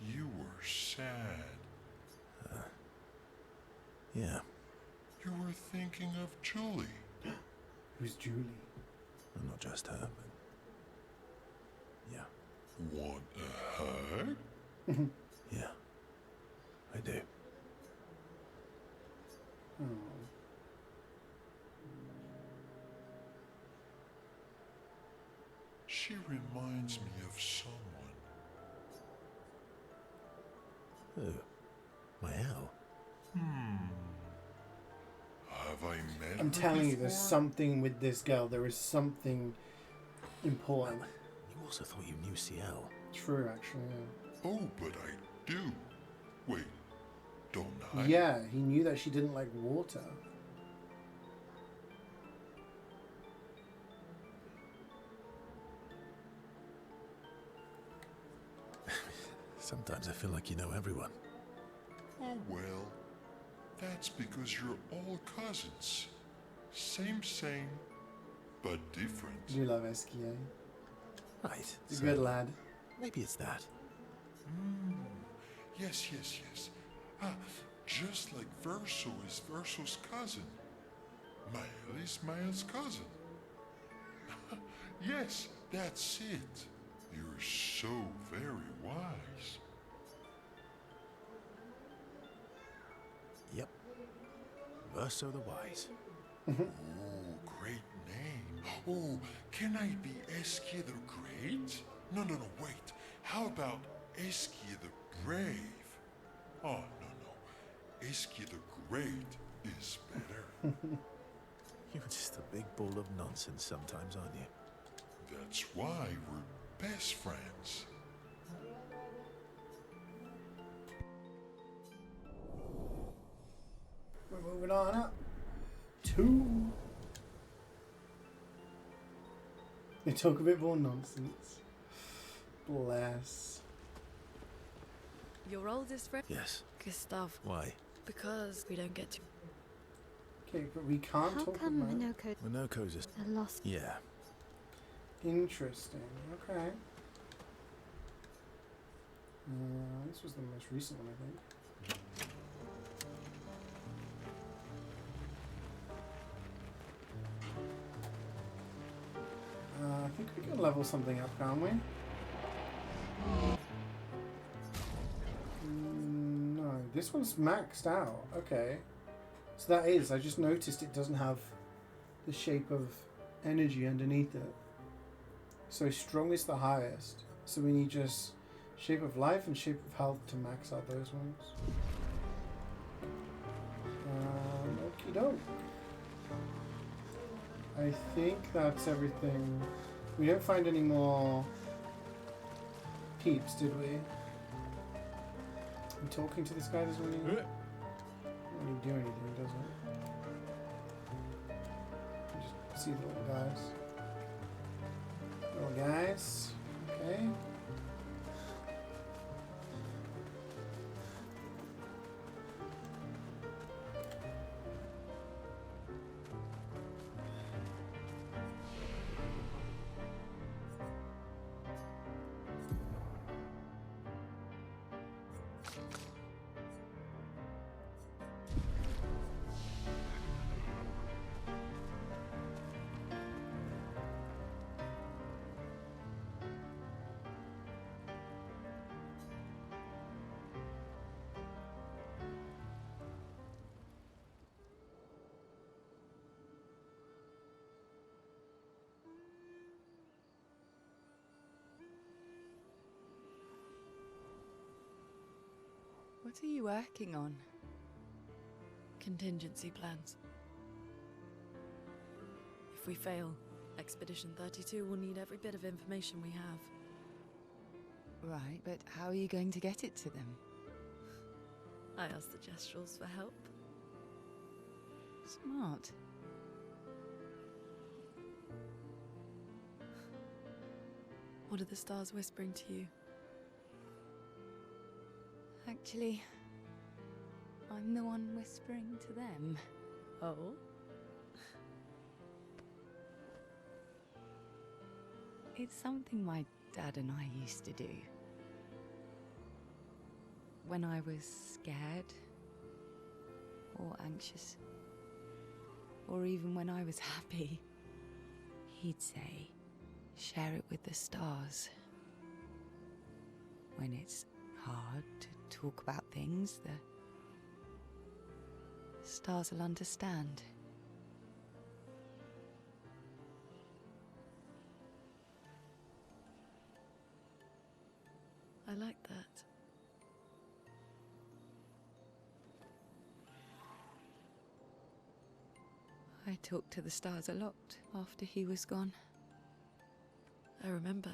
You were sad. Yeah. You were thinking of Julie. Who's Julie? Well, not just her, but... Yeah. Want a hug? Yeah. I do. Oh. She reminds me of someone. Who? Mael? Have I met I'm her telling you, there's before? something with this girl. There is something important. You also thought you knew CL. True, actually, yeah. Oh, but I do. Wait, don't I? Yeah, he knew that she didn't like water. Sometimes I feel like you know everyone. Oh, well, that's because you're all cousins. Same, but different. You love Esquier. Right. He's a good lad. Maybe it's that. Yes. Ah, just like Verso is Verso's cousin. Mael is Mael's cousin. Yes, that's it. You're so very wise. Yep. Verso the Wise. Oh, great name. Oh, can I be Eskia the Great? No, wait. How about Eskia the Brave? Oh, no. Eskia the Great is better. You're just a big ball of nonsense sometimes, aren't you? That's why we're best friends. We're moving on up. 2. They talk a bit more nonsense. Bless. Your oldest friend? Yes. Gustav. Why? Because we don't get to... Okay, but we can't How talk come about... Minoko's a... The lost... Yeah. Interesting. Okay. This was the most recent one, I think. I think we can level something up, can't we? No, this one's maxed out. Okay. So that is, I just noticed it doesn't have the shape of energy underneath it. So strong is the highest. So we need just shape of life and shape of health to max out those ones. Okie doke. I think that's everything. We didn't find any more peeps, did we? And talking to this guy doesn't really do anything, does it? Just see the little guys. Little guys. Okay. What are you working on? Contingency plans. If we fail, Expedition 32 will need every bit of information we have. Right, but how are you going to get it to them? I asked the Gestrals for help. Smart. What are the stars whispering to you? Actually, I'm the one whispering to them. Oh? It's something my dad and I used to do. When I was scared, or anxious, or even when I was happy, he'd say, share it with the stars. When it's hard to talk about things, the stars will understand. I like that. I talked to the stars a lot after he was gone. I remember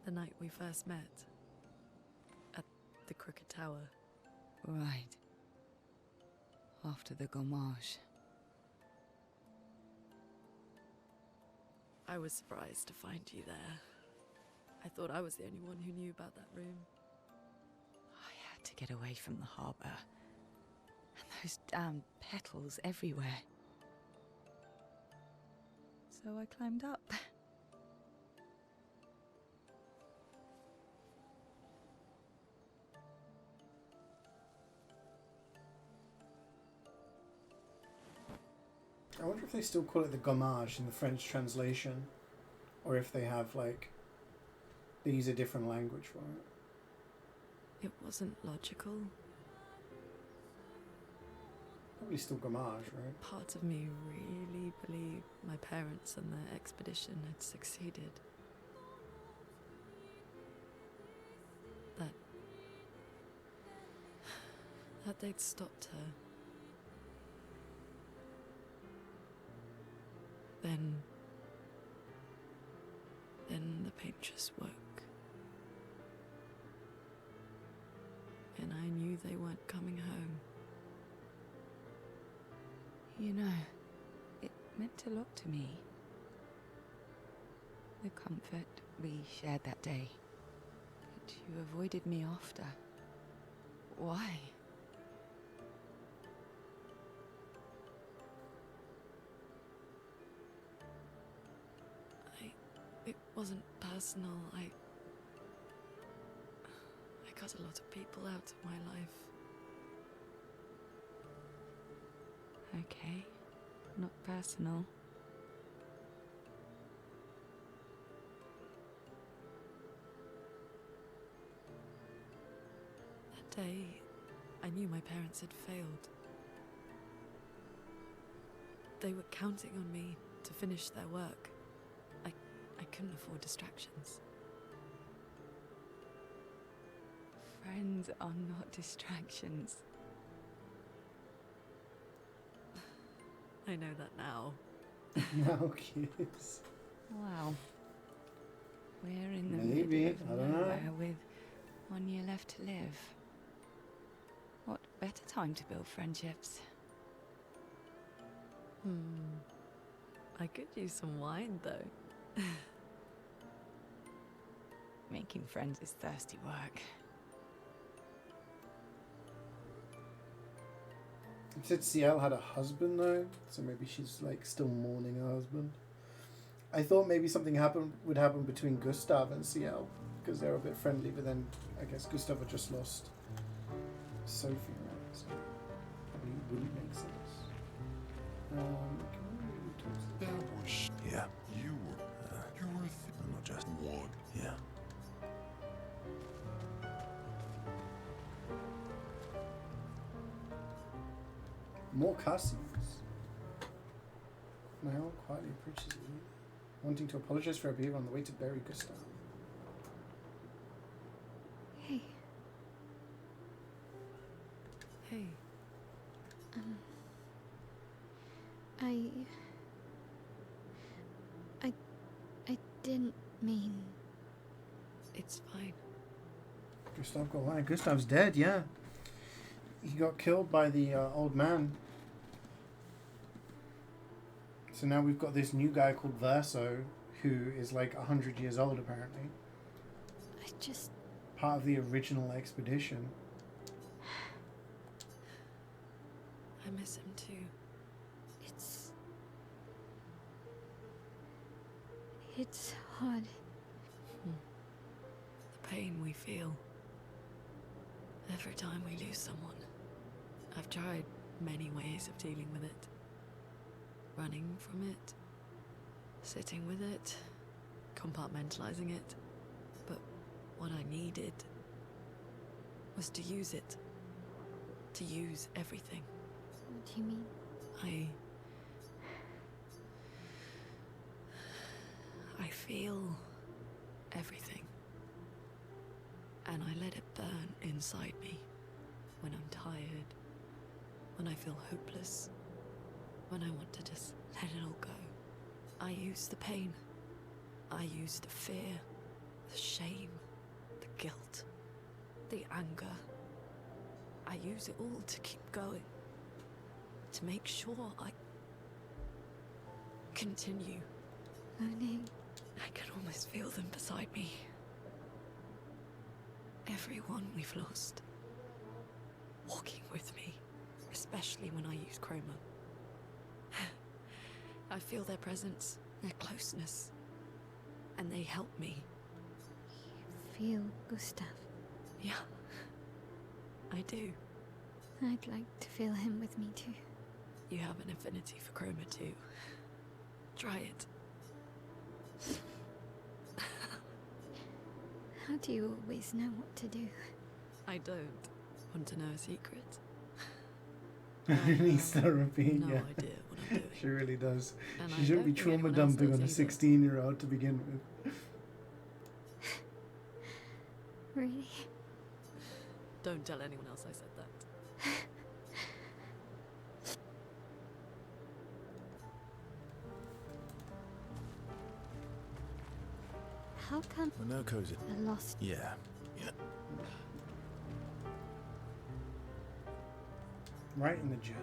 the night we first met at the Crooked Tower. Right. After the gommage. I was surprised to find you there. I thought I was the only one who knew about that room. I had to get away from the harbour. And those damn petals everywhere. So I climbed up. I wonder if they still call it the gommage in the French translation, or if they have, like, they use a different language for it. It wasn't logical. Probably still gommage, right? Parts of me really believe my parents and their expedition had succeeded. That they'd stopped her. Then the paint just woke. And I knew they weren't coming home. You know, it meant a lot to me. The comfort we shared that day. But you avoided me after. Why? It wasn't personal. I cut a lot of people out of my life. Okay, not personal. That day, I knew my parents had failed. They were counting on me to finish their work. I couldn't afford distractions. Friends are not distractions. I know that now. Now, kids. Wow. We're in the Maybe, middle I of don't know. nowhere with 1 year left to live. What better time to build friendships? I could use some wine, though. Making friends is thirsty work. You said CL had a husband though, so maybe she's like still mourning her husband. I thought maybe something would happen between Gustav and CL because they're a bit friendly, but then I guess Gustav had just lost Sophie, right? So probably wouldn't make sense. That was... Yeah. You were not just one. Yeah. More cutscenes. Now quietly approaches you, wanting to apologize for her behavior on the way to bury Gustav. Hey. Hey. I didn't mean... It's fine. Gustav got away. Gustav's dead, yeah. He got killed by the old man. So now we've got this new guy called Verso, who is like 100 years old apparently. I just... Part of the original expedition. I miss him too. It's hard. The pain we feel every time we lose someone. I've tried many ways of dealing with it. Running from it, sitting with it, compartmentalizing it. But what I needed was to use it. To use everything. What do you mean? I feel everything. And I let it burn inside me when I'm tired, when I feel hopeless, when I want to just let it all go. I use the pain. I use the fear, the shame, the guilt, the anger. I use it all to keep going, to make sure I continue. Moaning. I can almost feel them beside me. Everyone we've lost. Walking with me, especially when I use chroma. I feel their presence, their closeness, and they help me. You feel Gustav? Yeah, I do. I'd like to feel him with me too. You have an affinity for chroma too. Try it. How do you always know what to do? I don't. Want to know a secret? Needs therapy, no yeah. idea what I'm doing. She really does. And She I shouldn't be don't think trauma anyone else dumping does on a either. 16-year-old to begin with. Really? Don't tell anyone else I said that. How come Well, no cozy. the lost... Yeah. Right in the journal.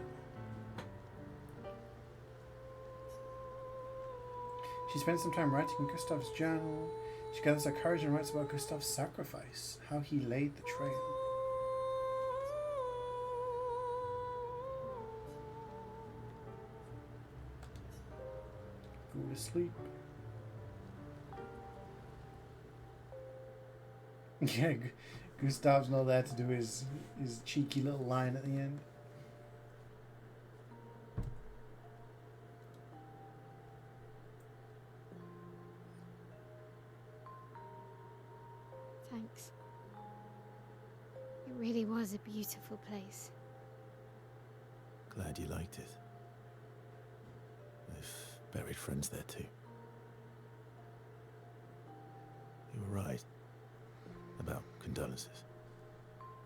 She spends some time writing in Gustav's journal. She gathers her courage and writes about Gustav's sacrifice, how he laid the trail. Go to sleep. Yeah, Gustav's not there to do his cheeky little line at the end. Thanks. It really was a beautiful place. Glad you liked it. I've buried friends there too. You were right about condolences.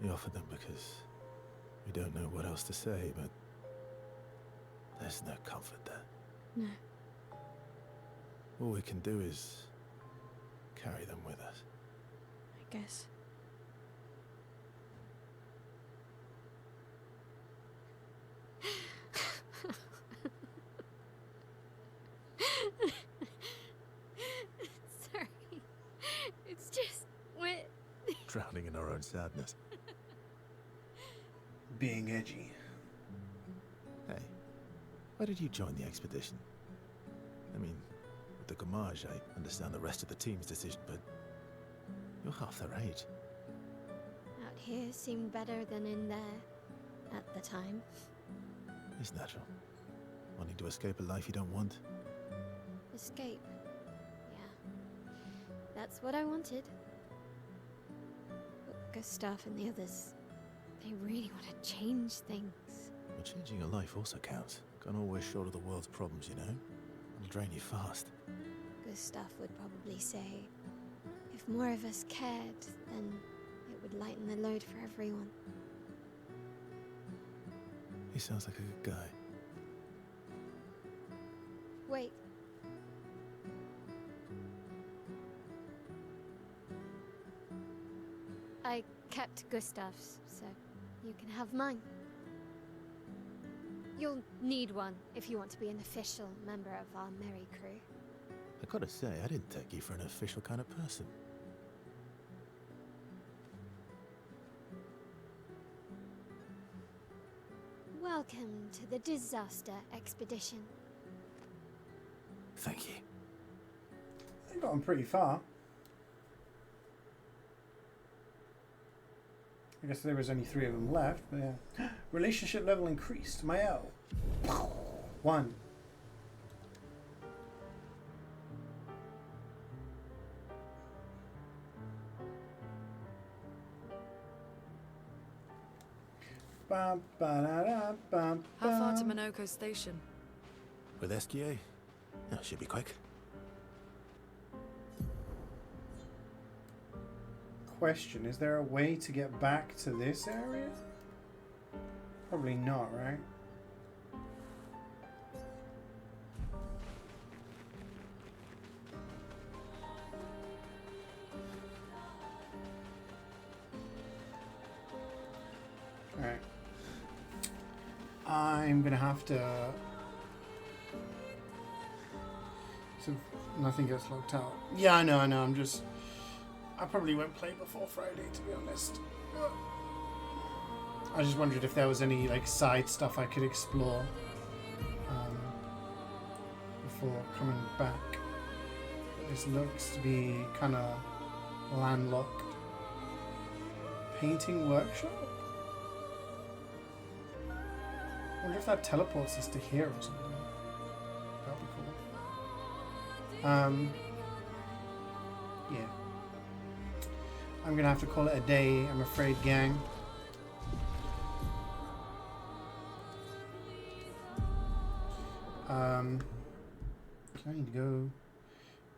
We offered them because we don't know what else to say, but there's no comfort there. No. All we can do is carry them with us. I guess. Sorry. It's just wet. Drowning in our own sadness. Being edgy. Hey, why did you join the expedition? I mean, with the Gommage, I understand the rest of the team's decision, but you're half their age. Out here seemed better than in there at the time. It's natural. Wanting to escape a life you don't want. Escape. Yeah. That's what I wanted. But Gustav and the others, they really want to change things. Well, changing your life also counts. Can't always shoulder the world's problems, you know? It'll drain you fast. Gustav would probably say, if more of us cared, then it would lighten the load for everyone. He sounds like a good guy. Wait. I kept Gustav's, so you can have mine. You'll need one if you want to be an official member of our merry crew. I gotta say, I didn't take you for an official kind of person. Welcome to the disaster expedition. Thank you. They've gotten pretty far. I guess there was only 3 of them left, but yeah. Relationship level increased. Mael. 1. How far to Minoko Station? With CeeJaey? Oh, should be quick. Question, is there a way to get back to this area? Probably not, right? Alright. I'm gonna have to... So nothing gets locked out. Yeah, I know, I probably won't play before Friday, to be honest. I just wondered if there was any like side stuff I could explore before coming back. This looks to be kind of landlocked. Painting workshop? I wonder if that teleports us to here or something. That'd be cool. Yeah. I'm gonna have to call it a day, I'm afraid, gang. I need to go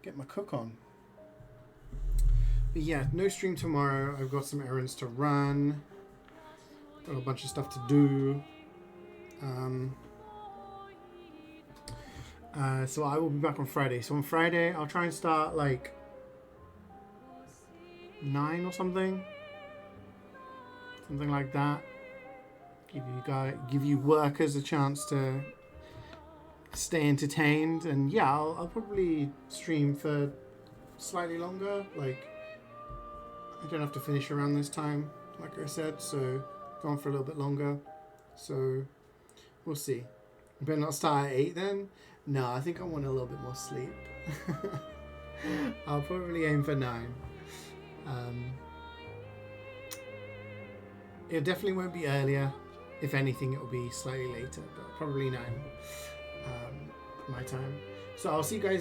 get my cook on. But yeah, no stream tomorrow. I've got some errands to run. Got a bunch of stuff to do. So I will be back on Friday. So on Friday, I'll try and start like 9 or something like that. Give you workers a chance to stay entertained, and yeah, I'll probably stream for slightly longer. Like, I don't have to finish around this time, like I said, so go on for a little bit longer. So we'll see. Better not start at 8 then. No, I think I want a little bit more sleep. I'll probably aim for 9. It definitely won't be earlier. If anything, it will be slightly later, but probably 9 my time. So I'll see you guys